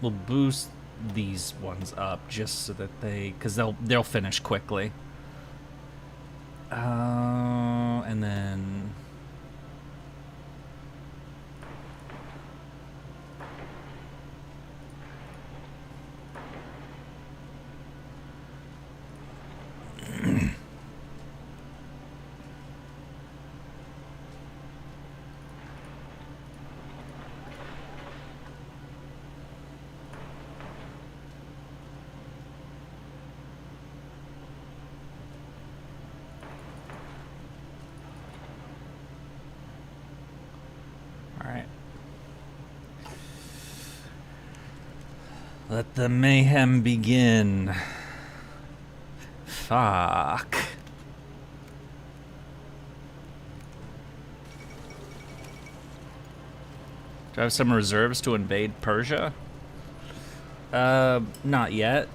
We'll boost these ones up just so that because they'll finish quickly. And then. Let the mayhem begin. Fuck. Do I have some reserves to invade Persia? Not yet.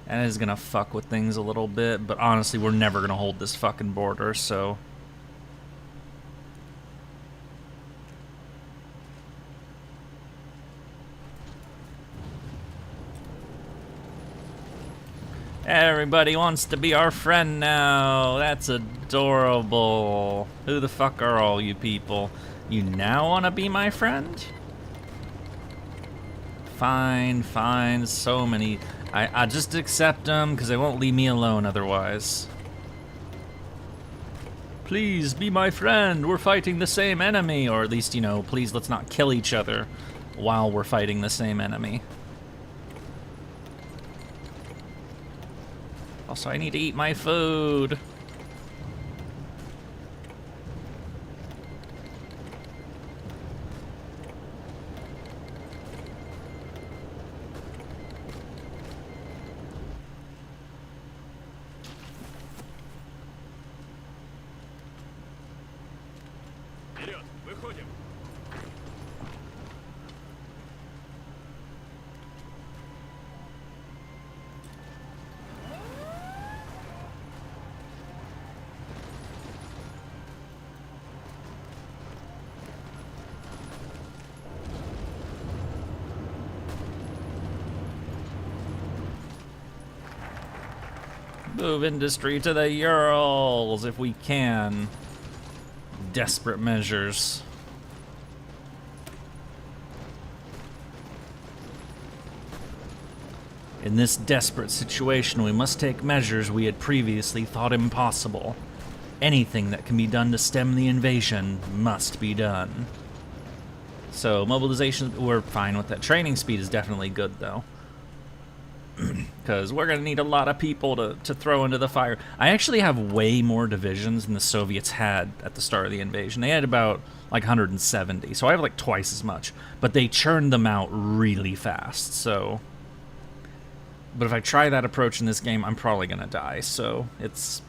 That is gonna fuck with things a little bit, but honestly, we're never gonna hold this fucking border, so... Everybody wants to be our friend now. That's adorable. Who the fuck are all you people? You now want to be my friend? Fine, fine. So many. I just accept them because they won't leave me alone otherwise. Please be my friend. We're fighting the same enemy. Or at least, you know, please let's not kill each other while we're fighting the same enemy. Also, I need to eat my food. Вперед, выходим. Move industry to the Urals if we can. Desperate measures. In this desperate situation, we must take measures we had previously thought impossible. Anything that can be done to stem the invasion must be done. So, mobilization, we're fine with that. Training speed is definitely good, though. Because we're going to need a lot of people to throw into the fire. I actually have way more divisions than the Soviets had at the start of the invasion. They had about, like, 170, so I have, like, twice as much. But they churned them out really fast, so... But if I try that approach in this game, I'm probably going to die, so it's...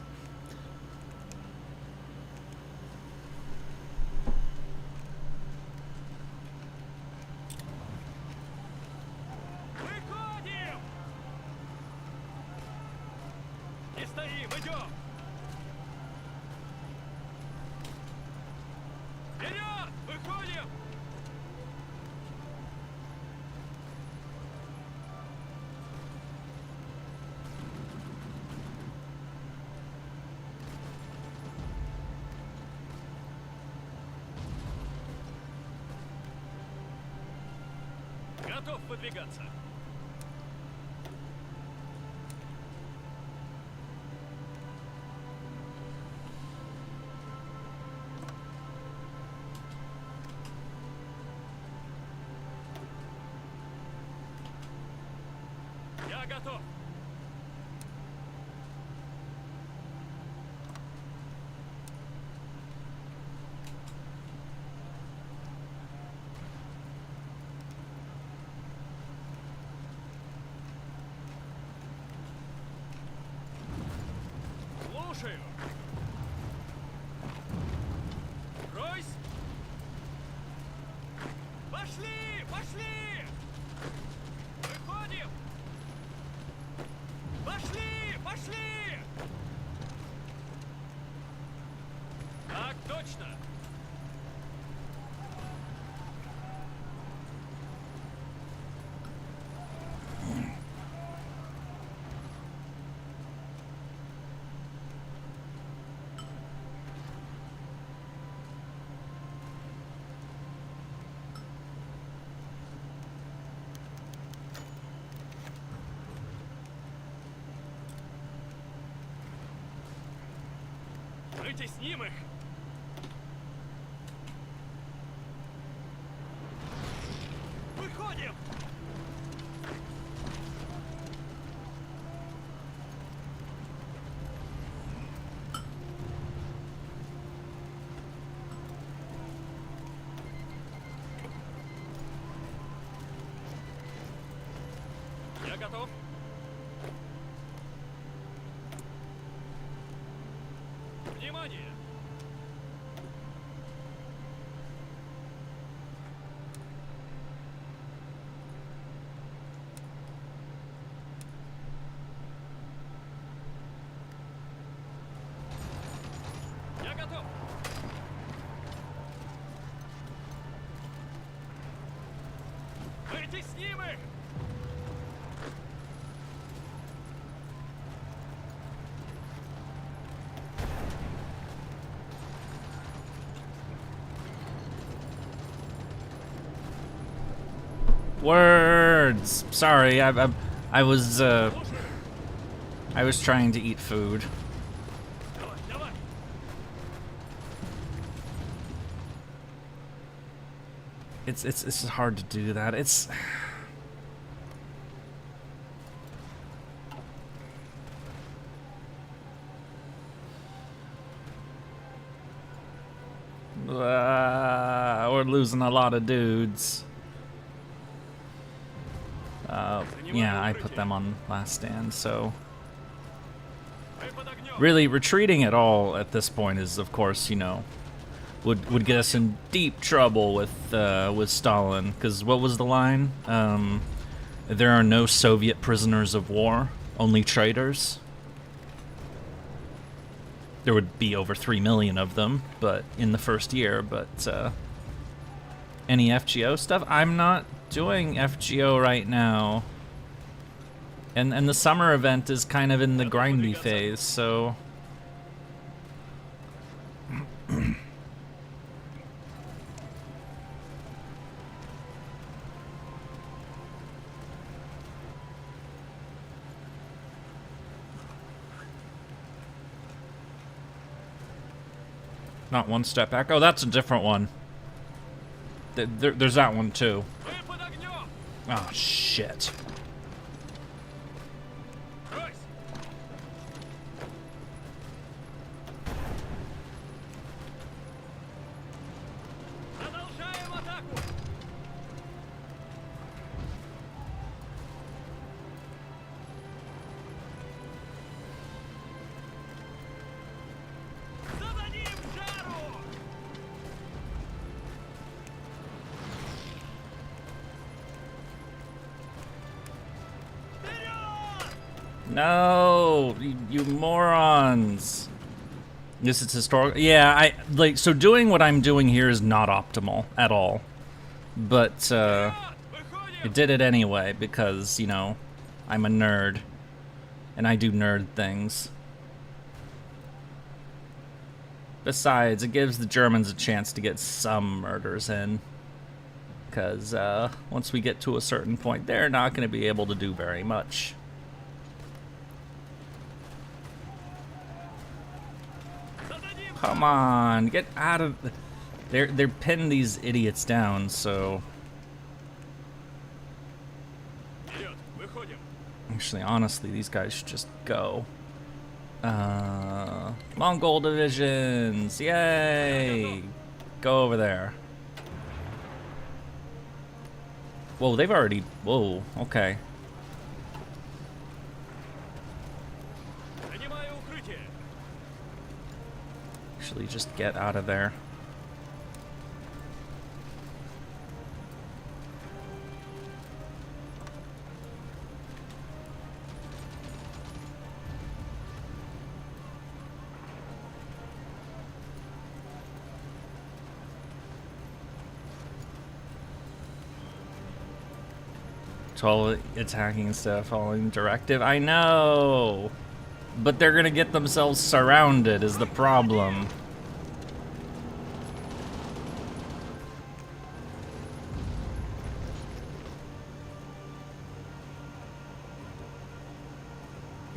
Готов выдвигаться. Я готов. Слушаю. Ройс. Пошли, пошли. Выходим. Пошли, пошли. Так точно. Вытесним их! Выходим! Я готов. Внимание! Я готов! Вытесним их! Words. Sorry, I was trying to eat food. Давай, давай! It's hard to do that. It's we're losing a lot of dudes. Yeah, I put them on last stand, so Мы под огнем! really retreating at all at this point is, of course, you know, would get us in deep trouble with Stalin. Because what was the line? There are no Soviet prisoners of war, only traitors. There would be over 3 million of them, but in the first year. But any FGO stuff? I'm not doing FGO right now. And the summer event is kind of in the grindy phase, so not one step back. Oh, that's a different one. There's that one too. Мы под огнем! Oh shit. Ройс! Продолжаем атаку! Зададим жару! Вперед! No, you morons. This is historical. Yeah, I like so doing what I'm doing here is not optimal at all. But Выходим! I did it anyway because, you know, I'm a nerd and I do nerd things. Besides, it gives the Germans a chance to get some murders in. Because once we get to a certain point, they're not going to be able to do very much. Зададим! Come on, get out of... They're pinning these idiots down, so... Вперед! Выходим! Actually, honestly, these guys should just go. Mongol divisions! Yay! Go over there. Whoa, they've already... Whoa, okay. Занимаю укрытие. Actually, just get out of there. All attacking instead of following directive. I know, but they're gonna get themselves surrounded is the problem.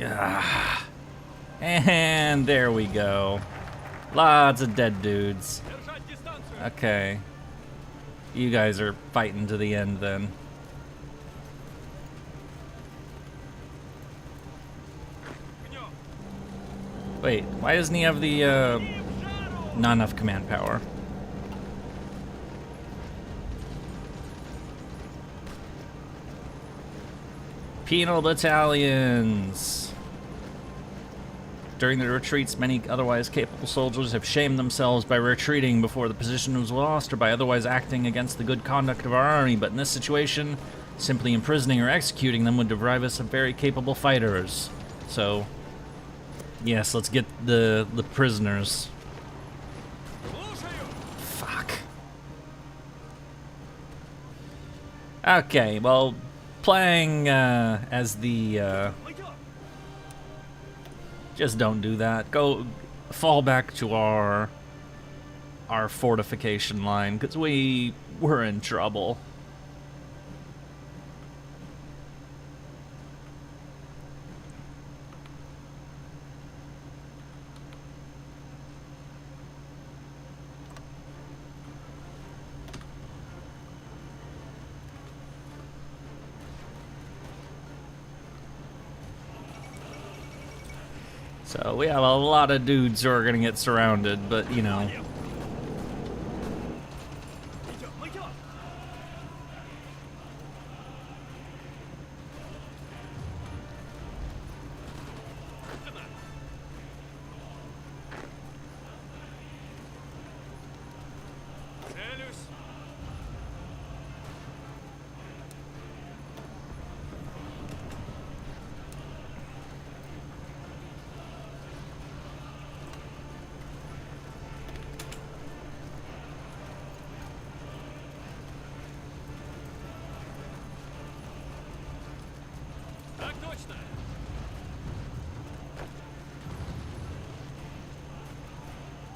Ah. And there we go. Lots of dead dudes. Держать дистанцию. Okay. You guys are fighting to the end then. Огнем. Wait, why doesn't he have the, not enough command power? Penal battalions! During the retreats, many otherwise capable soldiers have shamed themselves by retreating before the position was lost or by otherwise acting against the good conduct of our army, but in this situation, simply imprisoning or executing them would deprive us of very capable fighters. So, yes, let's get the prisoners. Слушаю. Fuck. Okay, well, playing as the... Идем. Just don't do that. Go fall back to our fortification line, because we were in trouble. So we have a lot of dudes who are gonna get surrounded, but you know. Идем. Идем. Целюсь. Так точно.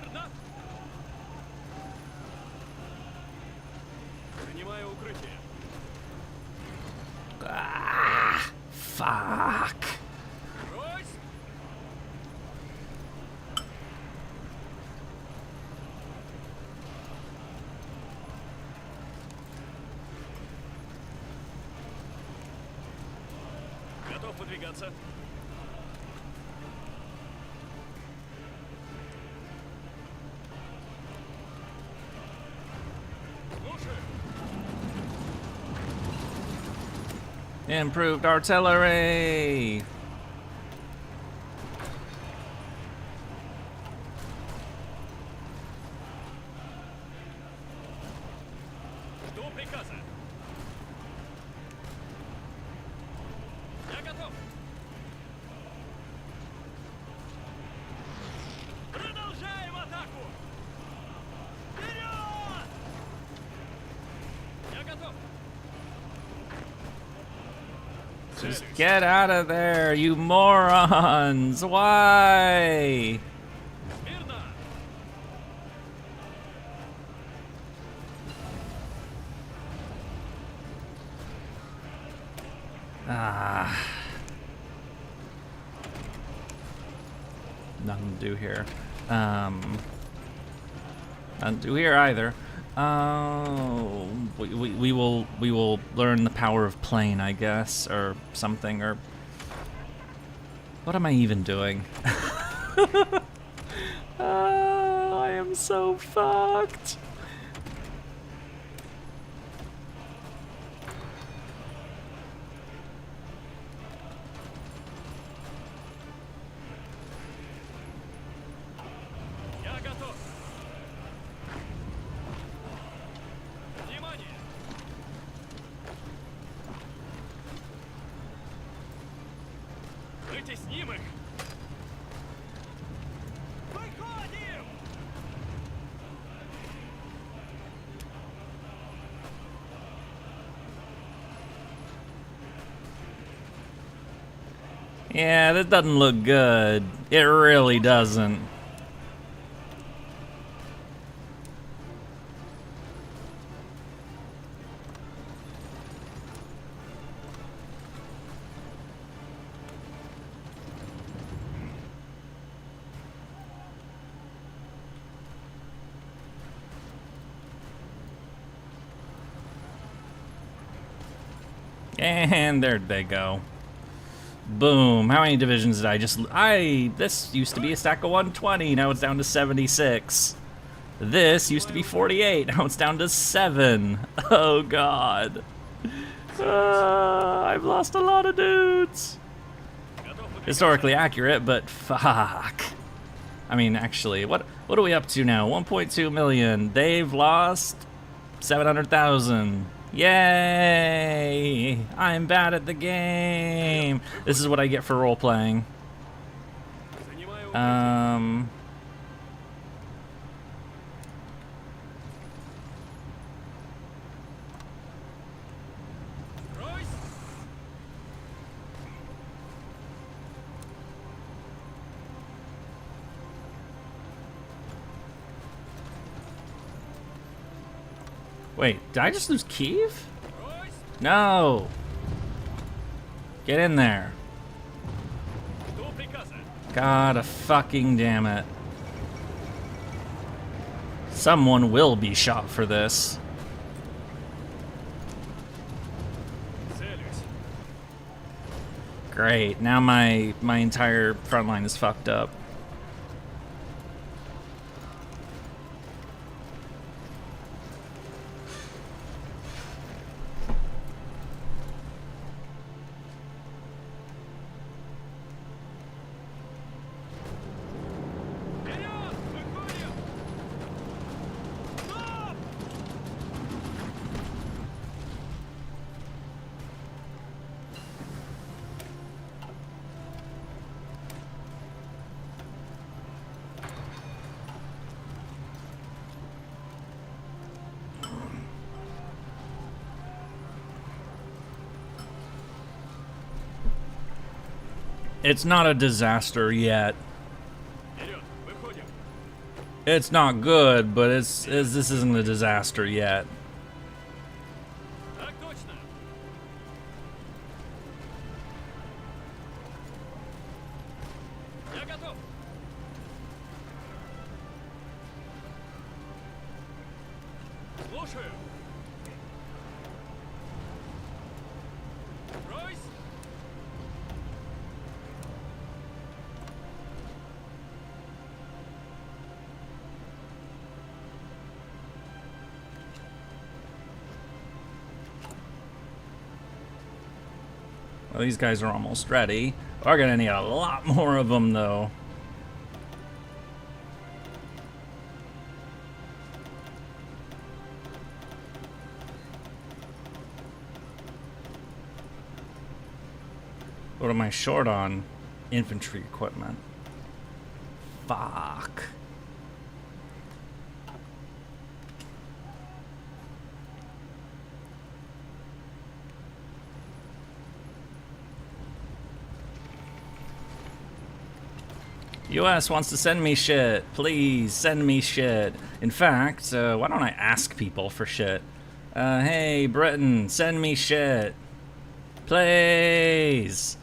Верно. Занимаю укрытие. Ah, fuck. Брось. Готов выдвигаться. Слушаю. Improved artillery. Жду приказа. Я готов. Продолжаем атаку. Вперед! Я готов. Just get out of there, you morons! Why? Смирно. Ah. Nothing to do here. Nothing to do here either. Oh, we will learn the power of plane, I guess, or something, or What am I even doing? I am so fucked. Я готов. Внимание! Вытесним их! Выходим! Yeah, that doesn't look good. It really doesn't. And there they go. Boom. How many divisions did I just... This used to be a stack of 120, now it's down to 76. This used to be 48, now it's down to 7. Oh, God. I've lost a lot of dudes. Historically accurate, but fuck. I mean, actually, what are we up to now? 1.2 million. They've lost 700,000. Yay! I'm bad at the game. This is what I get for role-playing. Wait, did I just lose Kiev? No! Get in there. God fucking damn it. Someone will be shot for this. Great, now my entire front line is fucked up. It's not a disaster yet. It's not good, but this isn't a disaster yet. Well, these guys are almost ready. We're gonna need a lot more of them, though. What am I short on? Infantry equipment. Fuck. US wants to send me shit. Please, send me shit. In fact, why don't I ask people for shit? Hey, Britain, send me shit. Please.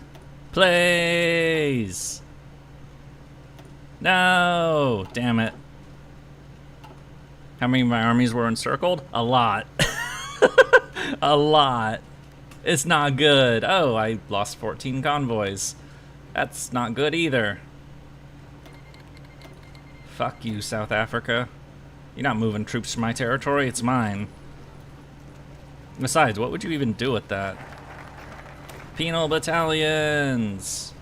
Please. No. Damn it. How many of my armies were encircled? A lot. A lot. It's not good. Oh, I lost 14 convoys. That's not good either. Fuck you, South Africa. You're not moving troops from my territory, it's mine. Besides, what would you even do with that? Penal battalions!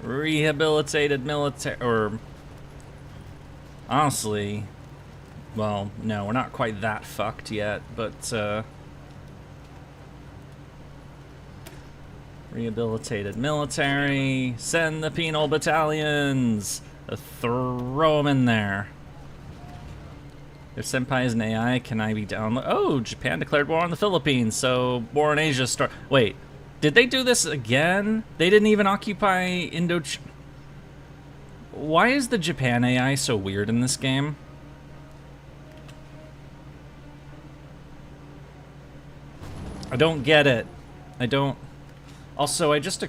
Rehabilitated military, or... Honestly, well, no, we're not quite that fucked yet, but, rehabilitated military, send the penal battalions! Throw them in there. If Senpai is an AI, can I be down? Oh, Japan declared war on the Philippines, so war in Asia start. Wait, did they do this again? They didn't even occupy Indochina. Why is the Japan AI so weird in this game? I don't get it. I don't. Also, I just.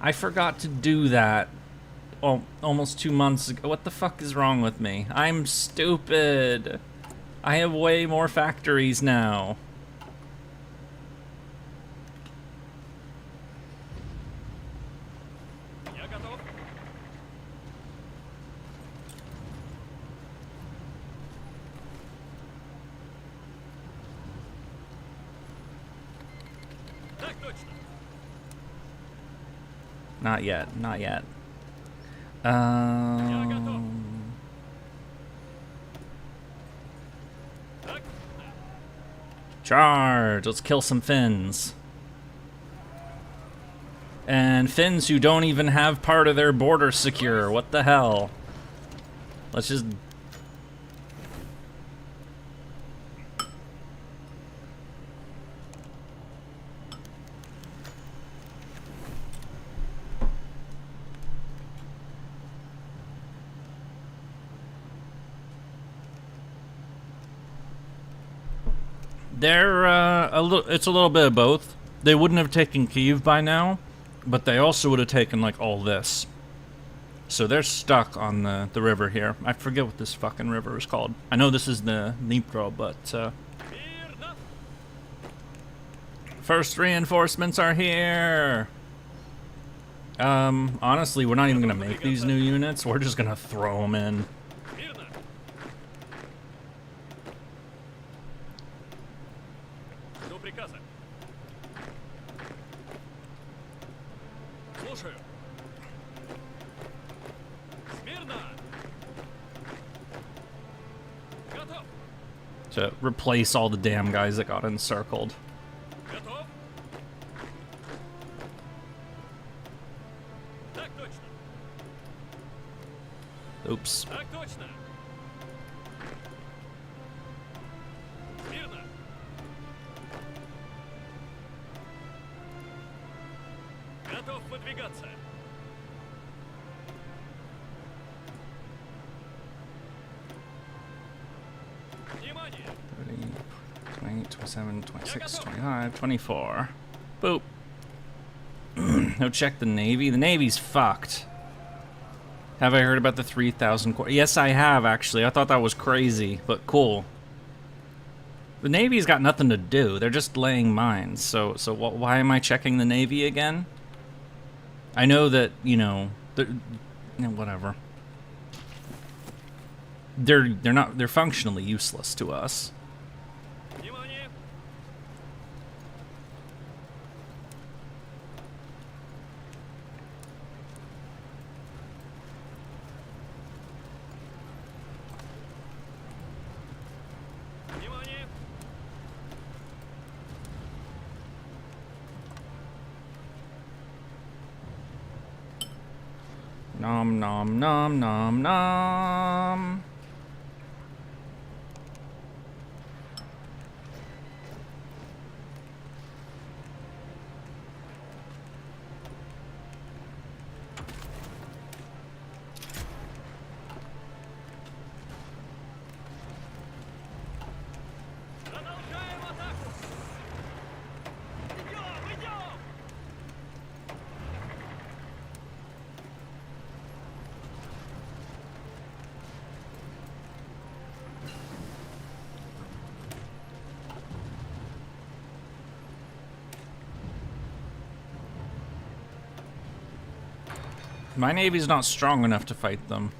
I forgot to do that almost 2 months ago. What the fuck is wrong with me? I'm stupid. I have way more factories now. Я готов. Так точно. Not yet, not yet. Charge! Let's kill some Finns. And Finns who don't even have part of their border secure. What the hell? Let's just... They're, it's a little bit of both. They wouldn't have taken Kyiv by now, but they also would have taken, like, all this. So they're stuck on the river here. I forget what this fucking river is called. I know this is the Dnipro, but, first reinforcements are here! Honestly, we're not even gonna make these new units. We're just gonna throw them in. To replace all the damn guys that got encircled. Oops. Готов выдвигаться. 28, 27, 26, 25, 24. Boop. No, check the Navy. The Navy's fucked. Have I heard about the 3,000 core? Yes, I have, actually. I thought that was crazy, but cool. The Navy's got nothing to do. They're just laying mines. So why am I checking the Navy again? I know that, you know, whatever. They're functionally useless to us. Внимание! Внимание! Nom nom nom nom nom. Продолжаем атаку! Идем, идем! My navy's not strong enough to fight them.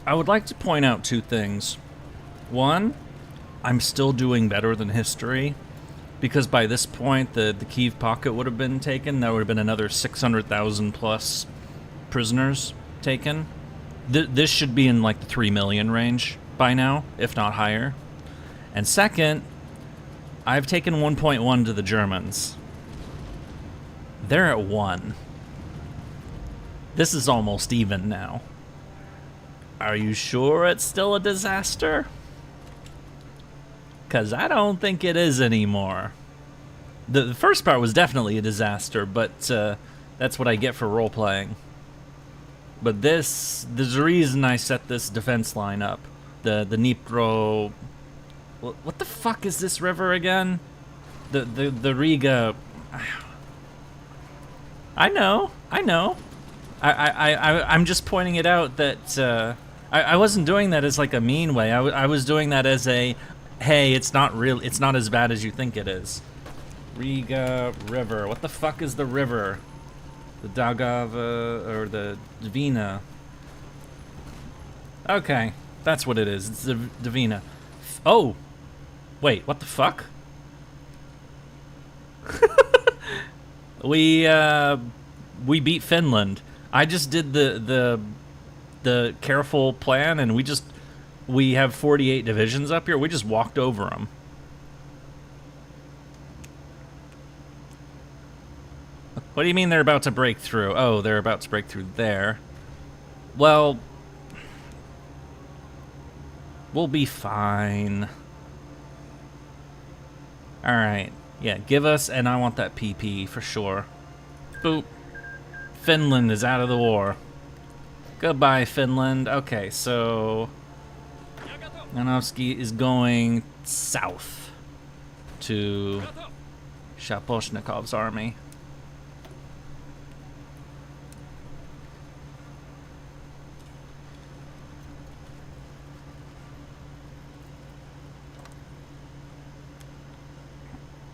I would like to point out two things. One, I'm still doing better than history, because by this point the Kiev pocket would have been taken. There would have been another 600,000 plus prisoners taken. This should be in like the 3 million range by now, if not higher. And second, I've taken 1.1 to the Germans. They're at 1. This is almost even now. Are you sure it's still a disaster? Because I don't think it is anymore. The first part was definitely a disaster, but that's what I get for role-playing. But there's a reason I set this defense line up. The Dnipro... What the fuck is this river again? The Riga... I know. I'm just pointing it out that I wasn't doing that as like a mean way. I was doing that as a, hey, it's not as bad as you think it is. Riga River. What the fuck is the river? The Daugava or the Dvina? Okay, that's what it is. It's the Dvina. Oh, wait, what the fuck? We beat Finland. I just did the careful plan, and we have 48 divisions up here. We just walked over them. What do you mean they're about to break through? Oh, they're about to break through there. Well, we'll be fine. Alright. Yeah, give us, and I want that PP for sure. Boop. Finland is out of the war. Goodbye, Finland. Okay, so... Yanovsky is going south to Shaposhnikov's army.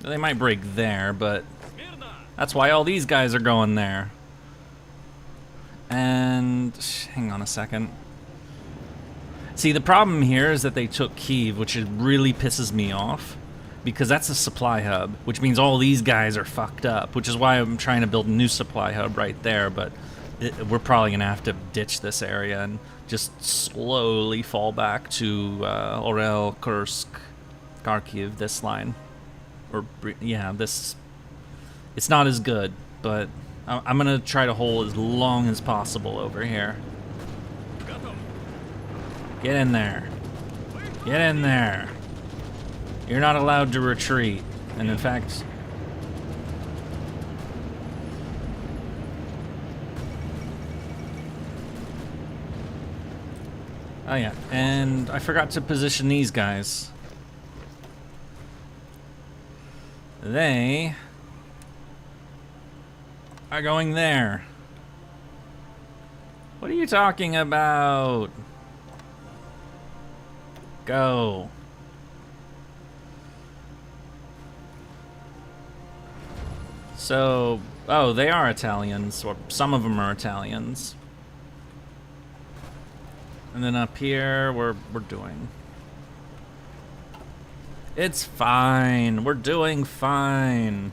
They might break there, but that's why all these guys are going there. And hang on a second. See, the problem here is that they took Kiev, which really pisses me off, because that's a supply hub, which means all these guys are fucked up, which is why I'm trying to build a new supply hub right there, but we're probably going to have to ditch this area and just slowly fall back to Orel, Kursk, Kharkiv, this line. Or, yeah, this... It's not as good, but I'm going to try to hold as long as possible over here. Get in there. Get in there. You're not allowed to retreat. And in fact... Oh yeah, and I forgot to position these guys. They are going there. What are you talking about? Go. So Oh, they are Italians, or some of them are Italians. And then up here, we're doing... It's fine. We're doing fine.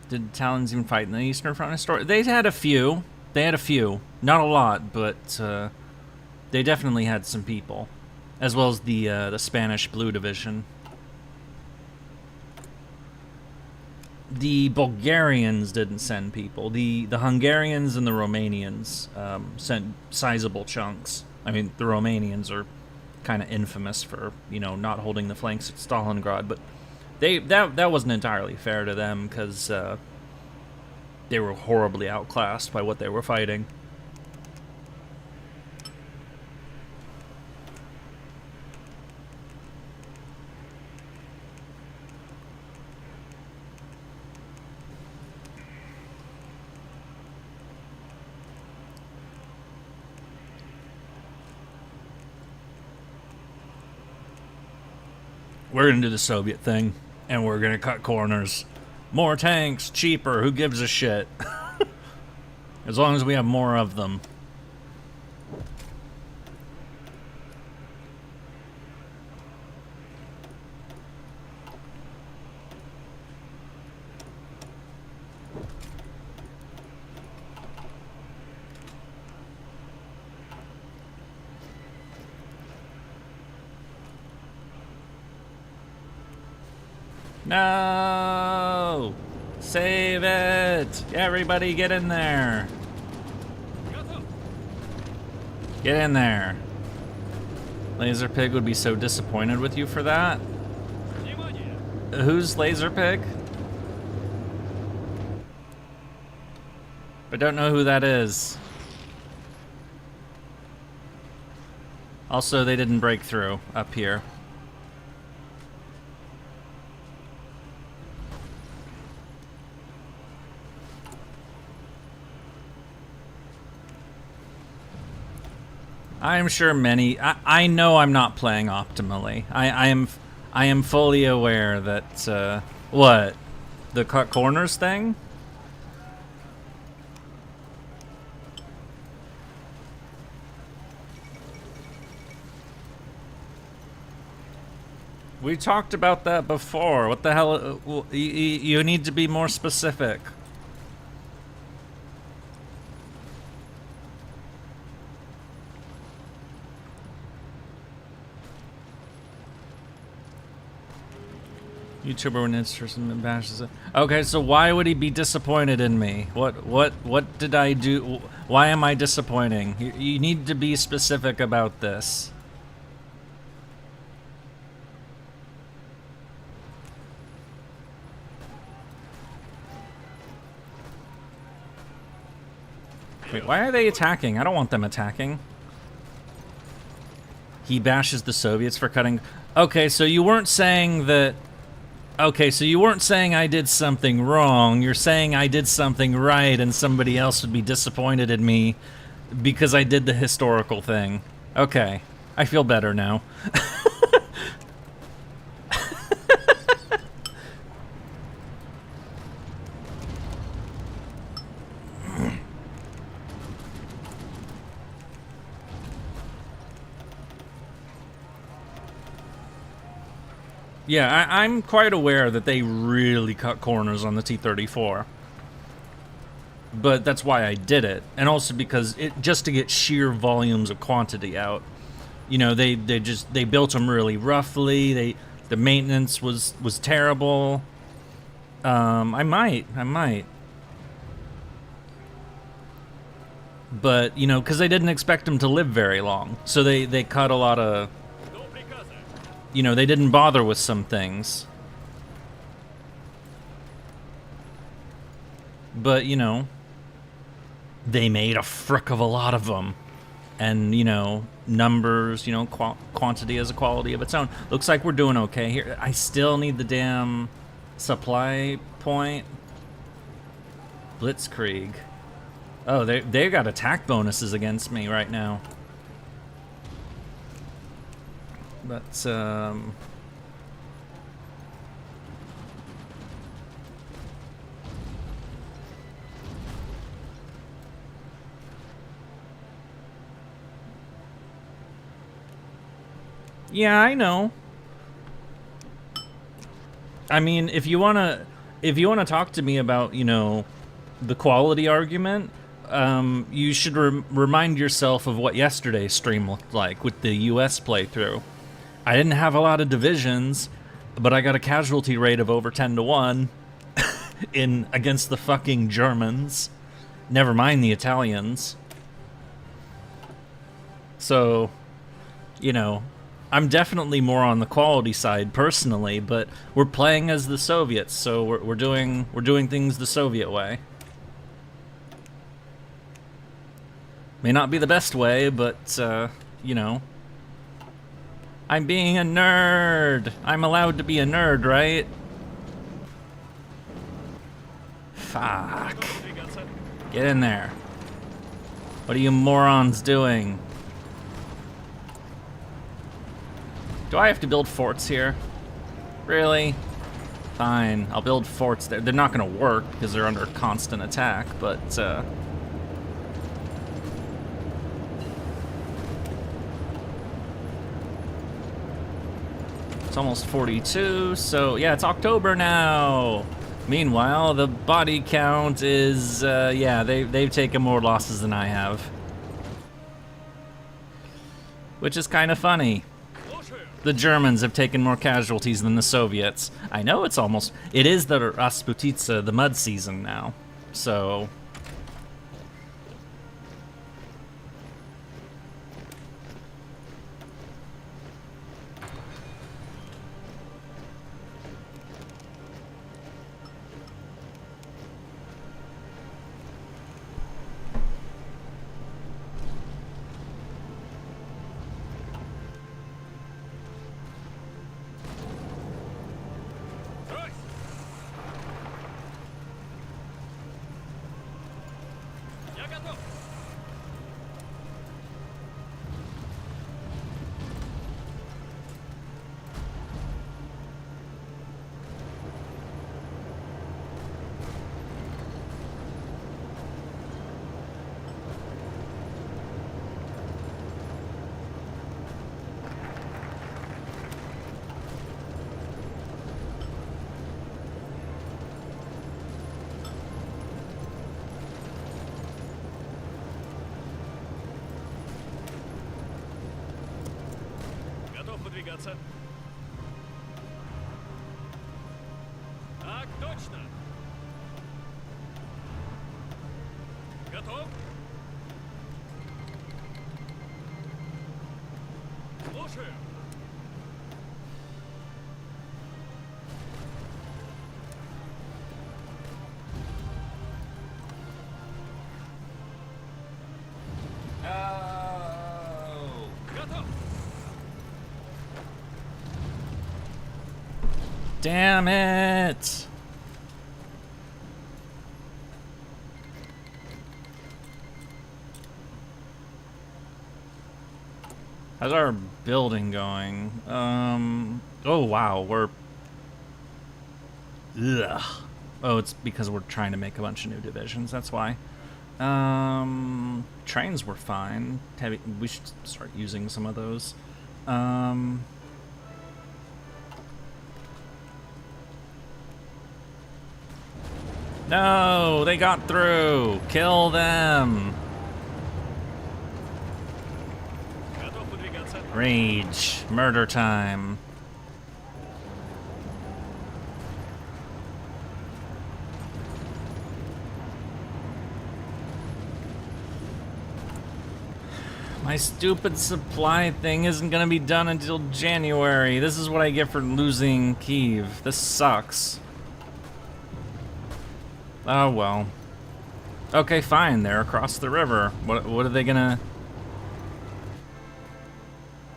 Did Talons even fight in the Eastern Front historically? They had a few. They had a few. Not a lot, but they definitely had some people. As well as the Spanish Blue Division. The Bulgarians didn't send people. The Hungarians and the Romanians sent sizable chunks. I mean, the Romanians are kind of infamous for, you know, not holding the flanks at Stalingrad, but that wasn't entirely fair to them because they were horribly outclassed by what they were fighting. We're gonna do the Soviet thing, and we're gonna cut corners. More tanks, cheaper, who gives a shit? As long as we have more of them. No! Save it! Everybody get in there! Get in there. Laser Pig would be so disappointed with you for that. Who's Laser Pig? I don't know who that is. Also, they didn't break through up here. I'm sure many... I know I'm not playing optimally. I am fully aware that... what? The cut corners thing? We talked about that before. What the hell? You need to be more specific. YouTuber when interested in bashes it. Okay, so why would he be disappointed in me? What did I do? Why am I disappointing? You need to be specific about this. Wait, why are they attacking? I don't want them attacking. He bashes the Soviets for cutting... Okay, so you weren't saying that... Okay, so you weren't saying I did something wrong. You're saying I did something right and somebody else would be disappointed in me because I did the historical thing. Okay, I feel better now. Yeah, I'm quite aware that they really cut corners on the T-34. But that's why I did it. And also because just to get sheer volumes of quantity out. You know, they built them really roughly. The maintenance was terrible. I might. But, you know, because they didn't expect them to live very long. So they cut a lot of... you know, they didn't bother with some things. But, you know, they made a frick of a lot of them. And, you know, numbers, you know, quantity has a quality of its own. Looks like we're doing okay here. I still need the damn supply point. Blitzkrieg. Oh, they got attack bonuses against me right now. But, yeah, I know. I mean, if you wanna talk to me about, you know, the quality argument, you should remind yourself of what yesterday's stream looked like with the US playthrough. I didn't have a lot of divisions, but I got a casualty rate of over 10-1 in against the fucking Germans. Never mind the Italians. So, you know, I'm definitely more on the quality side personally, but we're playing as the Soviets, so we're doing things the Soviet way. May not be the best way, but you know, I'm being a nerd. I'm allowed to be a nerd, right? Fuck. Get in there. What are you morons doing? Do I have to build forts here? Really? Fine, I'll build forts there. They're not gonna work because they're under constant attack, but it's almost 42, so yeah, it's October now. Meanwhile, the body count is, yeah, they've taken more losses than I have. Which is kind of funny. The Germans have taken more casualties than the Soviets. I know it is the Rasputitsa, the mud season now, so... Так точно. Готов? Слушаю. Готов. Damn it! How's our building going? Oh wow, we're... Ugh. Oh, it's because we're trying to make a bunch of new divisions, that's why. Trains were fine. We should start using some of those. No, they got through. Kill them. Rage. Murder time. My stupid supply thing isn't gonna be done until January. This is what I get for losing Kyiv. This sucks. Oh well. Okay, fine. They're across the river. What are they gonna...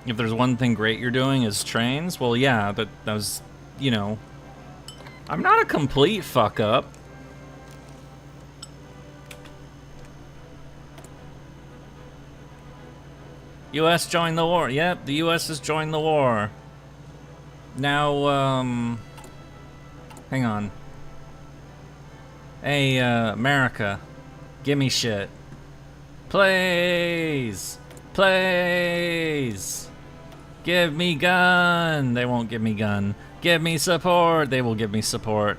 If there's one thing great you're doing is trains, well, yeah, that was, you know... I'm not a complete fuck up. US joined the war. Yep, the US has joined the war. Now, hang on. Hey, America, give me shit. Please, please. Give me gun. They won't give me gun. Give me support. They will give me support.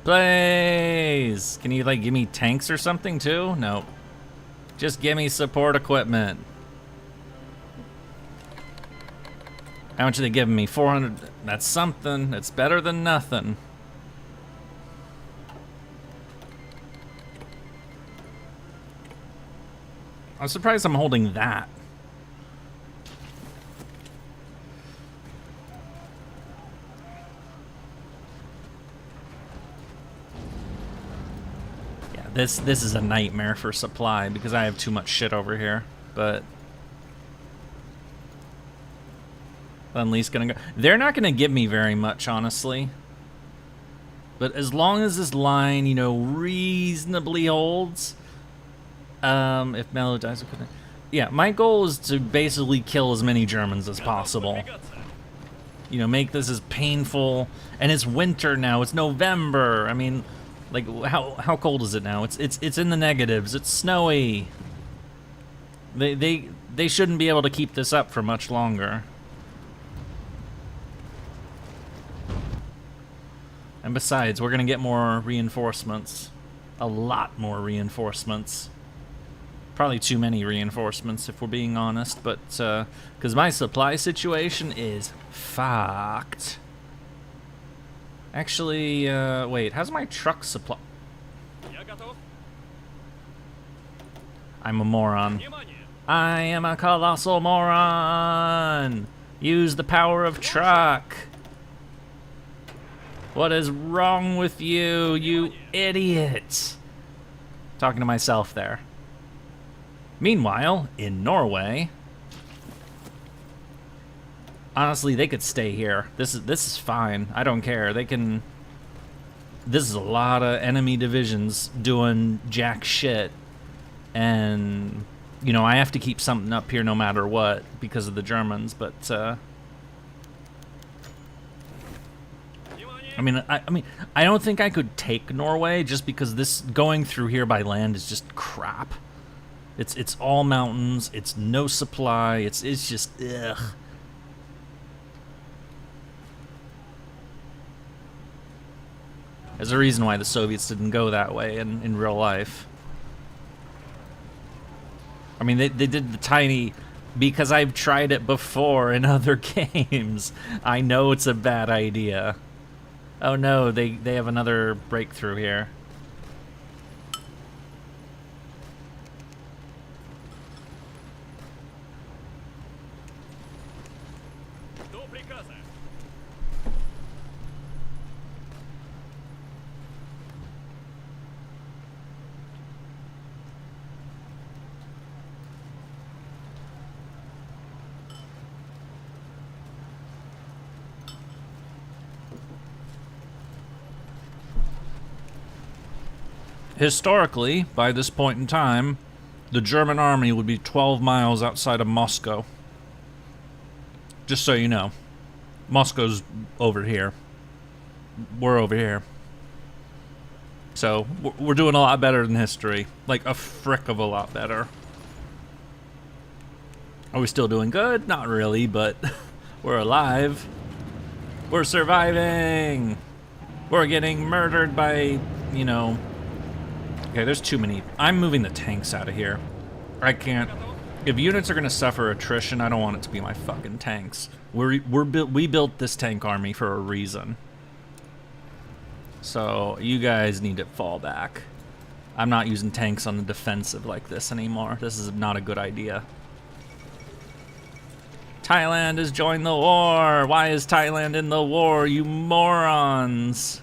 Please. Can you, like, give me tanks or something, too? Nope. Just give me support equipment. How much are they giving me? 400. That's something. It's better than nothing. I'm surprised I'm holding that. Yeah, this is a nightmare for supply because I have too much shit over here, but Unlee's gonna go. They're not gonna give me very much, honestly. But as long as this line, you know, reasonably holds, if Mello dies, yeah, my goal is to basically kill as many Germans as possible. You know, make this as painful. And it's winter now. It's November. I mean, like, how cold is it now? It's in the negatives. It's snowy. They shouldn't be able to keep this up for much longer. And besides, we're gonna get more reinforcements. A lot more reinforcements. Probably too many reinforcements, if we're being honest, but, because my supply situation is fucked. Actually, wait, how's my truck supply? I'm a moron. I am a colossal moron! Use the power of truck! What is wrong with you, you idiot? Talking to myself there. Meanwhile, in Norway, honestly, they could stay here. This is fine. I don't care. They can. This is a lot of enemy divisions doing jack shit, and you know I have to keep something up here no matter what because of the Germans. But I mean, I don't think I could take Norway just because this going through here by land is just crap. It's all mountains. It's no supply. It's just ugh. There's a reason why the Soviets didn't go that way in real life. I mean, they did the tiny, because I've tried it before in other games. I know it's a bad idea. Oh no, they have another breakthrough here. Historically, by this point in time, the German army would be 12 miles outside of Moscow. Just so you know. Moscow's over here. We're over here. So, we're doing a lot better than history. Like, a frick of a lot better. Are we still doing good? Not really, but we're alive. We're surviving! We're getting murdered by, you know... Okay, there's too many. I'm moving the tanks out of here. I can't. If units are gonna suffer attrition, I don't want it to be my fucking tanks. We built this tank army for a reason. So you guys need to fall back. I'm not using tanks on the defensive like this anymore. This is not a good idea. Thailand has joined the war. Why is Thailand in the war, you morons?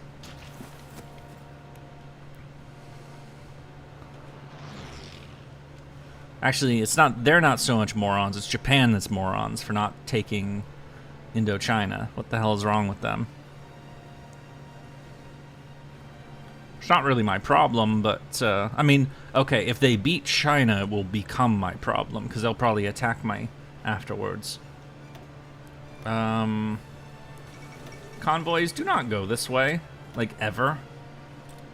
Actually, it's not. They're not so much morons. It's Japan that's morons for not taking Indochina. What the hell is wrong with them? It's not really my problem, but I mean, okay, if they beat China, it will become my problem because they'll probably attack me afterwards. Convoys, do not go this way, like ever.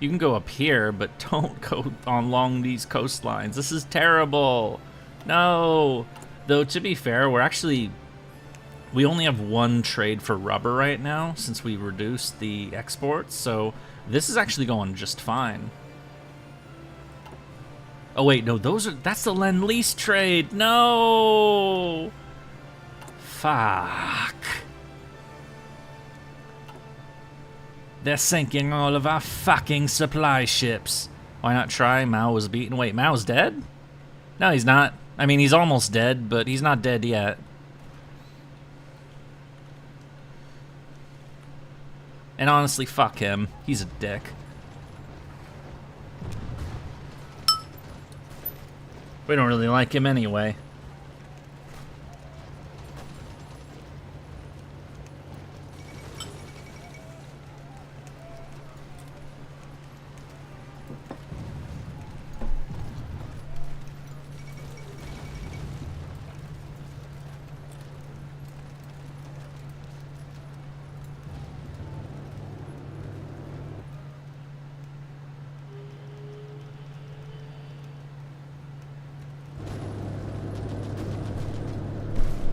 You can go up here, but don't go along these coastlines. This is terrible. No. Though, to be fair, we only have one trade for rubber right now since we reduced the exports, so this is actually going just fine. Oh wait, no, that's the Lend-Lease trade. No. Fuck. They're sinking all of our fucking supply ships. Why not try? Mao was beaten. Wait, Mao's dead? No, he's not. I mean, he's almost dead, but he's not dead yet. And honestly, fuck him. He's a dick. We don't really like him anyway.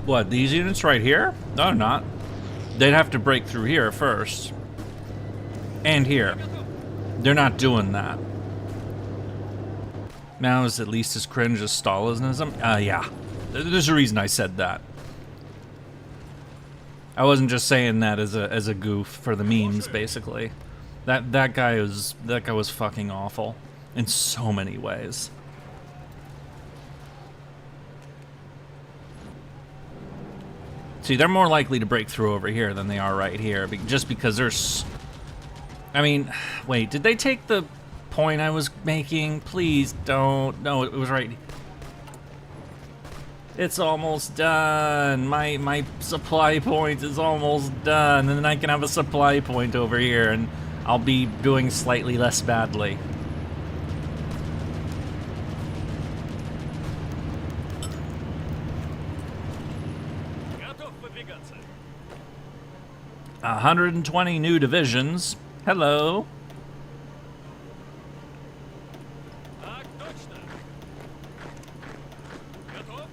What, these units right here? No, they're not. They'd have to break through here first. And here. They're not doing that. Now is at least as cringe as Stalinism? Yeah. There's a reason I said that. I wasn't just saying that as a goof for the memes, basically. That guy was fucking awful in so many ways. See, they're more likely to break through over here than they are right here, just because there's... I mean, wait, did they take the point I was making? Please don't. No, it was right. It's almost done. My supply point is almost done, and then I can have a supply point over here, and I'll be doing slightly less badly. Готов выдвигаться. 120 new divisions. Hello. Так точно. Готов?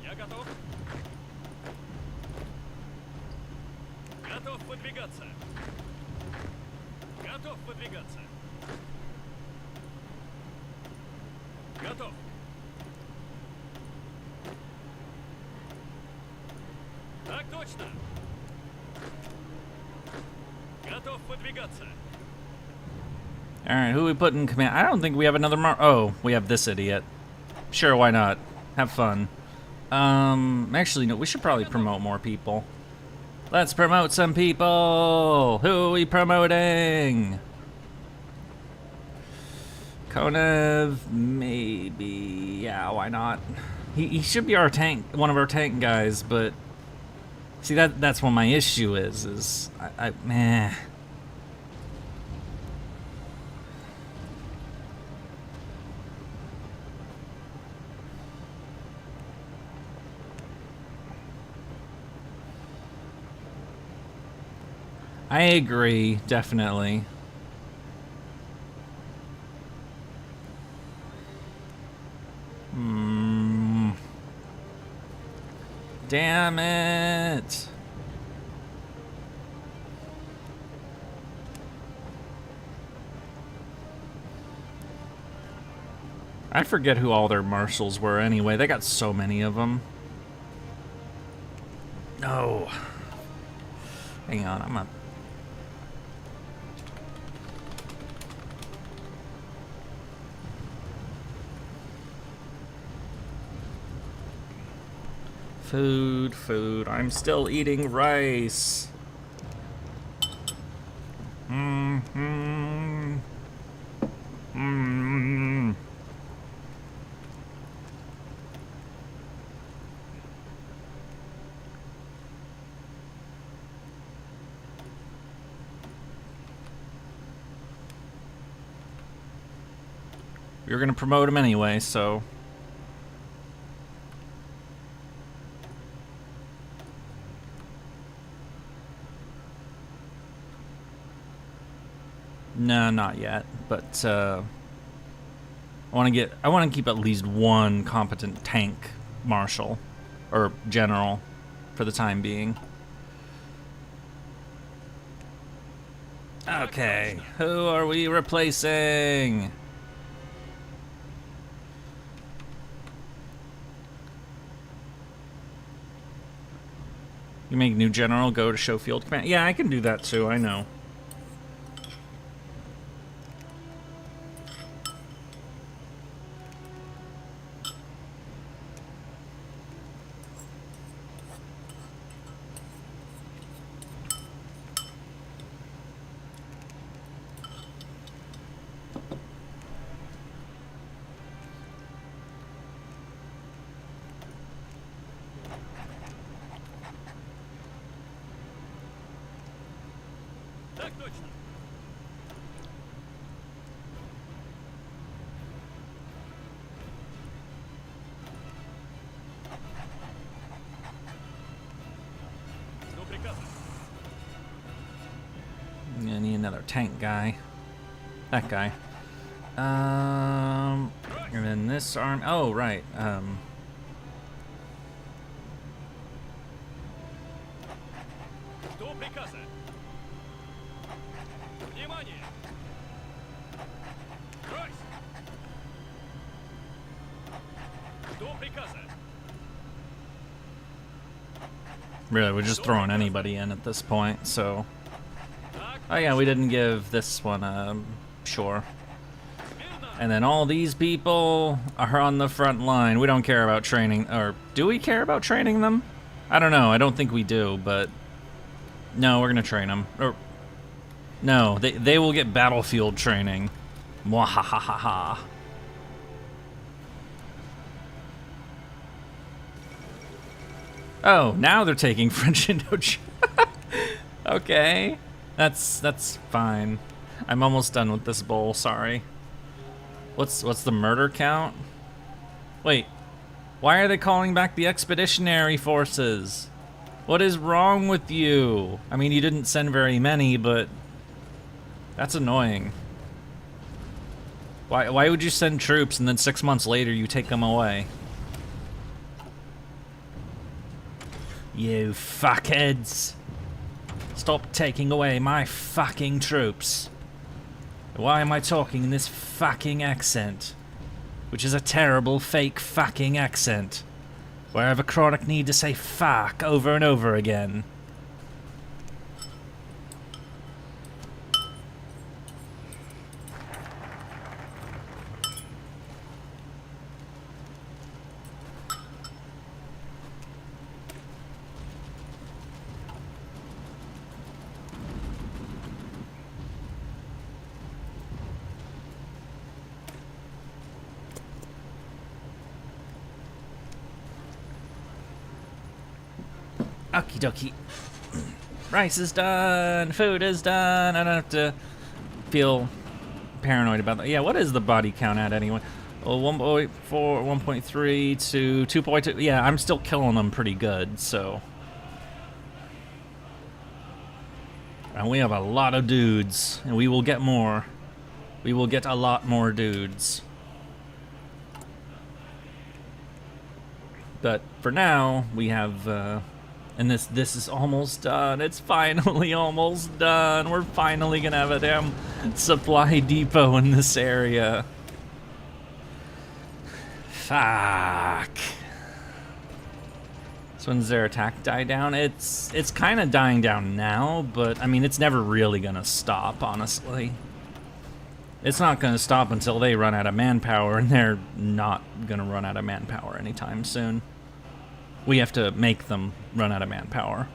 Я готов. Готов выдвигаться. Готов выдвигаться. Готов. Так точно. Готов выдвигаться. All right, who we put in command? I don't think we have another oh, we have this idiot. Sure, why not? Have fun. Actually, no, we should probably promote more people. Let's promote some people. Who are we promoting? Konev, maybe. Yeah, why not? He should be our tank, one of our tank guys, but see that's what my issue is meh. I agree, definitely. Damn it. I forget who all their marshals were anyway. They got so many of them. No. Hang on, I'm up. Food, food. I'm still eating rice. Mm-hmm. Mm-hmm. We were gonna promote him anyway, so... No, not yet, but I want to keep at least one competent tank marshal or general for the time being. Okay, who are we replacing? You make new general, go to show field command. Yeah, I can do that too, I know. Так точно. Жду приказа. I need another tank guy. That guy. And then this arm. Oh, right. Жду приказа. Внимание! Брось! Жду приказа. Really, we're just throwing anybody in at this point, so... Oh yeah, we didn't give this one a... Sure. And then all these people are on the front line. We don't care about training... Or, do we care about training them? I don't know, I don't think we do, but... No, we're gonna train them. Or... No, they will get battlefield training. Mwahahaha. Oh, now they're taking French Indochina. Okay. That's fine. I'm almost done with this bowl, sorry. What's the murder count? Wait. Why are they calling back the expeditionary forces? What is wrong with you? I mean, you didn't send very many, but that's annoying. Why would you send troops and then 6 months later you take them away? You fuckheads. Stop taking away my fucking troops. Why am I talking in this fucking accent? Which is a terrible fake fucking accent. Where I have a chronic need to say fuck over and over again. Okie dokie. Rice is done. Food is done. I don't have to feel paranoid about that. Yeah, what is the body count at anyway? Well, 1.4, 1.3 to 2.2. Yeah, I'm still killing them pretty good, so. And we have a lot of dudes, and we will get more. We will get a lot more dudes. But for now, we have, and this is almost done. It's finally almost done. We're finally gonna have a damn supply depot in this area. Fuck. So when's their attack die down? It's kind of dying down now, but I mean, it's never really gonna stop, honestly. It's not gonna stop until they run out of manpower, and they're not gonna run out of manpower anytime soon. We have to make them run out of manpower.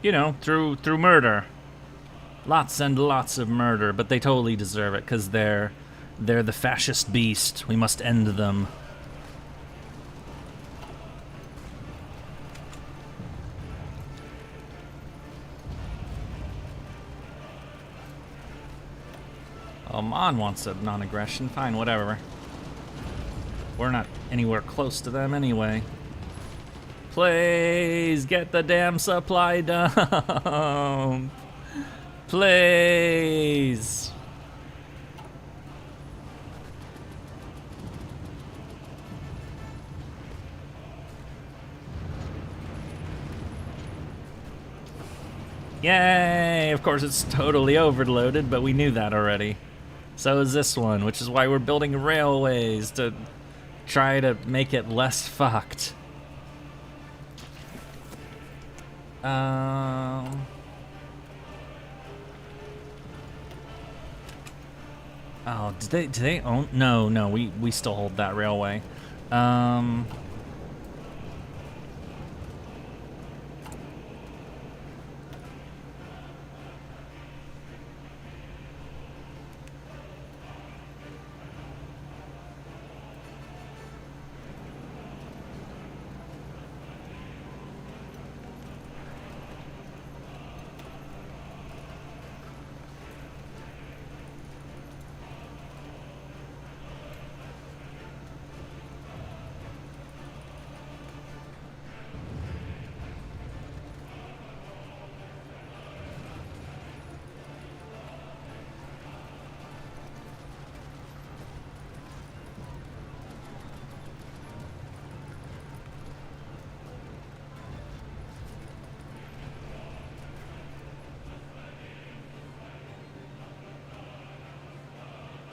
You know, through murder. Lots and lots of murder, but they totally deserve it because they're the fascist beast. We must end them. Mon wants a non-aggression. Fine, whatever. We're not anywhere close to them anyway. Please get the damn supply dump. Please. Yay! Of course, it's totally overloaded, but we knew that already. So is this one, which is why we're building railways to try to make it less fucked. Oh, do they own? No, we still hold that railway.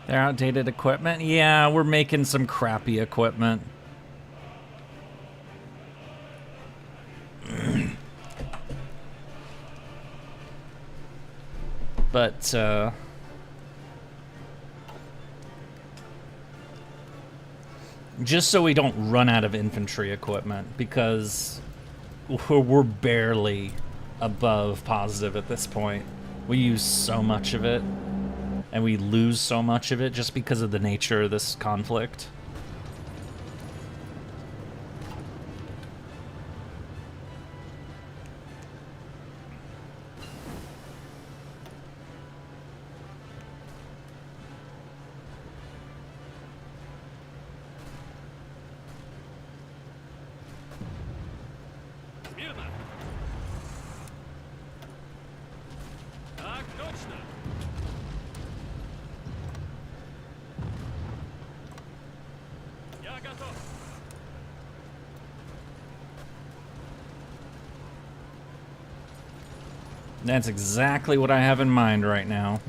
They're outdated equipment? Yeah, we're making some crappy equipment. But, just so we don't run out of infantry equipment, because we're barely above positive at this point. We use so much of it. And we lose so much of it just because of the nature of this conflict. Смирно! Так точно! Я готов! That's exactly what I have in mind right now.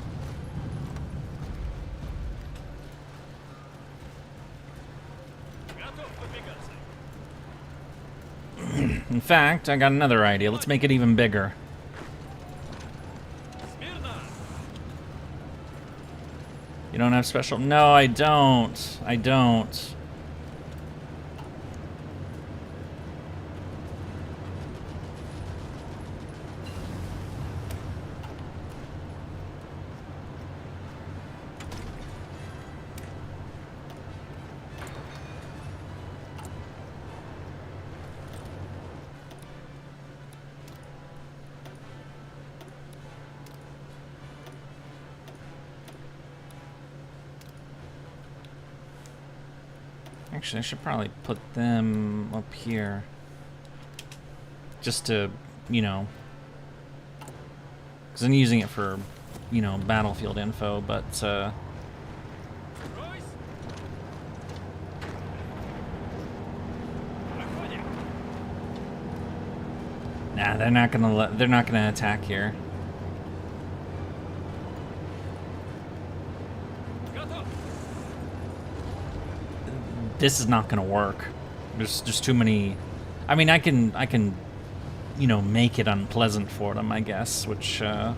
Готов выдвигаться! In fact, I got another idea. Let's make it even bigger. Смирно! You don't have special? No, I don't. I don't. Actually, I should probably put them up here. Just to, you know... Because I'm using it for, you know, battlefield info, but, Ройс! Проходим! Nah, they're not gonna attack here. Готов! This is not gonna work. There's just too many... I mean, I can, you know, make it unpleasant for them, I guess, which, here,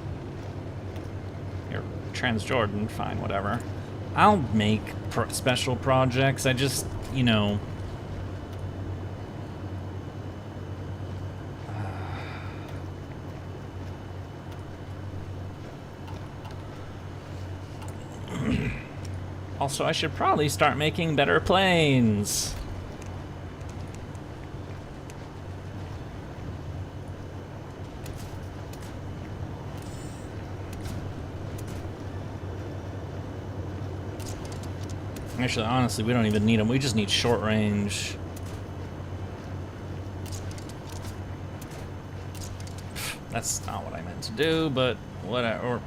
Transjordan, fine, whatever. I'll make special projects. I just, you know... Also, I should probably start making better planes. Actually, honestly, we don't even need them. We just need short range. That's not what I meant to do, but whatever.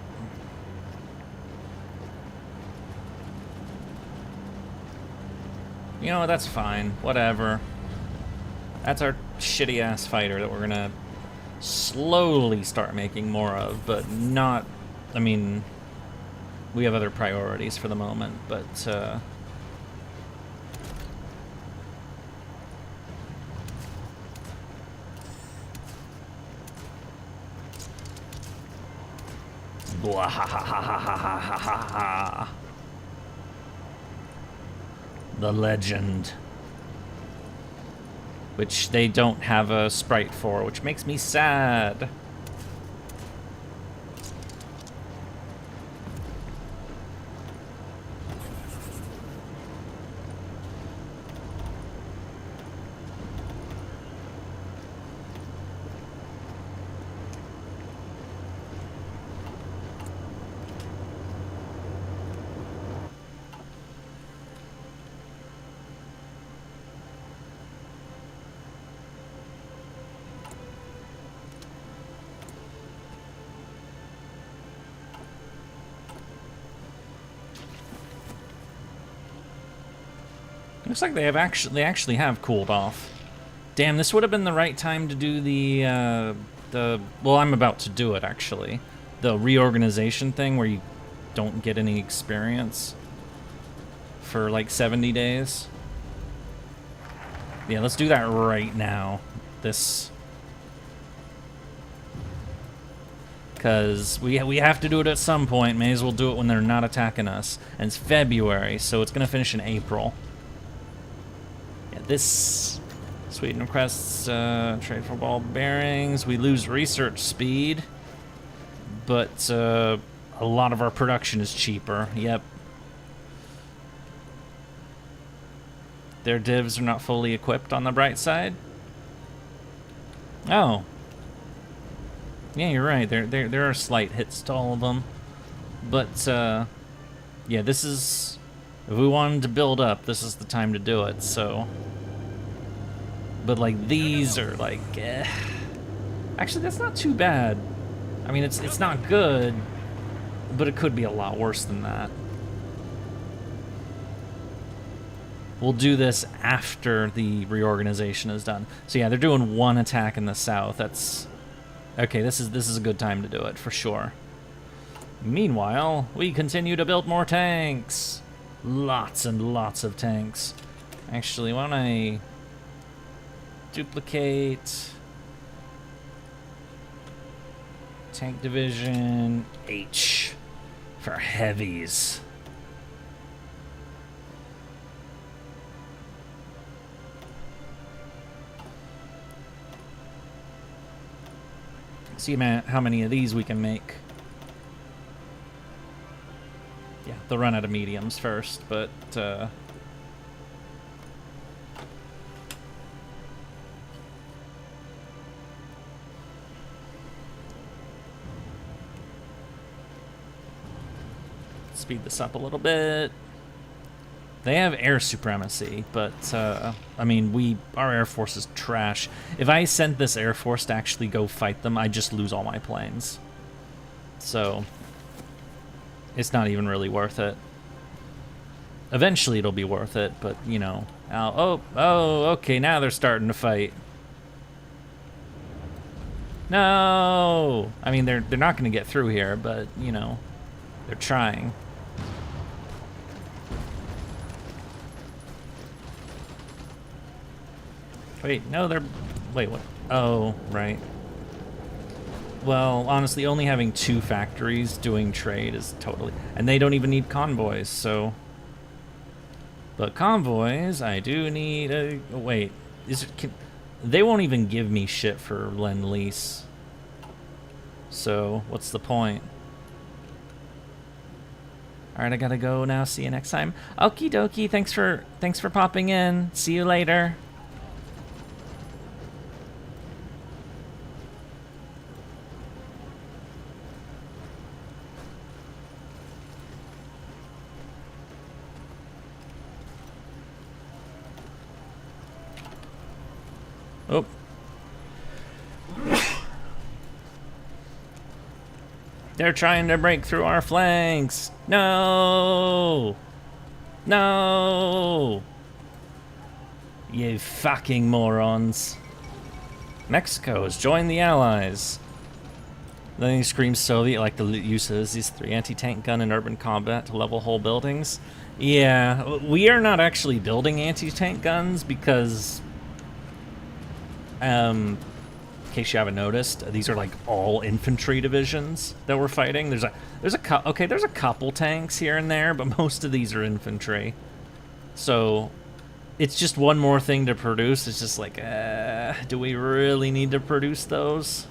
You know what, that's fine. Whatever. That's our shitty-ass fighter that we're gonna slowly start making more of, but not... I mean, we have other priorities for the moment, but, Blah, ha, ha, ha, ha, ha, ha, ha, ha. The legend. Which they don't have a sprite for, which makes me sad. Looks like they actually have cooled off. Damn, this would have been the right time to do the well, I'm about to do it actually. The reorganization thing where you don't get any experience for like 70 days. Yeah, let's do that right now. Because we have to do it at some point. May as well do it when they're not attacking us. And it's February, so it's gonna finish in April. This Sweden requests trade for ball bearings. We lose research speed, but a lot of our production is cheaper. Yep. Their divs are not fully equipped on the bright side. Oh. Yeah, you're right. There are slight hits to all of them, but yeah, this is, if we wanted to build up, this is the time to do it. So. But like these are like, actually that's not too bad. I mean it's not good, but it could be a lot worse than that. We'll do this after the reorganization is done. So yeah, they're doing one attack in the south. That's okay. This is a good time to do it for sure. Meanwhile, we continue to build more tanks. Lots and lots of tanks. Actually, why don't I duplicate tank division H for heavies. See how many of these we can make. Yeah, they'll run out of mediums first, but speed this up a little bit. They have air supremacy, but I mean, our air force is trash. If I sent this air force to actually go fight them, I just lose all my planes. So it's not even really worth it. Eventually it'll be worth it, but you know, oh, okay, now they're starting to fight. No, I mean they're not going to get through here, but you know, they're trying. Wait, no, wait, what? Oh, right. Well, honestly, only having 2 factories doing trade is totally... And they don't even need convoys, so... But convoys, I do need a... Oh, wait, is it... They won't even give me shit for Lend-Lease. So, what's the point? Alright, I gotta go now. See you next time. Okie dokie, thanks for popping in. See you later. Oh. They're trying to break through our flanks. No! No! You fucking morons. Mexico has joined the Allies. Then he screams Soviet like the use of these 3 anti-tank gun in urban combat to level whole buildings. Yeah, we are not actually building anti-tank guns because... in case you haven't noticed, these are like all infantry divisions that we're fighting. There's a couple tanks here and there, but most of these are infantry. So it's just one more thing to produce. It's just like, do we really need to produce those?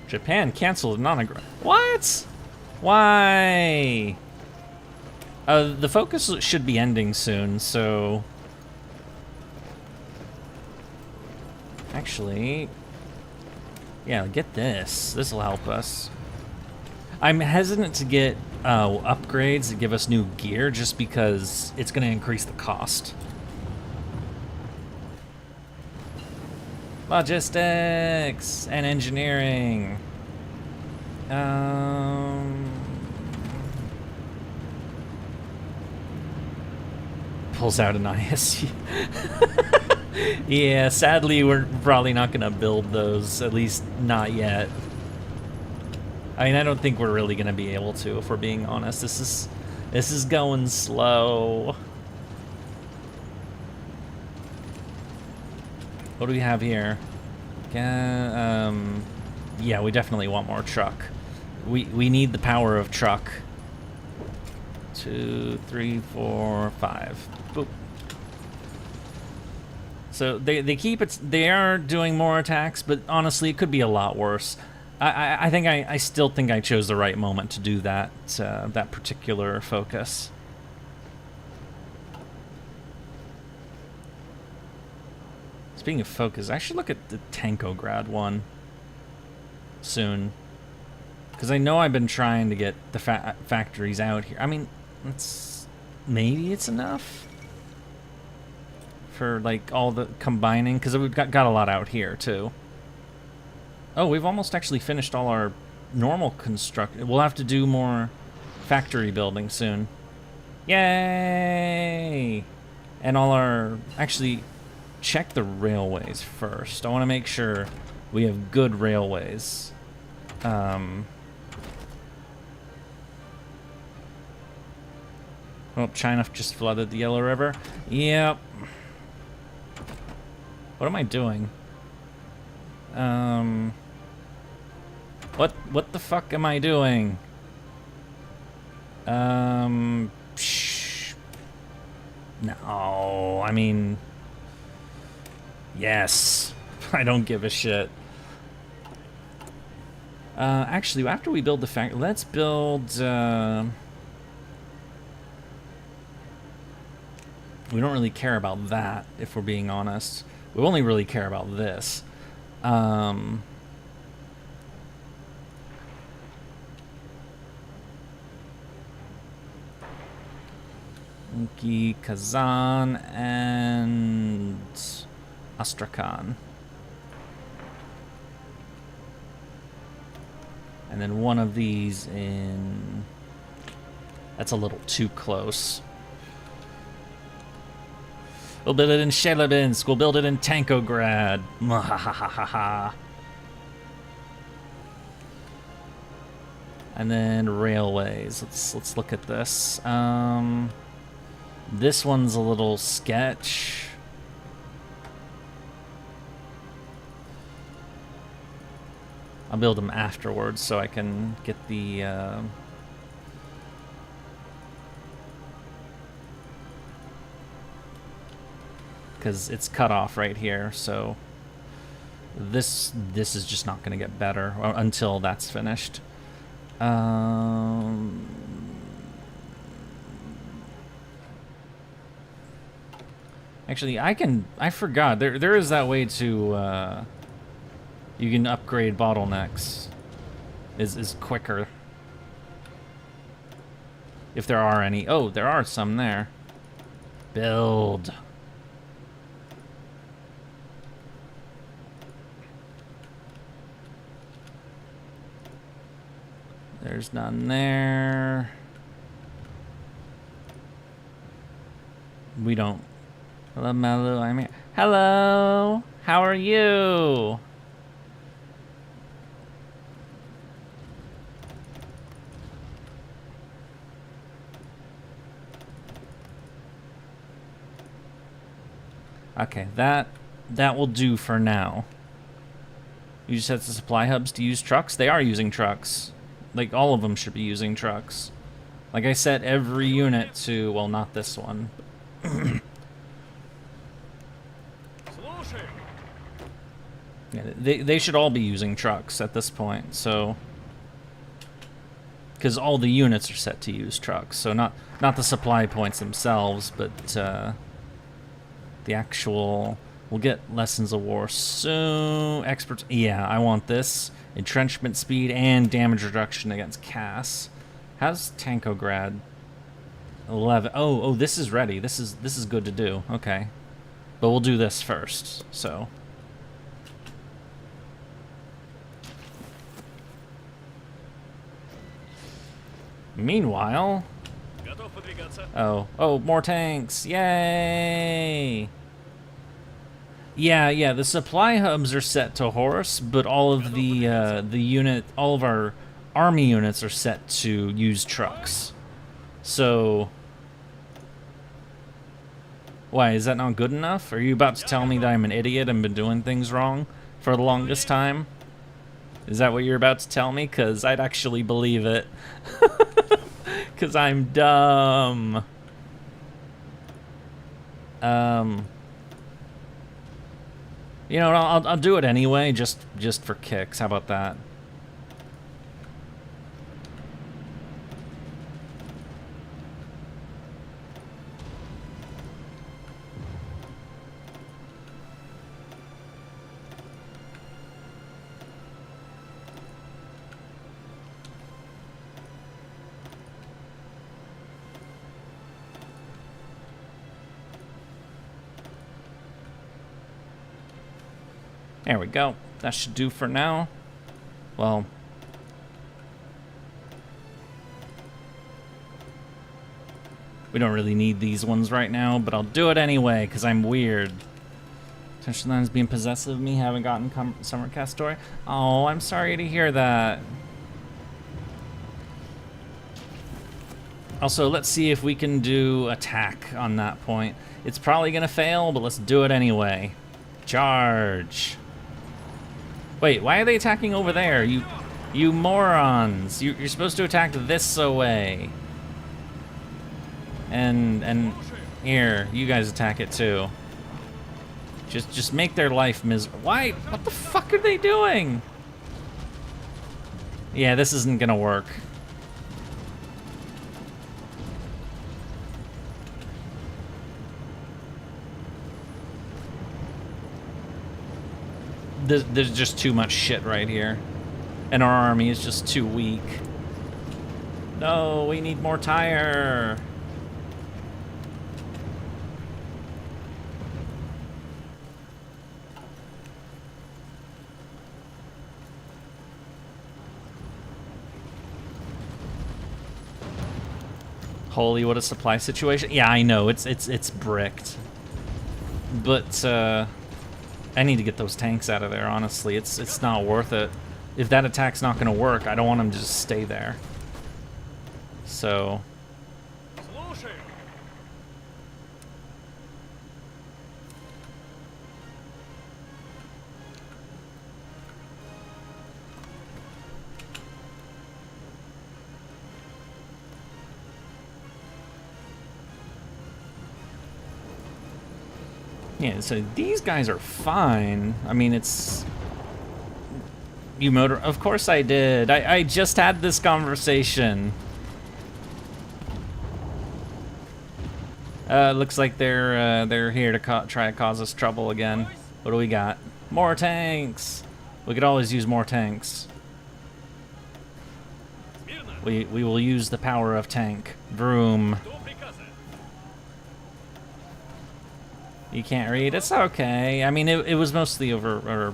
Japan canceled non-aggression. What? Why? The focus should be ending soon, so... Actually... Yeah, get this. This'll help us. I'm hesitant to get upgrades that give us new gear just because it's going to increase the cost. Logistics and engineering. Pulls out an ISU. Yeah, sadly, we're probably not going to build those, at least not yet. I mean, I don't think we're really going to be able to, if we're being honest. This is going slow. What do we have here? Yeah, we definitely want more truck. We need the power of truck. 2, 3, 4, 5. Boop. So they are doing more attacks, but honestly, it could be a lot worse. I still think I chose the right moment to do that that particular focus. Speaking of focus, I should look at the Tankograd one soon, because I know I've been trying to get the factories out here. I mean, maybe it's enough for like all the combining, because we've got a lot out here too. Oh, we've almost actually finished all our normal construction. We'll have to do more factory building soon. Yay! And all our... Actually, check the railways first. I want to make sure we have good railways. Oh, China just flooded the Yellow River. Yep. What am I doing? What the fuck am I doing? No, I mean... Yes. I don't give a shit. Actually, after we build the factory, let's build... We don't really care about that, if we're being honest. We only really care about this. Kazan and Astrakhan. And then one of these in... That's a little too close. We'll build it in Chelyabinsk. We'll build it in Tankograd. And then railways. Let's look at this. This one's a little sketch. I'll build them afterwards so I can get the because it's cut off right here, so this is just not going to get better until that's finished. Actually, I forgot there is that way to you can upgrade bottlenecks is quicker if there are any. Oh, there are some there. Build. There's none there. We don't. Hello, Malu. I'm here. Hello. How are you? Okay, that will do for now. You just have the supply hubs to use trucks? They are using trucks. Like, all of them should be using trucks. Like, I set every unit to... Well, not this one. Yeah, they should all be using trucks at this point, so... Because all the units are set to use trucks. So not the supply points themselves, but... the actual... We'll get Lessons of War soon. Experts... Yeah, I want this. Entrenchment speed and damage reduction against Cass. How's Tankograd? 11. Oh, this is ready. This is good to do. Okay. But we'll do this first, so... Meanwhile... Oh, more tanks. Yay! Yeah, the supply hubs are set to horse, but all of all of our army units are set to use trucks. So, why, is that not good enough? Are you about to tell me that I'm an idiot and been doing things wrong for the longest time? Is that what you're about to tell me? Because I'd actually believe it. Because I'm dumb. You know, I'll do it anyway, just for kicks. How about that? There we go. That should do for now. Well, we don't really need these ones right now, but I'll do it anyway, because I'm weird. Tension line's being possessive of me, haven't gotten Summer Castory. Oh, I'm sorry to hear that. Also, let's see if we can do attack on that point. It's probably gonna fail, but let's do it anyway. Charge. Wait, why are they attacking over there? You morons! You're supposed to attack this away. And here, you guys attack it too. Just make their life miserable. Why? What the fuck are they doing? Yeah, this isn't gonna work. There's just too much shit right here. And our army is just too weak. No, we need more tire. Holy, what a supply situation. Yeah, I know, it's bricked. But I need to get those tanks out of there, honestly. It's not worth it. if that attack's not gonna work, I don't want him to just stay there. So Слушай! yeah, so these guys are fine. I mean, it's you motor. Of course I did. I just had this conversation. Looks like they're here to try to cause us trouble again. What do we got? More tanks. We could always use more tanks. Смирно! We will use the power of tank. Vroom. До приказа! You can't read. It's okay. I mean, it was mostly over. До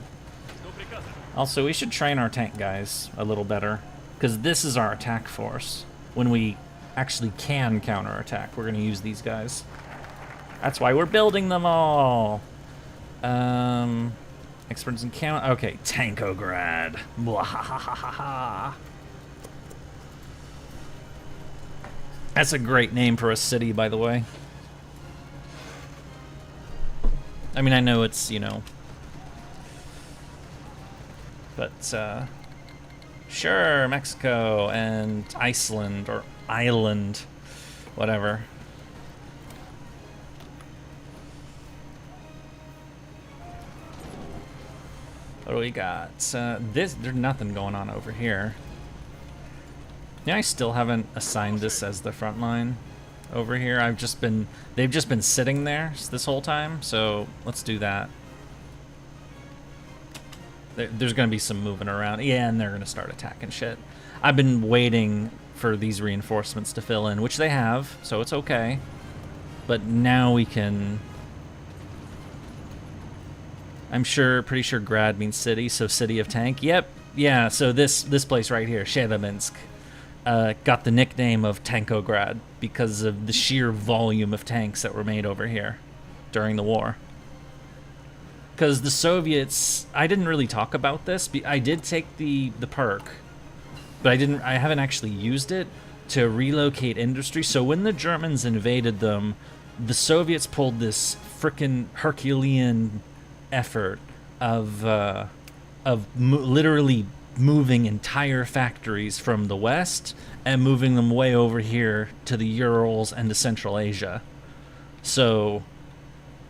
приказа! Also, we should train our tank guys a little better, because this is our attack force. When we actually can counterattack, we're going to use these guys. That's why we're building them all. Experts in count. Okay, Tankograd. Mwahahaha. That's a great name for a city, by the way. I mean, I know it's, you know, but sure, Mexico and Iceland or Ireland, whatever. What do we got? There's nothing going on over here. Yeah, I still haven't assigned this as the front line over here. They've just been sitting there this whole time, so let's do that. There's gonna be some moving around. Yeah, and they're gonna start attacking shit. I've been waiting for these reinforcements to fill in, which they have, so it's okay. But now we can... pretty sure Grad means city, so city of tank. Yep, yeah, so this place right here, Shchedaminsk, got the nickname of Tankograd because of the sheer volume of tanks that were made over here during the war. Because the Soviets, I didn't really talk about this. I did take the perk, but I haven't actually used it to relocate industry. So when the Germans invaded them, the Soviets pulled this frickin' Herculean effort of literally moving entire factories from the west and moving them way over here to the Urals and to Central Asia. So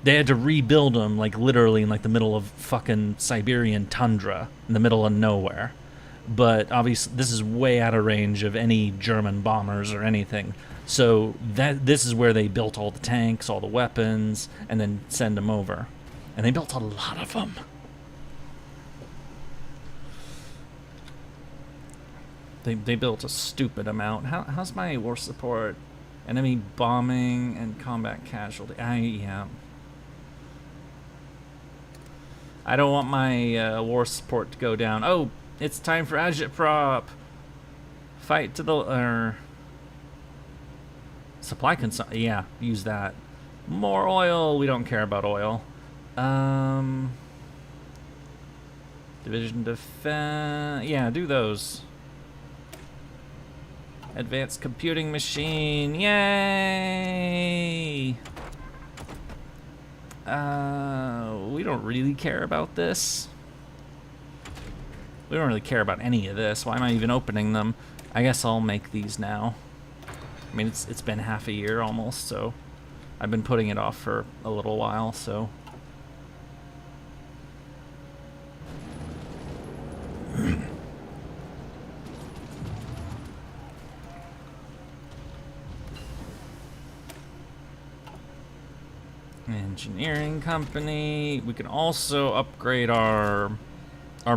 they had to rebuild them, like, literally in, like, the middle of fucking Siberian tundra, in the middle of nowhere. But obviously, this is way out of range of any German bombers or anything. So this is where they built all the tanks, all the weapons, and then send them over. And they built a lot of them. They built a stupid amount. How's my war support? Enemy bombing and combat casualty. Yeah. I don't want my war support to go down. Oh, it's time for agitprop. Fight to the supply consumption. Yeah, use that. More oil. We don't care about oil. Division defense. Yeah, do those. Advanced computing machine. Yay! We don't really care about this. We don't really care about any of this. Why am I even opening them? I guess I'll make these now. I mean, it's been half a year almost, so I've been putting it off for a little while, so. Engineering company. We can also upgrade our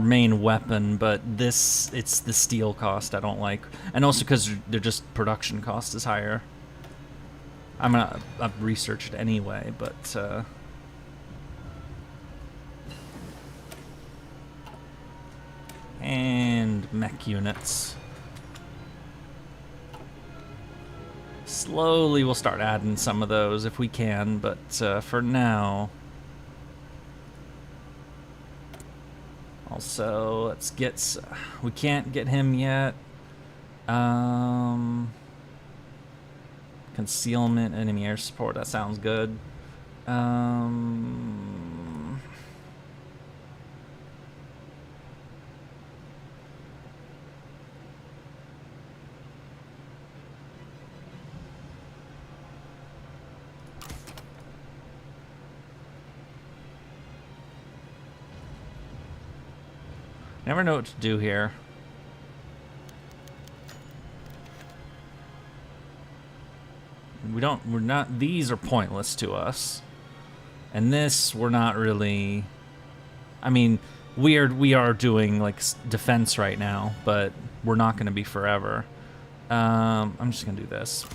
main weapon, but it's the steel cost I don't like, and also because they're just production cost is higher. I'm gonna research it anyway, but and mech units. Slowly we'll start adding some of those if we can, but for now Also, let's get... We can't get him yet. Concealment, enemy air support, that sounds good. Never know what to do here. We're not, these are pointless to us. And this, we're not really, I mean, we are doing like defense right now, but we're not gonna be forever. I'm just gonna do this.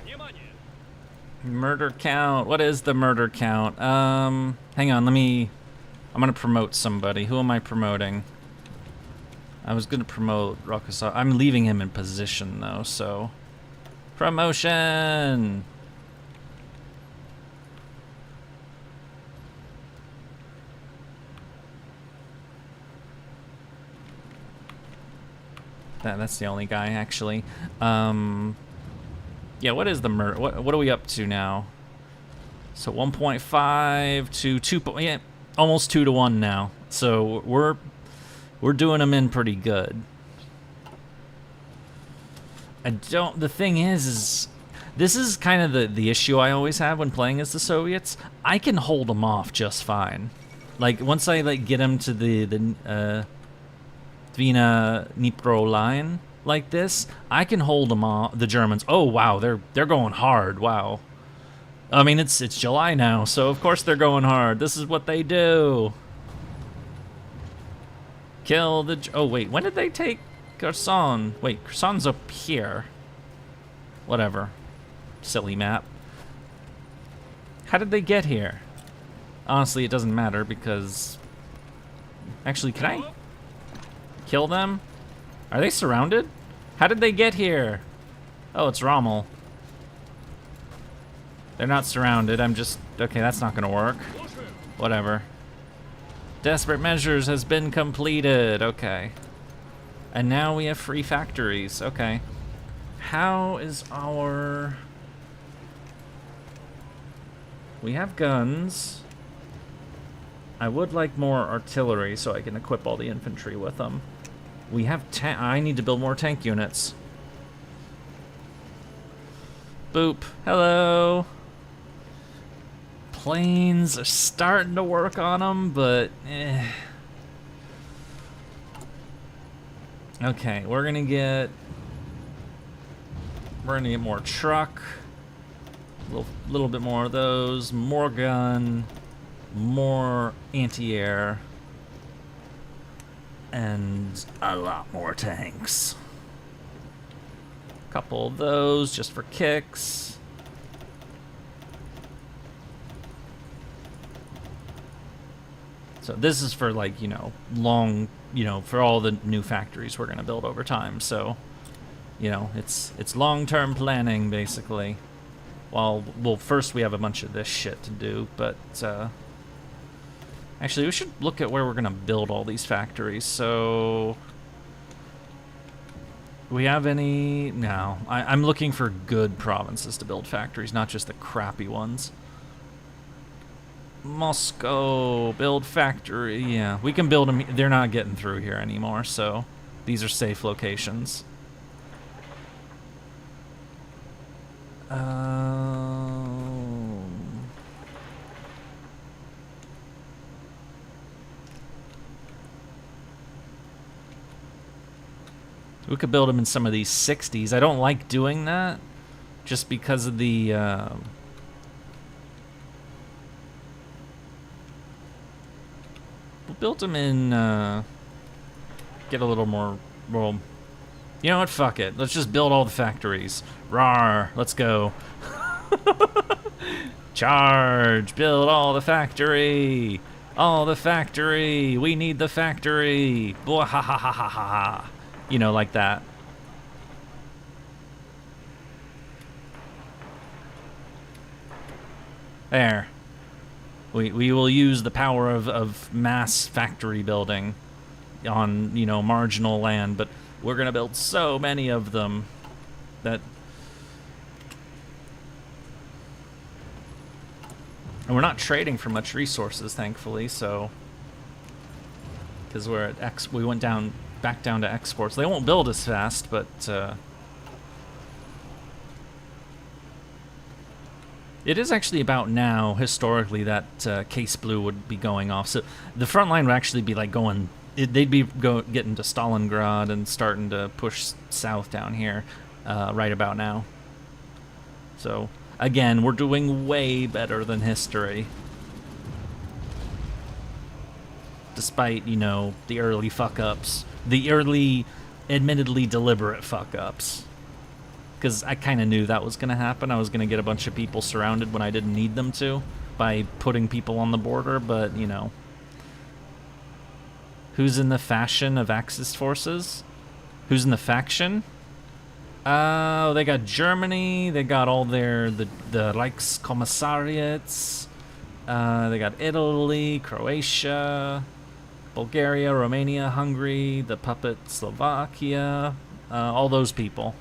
Внимание! Murder count. What is the murder count? Hang on, I'm gonna promote somebody. Who am I promoting? I was gonna promote Rokusov. I'm leaving him in position though, so. Promotion! That's the only guy, actually. Yeah, what is the murder? What are we up to now? So 1.5 to 2. Yeah, almost 2 to 1 now. So we're doing them in pretty good. The thing is this is kind of the issue I always have when playing as the Soviets. I can hold them off just fine. Like once I like get them to the Dvina-Dnipro line like this, I can hold them off. The Germans. Oh wow, they're going hard. Wow. I mean it's July now, so of course they're going hard. This is what they do. Kill the. Oh wait, when did they take Kherson? Wait, Kherson's up here. Whatever. Silly map. How did they get here? Honestly, it doesn't matter because. Actually, can I kill them? Are they surrounded? How did they get here? Oh, it's Rommel. They're not surrounded. I'm just... Okay, that's not gonna work. Whatever. Desperate measures has been completed. Okay. And now we have free factories. Okay. How is our... We have guns. I would like more artillery so I can equip all the infantry with them. We have I need to build more tank units. Boop. Hello. Planes are starting to work on them, but Okay, we're gonna get more truck. Little bit more of those. More gun. More anti-air. And a lot more tanks. Couple of those just for kicks. So this is for like, long, for all the new factories we're gonna build over time. So, it's long-term planning basically. Well, first we have a bunch of this shit to do, but actually, we should look at where we're gonna build all these factories. So, do we have any? No, I'm looking for good provinces to build factories, not just the crappy ones. Moscow, build factory. Yeah, we can build them. They're not getting through here anymore, so these are safe locations. We could build them in some of these 60s. I don't like doing that, just because of the. We built them in. Get a little more well, you know what? Fuck it. Let's just build all the factories. Rawr, let's go. Charge! Build all the factory! All the factory! We need the factory! Blah, ha ha ha ha ha ha. You know, like that. There. We will use the power of mass factory building on, you know, marginal land, but we're gonna build so many of them that... And we're not trading for much resources, thankfully, so... Because we're at we went back down to exports. They won't build as fast, but... It is actually about now, historically, that Case Blue would be going off. So the front line would actually be like going... they'd be getting to Stalingrad and starting to push south down here right about now. So... Again, we're doing way better than history. Despite, you know, the early fuck-ups. The early, admittedly deliberate fuck-ups. Because I kind of knew that was going to happen. I was going to get a bunch of people surrounded when I didn't need them to. By putting people on the border, but, you know. Who's in the fashion of Axis forces? Who's in the faction? They got Germany, they got all the Reichskommissariats, they got Italy, Croatia, Bulgaria, Romania, Hungary, the puppet Slovakia, all those people.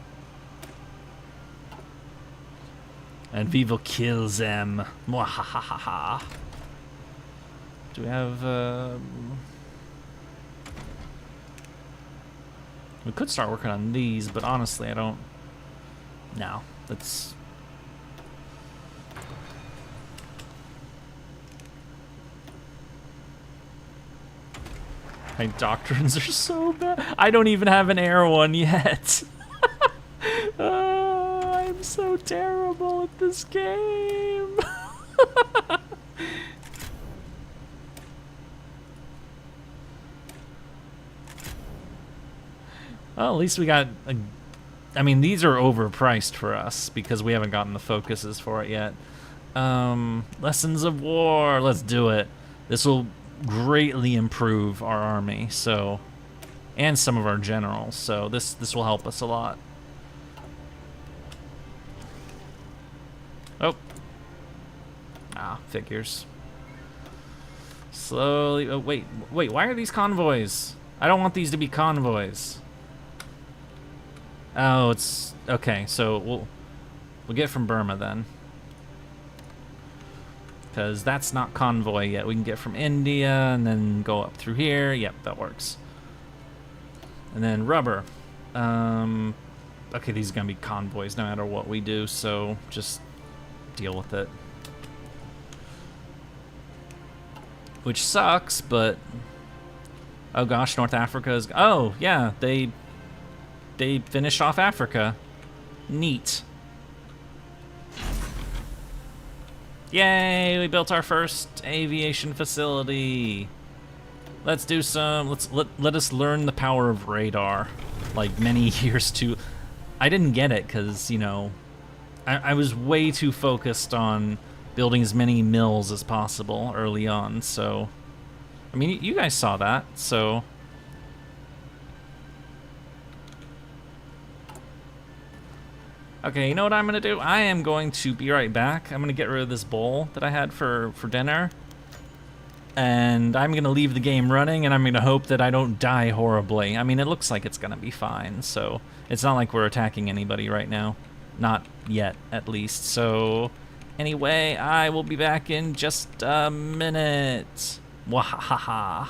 And we will kill them. Mwahahaha. Do we have, we could start working on these, but honestly, I don't... No, that's... My doctrines are so bad. I don't even have an air one yet. I'm so terrible at this game. Well, at least we got a... I mean, these are overpriced for us because we haven't gotten the focuses for it yet. Lessons of war. Let's do it. This will greatly improve our army, so... And some of our generals, so this will help us a lot. Oh. Ah, figures. Slowly... Oh, wait, why are these convoys? I don't want these to be convoys. Oh, it's... Okay, so we'll get it from Burma then. Because that's not convoy yet. We can get from India and then go up through here. Yep, that works. And then rubber. Okay, these are going to be convoys no matter what we do, so just deal with it. Which sucks, but... Oh gosh, North Africa is... Oh, yeah, they finished off Africa. Neat. Yay, we built our first aviation facility. Let's do some, let us learn the power of radar. Like many years too. I didn't get it because, you know, I was way too focused on building as many mills as possible early on, so. I mean, you guys saw that, so. Okay, you know what I'm gonna do? I am going to be right back. I'm gonna get rid of this bowl that I had for dinner. And I'm gonna leave the game running, and I'm gonna hope that I don't die horribly. I mean, it looks like it's gonna be fine, so it's not like we're attacking anybody right now. Not yet, at least. So, anyway, I will be back in just a minute. Wahahaha.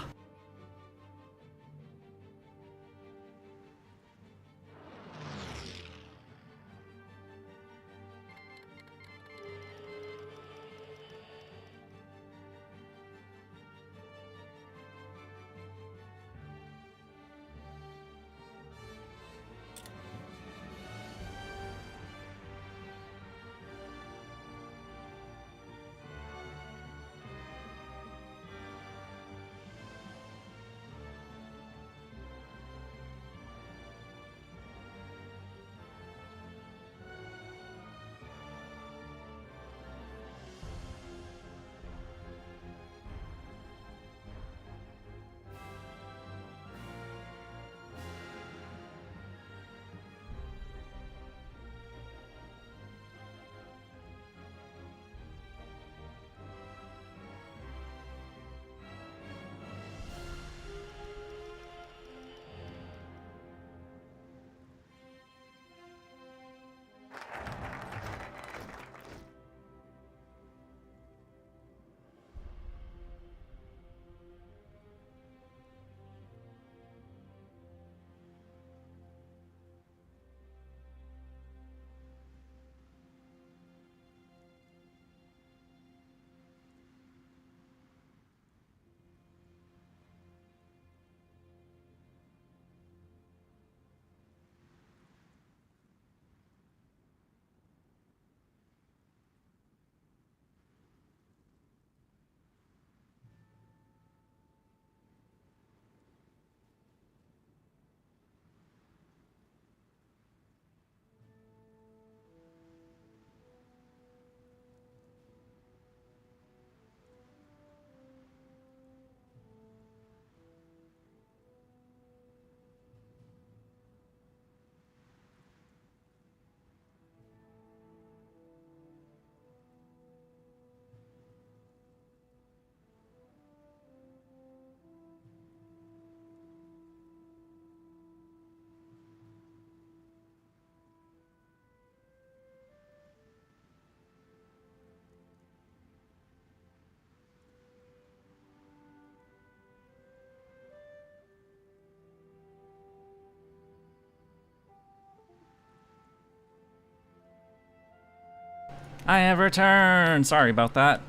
I have returned! Sorry about that.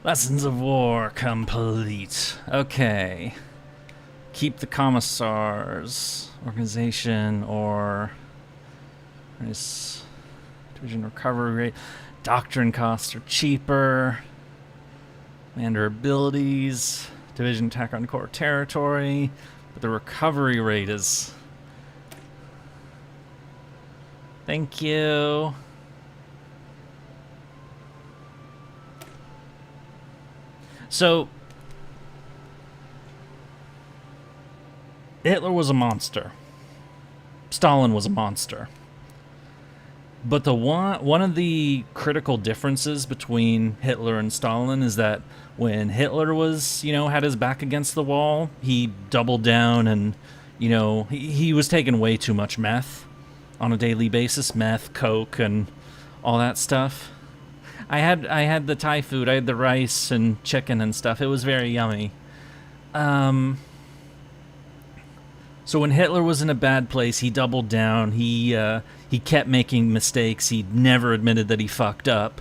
Lessons of war complete. Okay. Keep the commissars. Organization or... Division recovery rate. Doctrine costs are cheaper. Commander abilities. Division attack on core territory. But the recovery rate is... Thank you. So, Hitler was a monster. Stalin was a monster. But the one of the critical differences between Hitler and Stalin is that when Hitler was, had his back against the wall, he doubled down and, he was taking way too much meth on a daily basis. Meth, coke, and all that stuff. I had the Thai food. I had the rice and chicken and stuff. It was very yummy. So when Hitler was in a bad place, he doubled down. He kept making mistakes. He never admitted that he fucked up.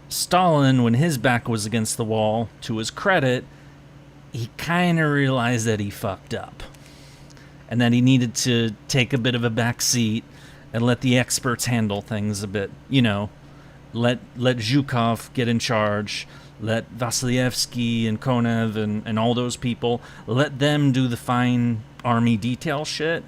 Stalin, when his back was against the wall, to his credit, he kind of realized that he fucked up. And that he needed to take a bit of a back seat and let the experts handle things a bit, Let Zhukov get in charge. Let Vasilievsky and Konev and all those people, let them do the fine army detail shit.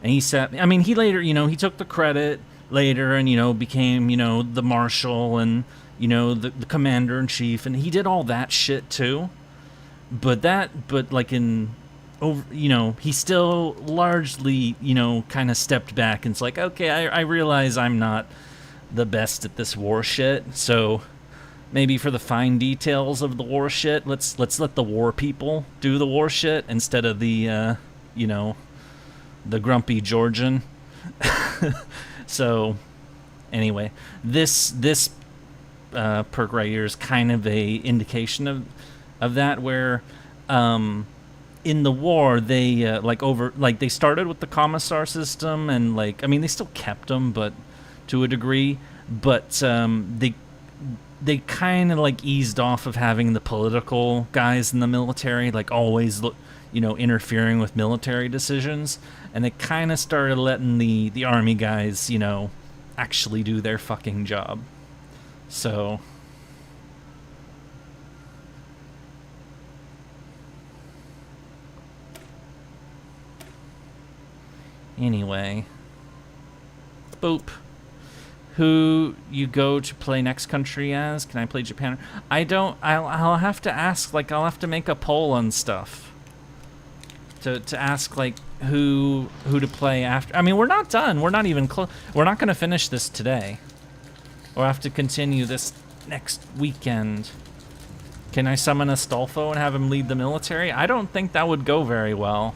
And he said, he later, he took the credit later and, became, the marshal and, the commander-in-chief. And he did all that shit too. But he still largely, kind of stepped back and it's like, okay, I realize I'm not the best at this war shit, so maybe for the fine details of the war shit, let's let the war people do the war shit instead of the the grumpy Georgian. So anyway, this perk right here is kind of a indication of that, where in the war they they started with the commissar system and they still kept them, but to a degree, but they kind of eased off of having the political guys in the military always interfering with military decisions, and they kind of started letting the army guys actually do their fucking job. So anyway, boop. Who you go to play next country as? Can I play Japan? I don't. I'll have to ask. I'll have to make a poll on stuff to ask who to play after. We're not done. We're not even close. We're not gonna finish this today. We'll have to continue this next weekend. Can I summon Astolfo and have him lead the military? I don't think that would go very well.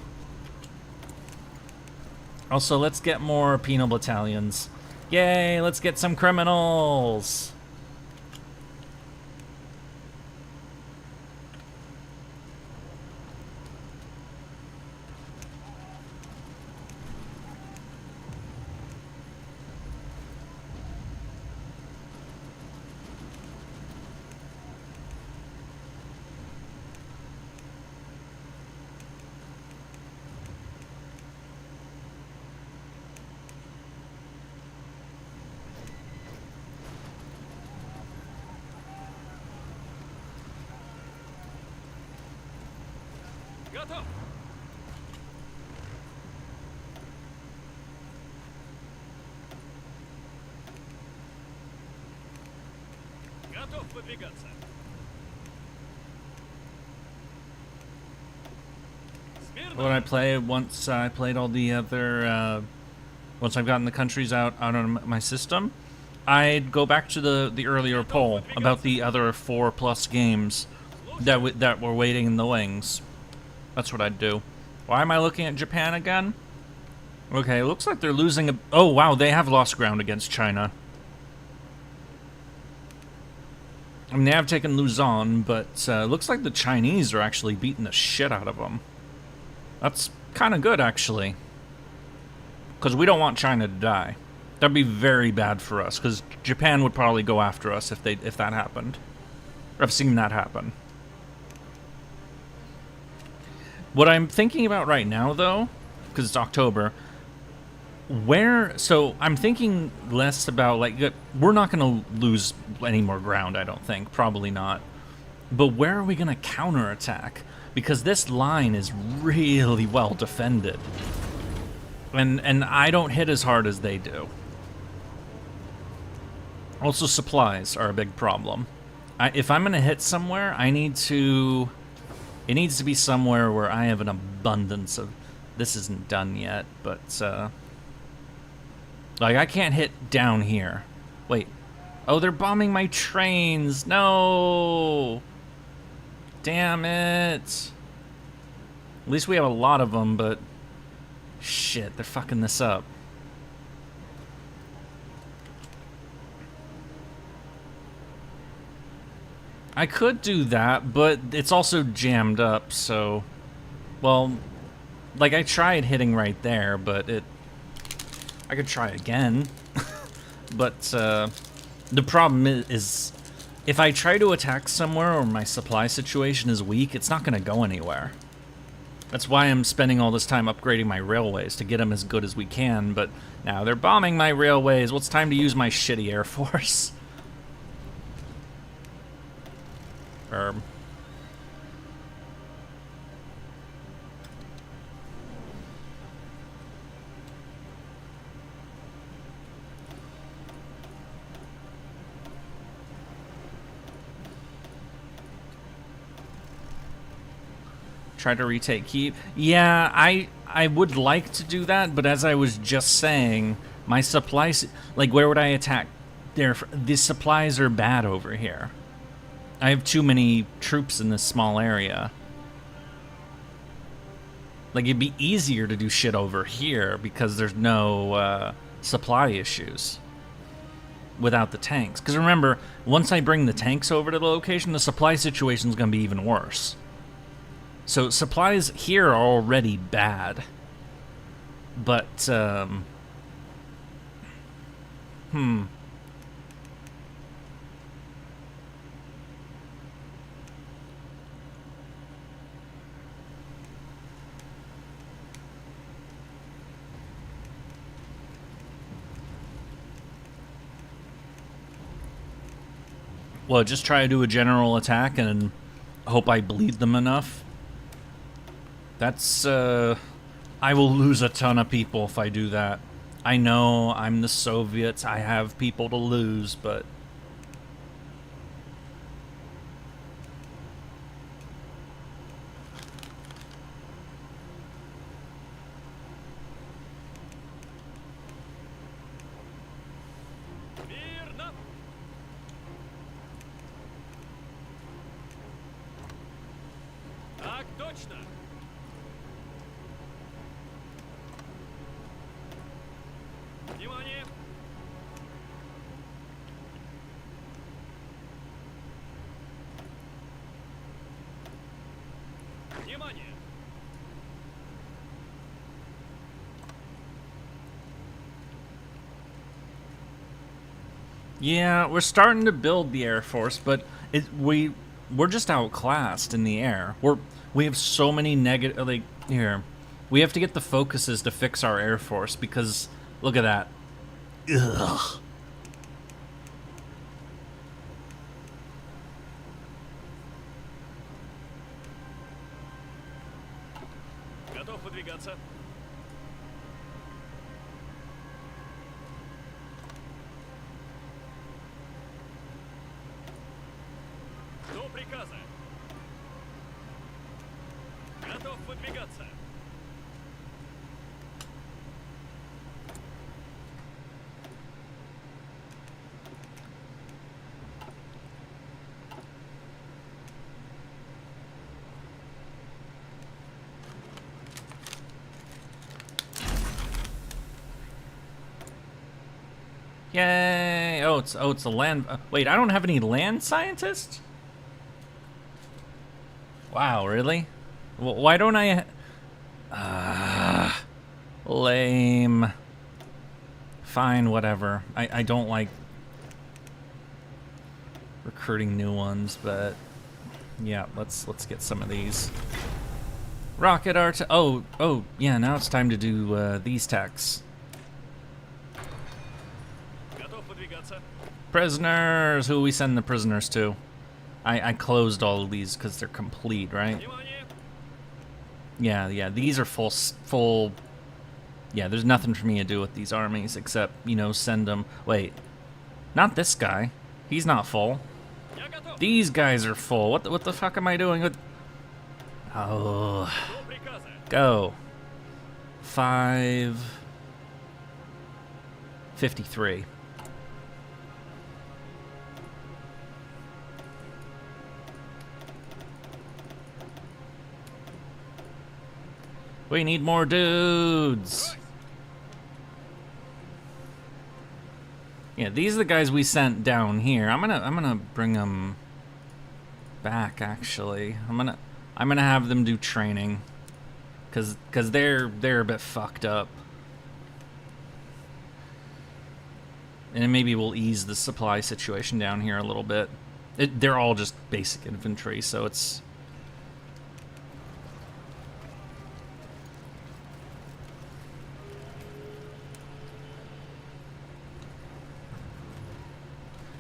Also, let's get more penal battalions. Yay, let's get some criminals! Готов! Готов выдвигаться. What I play once I played all the other, once I've gotten the countries out on my system, I'd go back to the earlier poll about the other 4+ games that were waiting in the wings. That's what I'd do. Why am I looking at Japan again? Okay, it looks like they're losing a... Oh, wow, they have lost ground against China. They have taken Luzon, but it looks like the Chinese are actually beating the shit out of them. That's kind of good, actually. Because we don't want China to die. That'd be very bad for us, because Japan would probably go after us if that happened. I've seen that happen. What I'm thinking about right now, though, because it's October, so I'm thinking less about, like, we're not going to lose any more ground, I don't think. Probably not. But where are we going to counterattack? Because this line is really well defended. And I don't hit as hard as they do. Also, supplies are a big problem. If I'm going to hit somewhere, it needs to be somewhere where I have an abundance of... This isn't done yet, but... like, I can't hit down here. Wait. Oh, they're bombing my trains! No! Damn it! At least we have a lot of them, but... Shit, they're fucking this up. I could do that, but it's also jammed up, so... Well, like, I tried hitting right there, but I could try again. But, the problem is... If I try to attack somewhere or my supply situation is weak, it's not gonna go anywhere. That's why I'm spending all this time upgrading my railways, to get them as good as we can, but now they're bombing my railways. Well, it's time to use my shitty Air Force. Try to retake Kyiv. Yeah, I would like to do that, but as I was just saying, my supplies... Like, where would I attack? The supplies are bad over here. I have too many troops in this small area. Like, it'd be easier to do shit over here because there's no supply issues without the tanks. Because remember, once I bring the tanks over to the location, the supply situation's going to be even worse. So supplies here are already bad. But, Well, just try to do a general attack and hope I bleed them enough. That's, I will lose a ton of people if I do that. I know, I'm the Soviets, I have people to lose, but... Yeah, we're starting to build the Air Force, but we're just outclassed in the air. We have so many negative, like, here. We have to get the focuses to fix our Air Force because, look at that. Ugh. Готов выдвигаться. До приказа. Готов выдвигаться. Yay! Oh, it's a land. Wait, I don't have any land scientists? Wow, really? Why don't I? Lame. Fine, whatever. I don't like recruiting new ones, but yeah, let's get some of these. Rocket art. Oh, yeah. Now it's time to do these techs. Готов выдвигаться. Prisoners. Who we send the prisoners to? I closed all of these because they're complete, right? Внимание! Yeah. These are full. Yeah, there's nothing for me to do with these armies except, you know, send them. Wait, not this guy. He's not full. Я готов. These guys are full. What the fuck am I doing with? Oh, Жду приказа. go. 553. We need more dudes. Yeah, these are the guys we sent down here. I'm gonna bring them back. Actually, I'm gonna have them do training, cause they're a bit fucked up, and then maybe we'll ease the supply situation down here a little bit. They're all just basic infantry, so it's.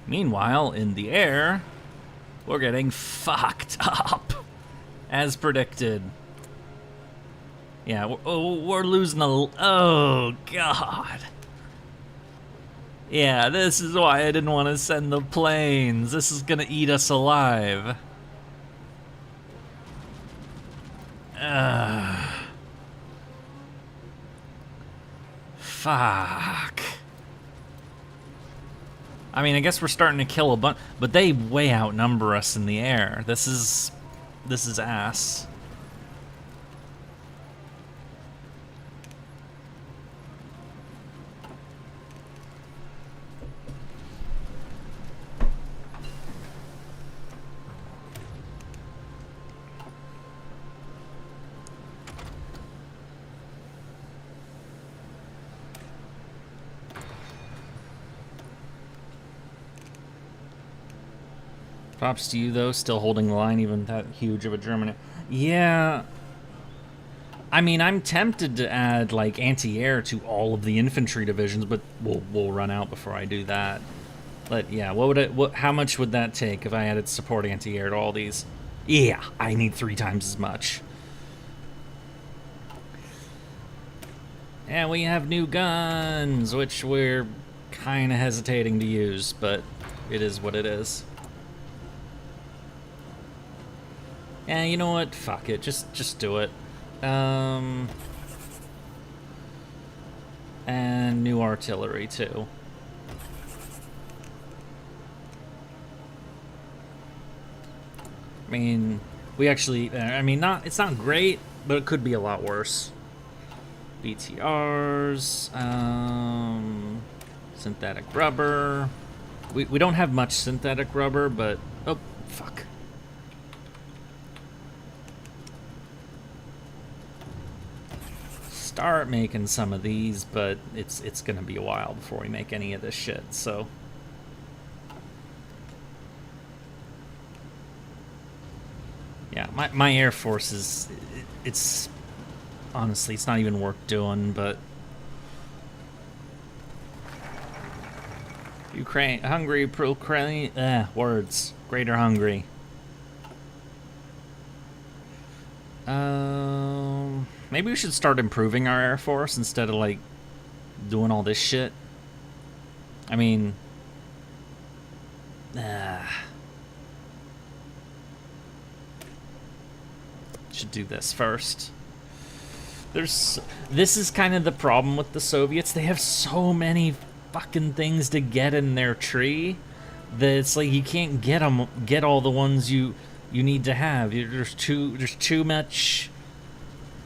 Meanwhile, in the air, we're getting fucked up, as predicted. Yeah, we're losing a. Oh god. Yeah, this is why I didn't want to send the planes. This is gonna eat us alive. Fuck. I mean, I guess we're starting to kill a bunch, but they way outnumber us in the air. This is ass. Props to you, though, still holding the line, even that huge of a German. Yeah. I mean, I'm tempted to add, like, anti-air to all of the infantry divisions, but we'll run out before I do that. But, yeah, how much would that take if I added support anti-air to all these? Yeah, I need 3 times as much. And we have new guns, which we're kind of hesitating to use, but it is what it is. Yeah, you know what? Fuck it. Just do it. And new artillery too. I mean, we actually. I mean, it's not great, but it could be a lot worse. BTRs. Synthetic rubber. We don't have much synthetic rubber, but oh fuck. Start making some of these, but it's gonna be a while before we make any of this shit, so. Yeah, my Air Force is, it's honestly, it's not even worth doing, but. Ukraine, Hungary, Ukraine, words. Greater Hungary. Maybe we should start improving our Air Force instead of, like, doing all this shit. I mean... should do this first. This is kind of the problem with the Soviets. They have so many fucking things to get in their tree that it's like you can't get all the ones you need to have.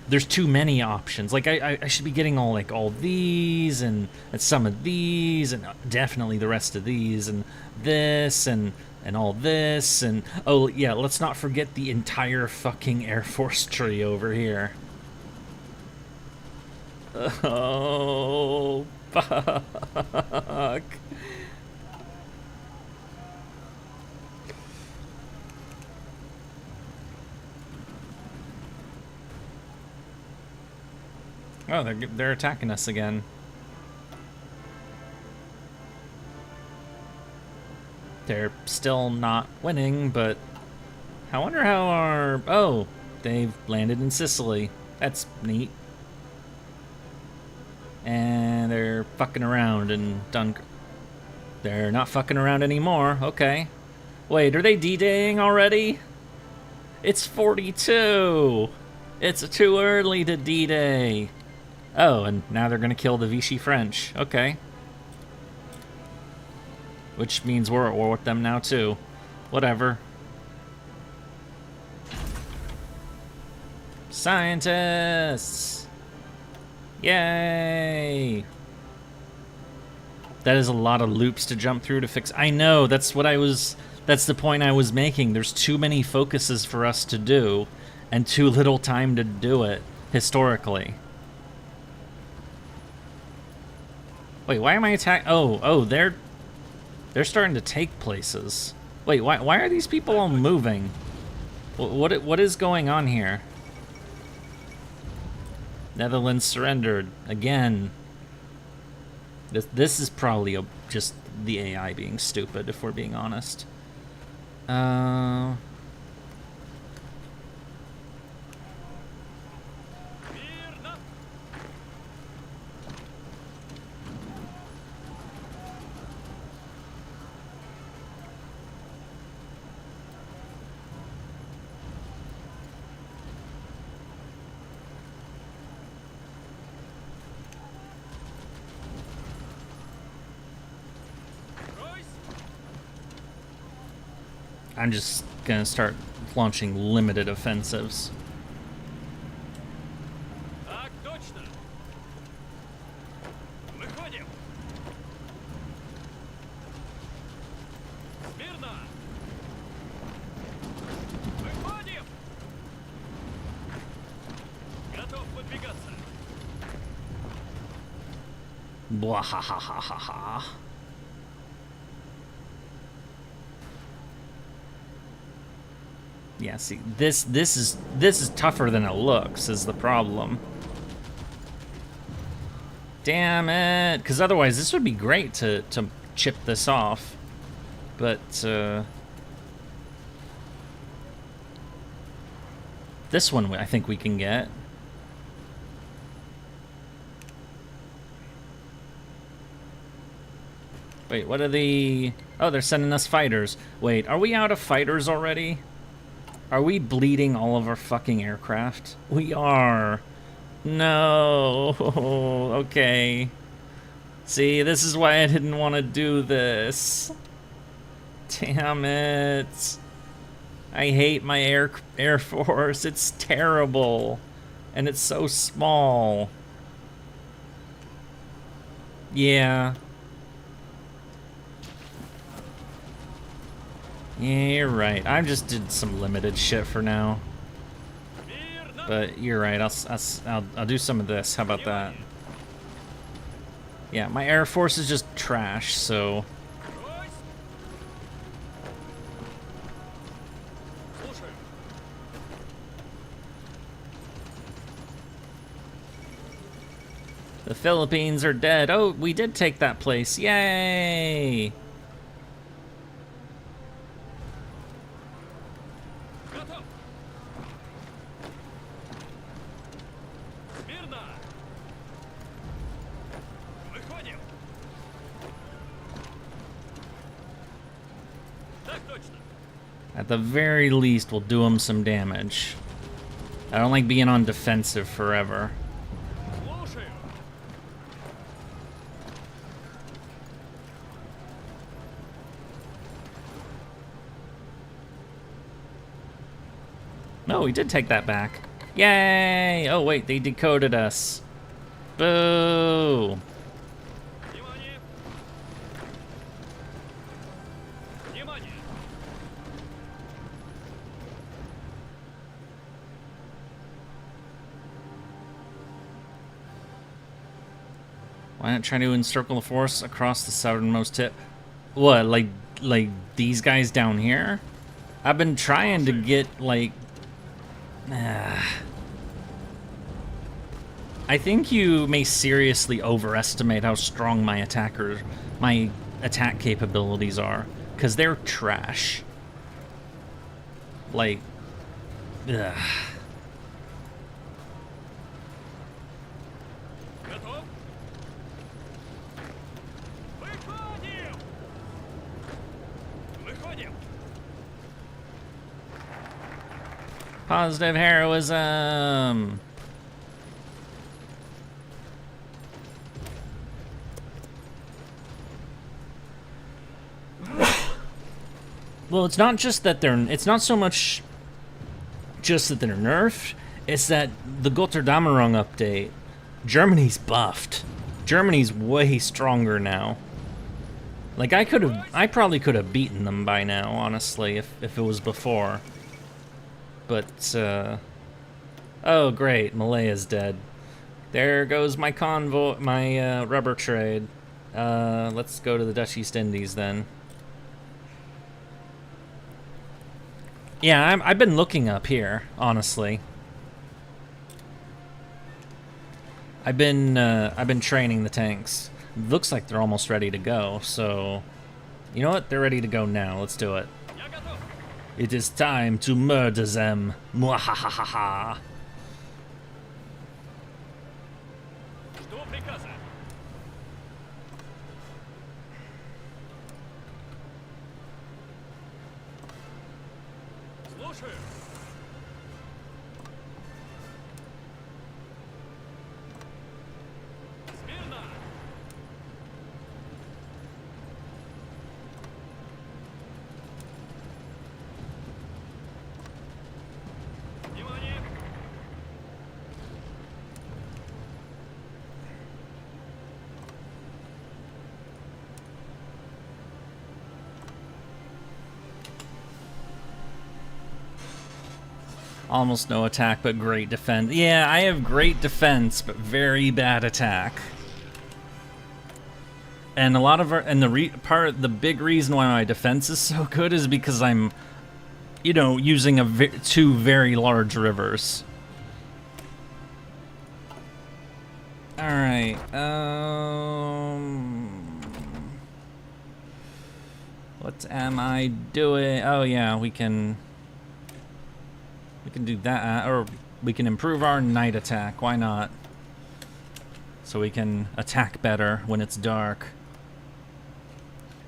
There's too many options. Like I should be getting all these and some of these and definitely the rest of these and this and all this and oh yeah, let's not forget the entire fucking Air Force tree over here. Oh Fuck. Oh, they're attacking us again. They're still not winning, but I wonder how our... Oh, they've landed in Sicily. That's neat. And they're fucking around in Dunkirk. They're not fucking around anymore. Okay. Wait, are they D-Daying already? It's 42! It's too early to D-Day. Oh, and now they're gonna kill the Vichy French. Okay. Which means we're at war with them now, too. Whatever. Scientists! Yay! That is a lot of loops to jump through to fix. I know, that's the point I was making. There's too many focuses for us to do, and too little time to do it, historically. Wait, why am I attacking? Oh, they're starting to take places. Wait, why are these people all moving? What is going on here? Netherlands surrendered again. This is probably just the AI being stupid, if we're being honest. I'm just gonna start launching limited offensives. Так точно. Выходим. Смирно. Выходим. Готов выдвигаться. Blah ha ha ha ha ha. Yeah, see, this is tougher than it looks, is the problem. Damn it! Because otherwise, this would be great to chip this off, but this one I think we can get. Wait, what are the... Oh, they're sending us fighters. Wait, are we out of fighters already? Are we bleeding all of our fucking aircraft? We are. No. Okay. See, this is why I didn't want to do this. Damn it. I hate my Air Force. It's terrible. And it's so small. Yeah. Yeah, you're right. I just did some limited shit for now. But you're right. I'll do some of this. How about that? Yeah, my Air Force is just trash, so... The Philippines are dead. Oh, we did take that place. Yay! At the very least, we'll do them some damage. I don't like being on defensive forever. No, we did take that back. Yay! Oh wait, they decoded us. Boo! Why not try to encircle the force across the southernmost tip? What, like these guys down here? I've been trying to get, like... I think you may seriously overestimate how strong my attack capabilities are, because they're trash. Like, ugh. Готов? Выходим! Выходим! Positive heroism. Well, it's not just that it's not so much just that they're nerfed, it's that the Götterdämmerung update, Germany's buffed. Germany's way stronger now. Like, I probably could have beaten them by now, honestly, if it was before. But, oh great, Malaya's dead. There goes my convoy, my, rubber trade. Let's go to the Dutch East Indies then. Yeah, I've been looking up here, honestly. I've been training the tanks. Looks like they're almost ready to go, so... You know what? They're ready to go now. Let's do it. Я готов! It is time to murder them. Mwahahaha. Жду приказа! Слушаю! Смирно! Внимание! Almost no attack, but great defense. Yeah, I have great defense, but very bad attack. And a lot of the big reason why my defense is so good is because I'm, you know, using two very large rivers. All right. What am I doing? Oh yeah, we can do that, or we can improve our night attack. Why not? So we can attack better when it's dark.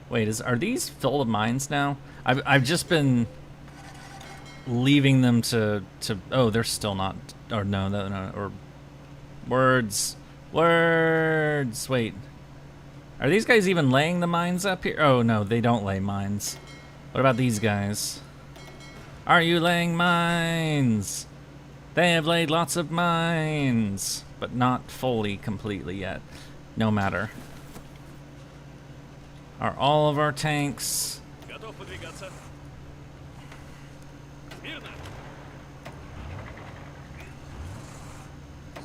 Wait, are these filled with mines now? I've just been leaving them to. Oh, they're still not. Or no. Or words. Wait, are these guys even laying the mines up here? Oh no, they don't lay mines. What about these guys? Are you laying mines? They have laid lots of mines, but not fully, completely yet. No matter. Are all of our tanks... Готов подвигаться! Смирно!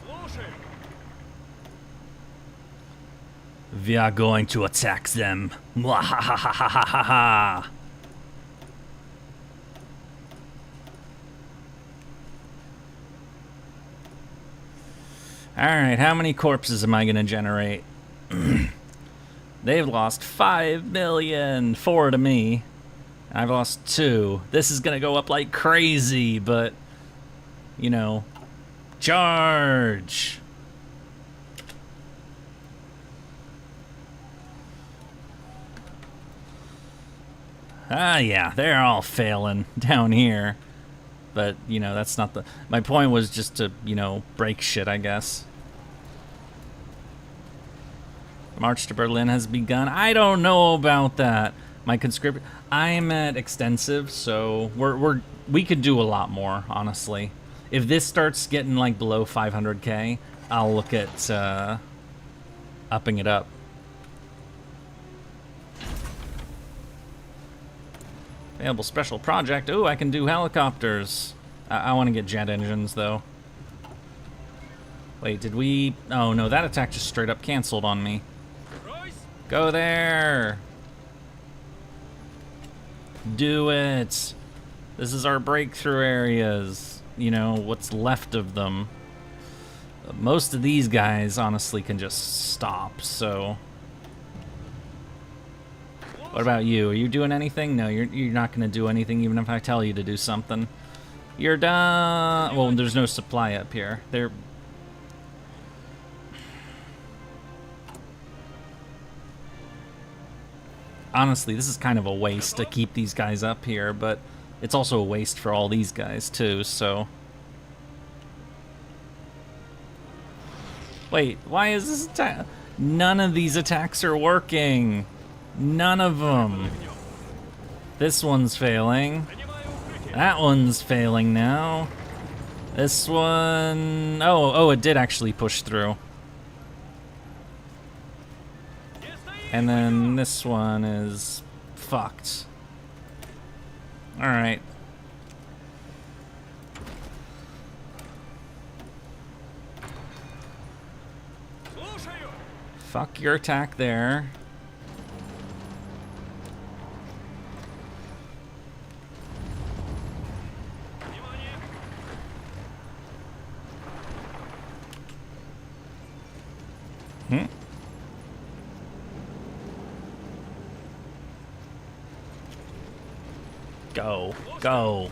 Слушаю! We are going to attack them. Mwahahahahaha. Alright, how many corpses am I going to generate? They've lost 5 million. 4 to me. I've lost 2. This is going to go up like crazy, but, you know, charge. Ah, yeah, they're all failing down here. But, you know, that's not the... My point was just to, you know, break shit, I guess. March to Berlin has begun. I don't know about that. My conscript... I'm at extensive, so we could do a lot more, honestly. If this starts getting, like, below 500k, I'll look at, upping it up. Available special project. Ooh, I can do helicopters. I want to get jet engines, though. Wait, did we... Oh, no, that attack just straight up canceled on me. Royce! Go there! Do it! This is our breakthrough areas. You know, what's left of them. Most of these guys, honestly, can just stop, so... What about you? Are you doing anything? No, you're not going to do anything even if I tell you to do something. You're done! Well, there's no supply up here. There... Honestly, this is kind of a waste to keep these guys up here, but it's also a waste for all these guys, too, so... Wait, why is this attack? None of these attacks are working. None of them. This one's failing. That one's failing now. This one... Oh, it did actually push through. And then this one is fucked. Alright. Fuck your attack there. Go. Go.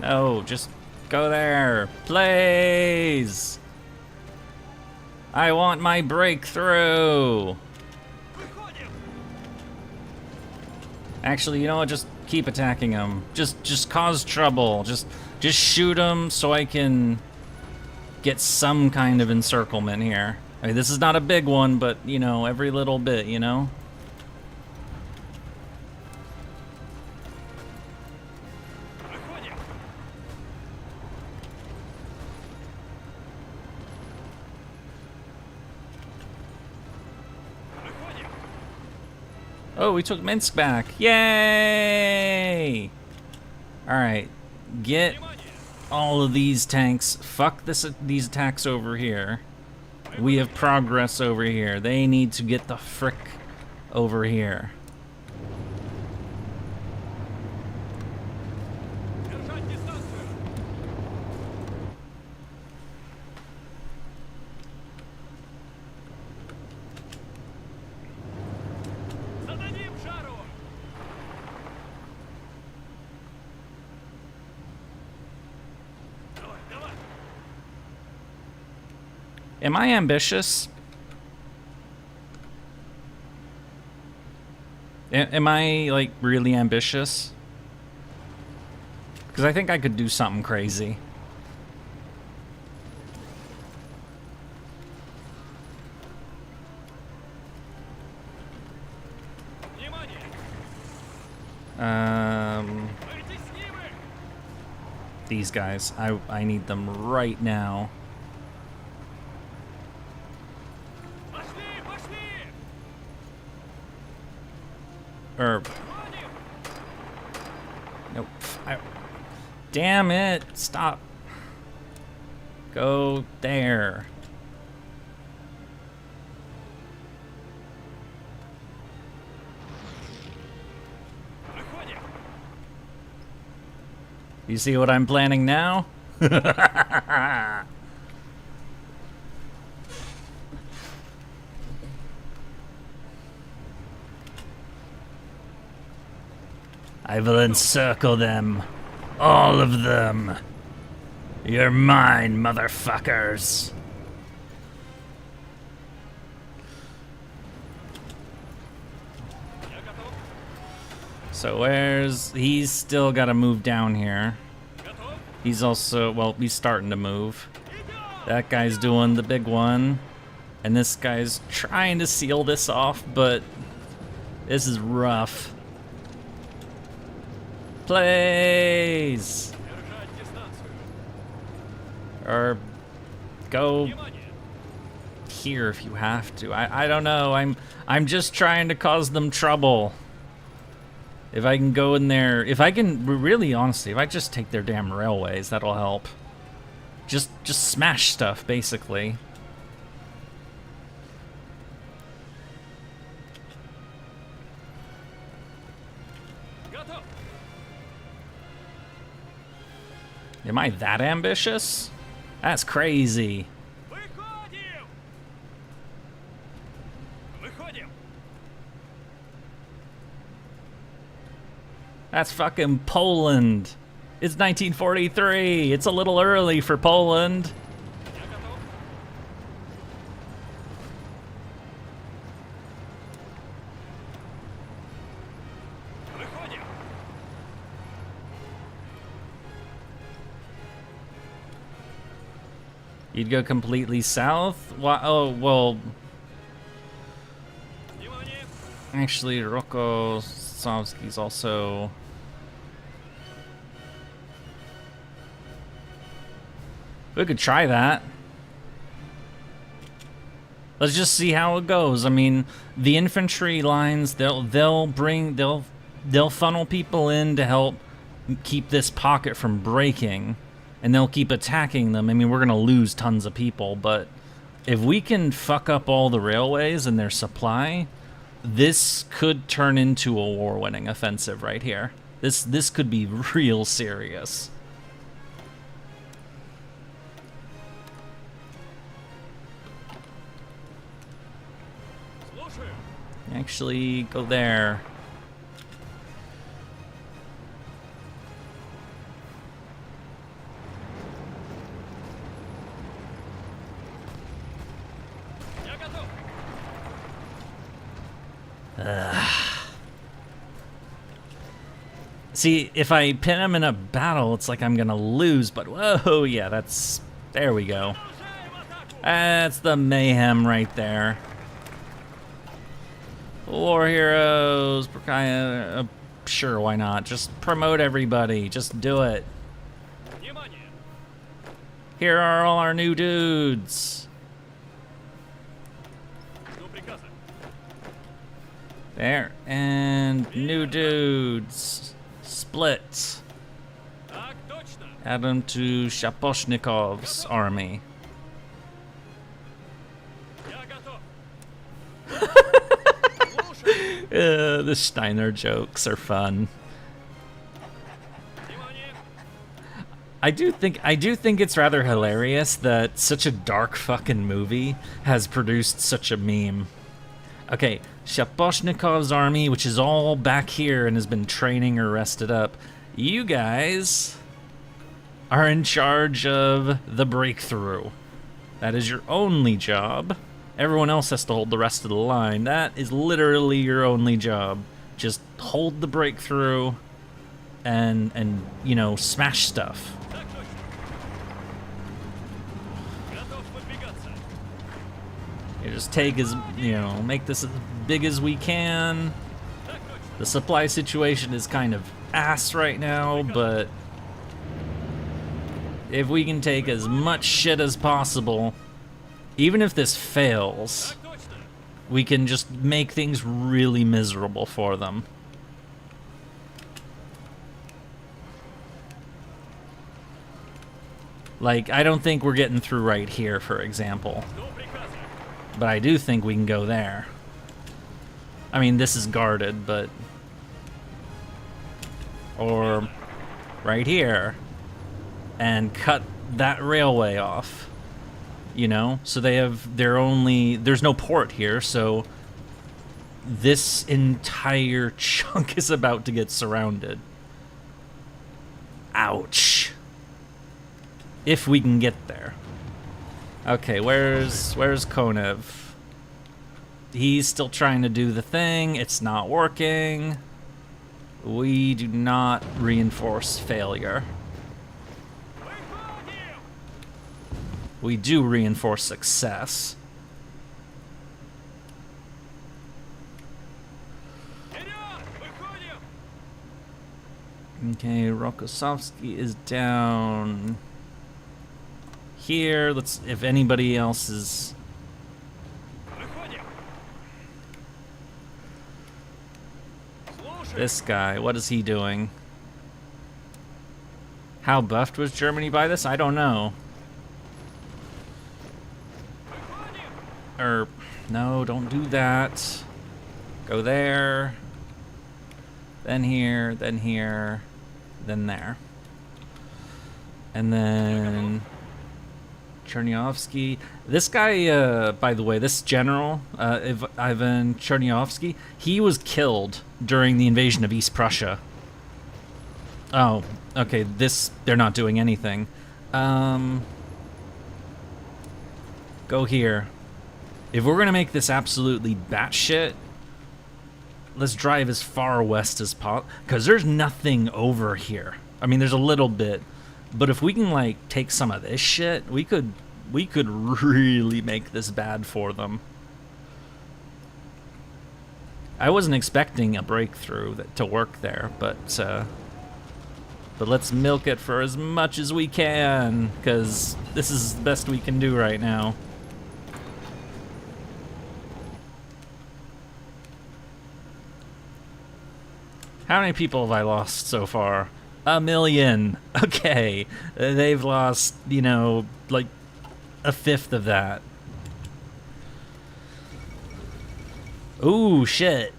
No, just go there. Please. I want my breakthrough. Actually, you know what? Just keep attacking him. Just cause trouble. Just shoot him so I can get some kind of encirclement here. I mean, this is not a big one, but, you know, every little bit, you know? Oh, we took Minsk back. Yay! Alright, get all of these tanks. Fuck these attacks over here. We have progress over here. They need to get the frick over here. Am I ambitious? Am I, like, really ambitious? Because I think I could do something crazy. These guys. I need them right now. Nope. Damn it! Stop. Go there. You see what I'm planning now? I will encircle them. All of them. You're mine, motherfuckers. So he's still got to move down here. He's also, well, he's starting to move. That guy's doing the big one. And this guy's trying to seal this off, but this is rough. Please! Or go. here if you have to. I don't know. I'm just trying to cause them trouble. If I can go in there, if I can really honestly, if I just take their damn railways, that'll help. Just smash stuff basically. Готов. Am I that ambitious? That's crazy. Выходим. Выходим. That's fucking Poland. It's 1943. It's a little early for Poland. Я готов. Выходим. You'd go completely south? Why? Oh, well, Внимание. actually, Rokossovsky's also... We could try that. Let's just see how it goes. I mean, the infantry lines, they'll funnel people in to help keep this pocket from breaking, and they'll keep attacking them. I mean, we're gonna lose tons of people, but if we can fuck up all the railways and their supply, this could turn into a war-winning offensive right here. This could be real serious. Слушаю. Actually, go there. Я готов. See, if I pin him in a battle, it's like I'm gonna lose, but whoa, yeah, that's... There we go. Продолжаем атаку. That's the mayhem right there. War heroes, sure, why not? Just promote everybody, just do it. Внимание. Here are all our new dudes. Жду приказа. There, and new dudes. Split. Так точно. Add them to Shaposhnikov's army. Я готов. The Steiner jokes are fun. Внимание. I do think it's rather hilarious that such a dark fucking movie has produced such a meme. Okay, Shaposhnikov's army, which is all back here and has been training or rested up. You guys are in charge of the breakthrough. That is your only job. Everyone else has to hold the rest of the line. That is literally your only job. Just hold the breakthrough and you know, smash stuff. Так точно. Готов выдвигаться. You just take as, you know, make this as big as we can. Так точно. The supply situation is kind of ass right now, but if we can take as much shit as possible, even if this fails, Так точно. we can just make things really miserable for them. Like, I don't think we're getting through right here, for example. Жду приказа. But I do think we can go there. I mean, this is guarded, but... Or right here. And cut that railway off. You know? So they have their only... There's no port here, so... This entire chunk is about to get surrounded. Ouch. If we can get there. Okay, where's Konev? He's still trying to do the thing. It's not working. We do not reinforce failure. Выходим. We do reinforce success. Вперед. Выходим. Okay, Rokossovsky is down here. Let's, if anybody else is This guy, what is he doing? How buffed was Germany by this? I don't know. Or, no, don't do that. Go there. Then here, then here, then there. And then Chernyovsky. This guy, by the way, this general, Ivan Chernyovsky, he was killed during the invasion of East Prussia. Oh, okay, they're not doing anything. Go here. If we're gonna make this absolutely batshit, let's drive as far west as possible, because there's nothing over here. I mean, there's a little bit, but if we can, like, take some of this shit, we could really make this bad for them. I wasn't expecting a breakthrough to work there, but let's milk it for as much as we can, because this is the best we can do right now. How many people have I lost so far? 1 million. Okay. They've lost, you know, like a fifth of that. Ooh, shit.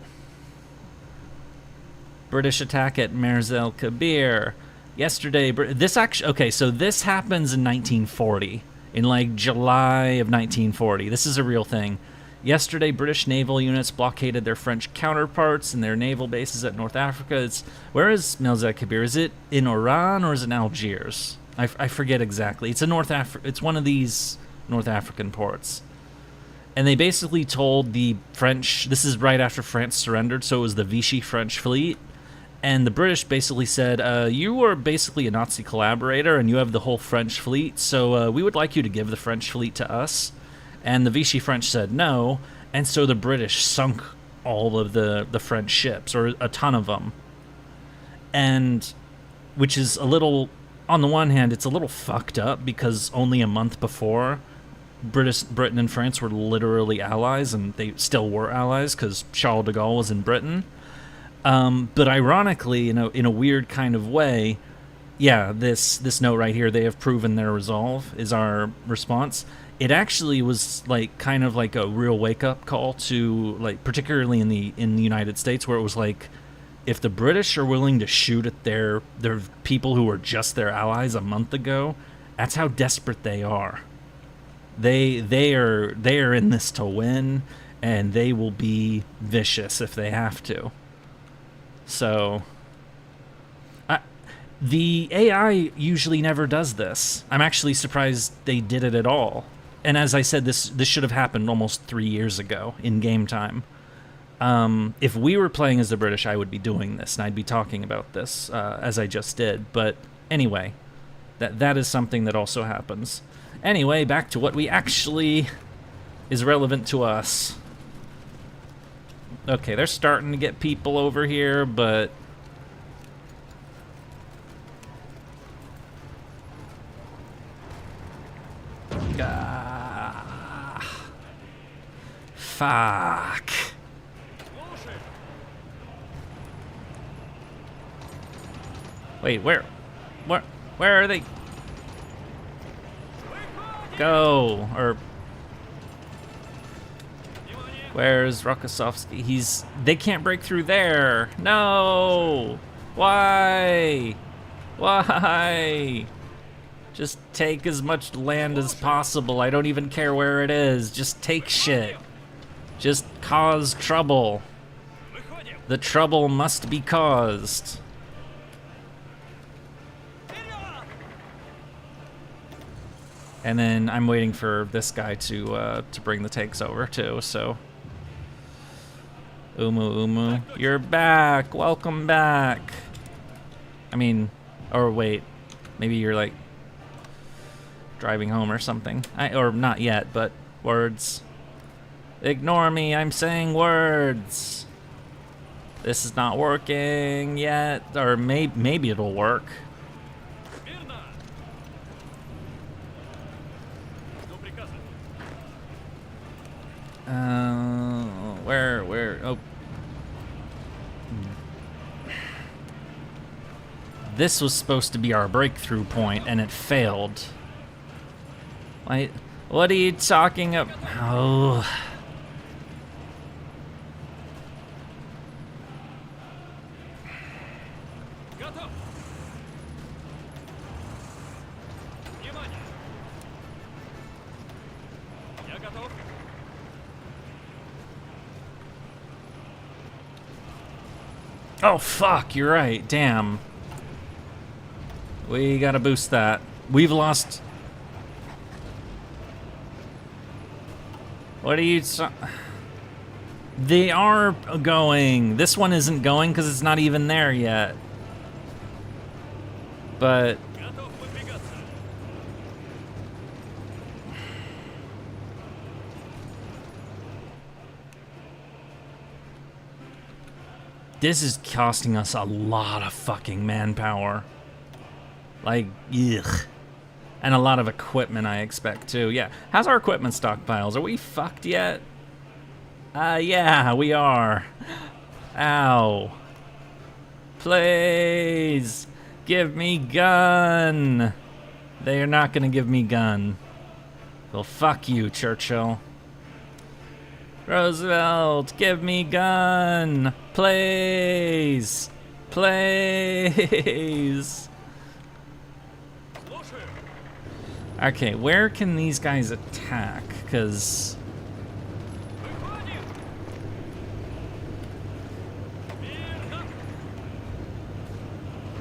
British attack at Mers el Kabir. Yesterday, this actually, okay, so this happens in 1940, in like July of 1940. This is a real thing. Yesterday, British naval units blockaded their French counterparts in their naval bases at North Africa. Where is Mers el Kabir? Is it in Oran or is it in Algiers? I forget exactly. It's it's one of these North African ports. And they basically told the French, this is right after France surrendered, so it was the Vichy French fleet. And the British basically said, you are basically a Nazi collaborator and you have the whole French fleet, so we would like you to give the French fleet to us. And the Vichy French said no, and so the British sunk all of the French ships, or a ton of them. And, which is a little, on the one hand, it's a little fucked up, because only a month before, Britain and France were literally allies, and they still were allies, because Charles de Gaulle was in Britain. But ironically, in a weird kind of way, yeah, this note right here, they have proven their resolve, is our response. It actually was like kind of like a real wake-up call to, like, particularly in the United States, where it was like, if the British are willing to shoot at their people who were just their allies a month ago, that's how desperate they are. They are in this to win, and they will be vicious if they have to. So, the AI usually never does this. I'm actually surprised they did it at all. And as I said, this should have happened almost 3 years ago in game time. If we were playing as the British, I would be doing this, and I'd be talking about this, as I just did. But anyway, that is something that also happens. Anyway, back to what we actually is relevant to us. Okay, they're starting to get people over here, but... Fuck. Wait, where are they? Go, or where's Rokossovsky? They can't break through there. No. Why? Just take as much land as possible. I don't even care where it is. Just take shit. Just cause trouble. The trouble must be caused. And then I'm waiting for this guy to bring the tanks over too, so. Umu, you're back. Welcome back. I mean, or wait, maybe you're like driving home or something. Or not yet, but words. Ignore me, I'm saying words. This is not working yet, or maybe it'll work. Where, oh. This was supposed to be our breakthrough point, and it failed. Why? What are you talking about? Oh. Готов. Внимание. Я готов. Oh, fuck, you're right. Damn. We gotta boost that. We've lost... What are you... They are going. This one isn't going because it's not even there yet. But... Готов выдвигаться. This is costing us a lot of fucking manpower. Like, ugh. And a lot of equipment, I expect, too. Yeah. How's our equipment stockpiles? Are we fucked yet? Yeah, we are. Ow. Please. Give me gun. They are not gonna give me gun. Well, fuck you, Churchill. Roosevelt, give me gun. Please. Please. Okay, where can these guys attack? Because... Выходим. Мирно.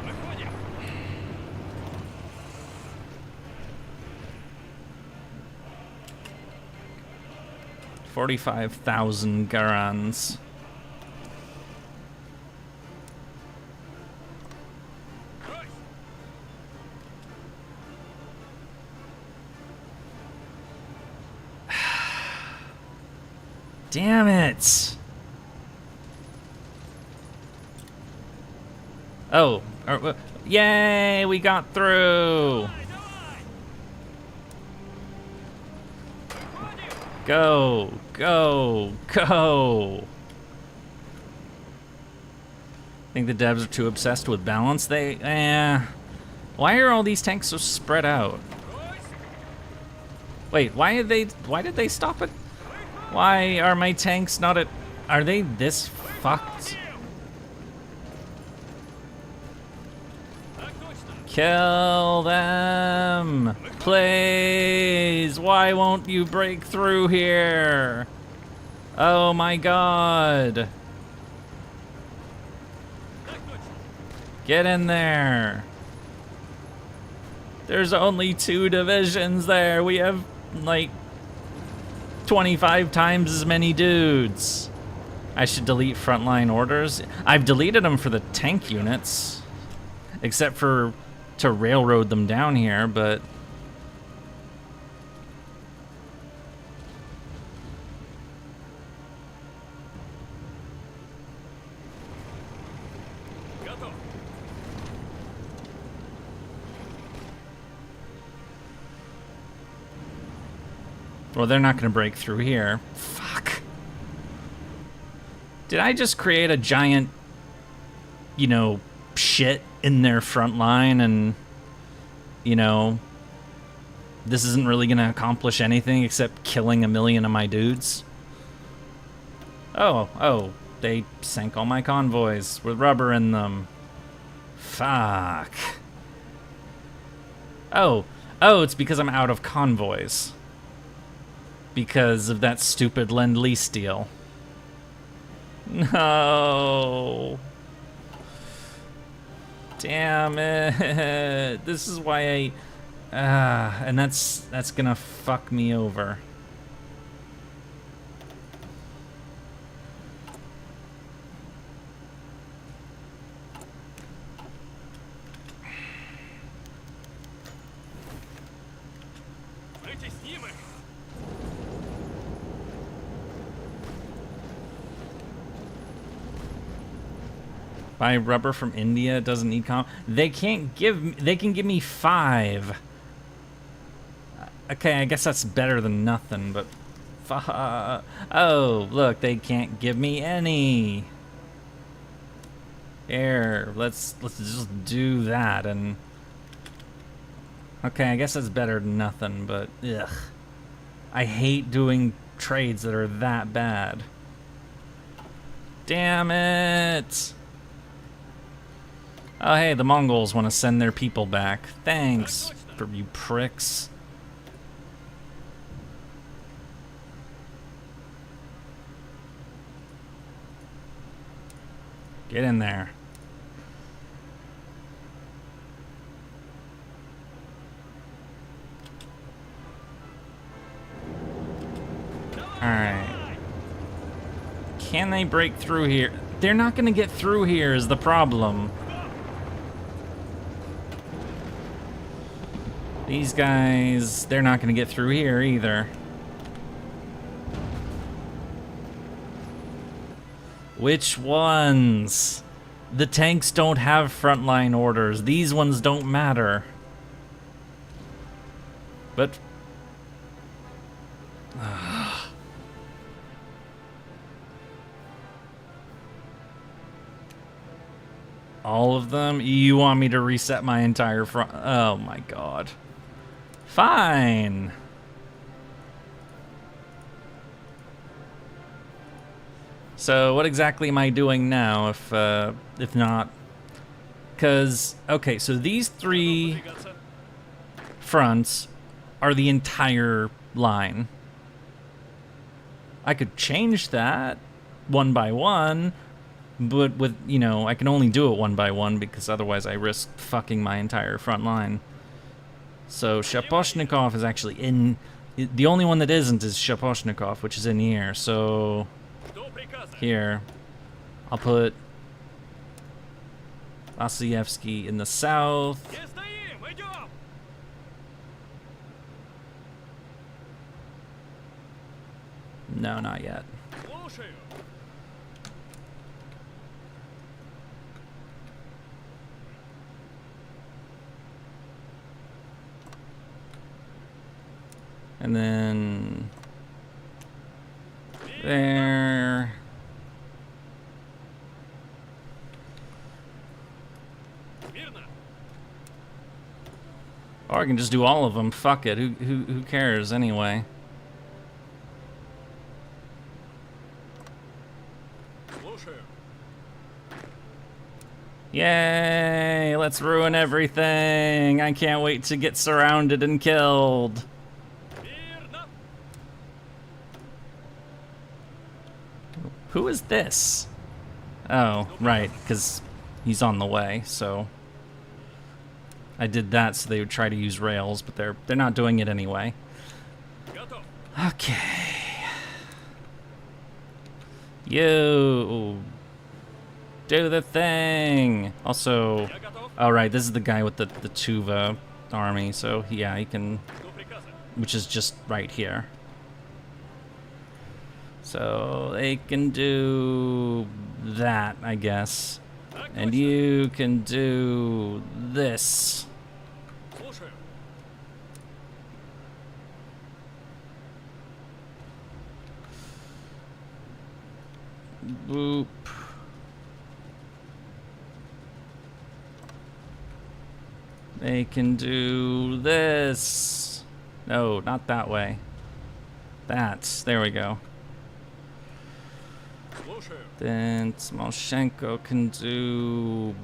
Выходим. 45,000 Garans. Damn it! Oh, yay, we got through! Go, go, go! Think the devs are too obsessed with balance? Why are all these tanks so spread out? Wait, why did they stop it? Why are my tanks not at... Are they this fucked? Kill them! Please! Why won't you break through here? Oh my god! Get in there! There's only 2 divisions there. We have, like, 25 times as many dudes. I should delete frontline orders. I've deleted them for the tank units, except for to railroad them down here, but... Well, they're not gonna break through here. Fuck. Did I just create a giant, you know, shit in their front line and, you know, this isn't really gonna accomplish anything except killing 1 million of my dudes? Oh, they sank all my convoys with rubber in them. Fuck. Oh, it's because I'm out of convoys. Because of that stupid Lend-Lease deal. No. Damn it. This is why and that's gonna fuck me over. Buy rubber from India, doesn't need they can give me 5. Okay, I guess that's better than nothing, but oh, look, they can't give me any. Here, let's just do that and... Okay, I guess that's better than nothing, but ugh. I hate doing trades that are that bad. Damn it! Oh hey, the Mongols want to send their people back. Thanks, for you pricks. Get in there. Alright. Can they break through here? They're not gonna get through here is the problem. These guys, they're not gonna get through here either. Which ones? The tanks don't have frontline orders. These ones don't matter. But... all of them? You want me to reset my entire front? Oh my god. Fine. So what exactly am I doing now if not? Because, okay, so these three fronts are the entire line. I could change that one by one, but with, you know, I can only do it one by one because otherwise I risk fucking my entire front line. So Shaposhnikov is actually in... The only one that isn't is Shaposhnikov, which is in here, so... Here, I'll put Vasilevsky in the south. No, not yet. And then there. Or I can just do all of them. Fuck it. Who cares anyway? Yay! Let's ruin everything. I can't wait to get surrounded and killed. Who is this? Oh, right, because he's on the way, so... I did that so they would try to use rails, but they're not doing it anyway. Okay. You do the thing. Also, all right, this is the guy with the Tuva army, so yeah, he can, which is just right here. So they can do that, I guess. And you can do this. Boop. They can do this. No, not that way. That's, there we go. Then Smolchenko can do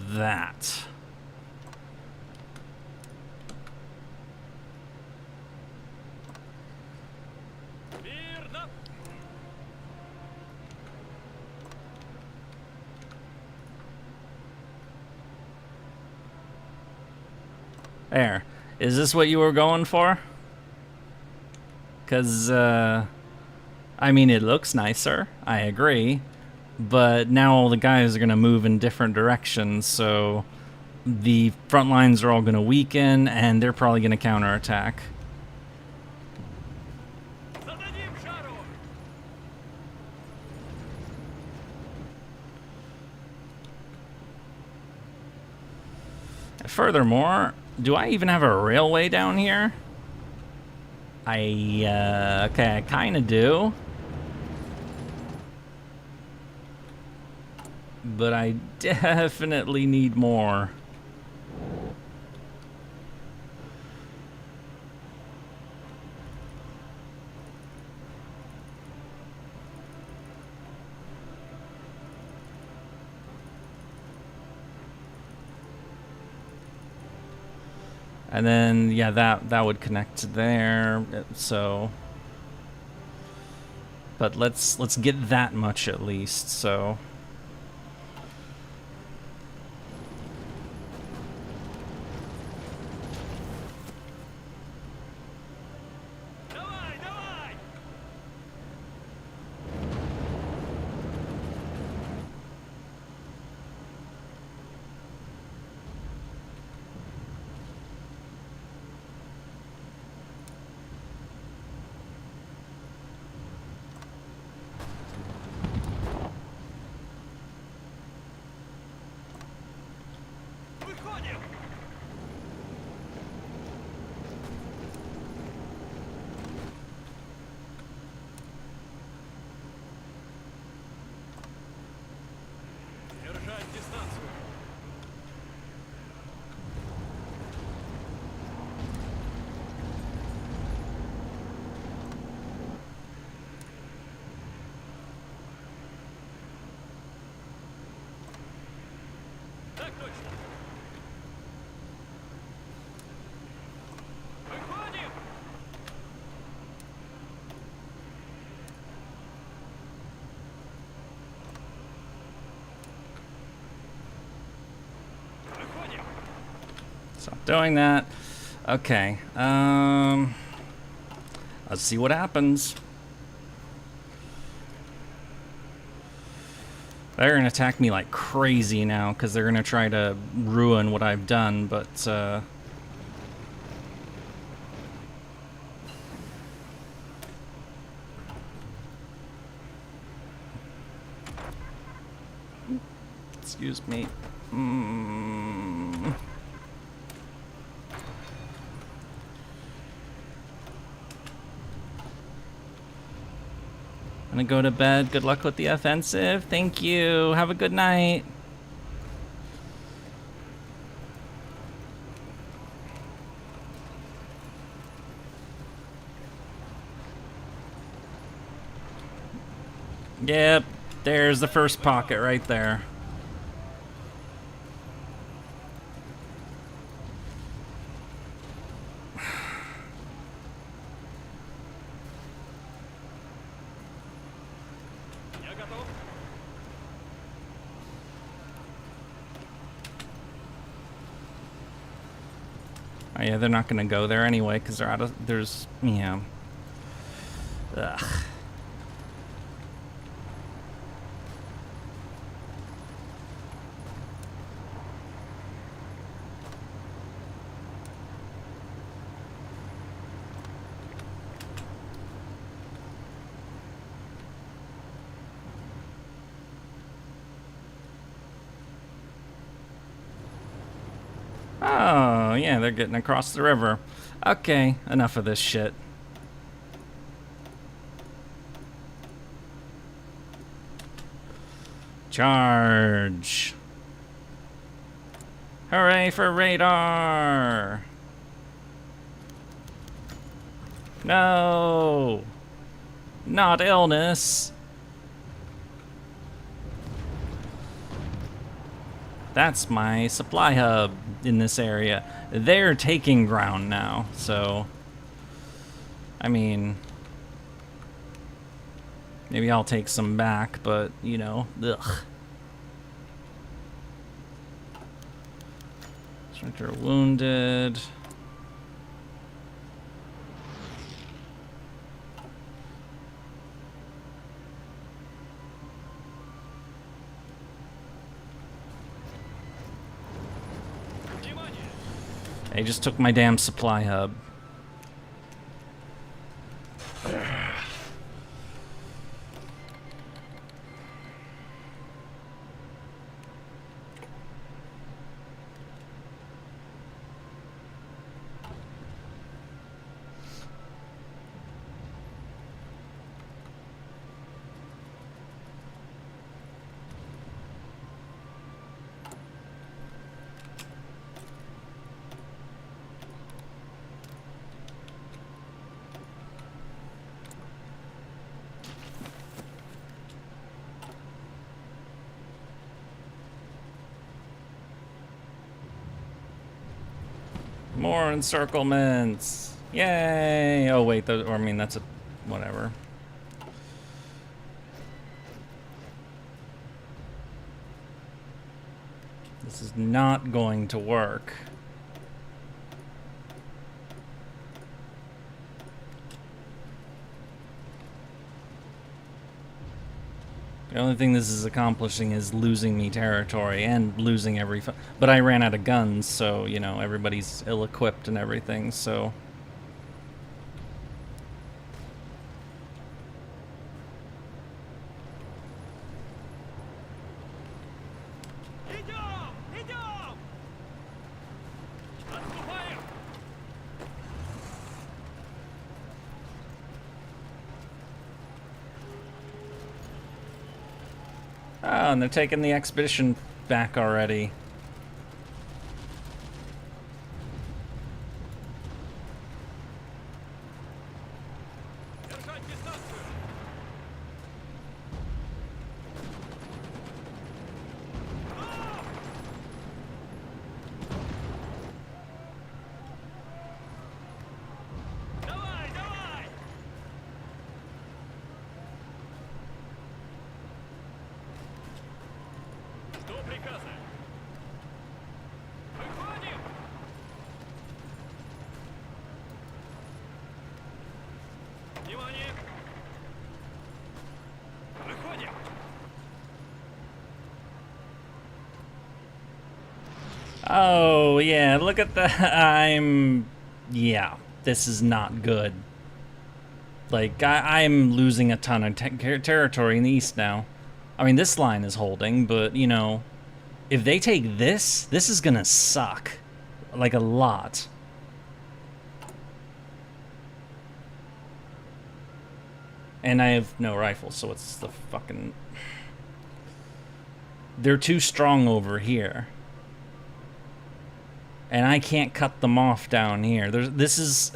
that. There. Is this what you were going for? 'Cause, I mean, it looks nicer, I agree, but now all the guys are going to move in different directions, so the front lines are all going to weaken, and they're probably going to counterattack. Furthermore, do I even have a railway down here? Okay, I kind of do. but I definitely need more. And then, yeah, that would connect to there. So, but let's get that much at least. So, Давай, давай! Выходим! Держать дистанцию. Так точно. Выходим! Выходим! stop doing that. Okay. Let's see what happens. They're gonna attack me like crazy now because they're gonna try to ruin what I've done, but excuse me. Gonna go to bed. Good luck with the offensive. Thank you. Have a good night. Yep, there's the first pocket right there. Я готов. Oh yeah, they're not gonna go there anyway because they're out of. There's yeah. Ugh. Oh, yeah, they're getting across the river. Okay, enough of this shit. Charge. Hooray for radar. No. Not illness. That's my supply hub in this area. They're taking ground now, so I mean, maybe I'll take some back, but you know, ugh. Instructor wounded. Внимание! They just took my damn supply hub. More encirclements. Yay! Oh wait, I mean that's a whatever. This is not going to work. The only thing this is accomplishing is losing me territory and losing every... But I ran out of guns, so, you know, everybody's ill-equipped and everything, so... Идем! Идем! Отступаем! Oh, and they're taking the expedition back already. Держать дистанцию! Давай, давай! Жду приказа. Выходим! Внимание! Выходим! Oh, yeah, look at the... Yeah, this is not good. Like, I'm losing a ton of territory in the east now. I mean, this line is holding, but, you know, if they take this, this is gonna suck. Like, a lot. And I have no rifles, so it's the fucking... They're too strong over here. And I can't cut them off down here. This is...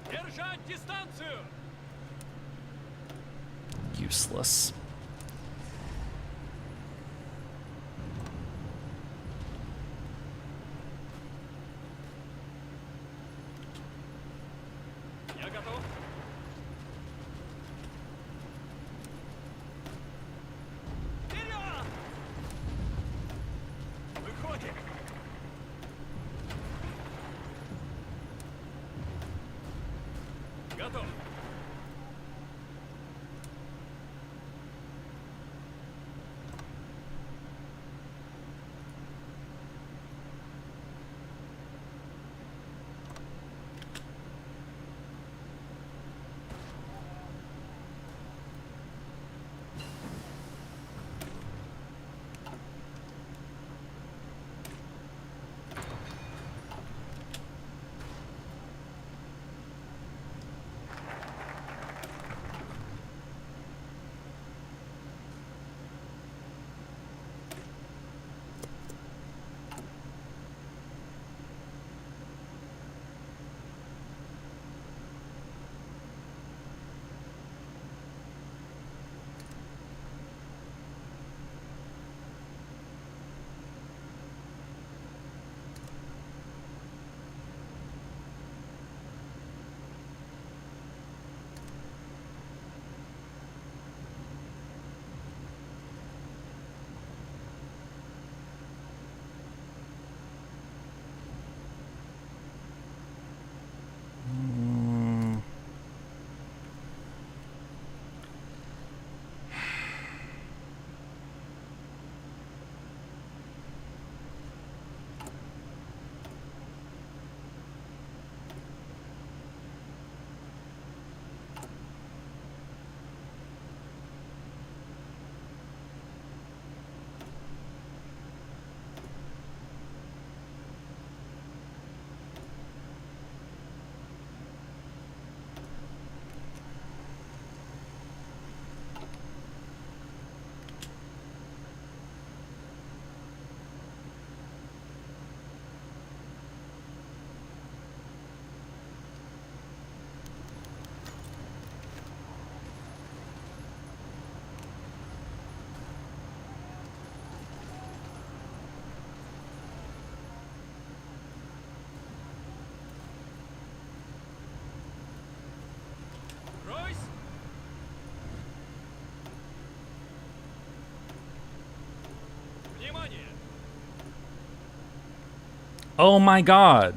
Держать дистанцию! Useless. Я готов. Вперед! Выходим! Готов. Oh my god.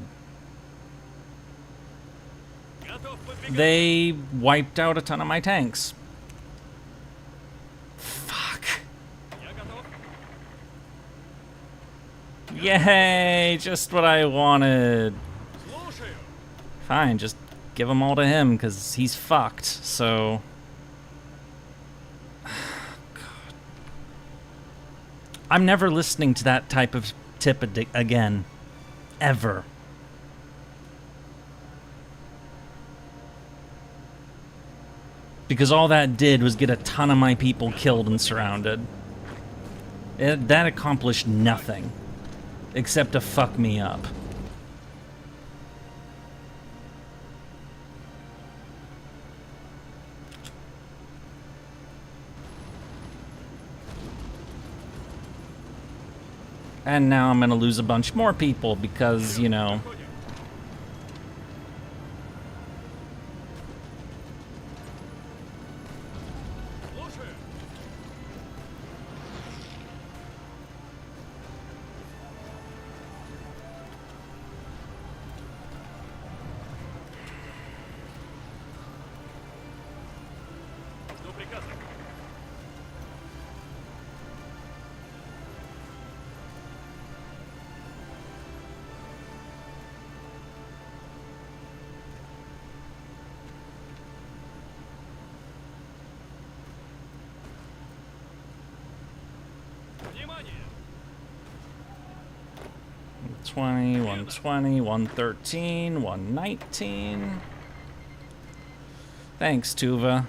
Готов подвигаться. They wiped out a ton of my tanks. Fuck. Я готов. Yay, just what I wanted. Слушаю. Fine, just give them all to him, because he's fucked, so... God. I'm never listening to that type of tip again. Ever. Because all that did was get a ton of my people killed and surrounded. That accomplished nothing. Except to fuck me up. And now I'm gonna lose a bunch more people because, you know... Проходим. Слушаю. Жду приказа. Внимание! 120, 120, 113, 119. Thanks, Tuva.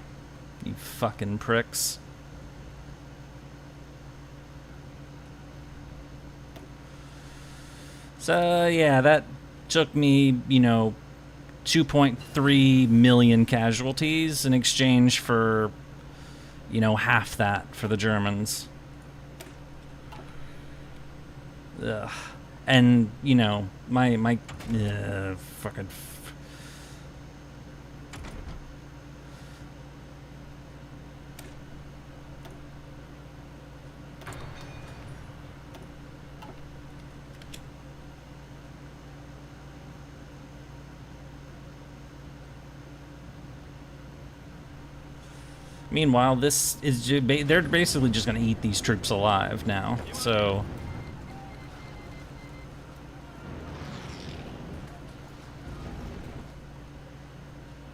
You fucking pricks. So, yeah, that took me, you know, 2.3 million casualties in exchange for, you know, half that for the Germans. Ugh. And, you know, my fucking... Meanwhile, this is they're basically just going to eat these troops alive now. So,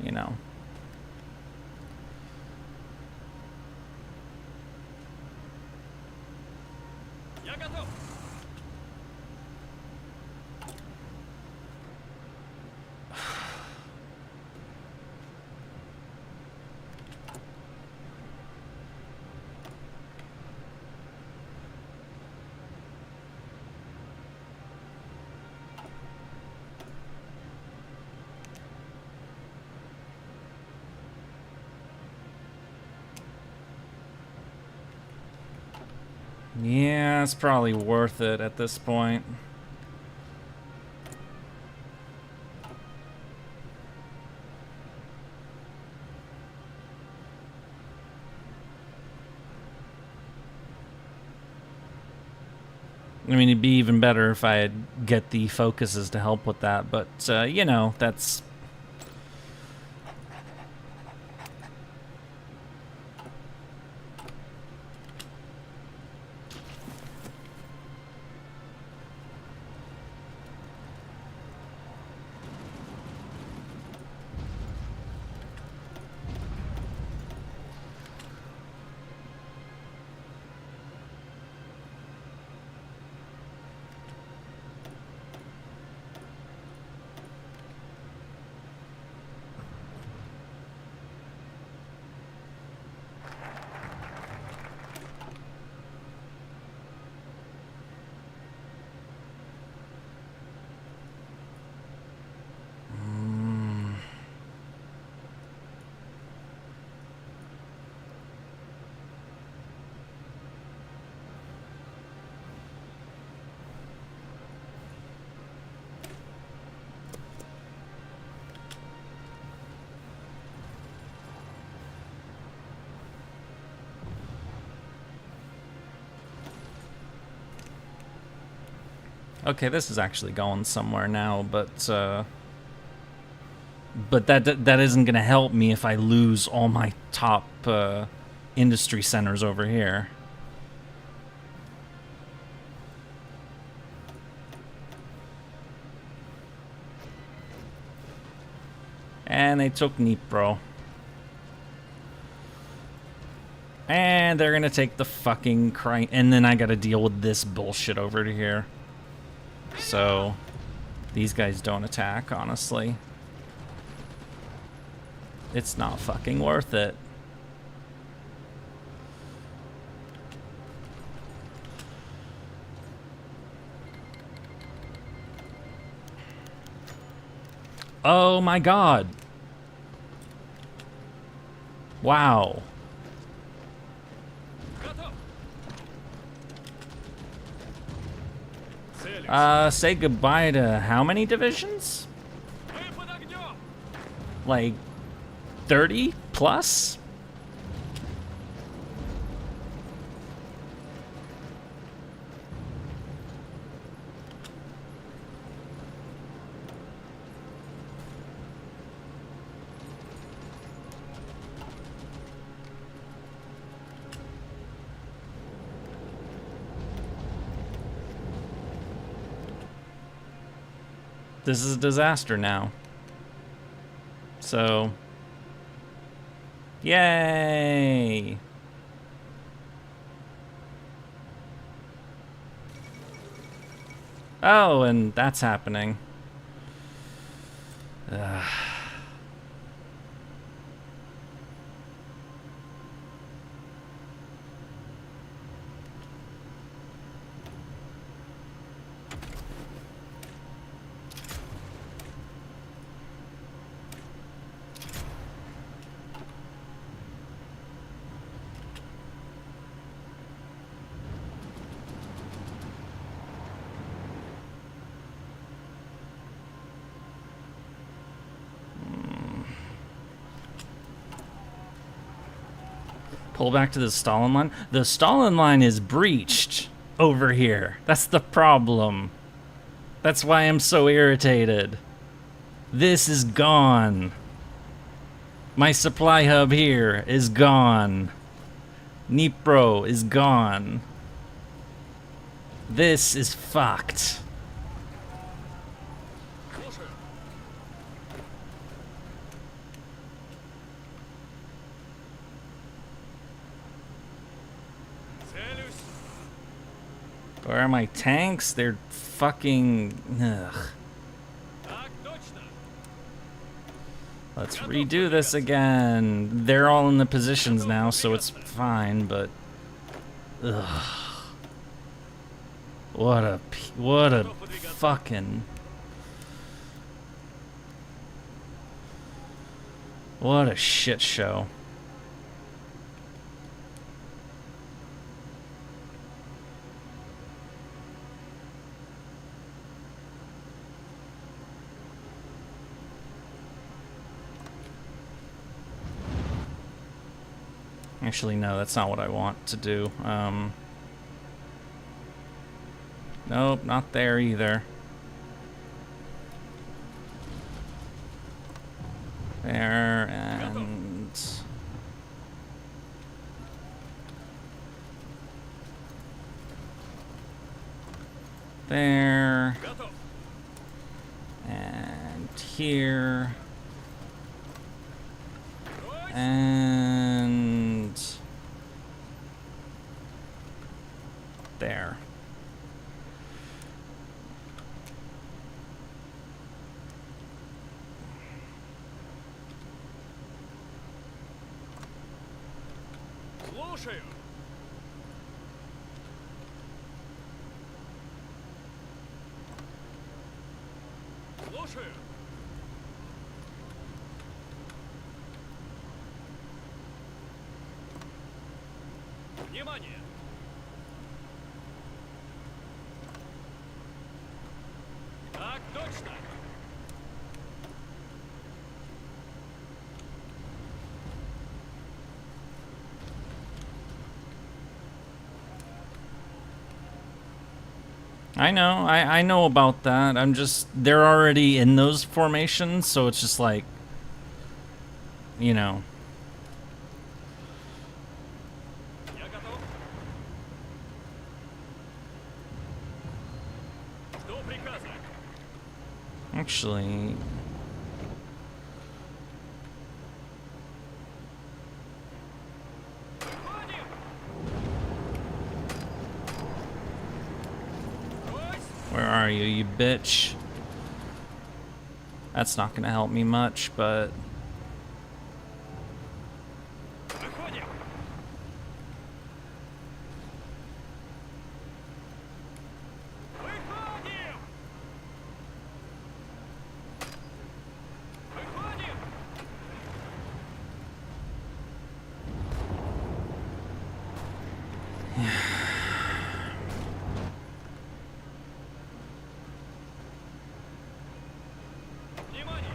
you know. Я готов. Yeah, it's probably worth it at this point. I mean, it'd be even better if I had get the focuses to help with that, but, you know, that's... Okay, this is actually going somewhere now, but that isn't gonna help me if I lose all my top industry centers over here. And they took Dnipro. And they're gonna take the fucking and then I gotta deal with this bullshit over to here. So, these guys don't attack, honestly. It's not fucking worth it. Oh my god. Wow. Say goodbye to how many divisions? Like 30 plus? This is a disaster now. So, yay! Oh, and that's happening. Pull back to the Stalin line. The Stalin line is breached over here. That's the problem. That's why I'm so irritated. This is gone. My supply hub here is gone. Dnipro is gone. This is fucked. Where are my tanks? They're fucking... Ugh. Let's redo this again. They're all in the positions now, so it's fine, but... Ugh. What a fucking... What a shit show. Actually, no, that's not what I want to do. Nope, not there either. There, and... There. And here. And... There. Слушаю. Слушаю. Внимание! Так точно! I know. I know about that. I'm just... They're already in those formations, so it's just like... You know. Я готов. Жду приказа. Actually... Выходим. Брось. Where are you, you bitch? That's not gonna help me much, but... Выходим. Выходим. Выходим. Внимание.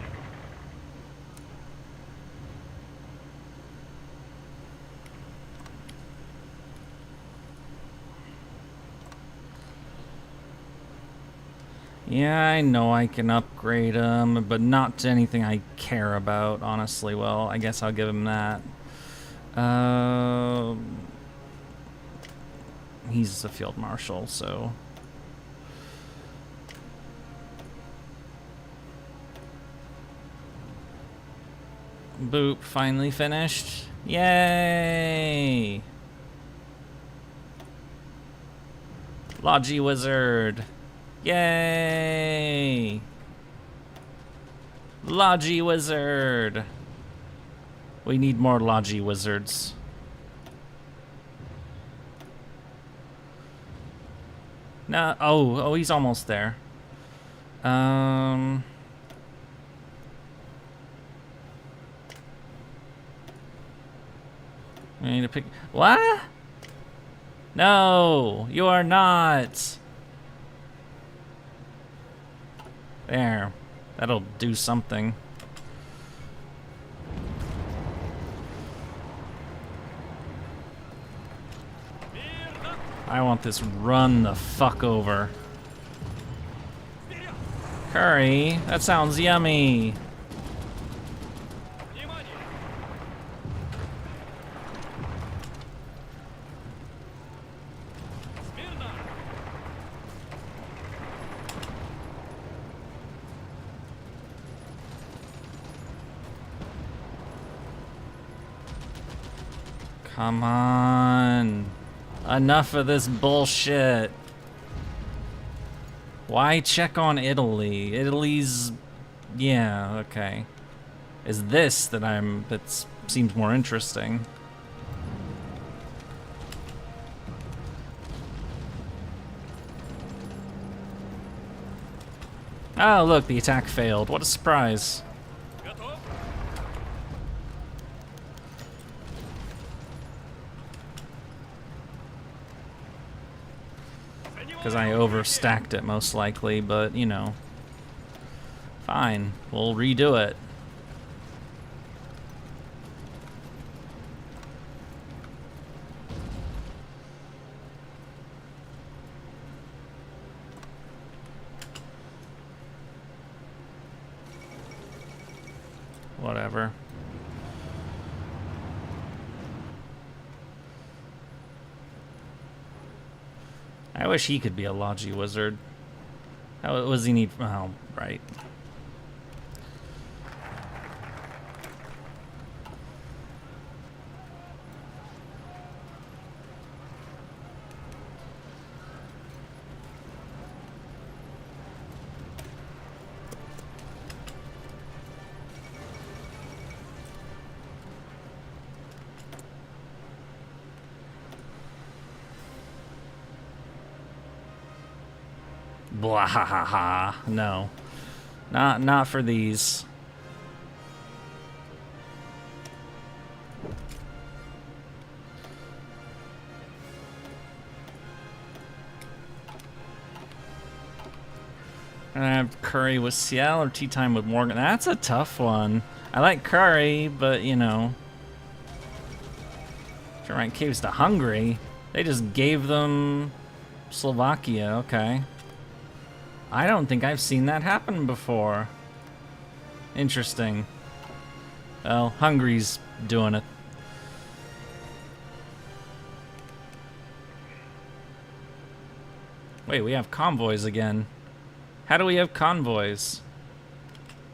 Yeah, I know I can upgrade him, but not to anything I care about, honestly. Well, I guess I'll give him that. He's a field marshal, so... Boop, finally finished. Yay! Logi Wizard. Yay! Logi Wizard. We need more Logi Wizards. No, oh, he's almost there. I need to pick. What? No, you are not. There. That'll do something. Мирно. I want this run the fuck over. Вперед. Curry, that sounds yummy. Внимание. Смирно. Come on. Enough of this bullshit. Why check on Italy? Italy's... Yeah, okay. Is this that seems more interesting. Oh, look, the attack failed. What a surprise. Готов. Because I overstacked it, most likely, but, you know. Fine. We'll redo it. Whatever. I wish he could be a Logi Wizard. How was he need? Oh, right. Blah ha ha ha. No. Not for these. And I have Curry with Seattle or tea time with Morgan. That's a tough one. I like Curry, but you know. Germanic caves to Hungary. They just gave them Slovakia, okay. I don't think I've seen that happen before. Interesting. Well, Hungary's doing it. Wait, we have convoys again. How do we have convoys?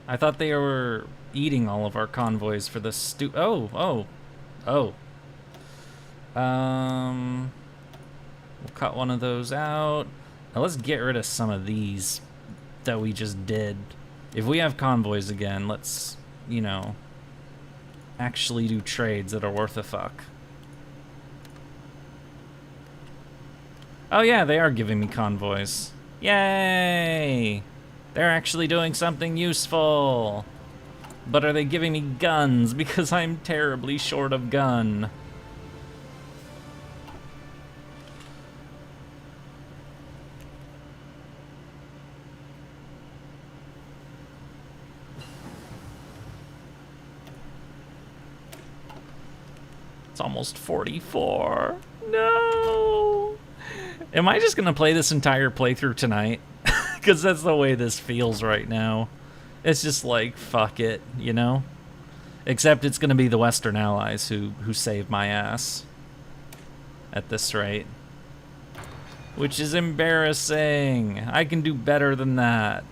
I thought they were eating all of our convoys for the Oh. We'll cut one of those out. Now let's get rid of some of these that we just did. If we have convoys again, let's, you know, actually do trades that are worth a fuck. Oh yeah, they are giving me convoys. Yay! They're actually doing something useful. But are they giving me guns? Because I'm terribly short of gun. It's almost 44. No! Am I just gonna play this entire playthrough tonight? Because that's the way this feels right now. It's just like, fuck it, you know? Except it's gonna be the Western Allies who save my ass. At this rate. Which is embarrassing. I can do better than that.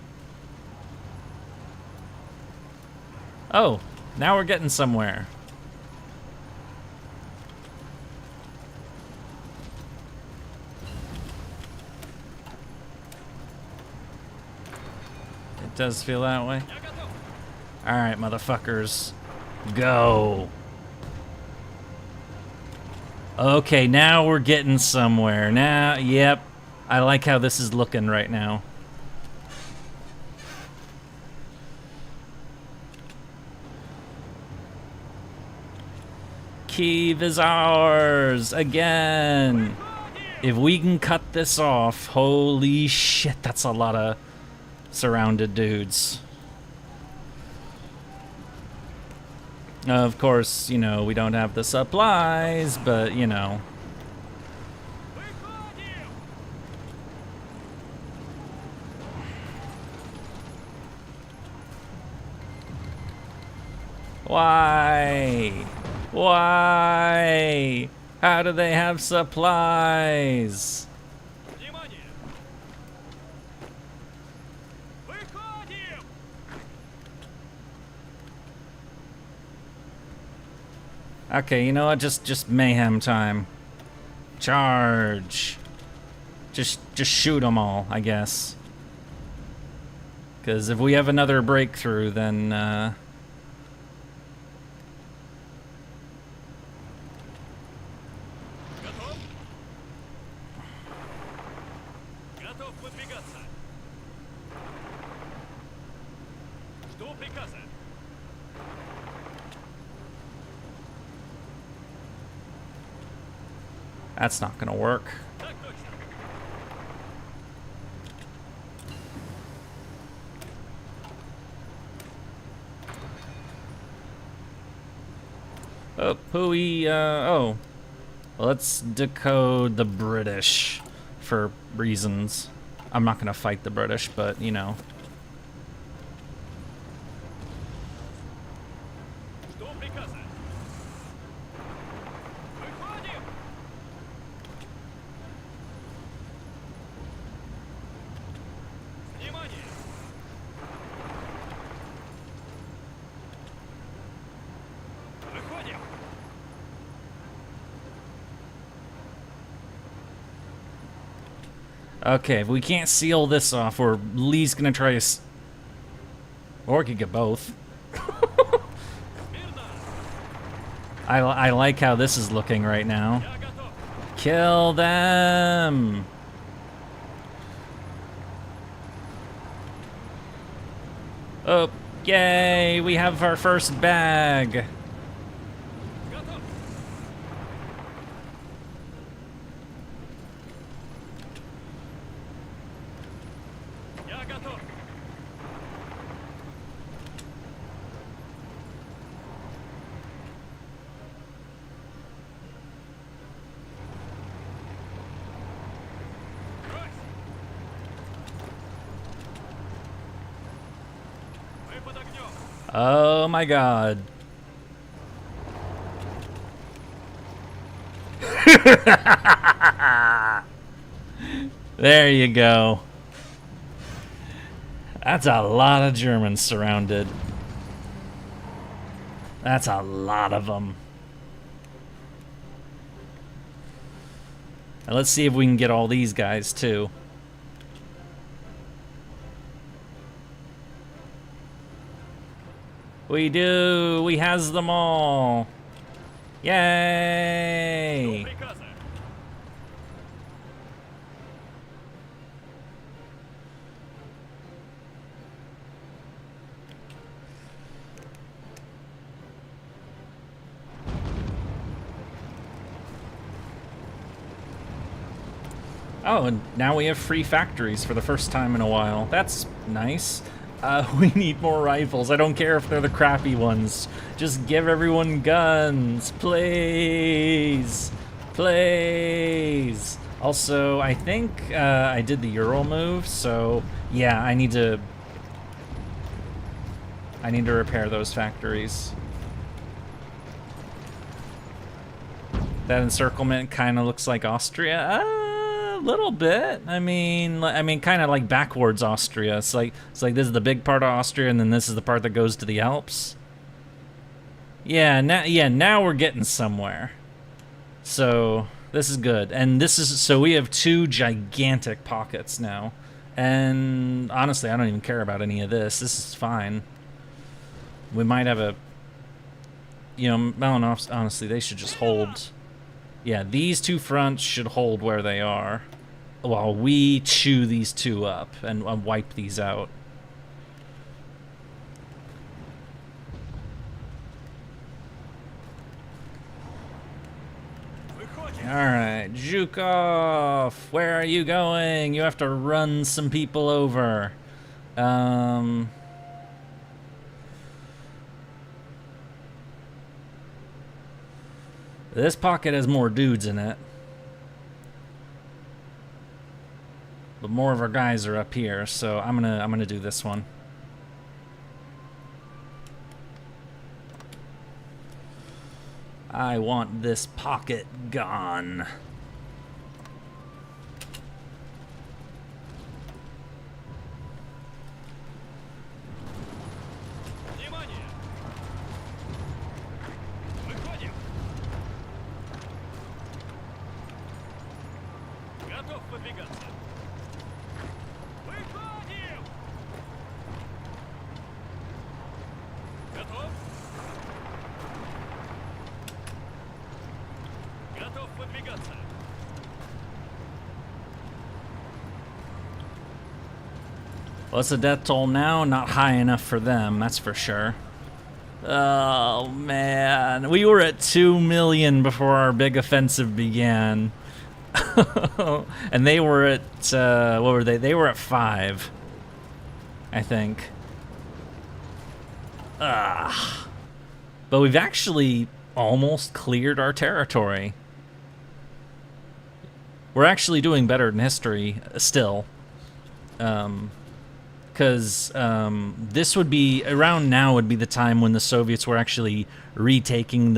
Oh, now we're getting somewhere. It does feel that way. Alright, motherfuckers. Go. Okay, now we're getting somewhere. Now, yep. I like how this is looking right now. Kyiv is ours again. If we can cut this off, holy shit, that's a lot of surrounded dudes. Of course, you know, we don't have the supplies, but, you know. Why? Why? How do they have supplies? Okay, you know what? Just mayhem time. Charge. Just shoot them all, I guess. Because if we have another breakthrough, then that's not gonna work. Oh, oh. Let's decode the British for reasons. I'm not gonna fight the British, but, you know. Okay, if we can't seal this off, or Lee's gonna try to or we could get both. I like how this is looking right now. Kill them! Oh, yay! We have our first bag! Oh my god. There you go. That's a lot of Germans surrounded. That's a lot of them. Now let's see if we can get all these guys too. We do. We has them all. Yay! Приказы. Oh, and now we have free factories for the first time in a while. That's nice. We need more rifles. I don't care if they're the crappy ones. Just give everyone guns, please. Please. Also, I think I did the Ural move, so yeah, I need to repair those factories. That encirclement kind of looks like Austria. A little bit. I mean, kind of like backwards Austria. It's like this is the big part of Austria, and then this is the part that goes to the Alps. Yeah, now we're getting somewhere. So this is good, and so we have two gigantic pockets now. And honestly, I don't even care about any of this. This is fine. We might have a, I don't know. Honestly, they should just hold. Yeah, these two fronts should hold where they are while we chew these two up and wipe these out. Alright, Zhukov, where are you going? You have to run some people over. This pocket has more dudes in it. But more of our guys are up here, so I'm gonna do this one. I want this pocket gone. Внимание! Выходим! Готов выдвигаться! Выходим! Готов? Готов выдвигаться! What's the death toll now? Not high enough for them, that's for sure. Oh man, we were at 2 million before our big offensive began. And they were at, what were they? They were at 5, I think. But we've actually almost cleared our territory. We're actually doing better in history still. Because this would be, around now would be the time when the Soviets were actually retaking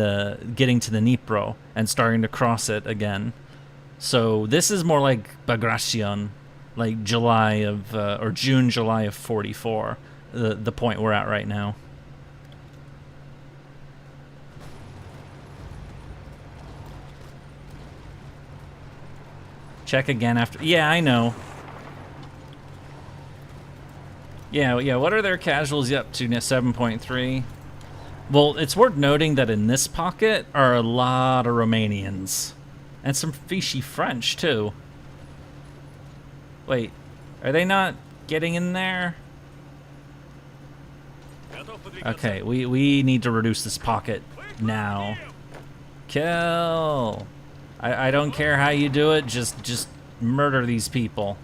getting to the Dnipro and starting to cross it again. So this is more like Bagration, like July of, or June, July of 44, the point we're at right now. Check again after, yeah, I know. Yeah, what are their casualties up to? 7.3? Well, it's worth noting that in this pocket are a lot of Romanians. And some fishy French, too. Wait, are they not getting in there? Готов выдвигаться! Okay, we need to reduce this pocket now. Kill! I don't care how you do it, just murder these people.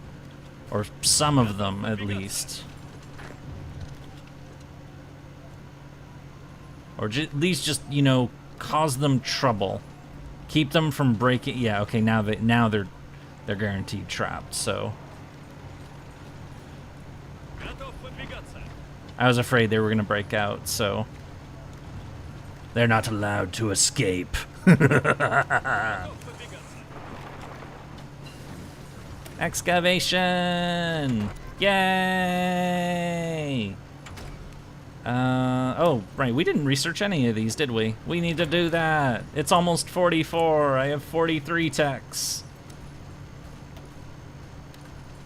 Or some of them, at least. Or at least just, cause them trouble. Keep them from breaking. Yeah, okay, now they're guaranteed trapped, so. Готов выдвигаться! I was afraid they were going to break out, so... They're not allowed to escape. Excavation! Yay! Oh, right, we didn't research any of these, did we? We need to do that. It's almost 44. I have 43 techs.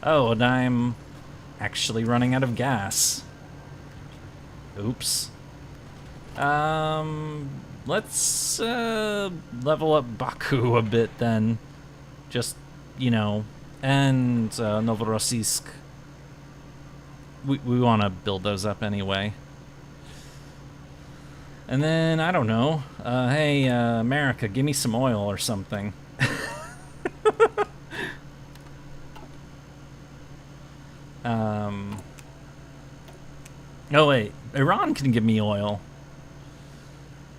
Oh, and I'm actually running out of gas. Oops. Let's level up Baku a bit then. Just, you know, and Novorossiysk. We want to build those up anyway. And then, I don't know, hey, America, give me some oil or something. Oh wait, Iran can give me oil.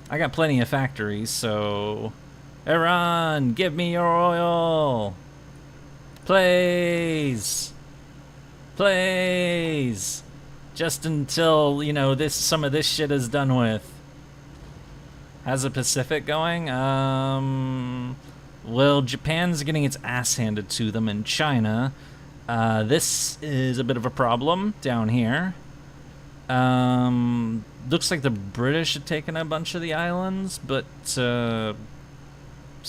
I got plenty of factories, so... Iran, give me your oil! Please! Please! Just until, you know, some of this shit is done with. How's the Pacific going? Well, Japan's getting its ass handed to them in China. This is a bit of a problem down here. Looks like the British have taken a bunch of the islands, but so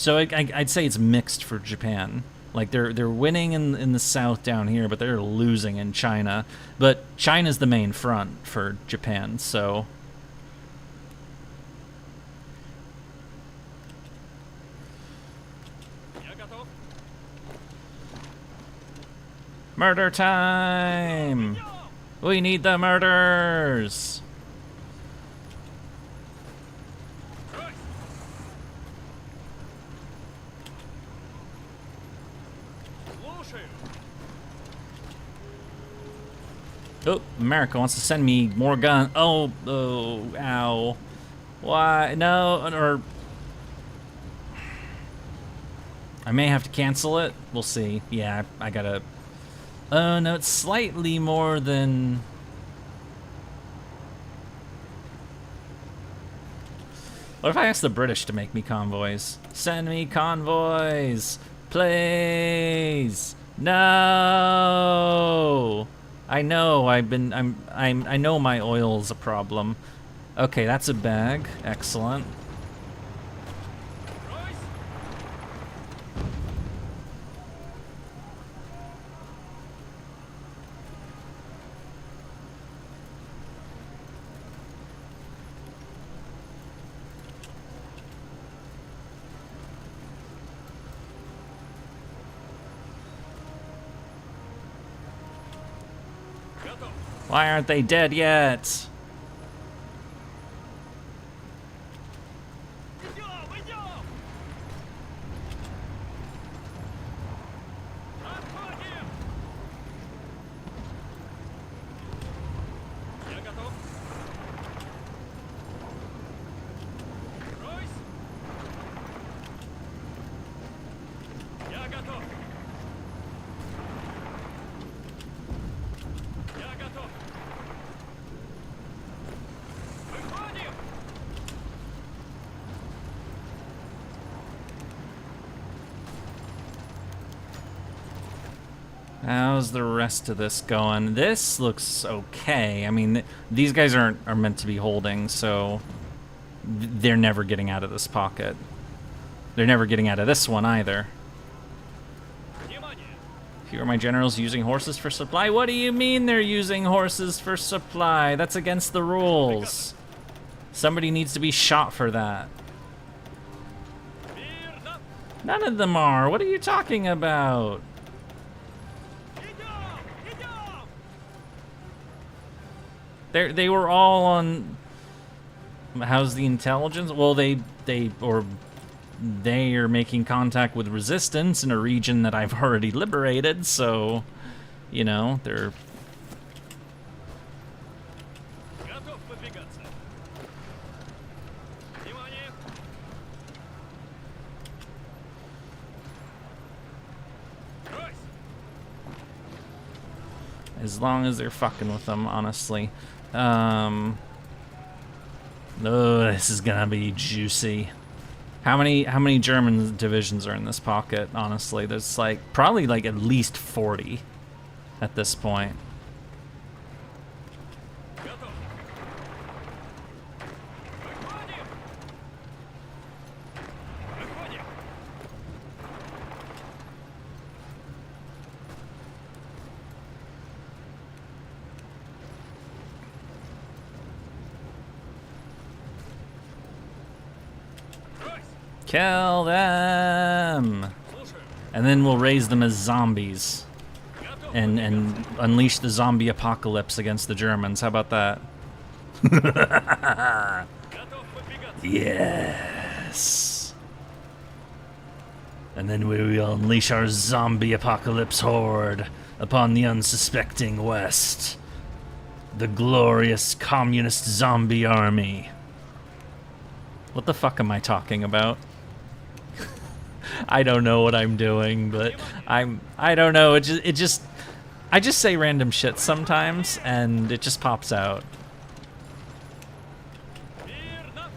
I'd say it's mixed for Japan. Like they're winning in the south down here, but they're losing in China. But China's the main front for Japan, so murder time! We need the murders! Oh, America wants to send me more guns. Oh, ow. Why? No, or... I may have to cancel it. We'll see. Yeah, I gotta... no, it's slightly more than... What if I ask the British to make me convoys? Send me convoys! Please! No! I know, I know my oil's a problem. Okay, that's a bag. Excellent. Why aren't they dead yet? How's the rest of this going? This looks okay. I mean, these guys are meant to be holding, so they're never getting out of this pocket. They're never getting out of this one either. Few are my generals using horses for supply? What do you mean they're using horses for supply? That's against the rules. Somebody needs to be shot for that. None of them are. What are you talking about? They were all on... How's the intelligence? Well, they are making contact with resistance in a region that I've already liberated, so, you know, they're... As long as they're fucking with them, honestly. Oh, this is gonna be juicy. How many German divisions are in this pocket? Honestly, there's like probably like at least 40 at this point. Готов. Выходим. Выходим. Брось. Kill them, Слушаю. and then we'll raise them as zombies Готов. and unleash the zombie apocalypse against the Germans. How about that? Готов выдвигаться. Yes. And then we will unleash our zombie apocalypse horde upon the unsuspecting West. The glorious communist zombie army. What the fuck am I talking about? I don't know what I'm doing, but I don't know. I just say random shit sometimes and it just pops out. Мирно.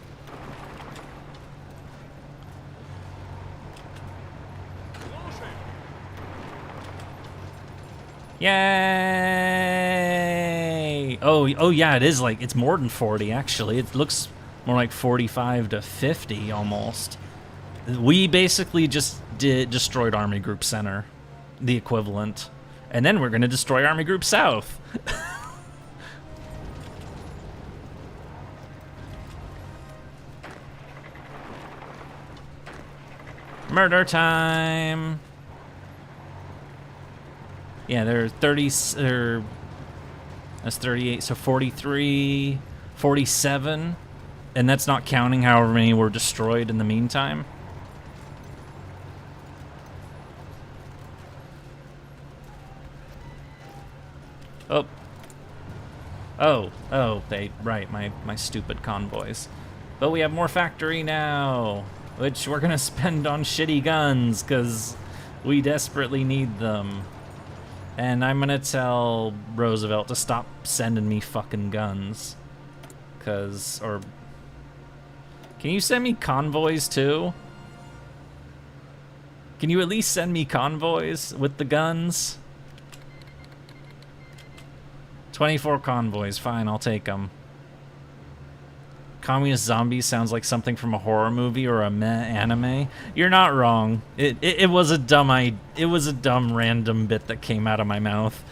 Слушаю. Yay! Oh yeah, it is like, it's more than 40 actually. It looks more like 45 to 50 almost. We basically just destroyed Army Group Center, the equivalent. And then we're gonna destroy Army Group South. Murder time! Yeah, there are 30, that's 38, so 43, 47, and that's not counting however many were destroyed in the meantime. Oh. Oh, right, my stupid convoys. But we have more factory now, which we're gonna spend on shitty guns, because we desperately need them. And I'm gonna tell Roosevelt to stop sending me fucking guns. Can you send me convoys too? Can you at least send me convoys with the guns? 24 convoys, fine, I'll take them. Communist zombies sounds like something from a horror movie or a meh anime. You're not wrong. It was a dumb random bit that came out of my mouth.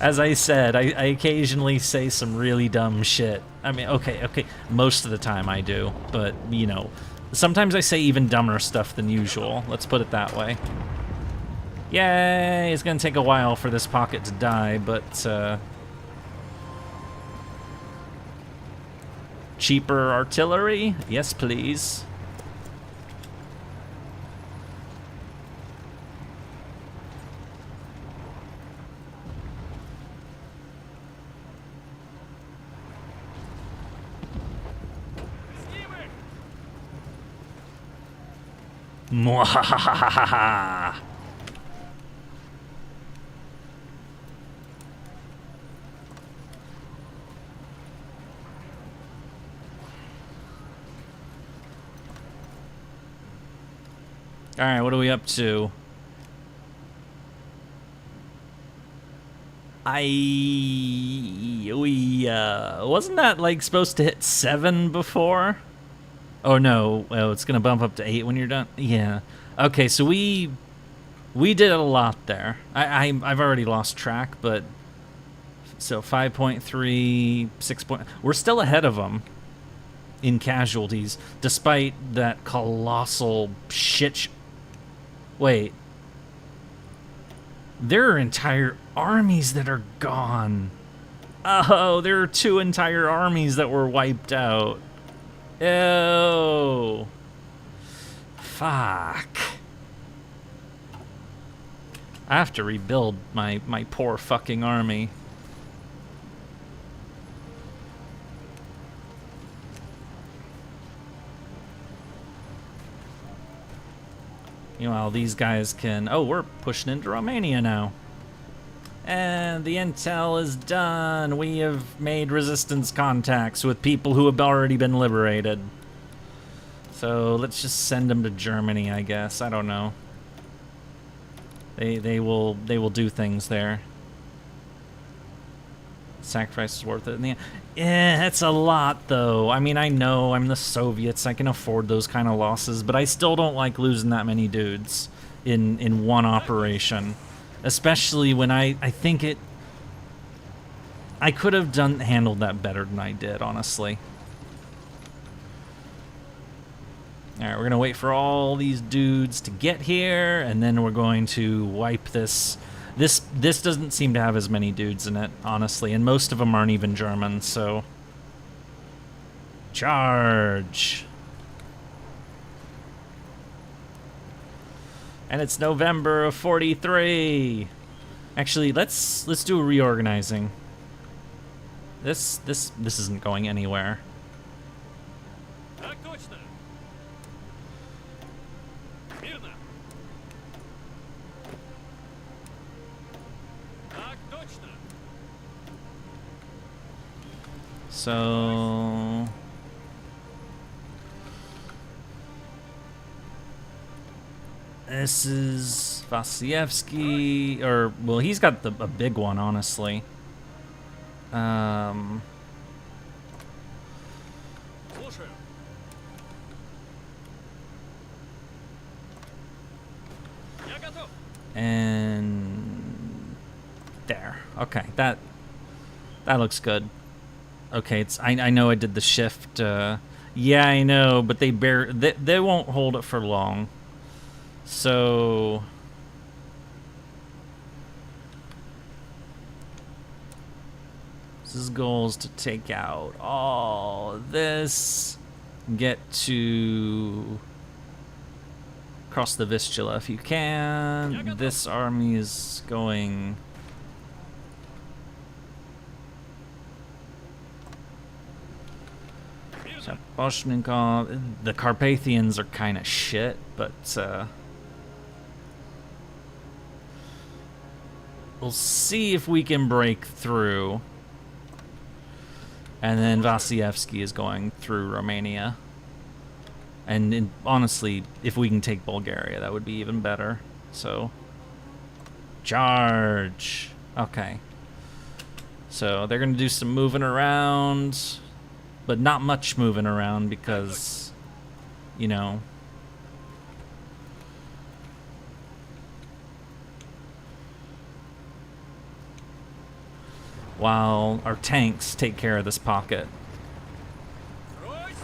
As I said, I occasionally say some really dumb shit. I mean, okay, most of the time I do, but you know, sometimes I say even dumber stuff than usual. Let's put it that way. Yay! It's gonna take a while for this pocket to die, but cheaper artillery? Yes, please. Mwahahaha. All right, what are we up to? Wasn't that like supposed to hit 7 before? Oh no, well, it's gonna bump up to 8 when you're done. Yeah. Okay, so we did a lot there. I've already lost track, but so 5.3, 6. We're still ahead of them in casualties, despite that colossal shit. Wait. There are entire armies that are gone. Oh, there are 2 entire armies that were wiped out. Ew. Fuck. I have to rebuild my poor fucking army. Meanwhile, these guys can... Oh, we're pushing into Romania now. And the intel is done. We have made resistance contacts with people who have already been liberated. So let's just send them to Germany, I guess. I don't know. They will do things there. Sacrifice is worth it in the end. Yeah, that's a lot though. I mean, I know I'm the Soviets. I can afford those kind of losses, but I still don't like losing that many dudes in one operation. Especially when I think I could have handled that better than I did, honestly. Alright, we're gonna wait for all these dudes to get here, and then we're going to wipe this. This doesn't seem to have as many dudes in it, honestly, and most of them aren't even German, so... Charge! And it's November of 43. Actually, let's do a reorganizing. This isn't going anywhere. Так точно. Мирно. Так точно. So this is Vasilevsky, or well, he's got a big one, honestly. Слушаю. Я готов. And there. Okay, that looks good. Okay, I know I did the shift. Yeah, I know, but they won't hold it for long. So his goal is to take out all of this, get to cross the Vistula if you can. This army is going... Shaposhnikov. The Carpathians are kind of shit, but we'll see if we can break through. And then Vasilevsky is going through Romania. And honestly, if we can take Bulgaria, that would be even better. So, charge. Okay. So they're going to do some moving around, but not much moving around because, you know, while our tanks take care of this pocket. Брось.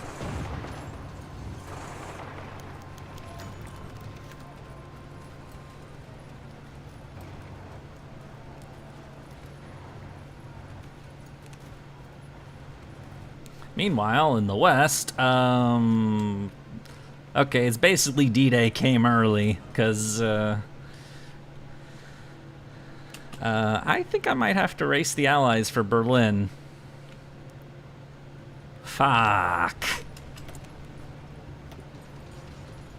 Meanwhile, in the West, okay, it's basically D-Day came early, because, I think I might have to race the Allies for Berlin. Fuck.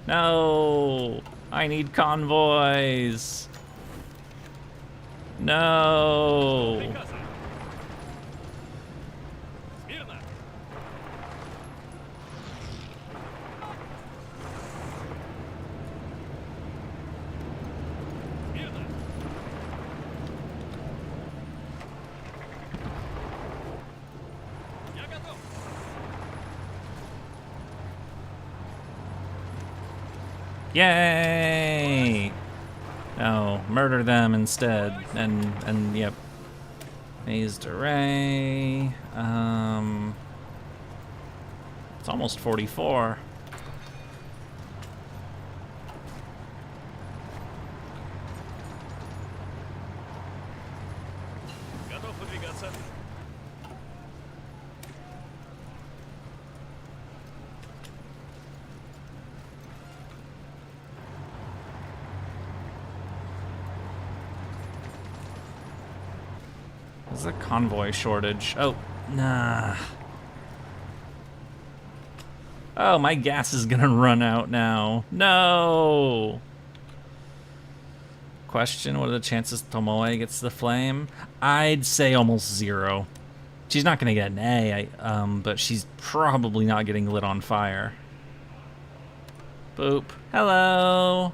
No, I need convoys. No. Приказы. Смирно. Смирно. Я готов. Yay! No, murder them instead. And yep. Mazed array. It's almost 44. Готов выдвигаться. There's a convoy shortage. Oh, nah. Oh, my gas is gonna run out now. No! question. What are the chances Tomoe gets the flame? I'd say almost 0. She's not going to get an A, but she's probably not getting lit on fire. Boop. Hello.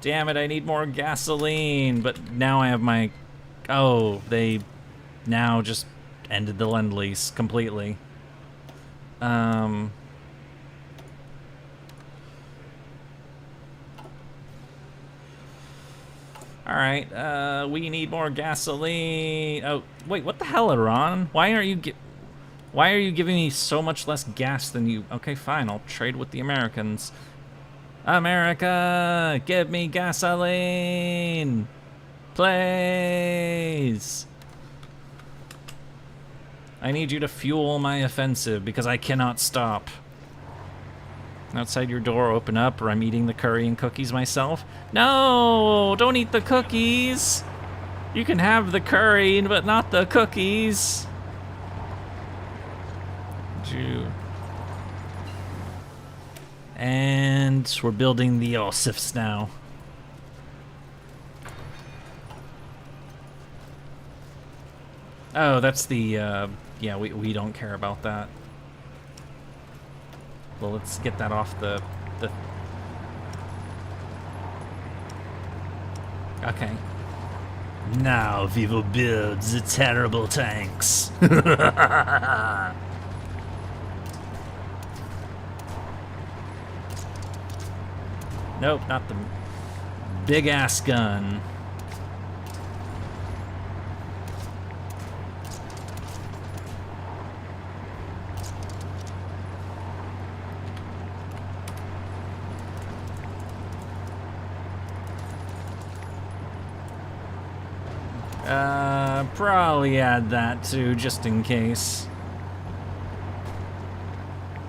Damn it, I need more gasoline. But now I have my... Oh, they now just ended the Lend-Lease completely. Alright, we need more gasoline. Oh, wait, what the hell, Iran? Why are you giving me so much less gas than you... Okay, fine, I'll trade with the Americans. America, give me gasoline! Please! I need you to fuel my offensive because I cannot stop. Outside your door, open up, or I'm eating the curry and cookies myself. No! Don't eat the cookies! You can have the curry, but not the cookies. Jew. And we're building the Osifs now. Oh, that's the, yeah, we don't care about that. Well, let's get that off the... Okay. Now we will build the terrible tanks. Nope, not the big-ass gun. Probably add that too, just in case.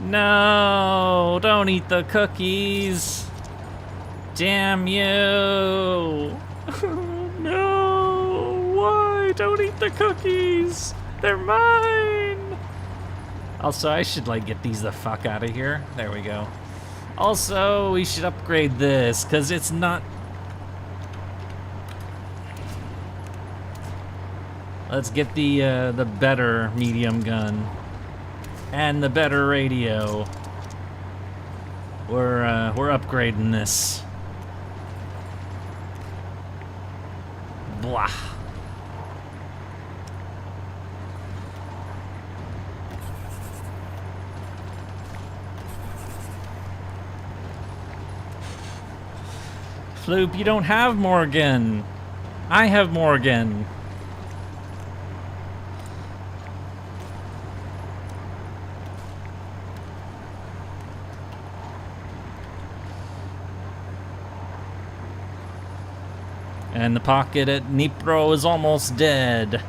No, don't eat the cookies. Damn you. No, why? Don't eat the cookies. They're mine. Also, I should, like, get these the fuck out of here. There we go. Also, we should upgrade this, because it's not... Let's get the better medium gun and the better radio. We're upgrading this. Blah. Floop, you don't have Morgan. I have Morgan. And the pocket at Dnipro is almost dead.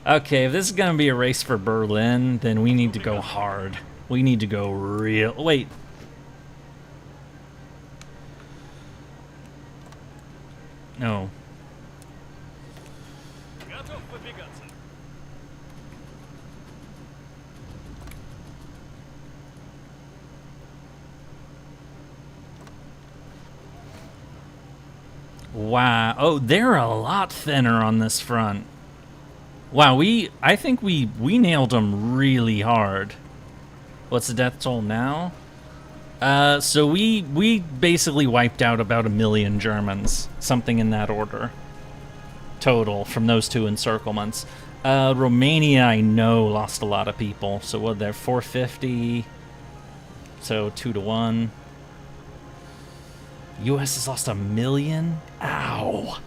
Okay, if this is gonna be a race for Berlin, then we need to go hard. We need to go real... Wait. No. Готов выдвигаться. Wow. Oh, they're a lot thinner on this front. Wow, I think we nailed them really hard. What's the death toll now? So we basically wiped out about 1 million Germans, something in that order, total from those two encirclements. Romania, I know, lost a lot of people. So what? They're 450. So 2-1. U.S. has lost 1 million. Ow.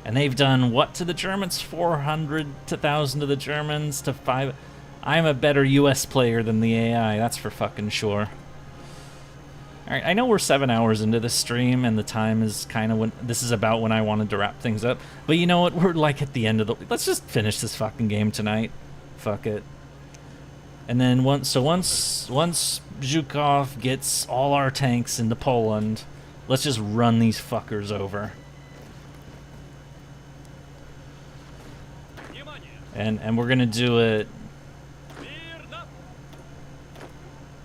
And they've done what to the Germans? 400 to 1,000 to the Germans to 5. I'm a better U.S. player than the AI, that's for fucking sure. Alright, I know we're 7 hours into this stream, and the time is kind of when... This is about when I wanted to wrap things up. But you know what? We're like at the end of the... Let's just finish this fucking game tonight. Fuck it. And then once Zhukov gets all our tanks into Poland, let's just run these fuckers over. Внимание! And we're gonna do it...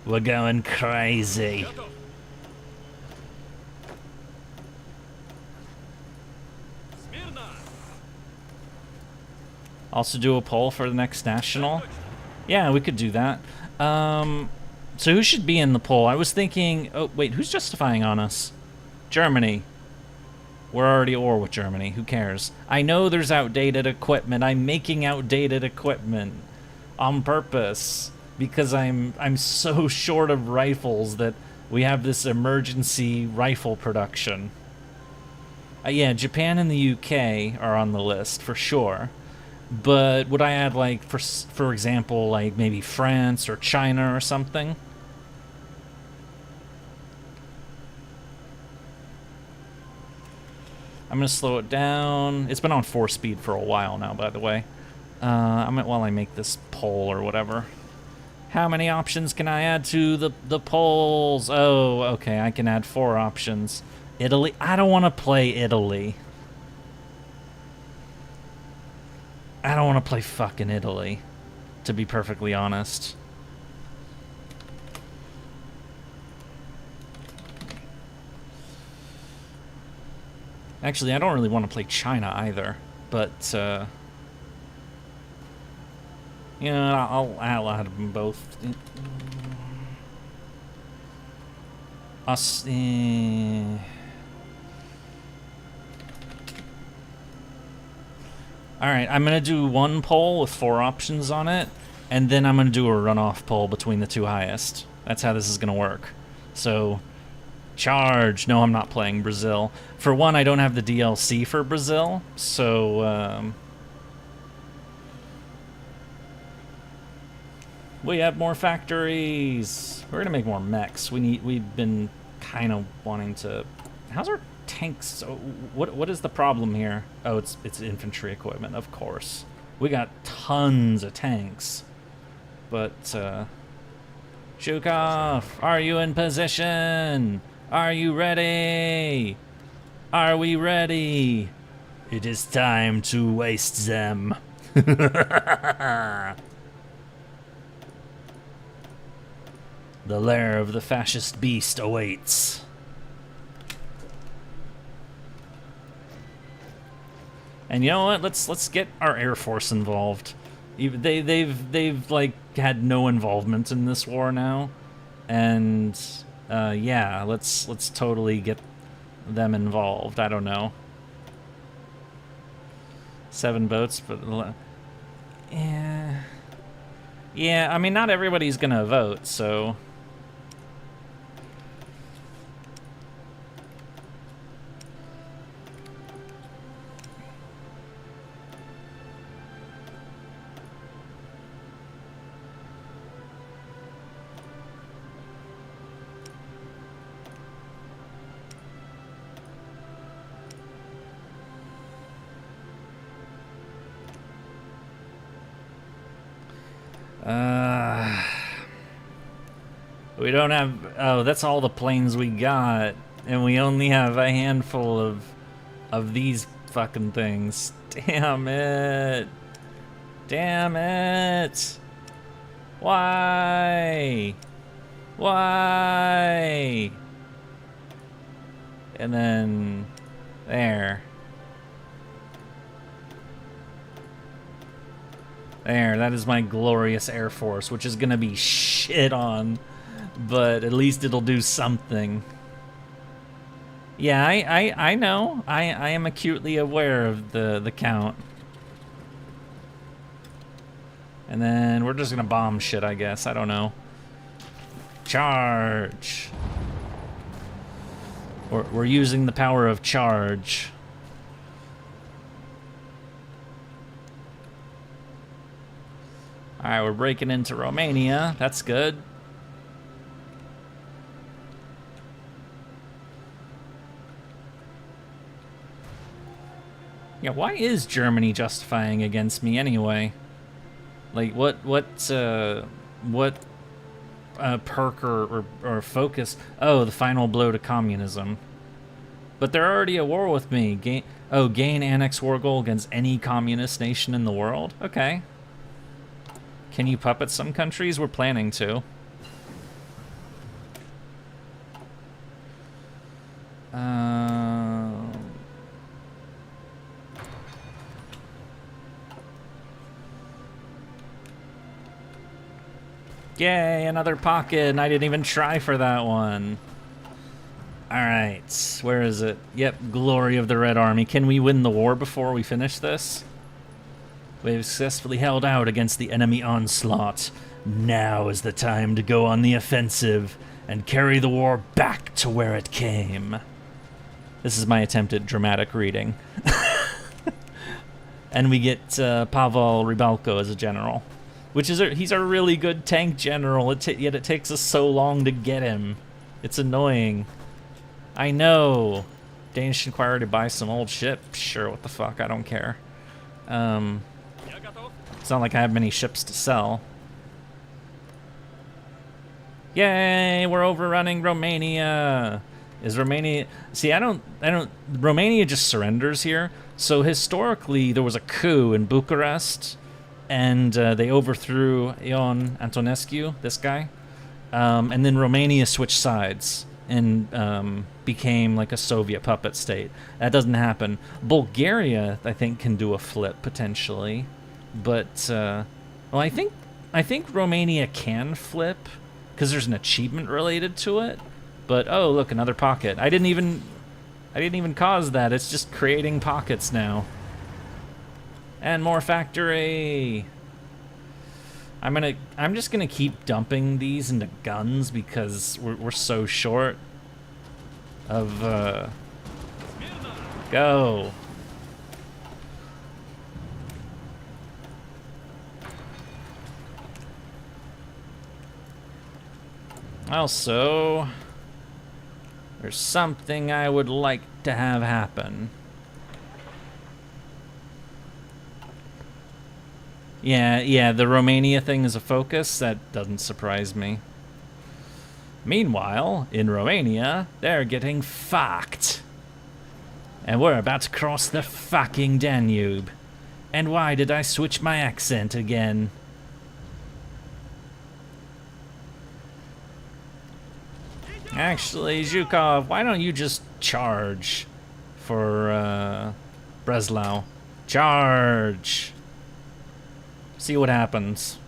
We're going crazy. Готов. Смирно. Also do a poll for the next national. Yeah, we could do that. So who should be in the poll? I was thinking... Oh, wait, who's justifying on us? Germany. We're already at war with Germany. Who cares? I know there's outdated equipment. I'm making outdated equipment on purpose because I'm so short of rifles that we have this emergency rifle production. Yeah, Japan and the UK are on the list for sure. But would I add, like, for example, like maybe France or China or something? I'm gonna slow it down. It's been on 4-speed for a while now, by the way. While I make this poll or whatever. How many options can I add to the polls? Oh, okay, I can add 4 options. Italy? I don't want to play Italy. I don't want to play fucking Italy, to be perfectly honest. Actually, I don't really want to play China either, but, you know, I'll add them both. Us, Alright, I'm gonna do one poll with 4 options on it, and then I'm gonna do a runoff poll between the 2 highest. That's how this is gonna work. So, charge! No, I'm not playing Brazil. For one, I don't have the DLC for Brazil, so, we have more factories! We're gonna make more mechs. We've been kind of wanting to... How's our tanks? What is the problem here? Oh, it's infantry equipment, of course. We got tons of tanks. But, Zhukov, are you in position? Are you ready? Are we ready? It is time to waste them. The lair of the fascist beast awaits. And you know what? Let's get our Air Force involved. They've like had no involvement in this war now, and yeah, let's totally get them involved. I don't know. 7 votes, but yeah. I mean, not everybody's gonna vote, so. We don't have... Oh, that's all the planes we got. And we only have a handful of these fucking things. Damn it. Damn it. Why? Why? And then... There. There, that is my glorious Air Force, which is gonna be shit on. But at least it'll do something. Yeah, I know. I am acutely aware of the count. And then we're just gonna bomb shit, I guess. I don't know. Charge. We're using the power of charge. Alright, we're breaking into Romania. That's good. Yeah, why is Germany justifying against me anyway? Like, what perk or focus? Oh, the final blow to communism. But they're already at war with me. Gain annex war goal against any communist nation in the world? Okay. Can you puppet some countries? We're planning to. Yay, another pocket, and I didn't even try for that one. Alright, where is it? Yep, Glory of the Red Army. Can we win the war before we finish this? We've successfully held out against the enemy onslaught. Now is the time to go on the offensive and carry the war back to where it came. This is my attempt at dramatic reading. And we get Pavel Rybalko as a general, which is he's a really good tank general. Yet it takes us so long to get him. It's annoying. I know. Danish Inquirer to buy some old ship. Sure, what the fuck? I don't care. It's not like I have many ships to sell. Yay, we're overrunning Romania. Is Romania... See, Romania just surrenders here. So historically, there was a coup in Bucharest, and they overthrew Ion Antonescu, this guy. And then Romania switched sides and became like a Soviet puppet state. That doesn't happen. Bulgaria, I think, can do a flip, potentially. But, well, I think Romania can flip, because there's an achievement related to it. But oh, look, another pocket. I didn't even cause that. It's just creating pockets now. And more factory. I'm just gonna keep dumping these into guns because we're so short of go. Also, there's something I would like to have happen. Yeah, the Romania thing is a focus. That doesn't surprise me. Meanwhile, in Romania, they're getting fucked. And we're about to cross the fucking Danube. And why did I switch my accent again? Actually, Zhukov, why don't you just charge for Breslau? Charge! See what happens.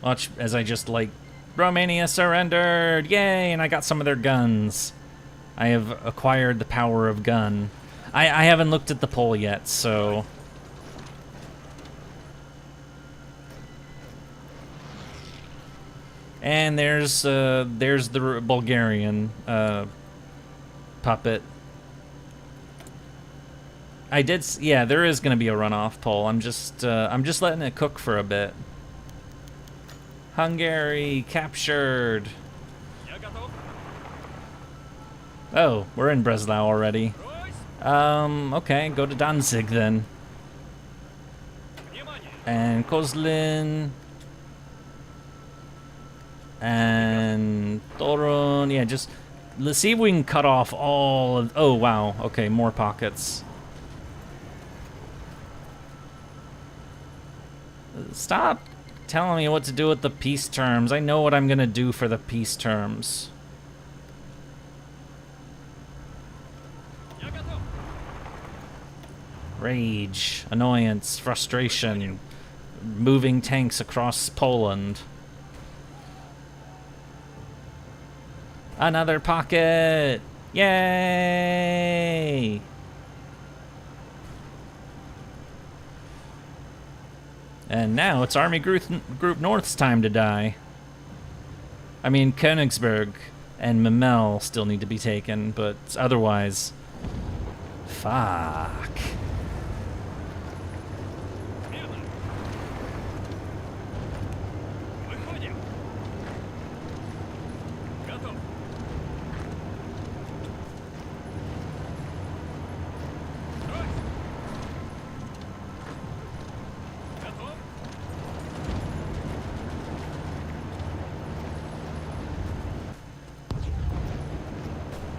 Watch as I just, like, Romania surrendered! Yay! And I got some of their guns. I have acquired the power of gun. I haven't looked at the poll yet, so... And there's the Bulgarian puppet. Yeah, there is gonna be a runoff poll. I'm just letting it cook for a bit. Hungary captured. Oh, we're in Breslau already. Okay, go to Danzig then. And Kozlin. And Torun, yeah, just let's see if we can cut off all of, oh wow, okay, more pockets. Stop telling me what to do with the peace terms. I know what I'm gonna do for the peace terms. Rage, annoyance, frustration, moving tanks across Poland. Another pocket! Yay! And now it's Army Group North's time to die. I mean, Königsberg and Memel still need to be taken, but otherwise... Fuck.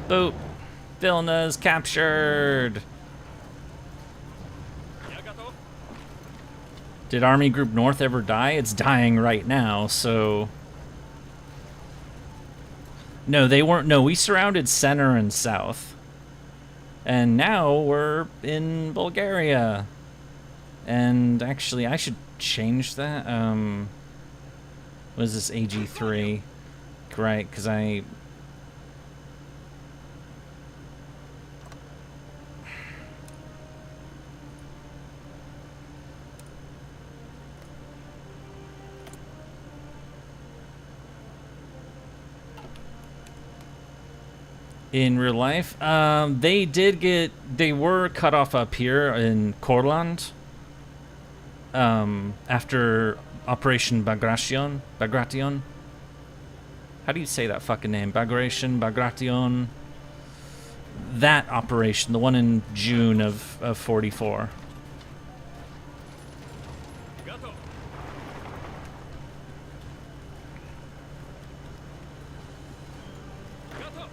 Boop. Vilna's captured. Did Army Group North ever die? It's dying right now, so... No, they weren't. No, we surrounded center and south. And now we're in Bulgaria. And actually, I should change that. What is this, AG3? Right, because I... In real life, they were cut off up here in Courland. After Operation Bagration. How do you say that fucking name? Bagration. That operation, the one in June of 44. Готов. Готов.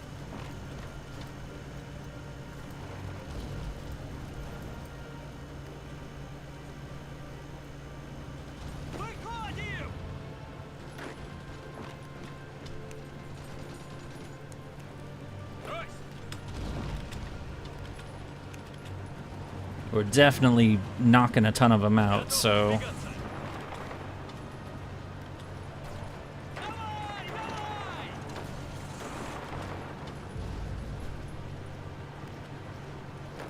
Выходим! Брось! We're definitely knocking a ton of them out, so... Двигаться. Давай, давай!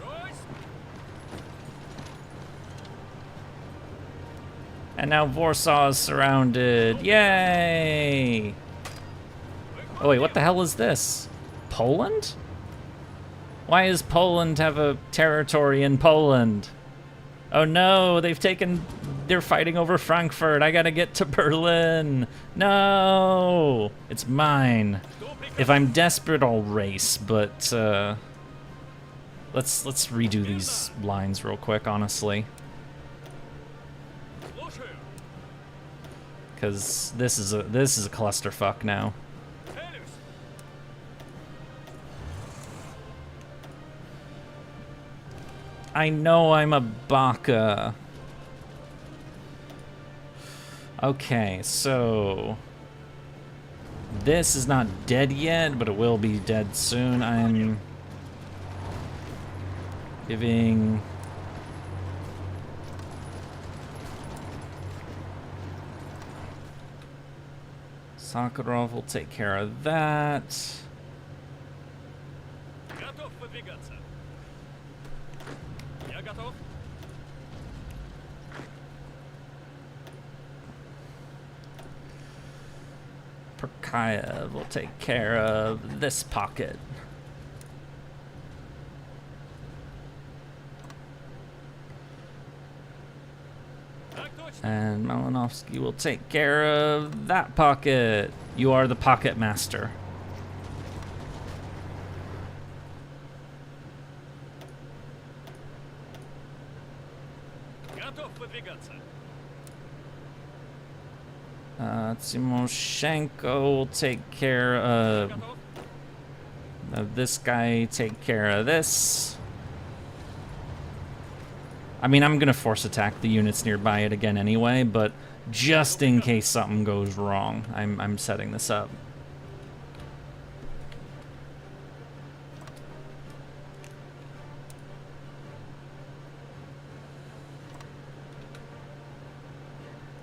Брось! And now Warsaw is surrounded. Yay! Oh wait, what the hell is this? Poland? Why does Poland have a territory in Poland? Oh no, they're fighting over Frankfurt. I gotta get to Berlin. No! It's mine. If I'm desperate, I'll race, but let's redo these lines real quick, honestly. Слушаю. Cause this is a clusterfuck now. Целюсь. I know I'm a baka. Okay, so this is not dead yet, but it will be dead soon. I'm giving Sakharov will take care of that. Готов выдвигаться. Я готов. Perkayev will take care of this pocket. Так точно. And Malinovsky will take care of that pocket. You are the pocket master. Готов выдвигаться. Timoshenko will take care of Готов. this guy, take care of this. I mean, I'm gonna force attack the units nearby it again anyway, but just in case something goes wrong, I'm setting this up.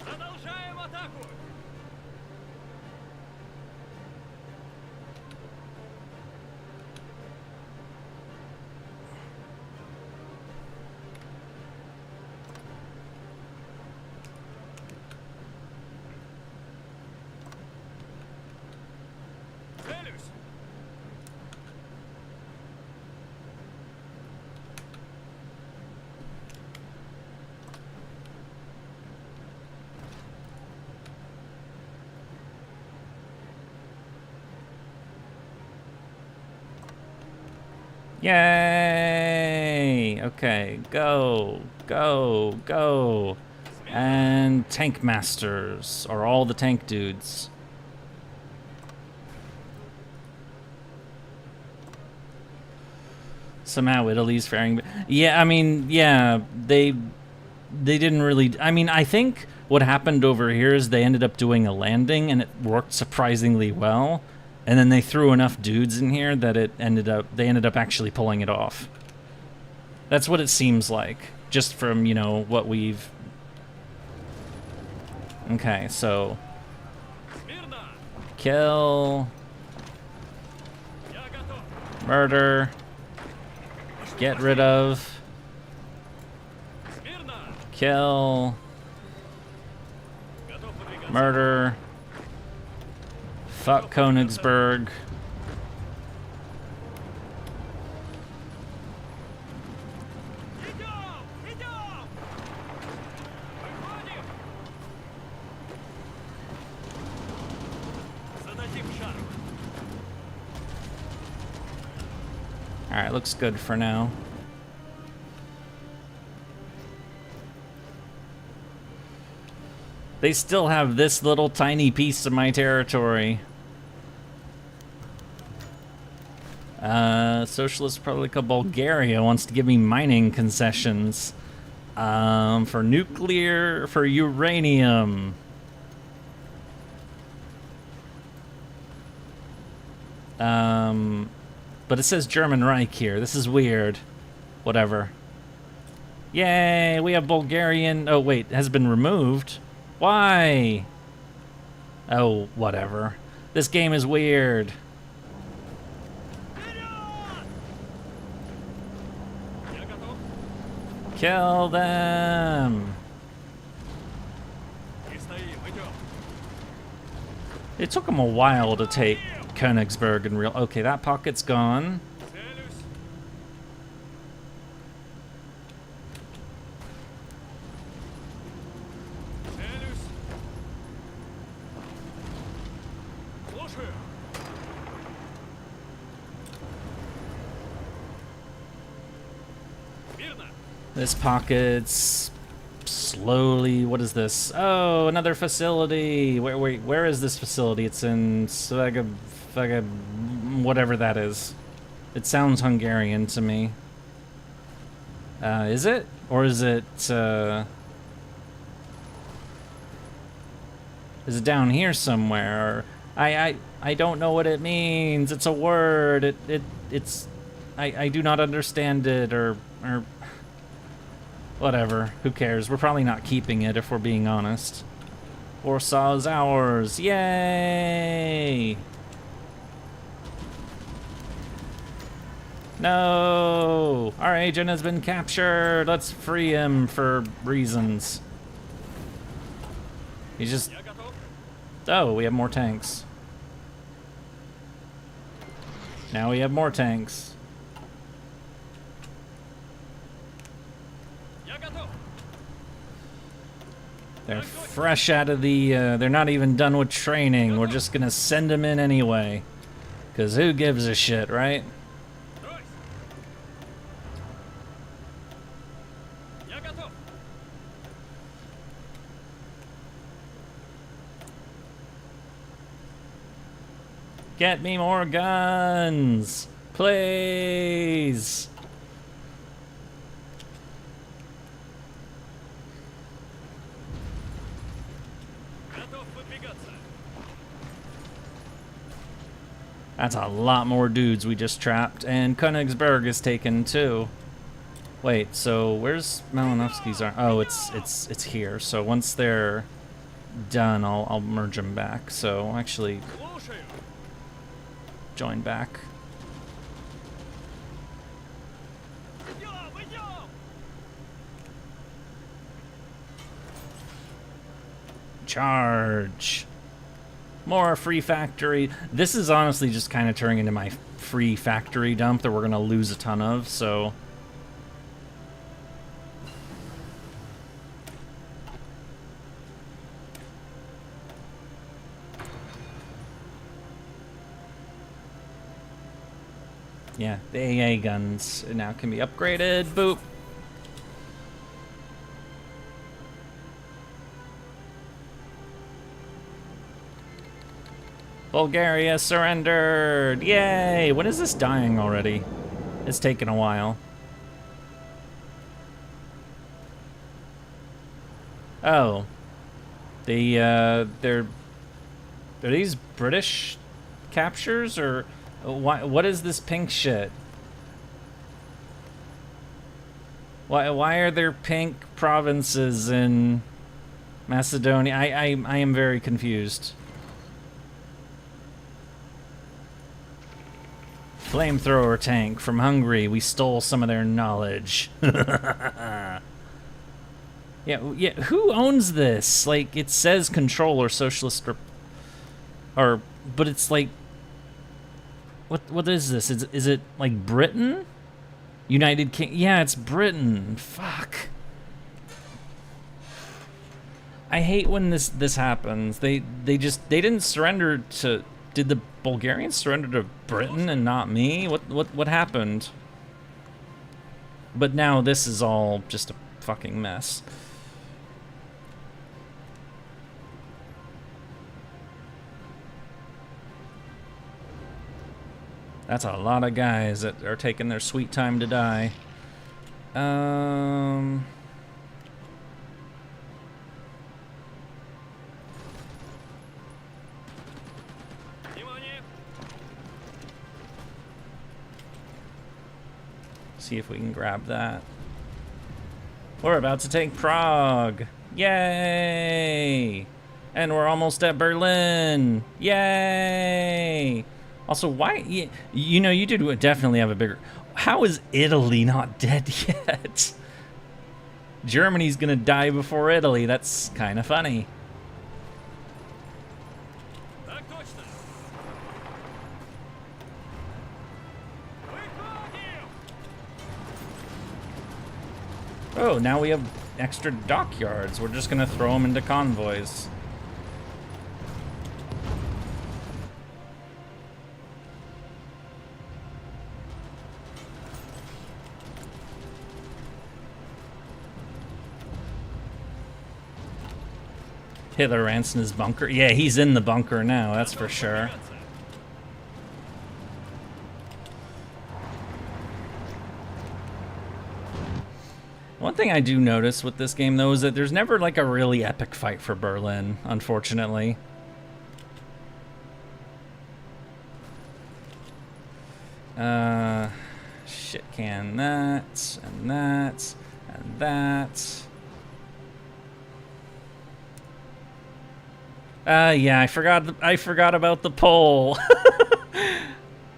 Продолжаем атаку. Целюсь. Yay! Okay, go, go, go. And tank masters, or all the tank dudes. Somehow Italy's faring. Yeah, I mean, yeah, they didn't really. I mean, I think what happened over here is they ended up doing a landing and it worked surprisingly well, and then they threw enough dudes in here that they ended up actually pulling it off. That's what it seems like. just from, you know, what we've... Okay, so... Смирно! Kill... Я готов! Murder... Get rid of... Смирно! Kill... Готов выдвигаться! Murder... Fuck Königsberg... Идем! Идем! Выходим! Зададим шар! Alright, looks good for now. They still have this little tiny piece of my territory. Socialist Republic of Bulgaria wants to give me mining concessions. For nuclear, for uranium. But it says German Reich here. This is weird. Whatever. Yay, we have Bulgarian... Oh, wait, has been removed. Why? Oh, whatever. This game is weird. Я готов! Kill them. И стоим! Идем! It took them a while to take Königsberg and real... Okay, that pocket's gone. Целюсь! Целюсь! Слушаю! Смирно! This pocket's slowly... What is this? Oh, another facility. Where is this facility? It's in Svega... whatever that is. It sounds Hungarian to me. Is it? Or is it, is it down here somewhere? I don't know what it means. It's a word. It's... I do not understand it, or... Whatever. Who cares? We're probably not keeping it, if we're being honest. Warsaw is ours. Yay! No! Our agent has been captured. Let's free him for reasons. He's just... Я готов! Oh, we have more tanks. Now we have more tanks. Я готов! They're fresh out of the... they're not even done with training. We're just gonna send them in anyway. Because who gives a shit, right? Стройсь! Я готов! Get me more guns! Please! Готов выдвигаться! That's a lot more dudes we just trapped, and Königsberg is taken too. Wait, so where's Malinovsky's arm? Oh, it's here. So once they're done, I'll merge them back. So actually, Слушаю! join back. Идем! Идем! Charge. More free factory. This is honestly just kind of turning into my free factory dump that we're gonna lose a ton of, so... Yeah, the AA guns now can be upgraded. Boop. Bulgaria surrendered! Yay! When is this dying already? It's taken a while. Oh. They're are these British captures, or what is this pink shit? Why are there pink provinces in Macedonia? I am very confused. Flamethrower tank from Hungary. We stole some of their knowledge. Yeah. Who owns this? Like, it says control or socialist, but it's like, what is this? Is it like Britain? United King? Yeah, it's Britain. Fuck. I hate when this happens. They didn't surrender to. Did the Bulgarians surrender to Britain and not me? What happened? But now this is all just a fucking mess. That's a lot of guys that are taking their sweet time to die. See if we can grab that. We're about to take Prague. Yay! And we're almost at Berlin. Yay! Also, why? You know, you do definitely have a bigger. How is Italy not dead yet? Germany's gonna die before Italy. That's kind of funny. Oh, now we have extra dockyards. We're just gonna throw them into convoys. Hitler Rance in his bunker. Yeah, he's in the bunker now, that's for sure. One thing I do notice with this game, though, is that there's never, like, a really epic fight for Berlin, unfortunately. Shit can that, and that, and that. Yeah, I forgot about the poll.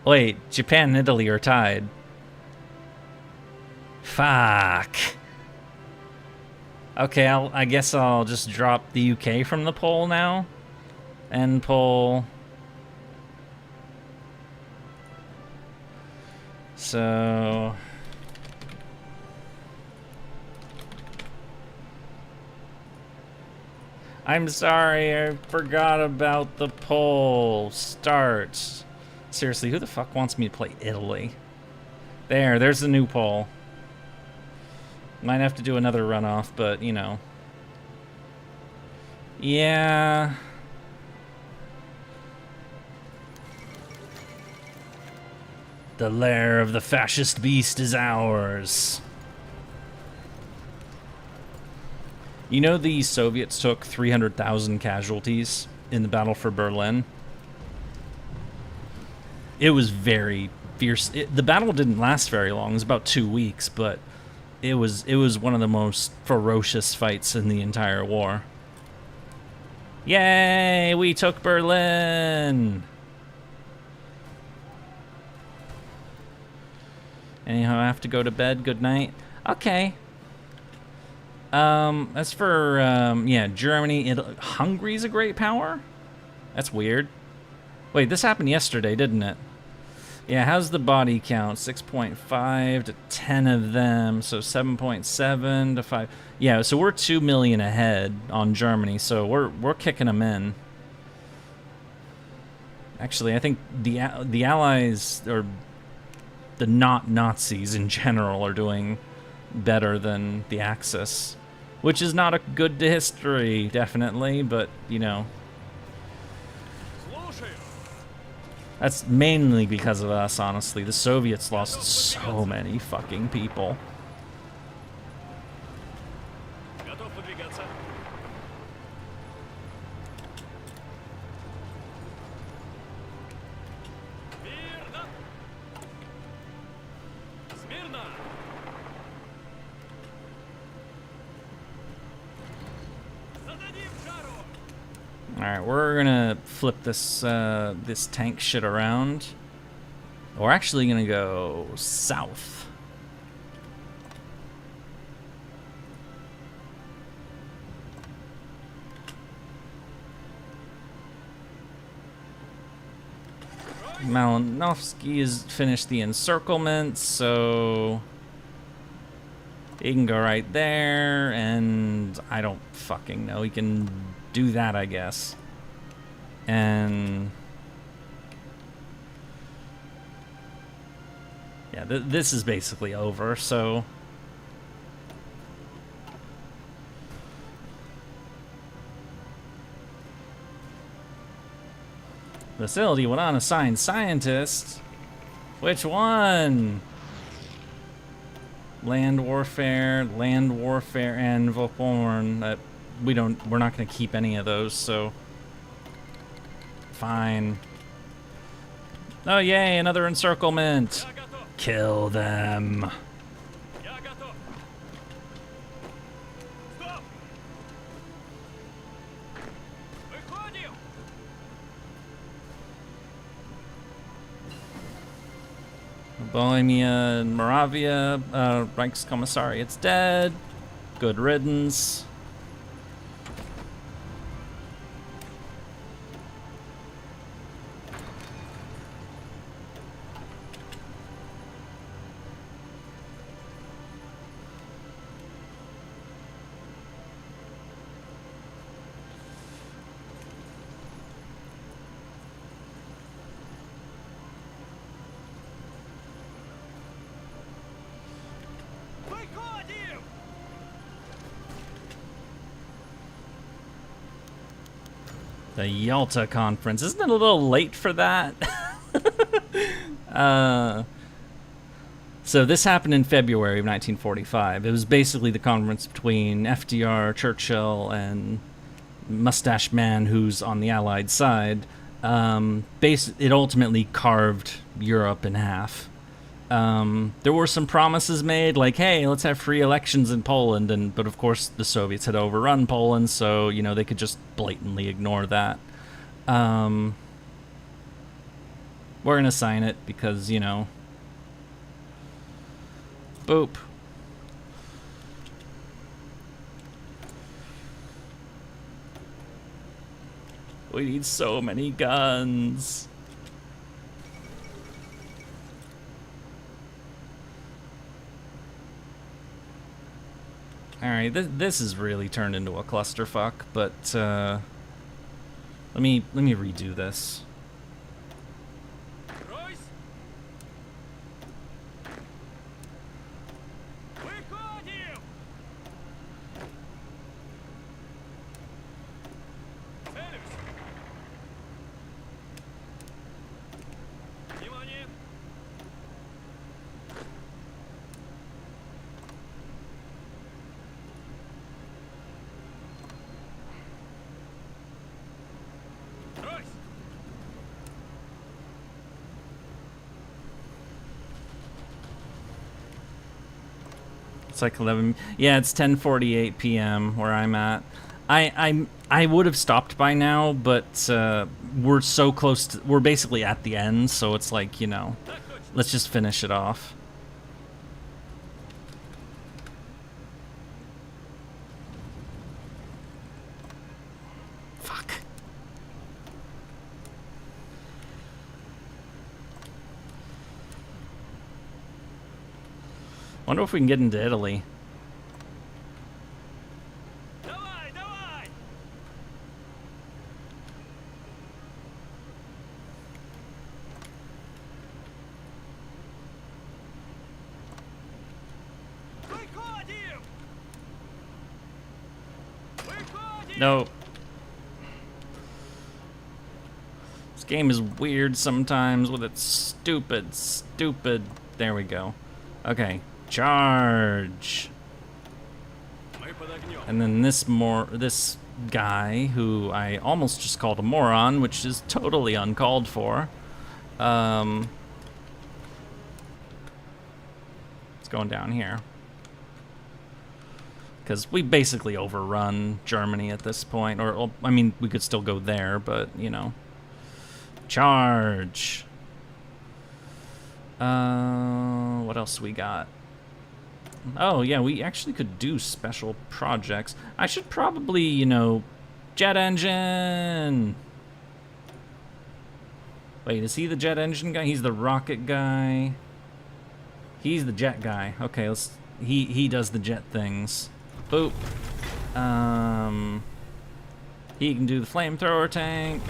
Wait, Japan and Italy are tied. Fuck. Okay, I guess I'll just drop the UK from the poll now. End poll. So... I'm sorry, I forgot about the poll. Start. Seriously, who the fuck wants me to play Italy? There's the new poll. Might have to do another runoff, but, you know. Yeah. The lair of the fascist beast is ours. You know the Soviets took 300,000 casualties in the battle for Berlin? It was very fierce. The battle didn't last very long. It was about 2 weeks, but it was one of the most ferocious fights in the entire war. Yay, we took Berlin! Anyhow, I have to go to bed. Good night. Okay. As for, yeah, Germany, Italy, Hungary's a great power? That's weird. Wait, this happened yesterday, didn't it? Yeah, how's the body count? 6.5 to 10 of them, so 7.7 to 5. Yeah, so we're 2 million ahead on Germany, so we're kicking them in. Actually, I think the Allies, or the not Nazis in general, are doing better than the Axis, which is not a good to history, definitely, but, you know. That's mainly because of us, honestly. The Soviets lost so many fucking people. Выходи в жару! All right, we're gonna flip this this tank shit around. We're actually gonna go south. Malinovsky has finished the encirclement, so he can go right there, and I don't fucking know. He can do that, I guess. And yeah, this is basically over, so facility will not assign scientists. Which one? Land warfare, and Voporn. We're not gonna keep any of those, so fine. Oh yay, another encirclement. Я готов! Kill them. Я готов! Стоп! Выходим! Bohemia and Moravia, Reichskommissariat's dead. Good riddance. Выходим! The Yalta Conference. Isn't it a little late for that? So this happened in February of 1945. It was basically the conference between FDR, Churchill, and Mustache Man, who's on the Allied side. It ultimately carved Europe in half. There were some promises made, like, hey, let's have free elections in Poland, but of course the Soviets had overrun Poland, so, you know, they could just blatantly ignore that. We're gonna sign it because, you know, boop. We need so many guns. Alright, this has really turned into a clusterfuck, but let me redo this. Ройс! Выходим! Целюсь! Внимание! Ройс! It's like 11. Yeah, it's 10:48 p.m. where I'm at. I would have stopped by now, but we're so close to. We're basically at the end, so it's like, you know, Так точно! let's just finish it off. Fuck. Wonder if we can get into Italy. Давай, давай! Выходим! Выходим! No. This game is weird sometimes with its stupid. There we go. Okay, charge. Мы под огнем. And then this guy who I almost just called a moron, which is totally uncalled for. It's going down here. Because we basically overrun Germany at this point. Or, I mean, we could still go there, but, you know. Charge! What else we got? Oh, yeah, we actually could do special projects. I should probably, you know, jet engine! Wait, is he the jet engine guy? He's the rocket guy. He's the jet guy. Okay, let's... He does the jet things. Boop. He can do the flamethrower tank.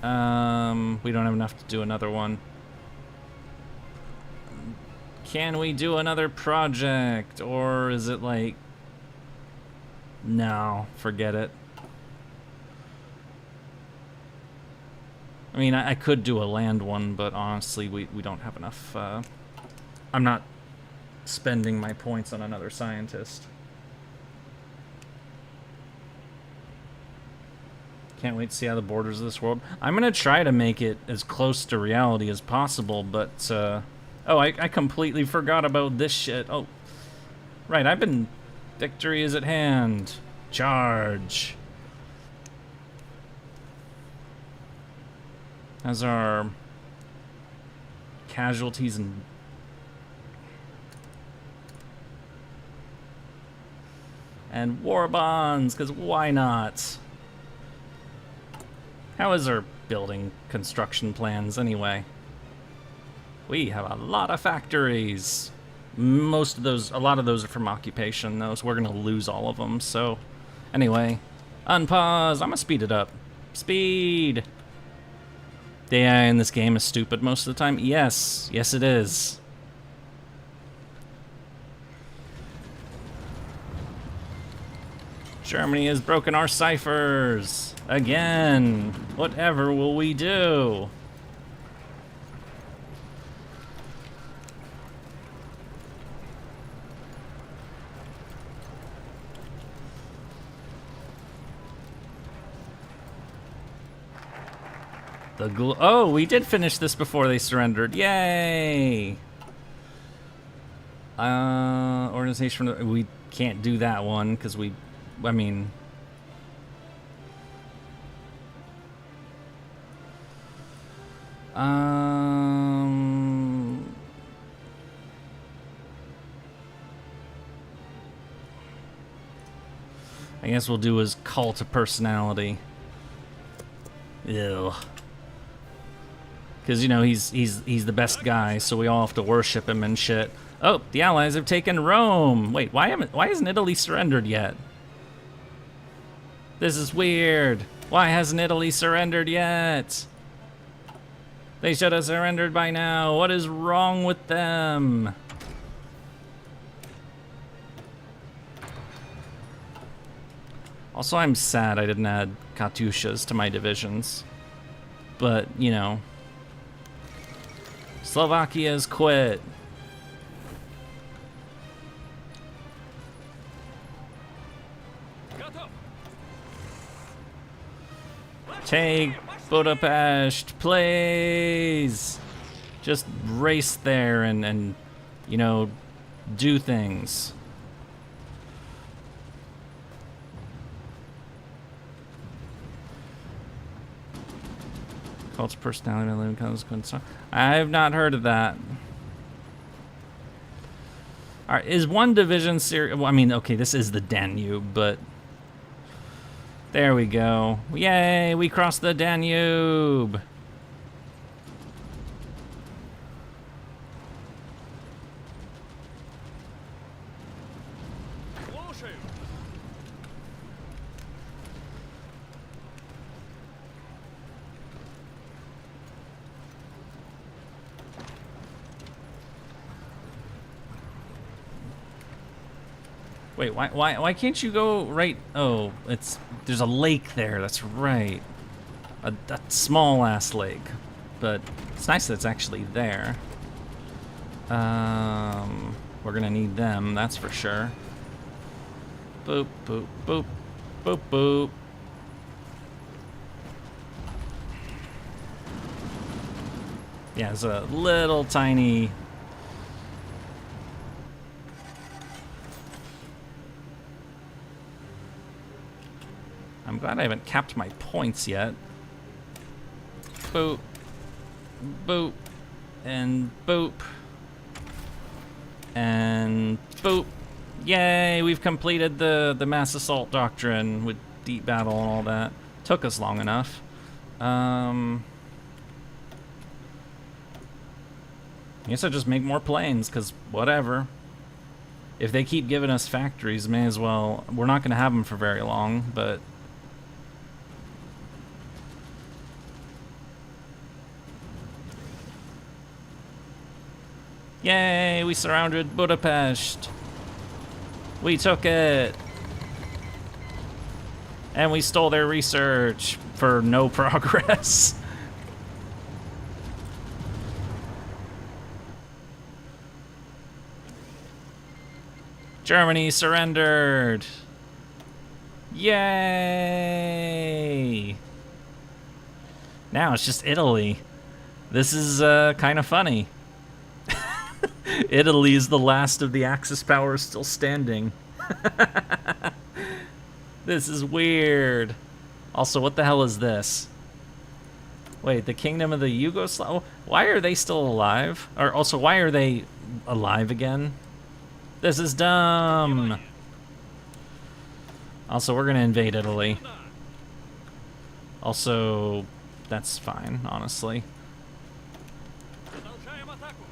We don't have enough to do another one. Can we do another project? Or is it like... No, forget it. I mean, I could do a land one, but honestly, we don't have enough. I'm not spending my points on another scientist. Can't wait to see how the borders of this world... I'm going to try to make it as close to reality as possible, but... Oh, I completely forgot about this shit. Oh, right, I've been... Victory is at hand. Charge. As our casualties and war bonds, because why not? How is our building construction plans anyway? We have a lot of factories. A lot of those are from occupation though, so we're gonna lose all of them, so. Anyway, unpause, I'm gonna speed it up. Speed! The AI in this game is stupid most of the time. Yes, yes it is. Germany has broken our ciphers. Again. Whatever will we do? Oh, we did finish this before they surrendered. Yay! Organization. We can't do that one because I mean. I guess we'll do his cult of personality. Ew. Because, you know, he's the best guy, so we all have to worship him and shit. Oh, the Allies have taken Rome. Wait, why hasn't Italy surrendered yet? This is weird. Why hasn't Italy surrendered yet? They should have surrendered by now. What is wrong with them? Also, I'm sad I didn't add Katyushas to my divisions. But, you know. Slovakia's quit. Take Budapest, please. Just race there and you know, do things. Cult's personality and living consequence. I have not heard of that. Alright, is one division serious? Well, I mean, okay, this is the Danube, but there we go. Yay, we crossed the Danube. Wait, why can't you go right? Oh, there's a lake there. That's right, a small ass lake, but it's nice that it's actually there. We're gonna need them, that's for sure. Boop boop boop boop boop. Yeah, it's a little tiny. I'm glad I haven't capped my points yet. Boop. Boop. And boop. And boop. Yay, we've completed the mass assault doctrine with deep battle and all that. Took us long enough. I guess I just make more planes, because whatever. If they keep giving us factories, may as well. We're not going to have them for very long, but... Yay, we surrounded Budapest. We took it. And we stole their research for no progress. Germany surrendered. Yay! Now it's just Italy. This is kind of funny. Italy is the last of the Axis powers still standing. This is weird. Also, what the hell is this? Wait, the Kingdom of the Yugoslav? Why are they still alive? Or also, why are they alive again? This is dumb. Also, we're gonna invade Italy. Also, that's fine, honestly. Продолжаем атаку.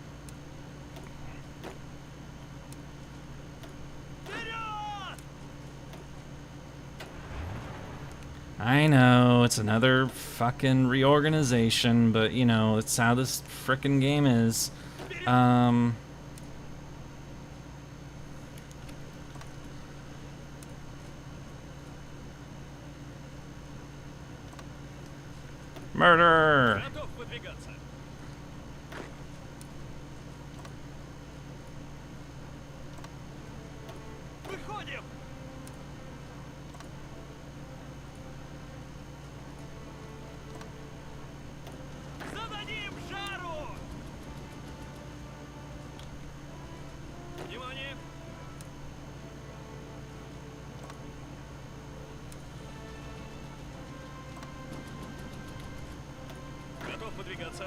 I know, it's another fucking reorganization, but, you know, it's how this frickin' game is. Murder! Готов выдвигаться. Выходим. Зададим жару. Внимание. Готов выдвигаться.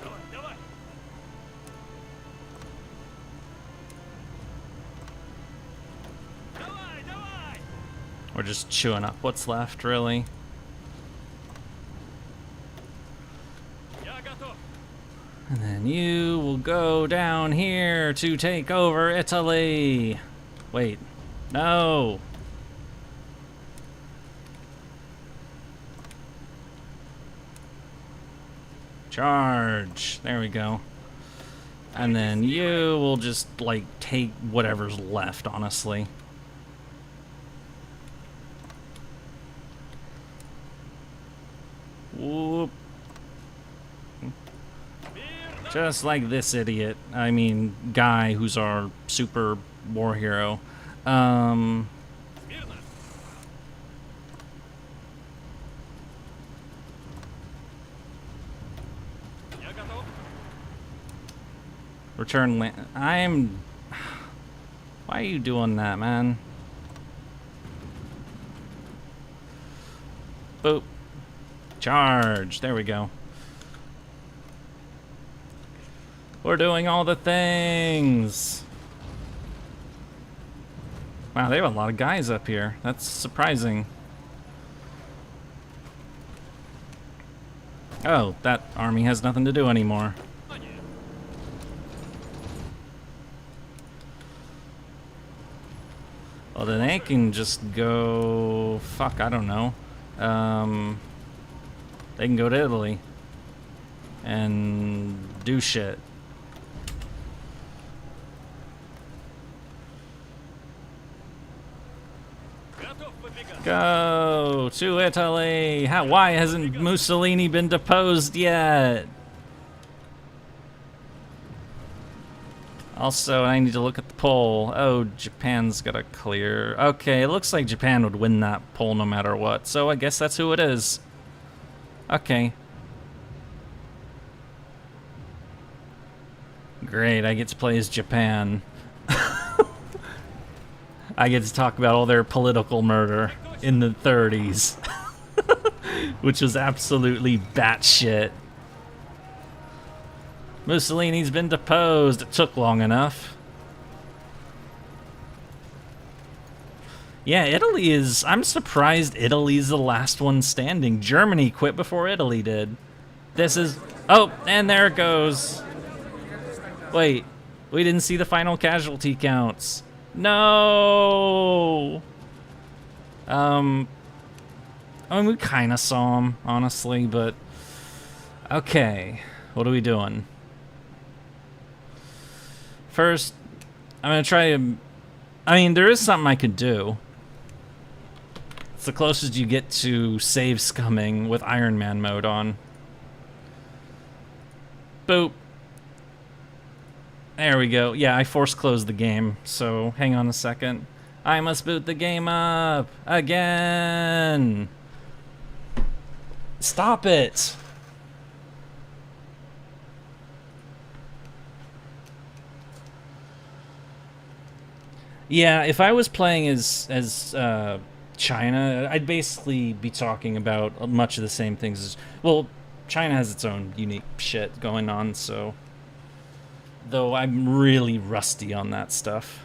Давай, давай. Давай, давай. We're just chewing up what's left, really. Я готов. And then you will go down here to take over Italy. Wait, no. Charge. There we go. And then you will just, like, take whatever's left, honestly. Whoop. Just like this idiot. I mean, guy who's our super war hero. Смирно. Я готов. Return land. I'm... Why are you doing that, man? Boop. Charge. There we go. We're doing all the things. Wow, they have a lot of guys up here. That's surprising. Oh, that army has nothing to do anymore. Внимание. Well, then they can just go... Fuck, I don't know. They can go to Italy. And do shit. Готов выдвигаться. Go to Italy! Why hasn't Mussolini been deposed yet? Also, I need to look at the poll. Oh, Japan's got a clear. Okay, it looks like Japan would win that poll no matter what, so I guess that's who it is. Okay. Great, I get to play as Japan. I get to talk about all their political murder in the 30s, which was absolutely batshit. Mussolini's been deposed. It took long enough. Yeah, Italy is... I'm surprised Italy's the last one standing. Germany quit before Italy did. This is... Oh, and there it goes. Wait, we didn't see the final casualty counts. No! I mean, we kind of saw them, honestly, but... Okay, what are we doing? First, I'm gonna try to... I mean, there is something I could do. It's the closest you get to save scumming with Iron Man mode on. Boop. There we go. Yeah, I force closed the game, so hang on a second. I must boot the game up again. Stop it. Yeah, if I was playing as China, I'd basically be talking about much of the same things as... Well, China has its own unique shit going on, so... Though I'm really rusty on that stuff.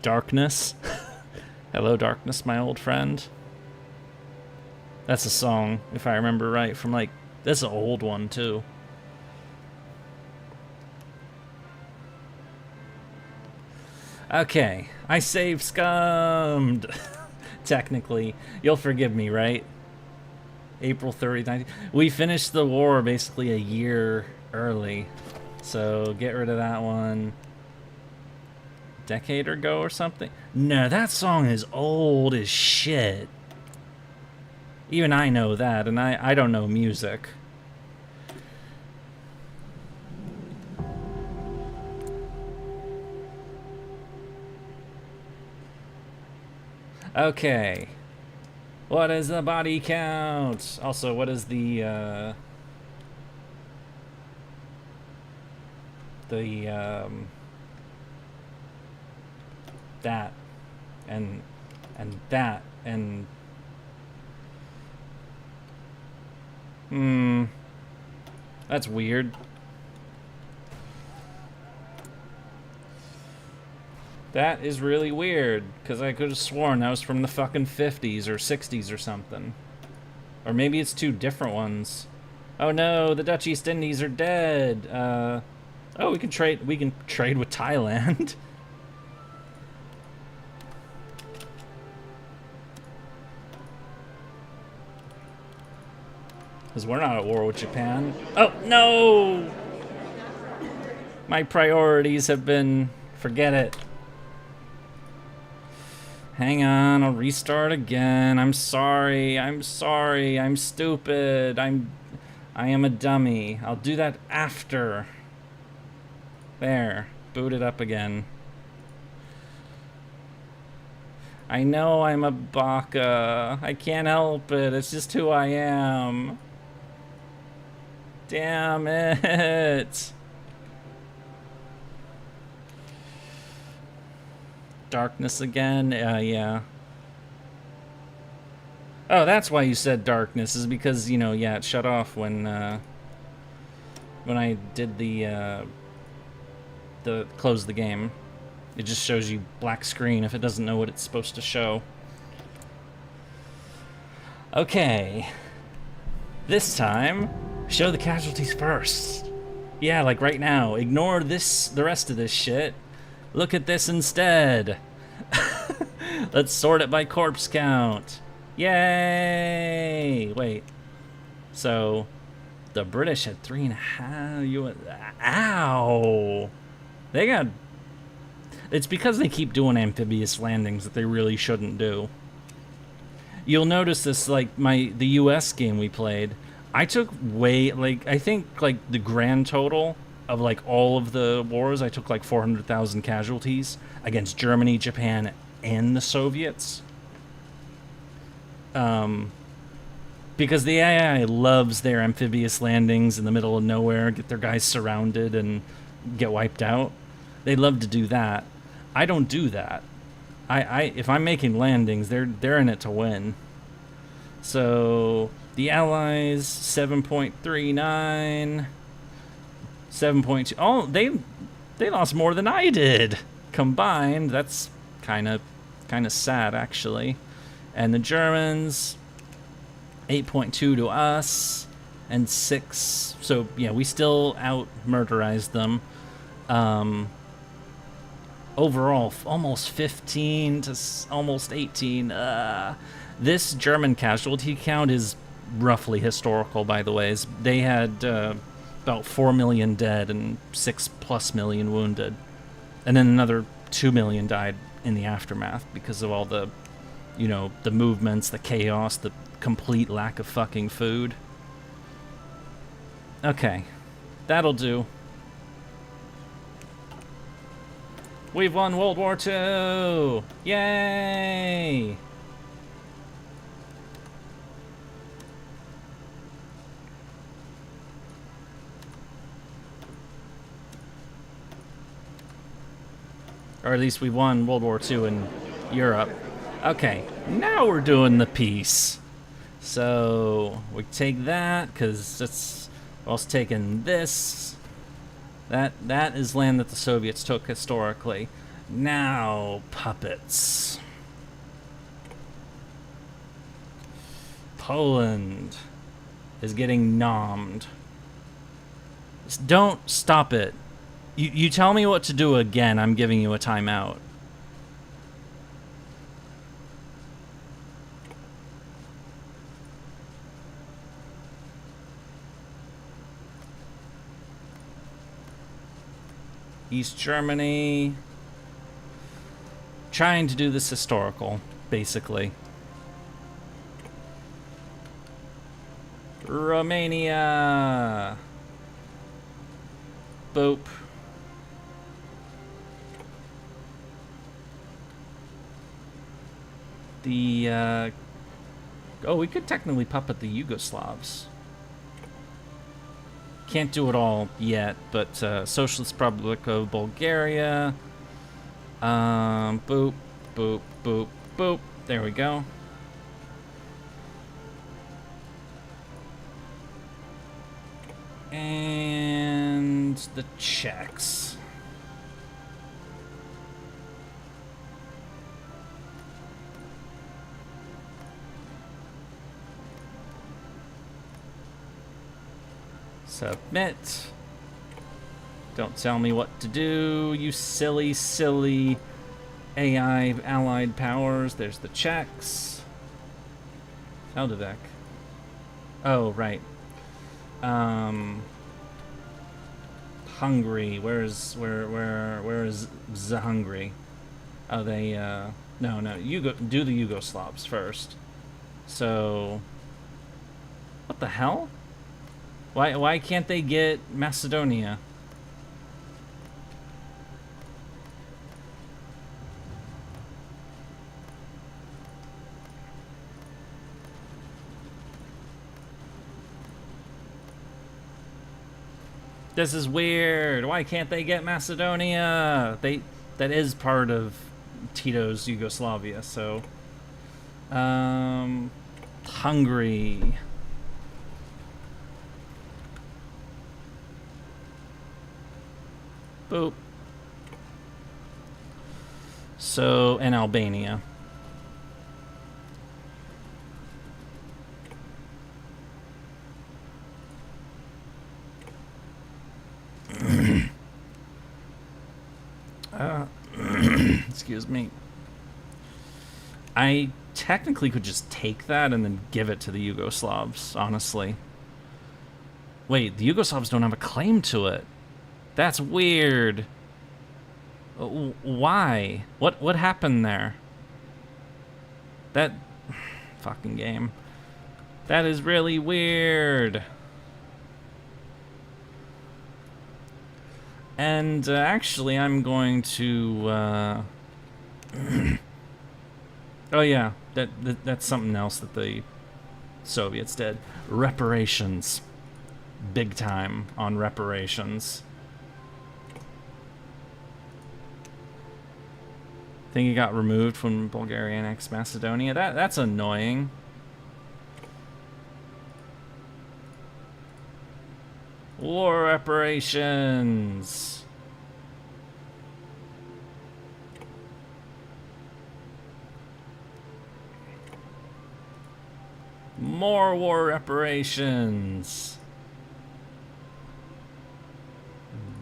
Darkness. Hello, Darkness, my old friend. That's a song, if I remember right, from like... That's an old one, too. Okay, I saved scummed. Technically, you'll forgive me, right? April 30th, 19... We finished the war basically a year early, so get rid of that one. Decade ago or something? No, that song is old as shit. Even I know that, and I don't know music. Okay. What is the body count? Also, what is that and that and that's weird. That is really weird, because I could have sworn that was from the fucking 50s or 60s or something. Or maybe it's two different ones. Oh no, the Dutch East Indies are dead. Oh, we can trade with Thailand. Because we're not at war with Japan. Oh, no! My priorities have been... Forget it. Hang on, I'll restart again. I'm sorry, I'm stupid. I am a dummy. I'll do that after. There, boot it up again. I know I'm a baka. I can't help it, it's just who I am. Damn it. Darkness again? Yeah. Oh, that's why you said darkness, is because, you know, yeah, it shut off when I did the close the game. It just shows you black screen if it doesn't know what it's supposed to show. Okay. This time, show the casualties first. Yeah, like right now. Ignore this, the rest of this shit. Look at this instead. Let's sort it by corpse count. Yay! Wait. So, the British had 3.5. Ow! They got... It's because they keep doing amphibious landings that they really shouldn't do. You'll notice this, like, the US game we played. I took I think, like, the grand total of, like, all of the wars, I took, like, 400,000 casualties against Germany, Japan, and the Soviets. Because the AI loves their amphibious landings in the middle of nowhere, get their guys surrounded and get wiped out. They love to do that. I don't do that. If I'm making landings, they're in it to win. So the Allies 7.39, 7.2. Oh, they lost more than I did combined. That's kind of sad actually. And the Germans 8.2 to us and 6. So yeah, we still out murderized them. Overall, almost 15 to almost 18. This German casualty count is roughly historical, by the way. They had about 4 million dead and 6+ million wounded. And then another 2 million died in the aftermath because of all the, the movements, the chaos, the complete lack of fucking food. Okay, that'll do. We've won World War II! Yay! Or at least we won World War II in Europe. Okay, now we're doing the peace. So we take that, because it's also taking this. That is land that the Soviets took historically. Now, puppets. Poland is getting nommed. Don't stop it. You tell me what to do again, I'm giving you a timeout. East Germany. Trying to do this historical, basically. Romania. Boop. The, oh, we could technically puppet the Yugoslavs. Can't do it all yet, but Socialist Republic of Bulgaria. Boop, boop, boop, boop. There we go. And the Czechs. Submit. Don't tell me what to do, you silly, silly AI allied powers. There's the Czechs. Feldovec. Oh, right. Hungary. Where is the Hungary? Oh, they no, you do the Yugoslavs first. So what the hell? Why can't they get Macedonia? This is weird. Why can't they get Macedonia? That is part of Tito's Yugoslavia, so Hungary. Boop. So, and Albania. Excuse me. I technically could just take that and then give it to the Yugoslavs, honestly. Wait, the Yugoslavs don't have a claim to it. That's weird. Why? What happened there? That fucking game. That is really weird. And actually, I'm going to. Oh yeah, that's something else that the Soviets did. Reparations. Big time on reparations. Think it got removed from Bulgaria annexed Macedonia. That's annoying. War reparations. More war reparations.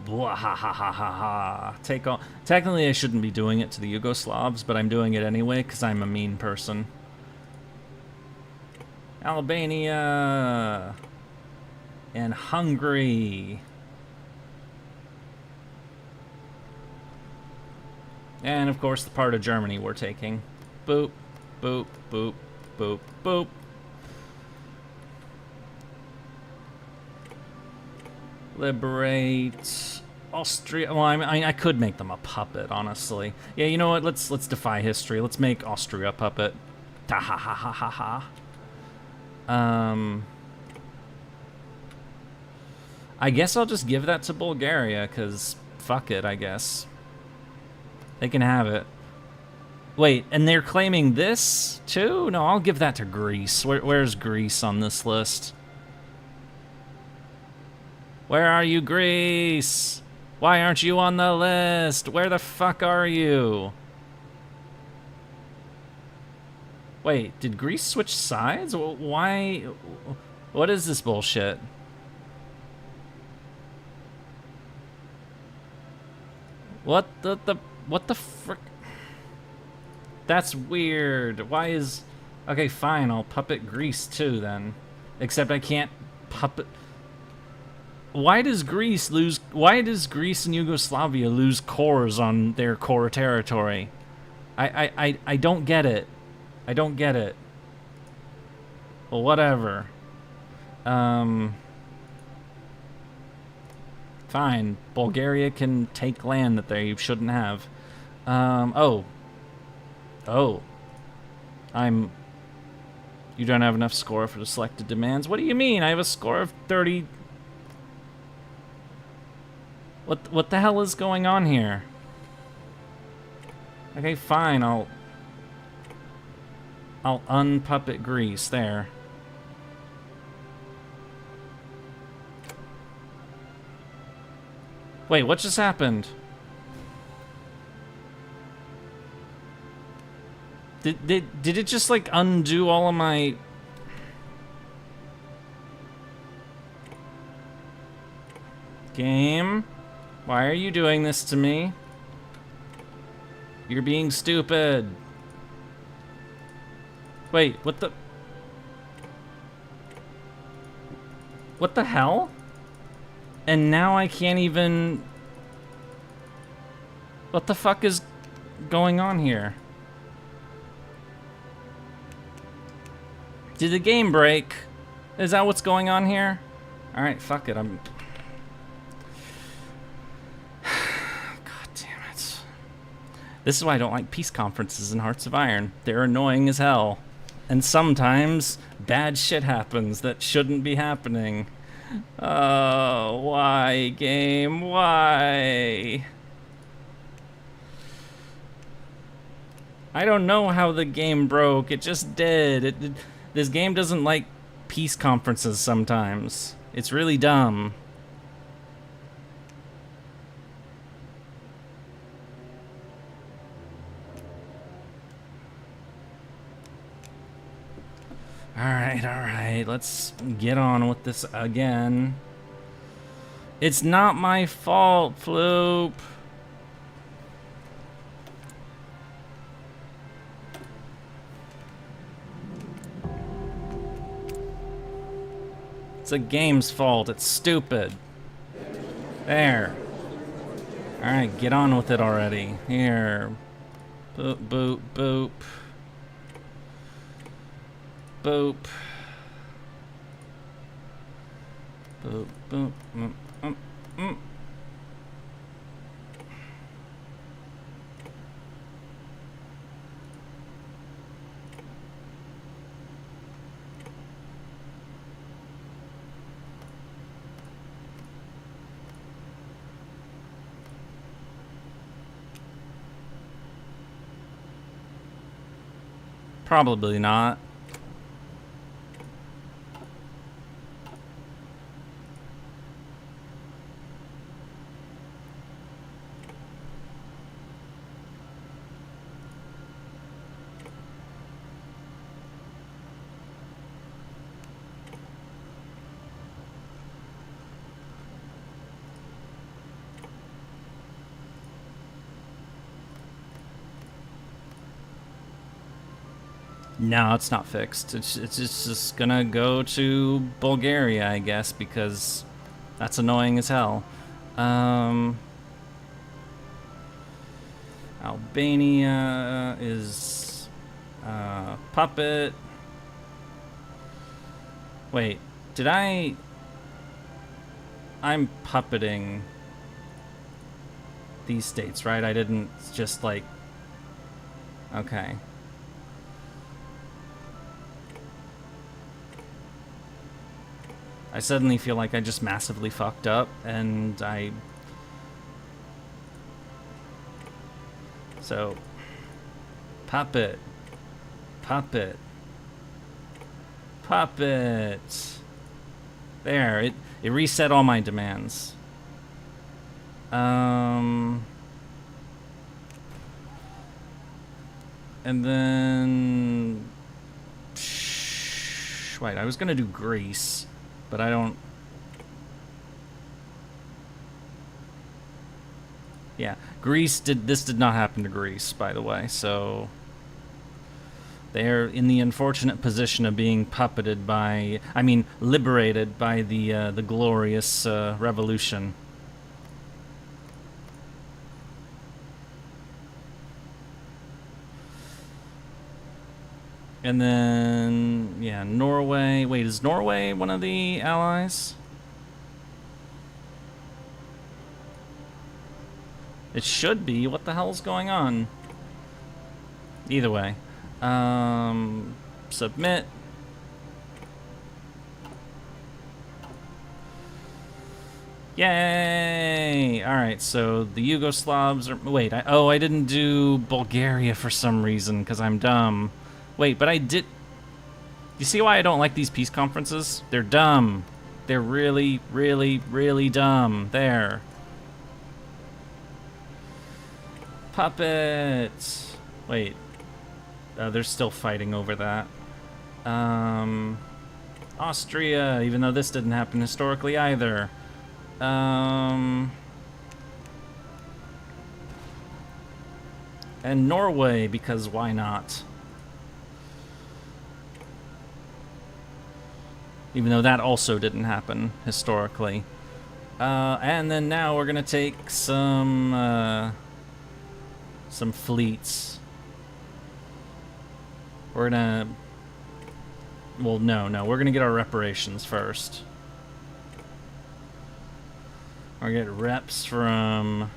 Blah, ha ha ha ha ha. Take on. Technically, I shouldn't be doing it to the Yugoslavs, but I'm doing it anyway because I'm a mean person. Albania and Hungary. And of course, the part of Germany we're taking. Boop, boop, boop, boop, boop. Liberate Austria. Well, I could make them a puppet, honestly. Yeah, you know what? Let's defy history. Let's make Austria a puppet. Ta ha ha ha ha ha. I guess I'll just give that to Bulgaria, cause fuck it, I guess. They can have it. Wait, and they're claiming this too? No, I'll give that to Greece. Where's Greece on this list? Where are you, Greece? Why aren't you on the list? Where the fuck are you? Wait, did Greece switch sides? Why? What is this bullshit? What the frick? That's weird. Why is... Okay, fine, I'll puppet Greece too then. Except I can't puppet... Why does Greece and Yugoslavia lose cores on their core territory? I don't get it. I don't get it. Well, whatever. Fine. Bulgaria can take land that they shouldn't have. Oh. You don't have enough score for the selected demands? What do you mean? I have a score of 30... What the hell is going on here? Okay, fine, I'll unpuppet Greece, there. Wait, what just happened? Did it just like undo all of my... Game? Why are you doing this to me? You're being stupid. Wait, what the... What the hell? And now I can't even... What the fuck is going on here? Did the game break? Is that what's going on here? Alright, fuck it, I'm... This is why I don't like peace conferences in Hearts of Iron. They're annoying as hell. And sometimes bad shit happens that shouldn't be happening. Oh, why, game? Why? I don't know how the game broke. It just did. This game doesn't like peace conferences sometimes. It's really dumb. Alright, let's get on with this again. It's not my fault, Floop. It's the game's fault, it's stupid. There. Alright, get on with it already. Here. Boop, boop, boop. Boop. Boop, boop, Probably not. No, it's not fixed. It's just gonna go to Bulgaria, I guess, because that's annoying as hell. Albania is puppet. Wait, did I'm puppeting these states, right? I didn't just like... Okay. I suddenly feel like I just massively fucked up, and So, puppet, puppet, puppet. There, it reset all my demands. And then... Wait, I was gonna do Greece. But I don't... Yeah, Greece did not happen to Greece, by the way, so... They're in the unfortunate position of being puppeted by... I mean, liberated by the glorious revolution. And then, yeah, Norway. Wait, is Norway one of the allies? It should be. What the hell's going on? Either way. Submit. Yay! Alright, so the Yugoslavs are... Wait, I didn't do Bulgaria for some reason, because I'm dumb. Wait, but I did... You see why I don't like these peace conferences? They're dumb. They're really, really, really dumb. There. Puppets. Wait. They're still fighting over that. Austria, even though this didn't happen historically either. And Norway, because why not? Even though that also didn't happen historically. And then now we're gonna take some fleets. We're gonna... Well, no, we're gonna get our reparations first. We're gonna get reps from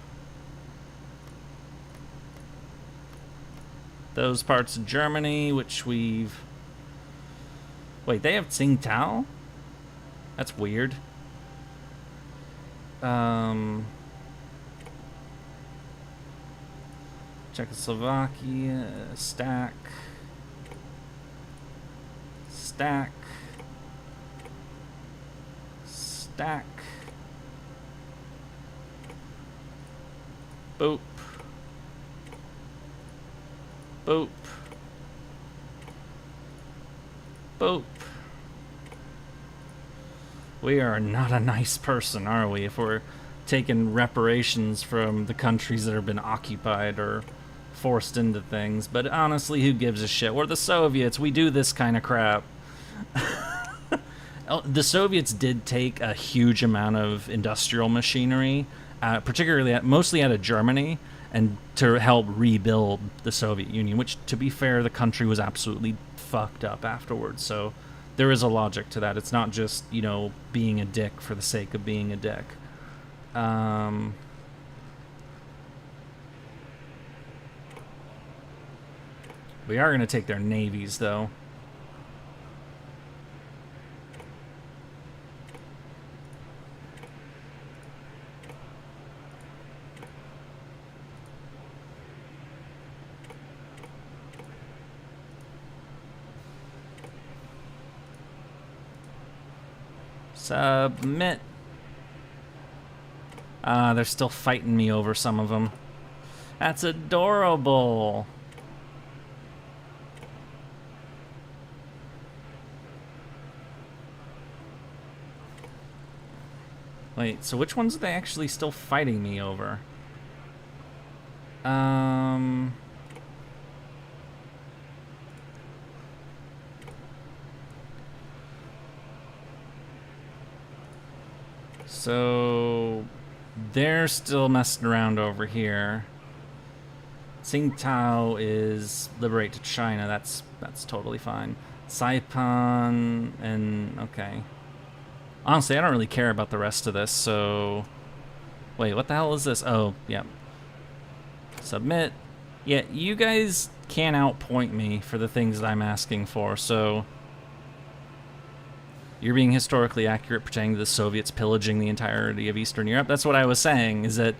those parts of Germany, which we've... Wait, they have Tsingtao? That's weird. Czechoslovakia, stack. Stack. Stack. Boop. Boop. Boop. We are not a nice person, are we, if we're taking reparations from the countries that have been occupied or forced into things. But honestly, who gives a shit? We're the Soviets. We do this kind of crap. The Soviets did take a huge amount of industrial machinery, particularly mostly out of Germany, and to help rebuild the Soviet Union, which, to be fair, the country was absolutely fucked up afterwards. So there is a logic to that. It's not just, you know, being a dick for the sake of being a dick. We are going to take their navies, though. Submit. They're still fighting me over some of them. That's adorable. Wait, so which ones are they actually still fighting me over? So they're still messing around over here. Tsingtao is liberate to China. That's totally fine. Saipan and okay. Honestly, I don't really care about the rest of this. So wait, what the hell is this? Oh, yeah. Submit. Yeah, you guys can't outpoint me for the things that I'm asking for. So you're being historically accurate, pretending the Soviets pillaging the entirety of Eastern Europe. That's what I was saying, is that,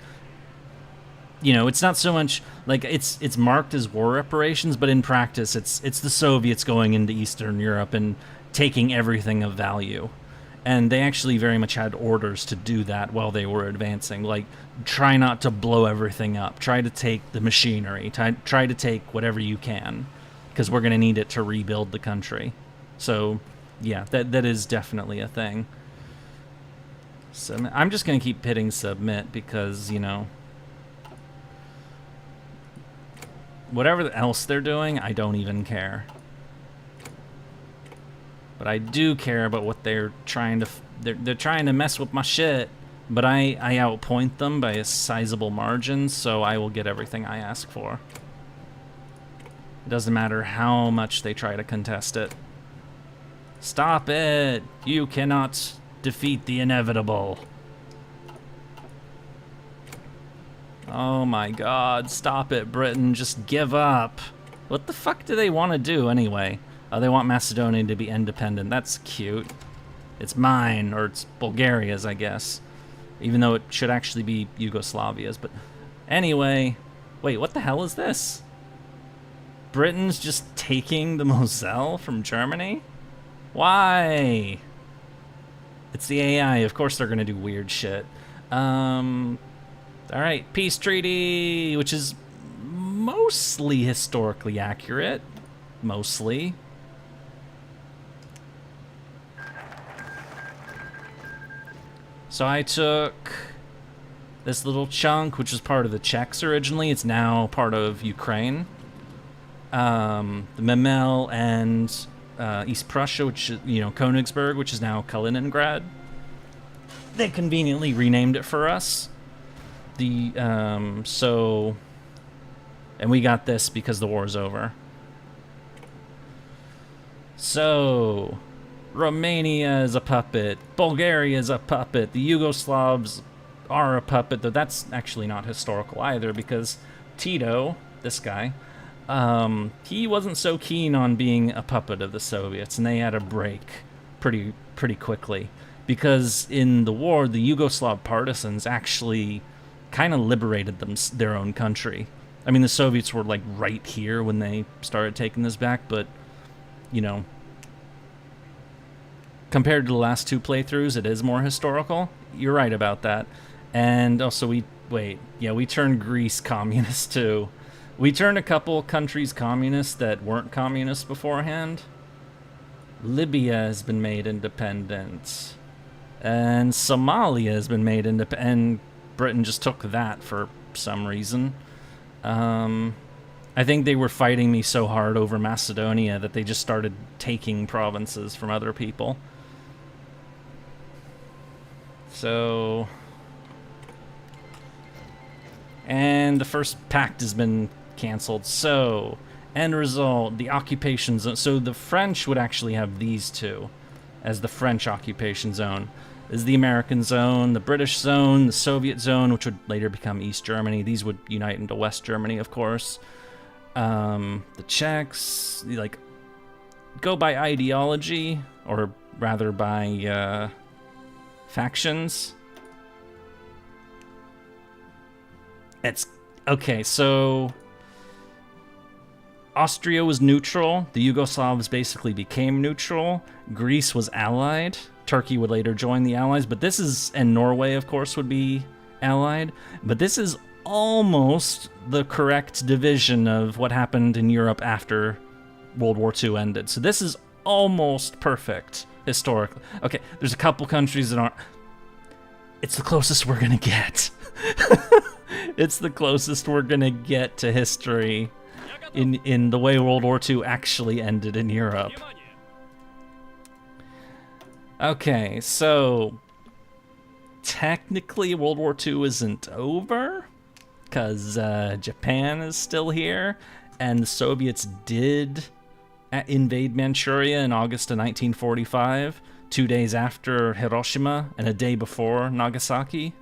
you know, it's not so much like it's marked as war reparations, but in practice, it's the Soviets going into Eastern Europe and taking everything of value. And they actually very much had orders to do that while they were advancing. Like, try not to blow everything up. Try to take the machinery. Try to take whatever you can, because we're going to need it to rebuild the country. So yeah, that is definitely a thing. Submit. I'm just going to keep hitting submit because, you know, whatever else they're doing, I don't even care. But I do care about what they're trying to... They're trying to mess with my shit, but I outpoint them by a sizable margin, so I will get everything I ask for. It doesn't matter how much they try to contest it. Stop it! You cannot defeat the inevitable. Oh my god, stop it, Britain. Just give up. What the fuck do they want to do anyway? Oh, they want Macedonia to be independent. That's cute. It's mine, or it's Bulgaria's, I guess. Even though it should actually be Yugoslavia's, but... Anyway... Wait, what the hell is this? Britain's just taking the Moselle from Germany? Why? It's the AI. Of course they're gonna do weird shit. Alright, peace treaty, which is mostly historically accurate. Mostly. So I took this little chunk, which was part of the Czechs originally. It's now part of Ukraine. The Memel and East Prussia, which is, you know, Königsberg, which is now Kaliningrad. They conveniently renamed it for us. And we got this because the war's over. So, Romania is a puppet. Bulgaria is a puppet. The Yugoslavs are a puppet, though that's actually not historical either, because Tito, this guy, he wasn't so keen on being a puppet of the Soviets, and they had a break pretty quickly, because in the war, the Yugoslav partisans actually kind of liberated their own country. I mean, the Soviets were like right here when they started taking this back, but, you know, compared to the last two playthroughs, it is more historical. You're right about that. And also we turned Greece communist too. We turned a couple countries communist that weren't communist beforehand. Libya has been made independent. And Somalia has been made independent. And Britain just took that for some reason. I think they were fighting me so hard over Macedonia that they just started taking provinces from other people. So... And the first pact has been canceled. So, end result, the occupation zone. So the French would actually have these two as the French occupation zone. This is the American zone, the British zone, the Soviet zone, which would later become East Germany. These would unite into West Germany, of course. The Czechs, like, go by ideology, or rather by factions. It's okay, so Austria was neutral. The Yugoslavs basically became neutral. Greece was allied. Turkey would later join the Allies, but this is, and Norway, of course, would be allied, but this is almost the correct division of what happened in Europe after World War II ended. So this is almost perfect historically. Okay, there's a couple countries that aren't. It's the closest we're gonna get. It's the closest we're gonna get to history in the way World War II actually ended in Europe. Okay, so technically World War II isn't over, because Japan is still here, and the Soviets did invade Manchuria in August of 1945, 2 days after Hiroshima and a day before Nagasaki.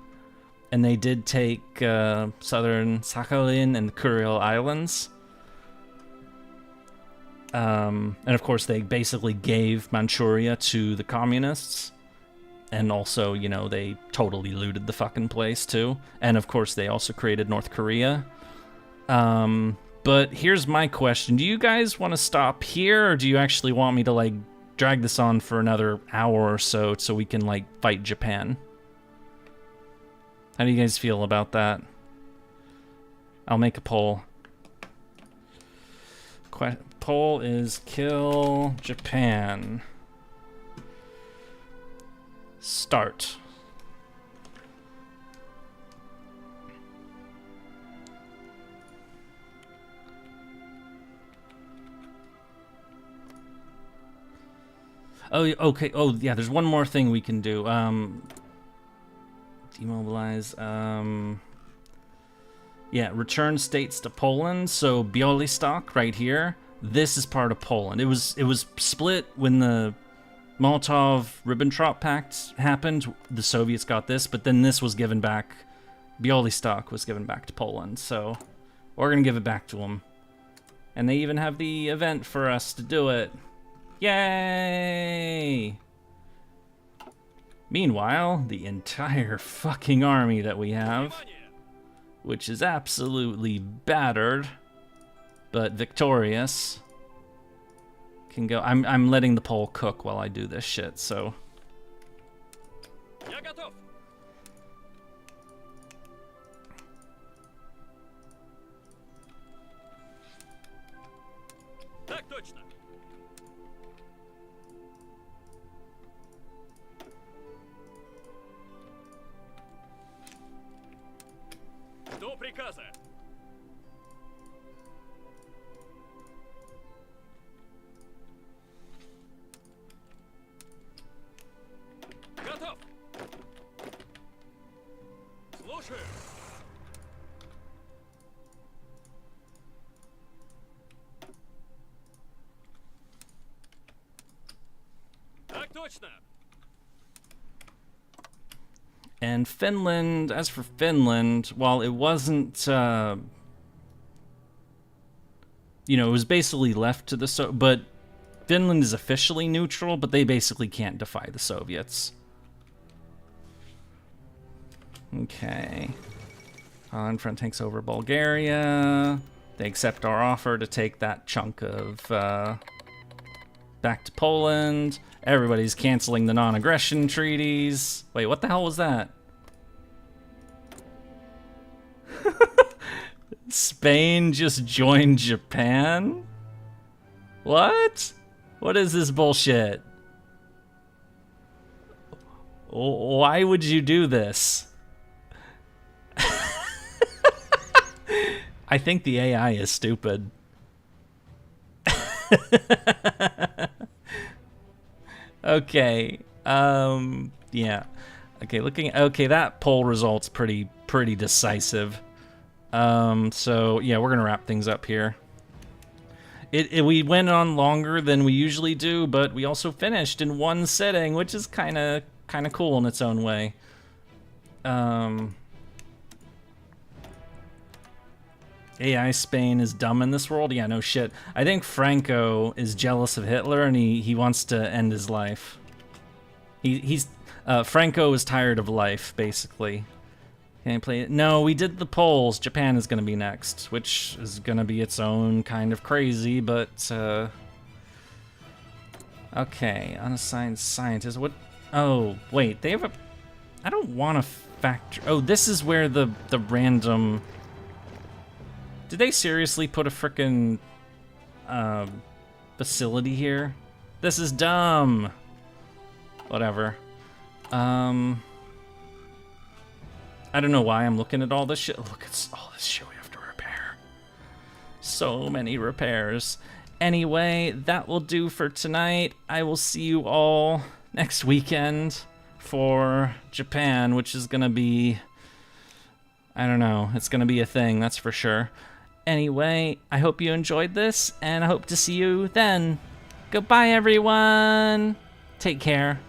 And they did take southern Sakhalin and the Kuril Islands. And of course, they basically gave Manchuria to the communists. And also, you know, they totally looted the fucking place, too. And of course, they also created North Korea. But here's my question. Do you guys want to stop here, or do you actually want me to, like, drag this on for another hour or so we can, like, fight Japan? How do you guys feel about that? I'll make a poll. Poll is kill Japan. Start. Oh, okay. Oh, yeah, there's one more thing we can do. Demobilize. Yeah, return states to Poland. So Białystok right here. This is part of Poland. It was split when the Molotov-Ribbentrop Pact happened. The Soviets got this, but then this was given back. Białystok was given back to Poland. So we're gonna give it back to them. And they even have the event for us to do it. Yay! Meanwhile, the entire fucking army that we have, which is absolutely battered, but victorious, can go. I'm letting the poll cook while I do this shit, so. Так точно. До приказа. Готов. Слушаю. Так точно. And Finland, as for Finland, while it wasn't, you know, it was basically left to the but Finland is officially neutral, but they basically can't defy the Soviets. Okay. Holland front takes over Bulgaria. They accept our offer to take that chunk of back to Poland. Everybody's canceling the non-aggression treaties. Wait, what the hell was that? Spain just joined Japan? What? What is this bullshit? Why would you do this? I think the AI is stupid. Okay. Yeah. Okay, that poll result's pretty decisive. So yeah, we're gonna wrap things up here. We went on longer than we usually do, but we also finished in one sitting, which is kind of cool in its own way. AI Spain is dumb in this world? Yeah, no shit. I think Franco is jealous of Hitler and he wants to end his life. Franco is tired of life, basically. Can I play it? No, we did the polls. Japan is gonna be next, which is gonna be its own kind of crazy, but, okay, unassigned scientist. What Oh, wait, they have a... I don't want a factory. Oh, this is where the random... Did they seriously put a frickin' facility here? This is dumb. Whatever. I don't know why I'm looking at all this shit. Look at all this shit we have to repair. So many repairs. Anyway, that will do for tonight. I will see you all next weekend for Japan, which is gonna be... I don't know. It's gonna be a thing, that's for sure. Anyway, I hope you enjoyed this, and I hope to see you then. Goodbye, everyone. Take care.